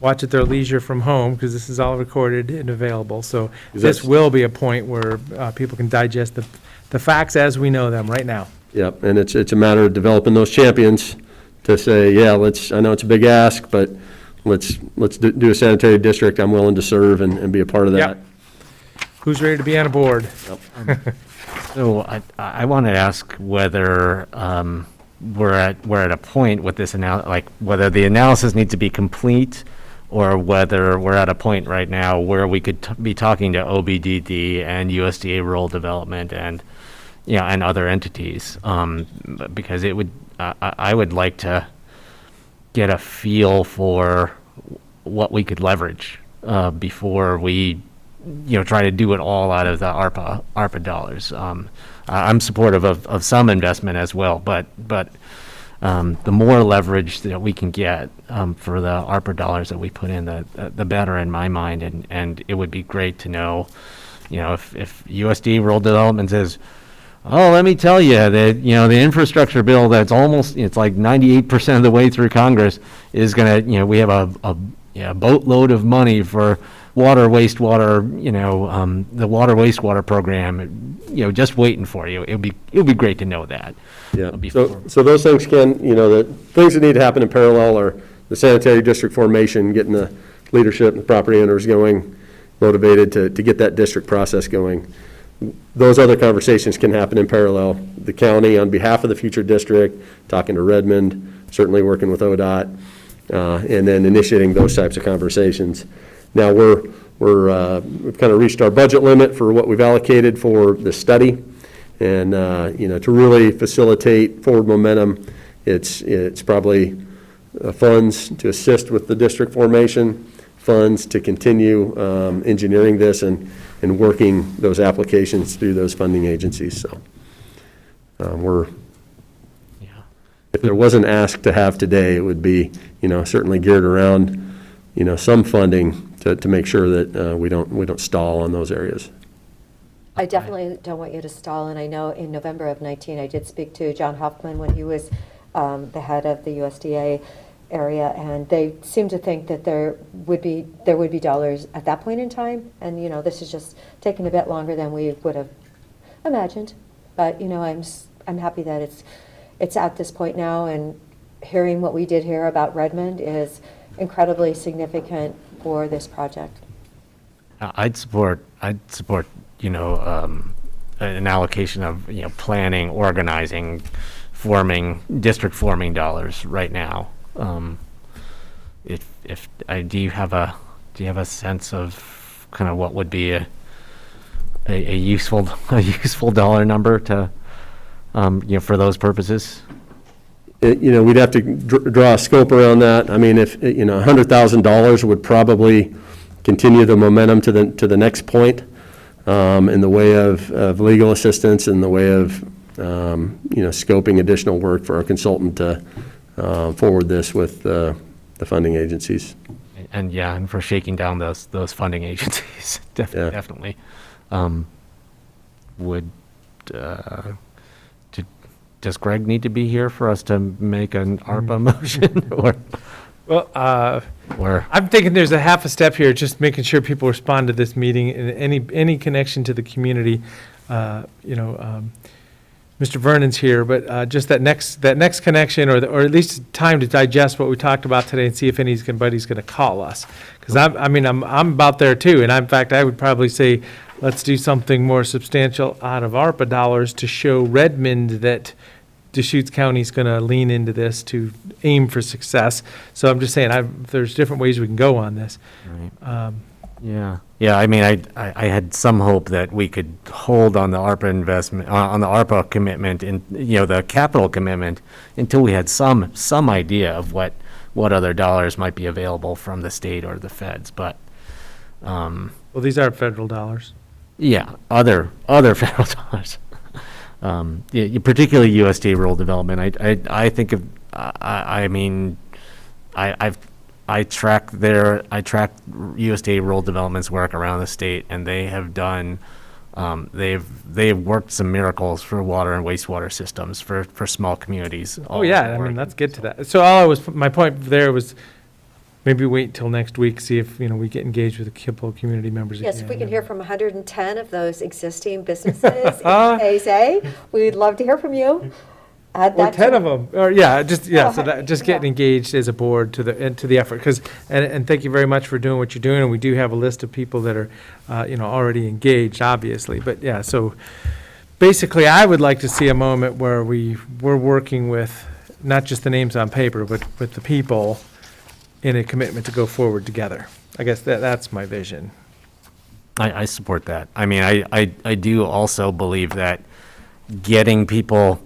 watch at their leisure from home, because this is all recorded and available. So this will be a point where people can digest the facts as we know them right now. Yep, and it's a matter of developing those champions to say, I know it's a big ask, but let's do a sanitary district. I'm willing to serve and be a part of that. Yep. Who's ready to be on a board? Yep. So I want to ask whether we're at a point with this whether the analysis needs to be complete, or whether we're at a point right now where we could be talking to OBDD and USDA Rural Development and other entities, because I would like to get a feel for what we could leverage before we try to do it all out of the ARPA dollars. I'm supportive of some investment as well, but the more leverage that we can get for the ARPA dollars that we put in, the better in my mind. And it would be great to know, if USD Rural Development says, oh, let me tell you that, the infrastructure bill that's it's like 98% of the way through Congress is going to, we have a boatload of money for water, wastewater, the water, wastewater program, just waiting for you. It would be great to know that. Yeah, so those things the things that need to happen in parallel are the sanitary district formation, getting the leadership and the property owners going, motivated to get that district process going. Those other conversations can happen in parallel. The county, on behalf of the future district, talking to Redmond, certainly working with ODOT, and then initiating those types of conversations. Now we've kind of reached our budget limit for what we've allocated for the study. And, to really facilitate forward momentum, it's probably funds to assist with the district formation, funds to continue engineering this and working those applications through those funding agencies. So if there was an ask to have today, it would be, certainly geared around, some funding to make sure that we don't stall on those areas. I definitely don't want you to stall, and I know in November of 19, I did speak to John Hoffman when he was the head of the USDA area, and they seemed to think that there would be dollars at that point in time, and this is just taking a bit longer than we would have imagined, but I'm happy that it's at this point now, and hearing what we did here about Redmond is incredibly significant for this project. I'd support an allocation of, planning, organizing, district forming dollars right now. Do you have a sense of kind of what would be a useful dollar number to, for those purposes? We'd have to draw a scope around that. I mean, if, $100,000 would probably continue the momentum to the next point. In the way of legal assistance, in the way of, scoping additional work for our consultant to forward this with the funding agencies. And for shaking down those funding agencies, definitely. Does Greg need to be here for us to make an ARPA motion? Or? Well, I'm thinking there's a half a step here, just making sure people respond to this meeting and any connection to the community. Mr. Vernon's here, but just that next connection, or at least time to digest what we talked about today and see if anybody's going to call us. Because I'm about there too, and in fact I would probably say let's do something more substantial out of ARPA dollars to show Redmond that Deschutes County's going to lean into this to aim for success. So I'm just saying, there's different ways we can go on this. Right. Yeah. I mean, I had some hope that we could hold on the ARPA investment, on the ARPA commitment, and the capital commitment until we had some idea of what other dollars might be available from the state or the feds. But well, these are federal dollars. Yeah, other federal dollars. Particularly USDA rural development. I think of, I track USDA rural development's work around the state, and they have done, they've worked some miracles for water and wastewater systems for small communities. Oh yeah, let's get to that. So my point there was, maybe wait till next week, see if, we get engaged with a couple of community members. Yes, again. if we can hear from 110 of those existing businesses in Phase A, we'd love to hear from you. Add Or that 10 to- of them, or so that, just getting engaged as a board to the effort, and thank you very much for doing what you're doing, and we do have a list of people that are, already engaged, obviously, but so basically, I would like to see a moment where we're working with not just the names on paper, but with the people in a commitment to go forward together. I guess that's my vision. I support that. I mean, I do also believe that getting people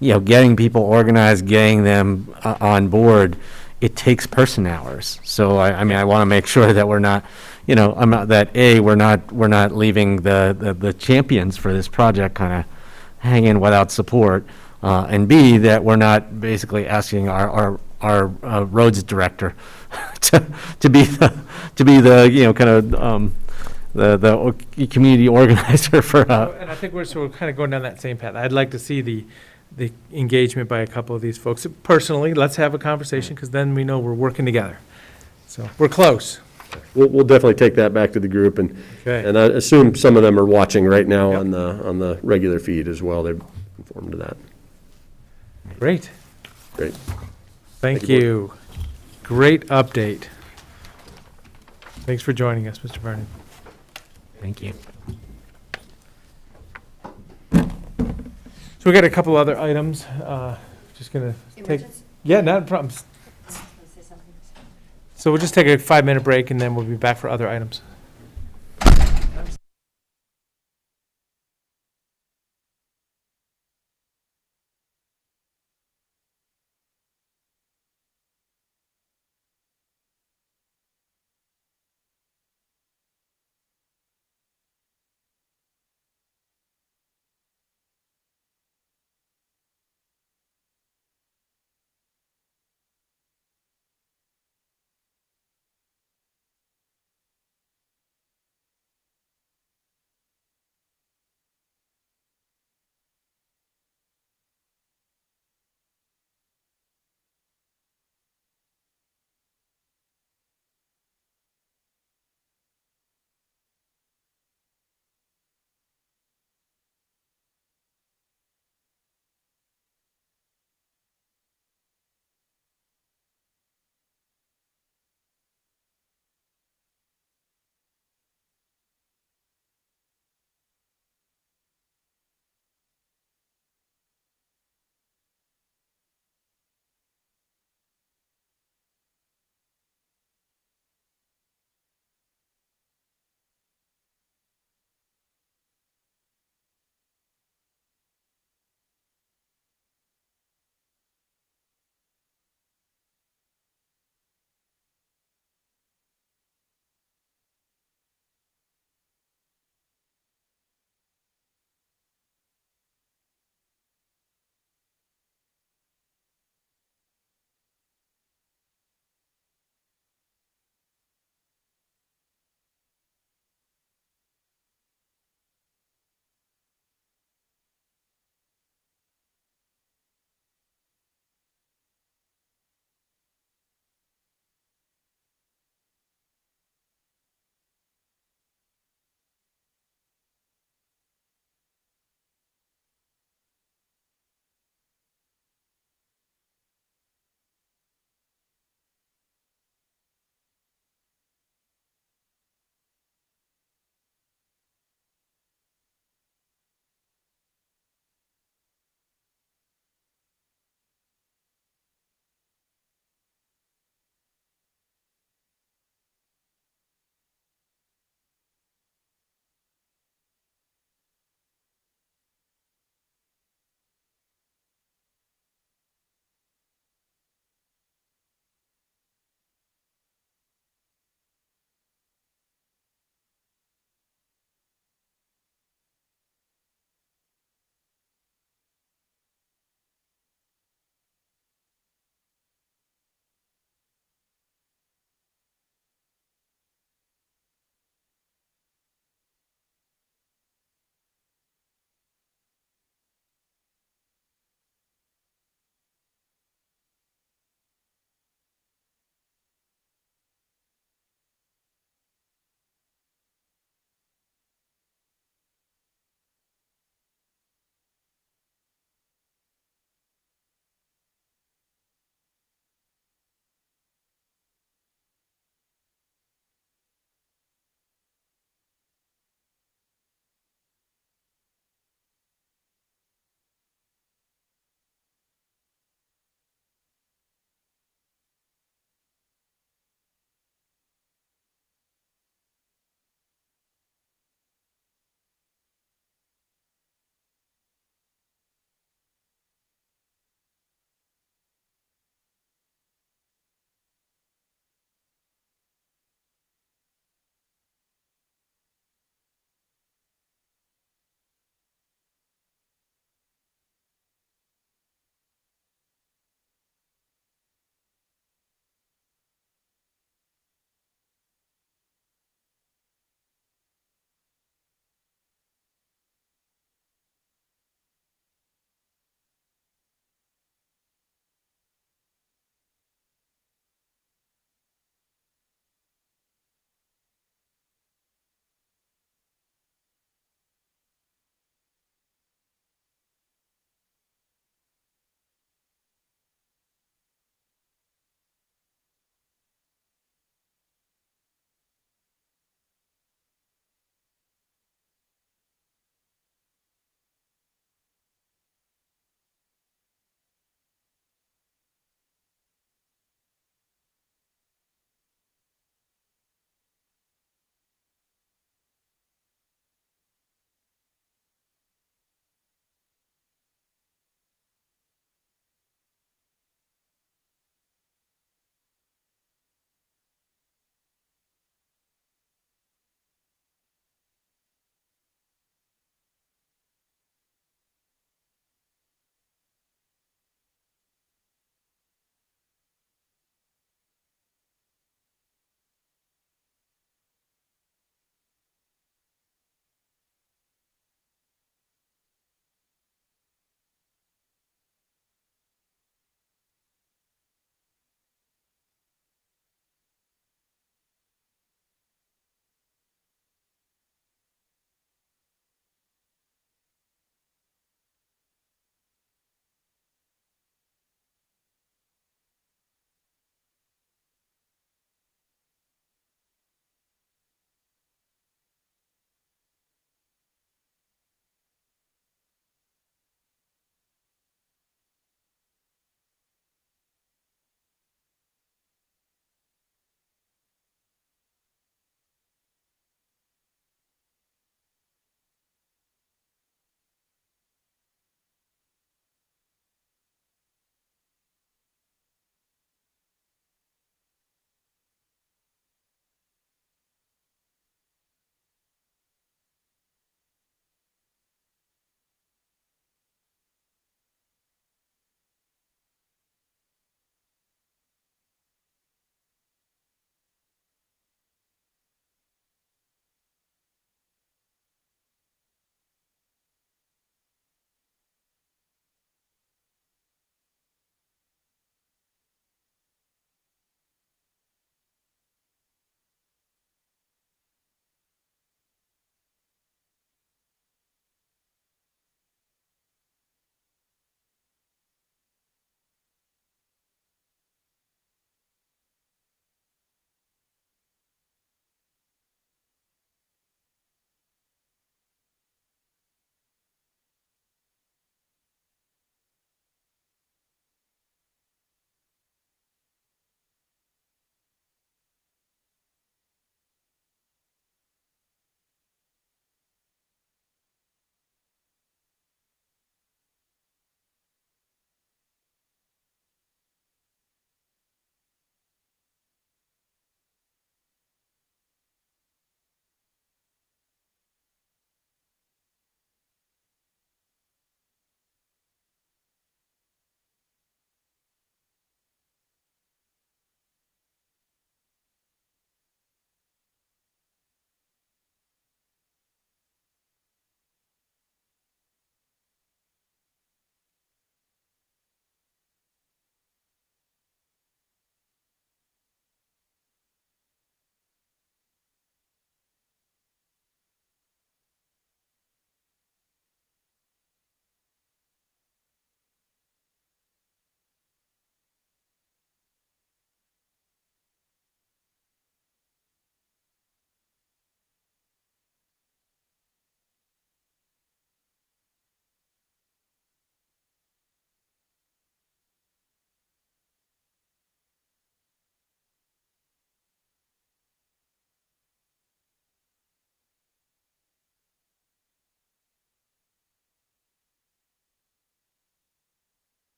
organized, getting them on board, it takes person hours. So I want to make sure that we're not, we're not leaving the champions for this project kind of hanging without support, and B, that we're not basically asking our roads director to be the the community organizer for. And I think we're kind of going down that same path. I'd like to see the engagement by a couple of these folks. Personally, let's have a conversation, because then we know we're working together. So we're close. We'll definitely take that back to the group, and Okay. I assume some of them are watching right now on the regular feed as well. They're informed of that. Great. Great. Thank you, you. Great update. Thanks for joining us, Mr. Vernon. Thank you. So we got a couple other items. Just gonna take. Yeah, not a problem. So we'll just take a 5-minute break and then we'll be back for other items.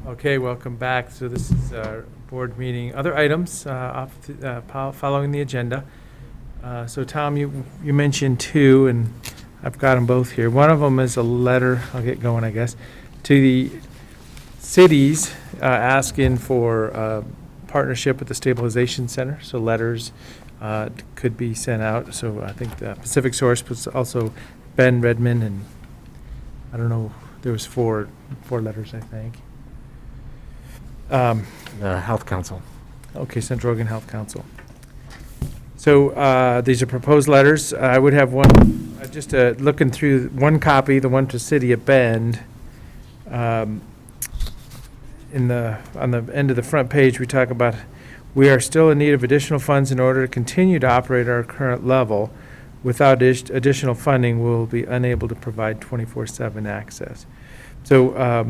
Okay, welcome back. So this is our board meeting. Other items following the agenda. So Tom, you mentioned two, and I've got them both here. One of them is a letter, I'll get going, I guess, to the cities asking for partnership with the Stabilization Center. So letters could be sent out. So I think the Pacific Source was also Ben Redmond, and I don't know, there was four letters, I think. The Health Council. Okay, Central Oregon Health Council. So these are proposed letters. I would have one, just looking through one copy, the one to City of Bend. On the end of the front page, we talk about, we are still in need of additional funds in order to continue to operate our current level. Without additional funding, we'll be unable to provide 24/7 access. So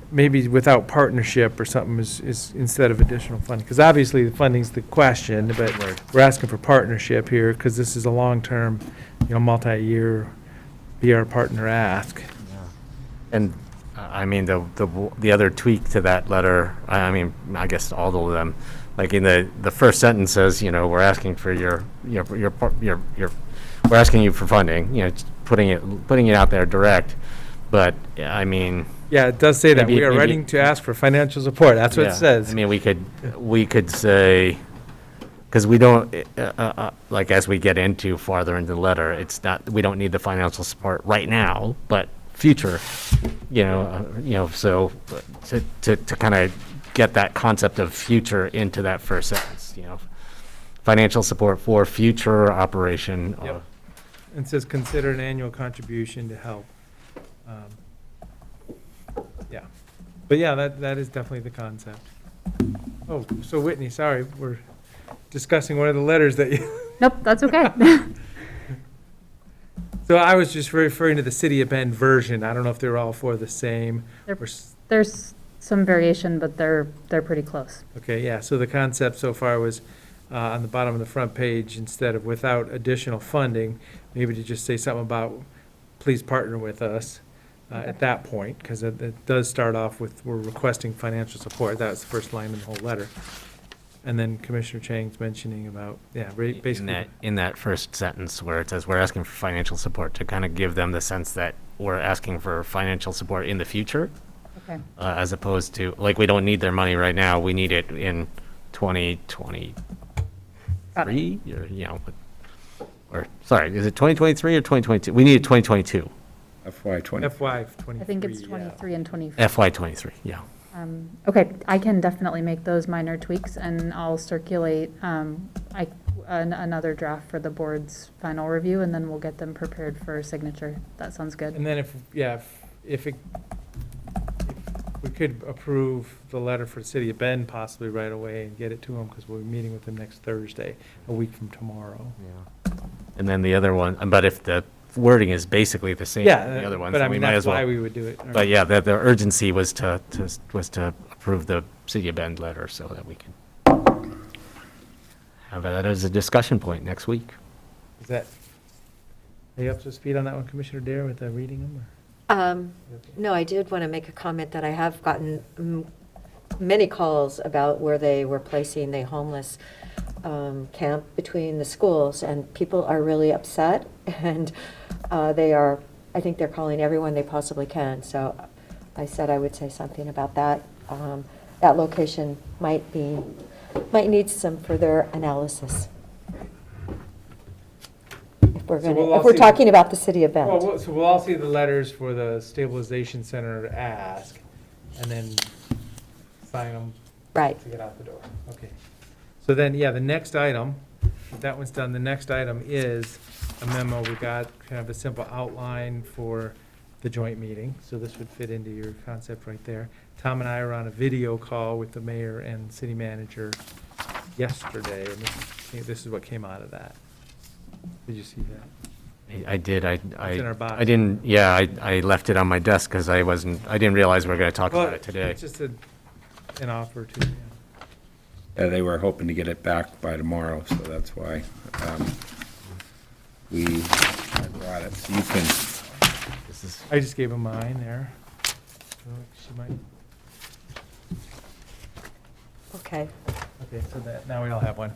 maybe without partnership or something is instead of additional funding. Because obviously the funding's the question, but we're asking for partnership here because this is a long-term, multi-year, be our partner ask. And I mean, the other tweak to that letter, I mean, I guess all of them, like in the first sentence says, we're asking for we're asking you for funding, putting it out there direct. But I mean, yeah, it does say that we are maybe- ready to ask for financial support. That's what yeah, it says. I mean, we could say, because we don't, like as we get into farther into the letter, it's not, we don't need the financial support right now, but future, so to kind of get that concept of future into that first sentence, financial support for future operation. Yep. It says consider an annual contribution to help. Yeah, but yeah, that is definitely the concept. Oh, so Whitney, sorry, we're discussing one of the letters that you. Nope, that's okay. So I was just referring to the City of Bend version. I don't know if they're all four the same. There's some variation, but they're pretty close. Okay, yeah, so the concept so far was on the bottom of the front page, instead of without additional funding, maybe to just say something about, please partner with us at that point, because it does start off with, we're requesting financial support. That was the first line in the whole letter. And then Commissioner Chang's mentioning about, basically. In that first sentence where it says we're asking for financial support, to kind of give them the sense that we're asking for financial support in the future. Okay. As opposed to, like, we don't need their money right now, we need it in 2023, or, sorry, is it 2023 or 2022? We need it 2022. FY 23. I think it's 23 and 24. FY 23, yeah. Okay, I can definitely make those minor tweaks, and I'll circulate another draft for the board's final review, and then we'll get them prepared for signature. That sounds good. And then if we could approve the letter for the City of Bend possibly right away and get it to them, because we'll be meeting with them next Thursday, a week from tomorrow. Yeah. And then the other one, but if the wording is basically the same as the other ones, but I then we mean, might that's as well. why we would do it. But yeah, the urgency was to approve the City of Bend letter so that we can have that as a discussion point next week. Is that, are you up to speed on that one, Commissioner Dare, with reading them? Or? No, I did want to make a comment that I have gotten many calls about where they were placing the homeless camp between the schools, and people are really upset, and I think they're calling everyone they possibly can. So I said I would say something about that. That location might need some further analysis. If we're talking about the City of Bend. Well, so we'll all see the letters for the Stabilization Center to ask, and then sign them. Right. To get out the door. Okay. So then, yeah, the next item, if that one's done, the next item is a memo. We got kind of a simple outline for the joint meeting. So this would fit into your concept right there. Tom and I were on a video call with the mayor and city manager yesterday, and this is what came out of that. Did you see that? I did. It's in our box. I didn't. Yeah, I left it on my desk because I didn't realize we were going to talk about it today. It's just an offer to. Yeah, they were hoping to get it back by tomorrow, so that's why we brought it. So you can. I just gave him mine there. So she might. Okay. Okay, so now we all have one.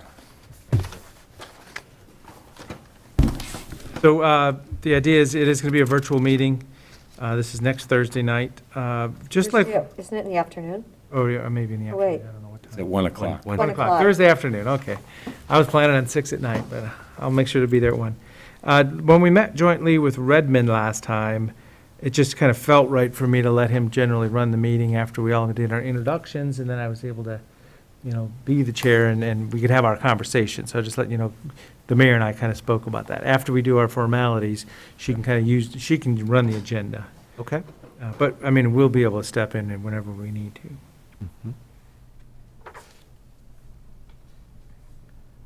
So the idea is, it is going to be a virtual meeting. This is next Thursday night. Just like, Isn't it in the afternoon? oh, yeah, maybe in the Oh, afternoon. wait. I don't know what time. It's at 1 o'clock. 1 1 o'clock, o'clock. Thursday afternoon, okay. I was planning on 6 at night, but I'll make sure to be there at 1. When we met jointly with Redmond last time, it just kind of felt right for me to let him generally run the meeting after we all did our introductions, and then I was able to, be the chair, and we could have our conversation. So just let you know, the mayor and I kind of spoke about that. After we do our formalities, she can run the agenda. Okay. But, I mean, we'll be able to step in whenever we need to.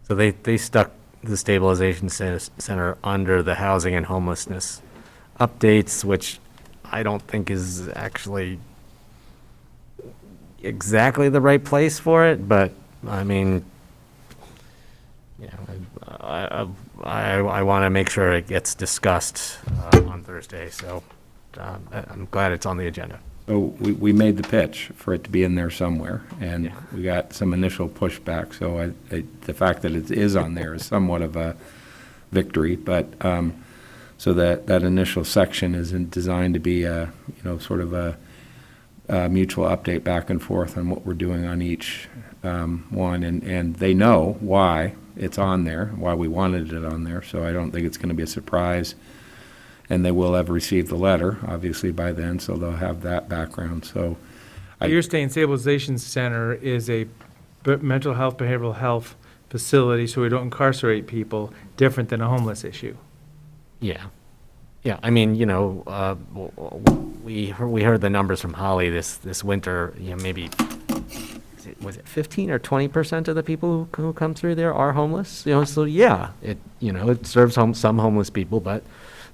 So they stuck the stabilization center under the housing and homelessness updates, which I don't think is actually exactly the right place for it, but I mean, I want to make sure it gets discussed on Thursday, so I'm glad it's on the agenda. So we made the pitch for it to be in there somewhere, and we got some initial pushback, so the fact that it is on there is somewhat of a victory, but so that initial section is designed to be a, sort of a mutual update back and forth on what we're doing on each one, and they know why it's on there, why we wanted it on there, so I don't think it's going to be a surprise. And they will have received the letter, obviously, by then, so they'll have that background, so. You're saying stabilization center is a mental health, behavioral health facility, so we don't incarcerate people, different than a homeless issue. Yeah. Yeah, I mean, we heard the numbers from Holly this winter, maybe, was it 15 or 20% of the people who come through there are homeless? So yeah, it serves some homeless people, but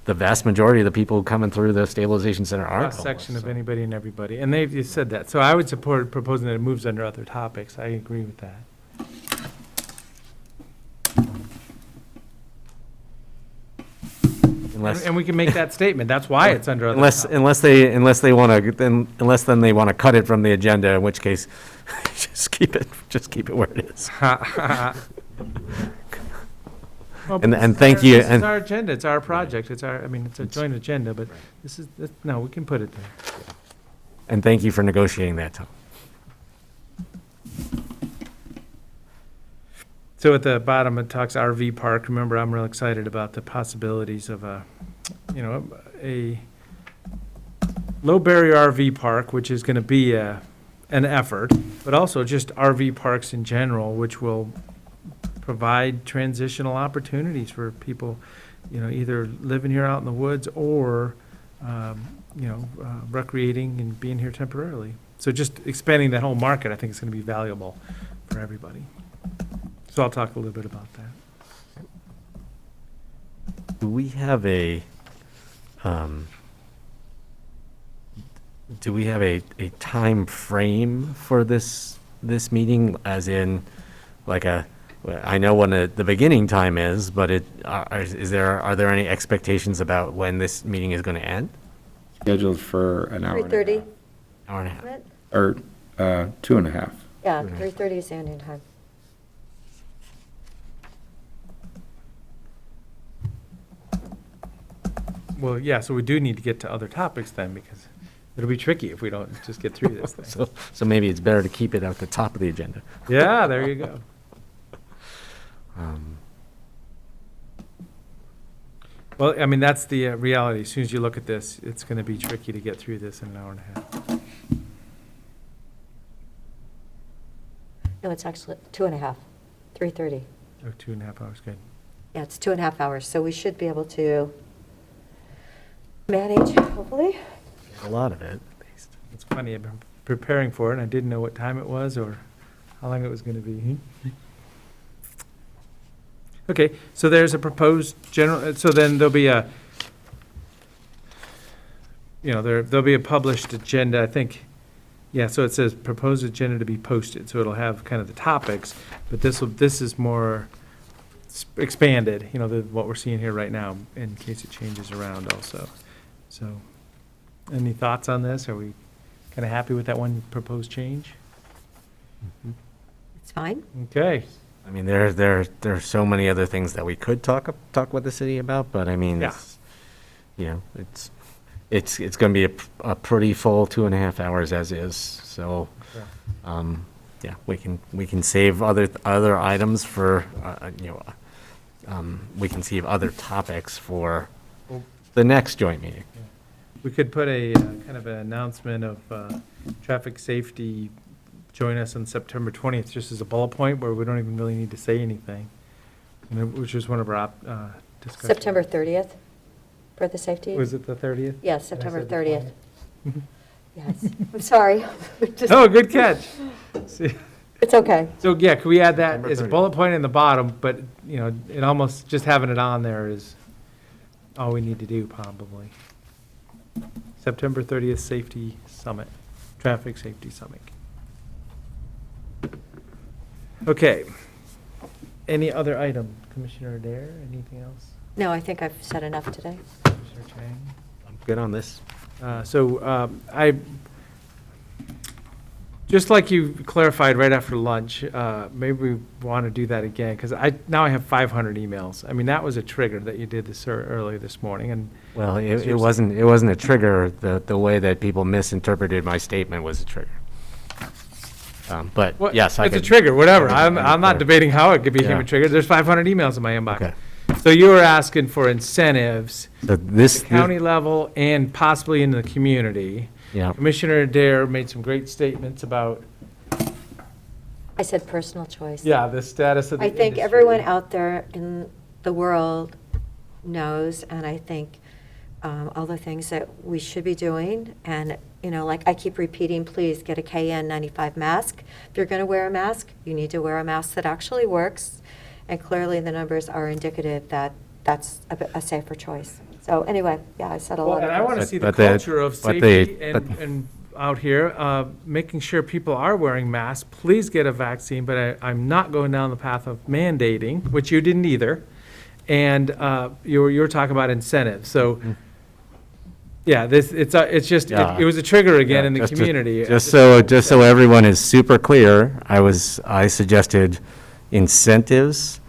the vast majority of the people coming through the stabilization center aren't homeless. Section of anybody and everybody, and they've said that. So I would support proposing that it moves under other topics. I agree with that. And we can make that statement. That's why it's under other topics. Unless they want to cut it from the agenda, in which case, just keep it where it is. And thank you. This is our agenda. It's our project. It's a joint agenda, but no, we can put it there. And thank you for negotiating that, Tom. So at the bottom, it talks RV park. Remember, I'm real excited about the possibilities of a low barrier RV park, which is going to be an effort, but also just RV parks in general, which will provide transitional opportunities for people, either living here out in the woods or, recreating and being here temporarily. So just expanding that whole market, I think is going to be valuable for everybody. So I'll talk a little bit about that. Do we have a time frame for this meeting, as in like I know when the beginning time is, but are there any expectations about when this meeting is going to end? Scheduled for an hour and a 3:30. half. Hour and a half. Or 2.5. Yeah, 3:30 is the ending time. Well, yeah, so we do need to get to other topics then, because it'll be tricky if we don't just get through this thing. So maybe it's better to keep it at the top of the agenda. Yeah, there you go. Well, I mean, that's the reality. As soon as you look at this, it's going to be tricky to get through this in an hour and a half. No, it's actually 2.5, 3:30. Oh, 2.5 hours, good. Yeah, it's 2.5 hours, so we should be able to manage, hopefully. A lot of it. It's funny, I've been preparing for it, and I didn't know what time it was or how long it was going to be. Okay, so there's a proposed general, so then there'll be there'll be a published agenda, I think. Yeah, so it says proposed agenda to be posted, so it'll have kind of the topics, but this is more expanded, what we're seeing here right now, in case it changes around also. So, any thoughts on this? Are we kind of happy with that one proposed change? It's fine. Okay. I mean, there's so many other things that we could talk with the city about, but I mean, Yeah. it's, you know, it's going to be a pretty full 2.5 hours as is. So, yeah, we can save other items for, we can save other topics for the next joint meeting. We could put a kind of an announcement of traffic safety, join us on September 20th, just as a bullet point where we don't even really need to say anything, which was one of our discussions. September 30th for the safety? Was it the 30th? Yes, Did I September say the 30th. 20th? Yes, I'm sorry. Just- Oh, good catch. See. It's okay. So, yeah, could we add that September as a 30th. bullet point in the bottom, but, it almost, just having it on there is all we need to do, probably. September 30th Safety Summit, Traffic Safety Summit. Okay. Any other item? Commissioner Adair, anything else? No, I think I've said enough today. Commissioner Chang? I'm good on this. Just like you clarified right after lunch, maybe we want to do that again, because now I have 500 emails. I mean, that was a trigger that you did this early this morning, and. Well, it wasn't a trigger. The way that people misinterpreted my statement was a trigger. But Well, yes, I it's a could- trigger, whatever. I I'm could not clar- debating how it could be a Yeah. human trigger. There's 500 emails in my inbox. Okay. So you were asking for incentives, So this, at the county level and possibly in the community. yeah. Commissioner Adair made some great statements about, I said personal choice. yeah, the status of the I think industry. everyone out there in the world knows, and I think all the things that we should be doing, and, like I keep repeating, please get a KN95 mask. If you're going to wear a mask, you need to wear a mask that actually works, and clearly the numbers are indicative that that's a safer choice. So anyway, yeah, I said a Well, lot of and I want to things. see the But the- culture of but safety the- but- and out here, making sure people are wearing masks. Please get a vaccine, but I'm not going down the path of mandating, which you didn't either. And you were talking about incentives. So, yeah, it's just, Yeah. it was a trigger again in the Just to- community. Just so everyone is super clear, I suggested incentives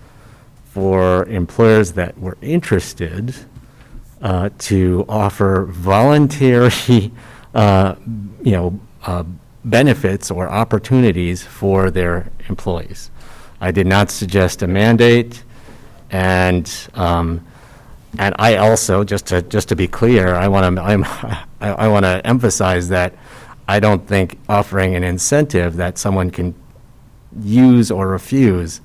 for employers that were interested to offer voluntary, benefits or opportunities for their employees. I did not suggest a mandate, and I also, just to be clear, I want to emphasize that I don't think offering an incentive that someone can use or refuse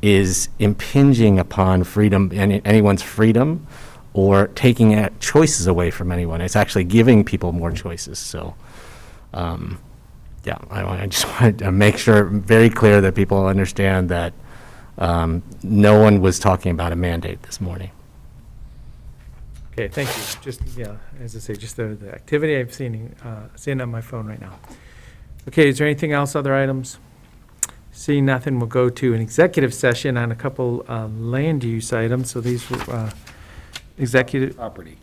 is impinging upon freedom, anyone's freedom, or taking choices away from anyone. It's actually giving people more choices. So, yeah, I just wanted to make sure, very clear, that people understand that no one was talking about a mandate this morning. Okay, thank you. Just, yeah, as I say, just the activity I've seen on my phone right now. Okay, is there anything else, other items? Seeing nothing, we'll go to an executive session on a couple land use items. So these were executive. Property.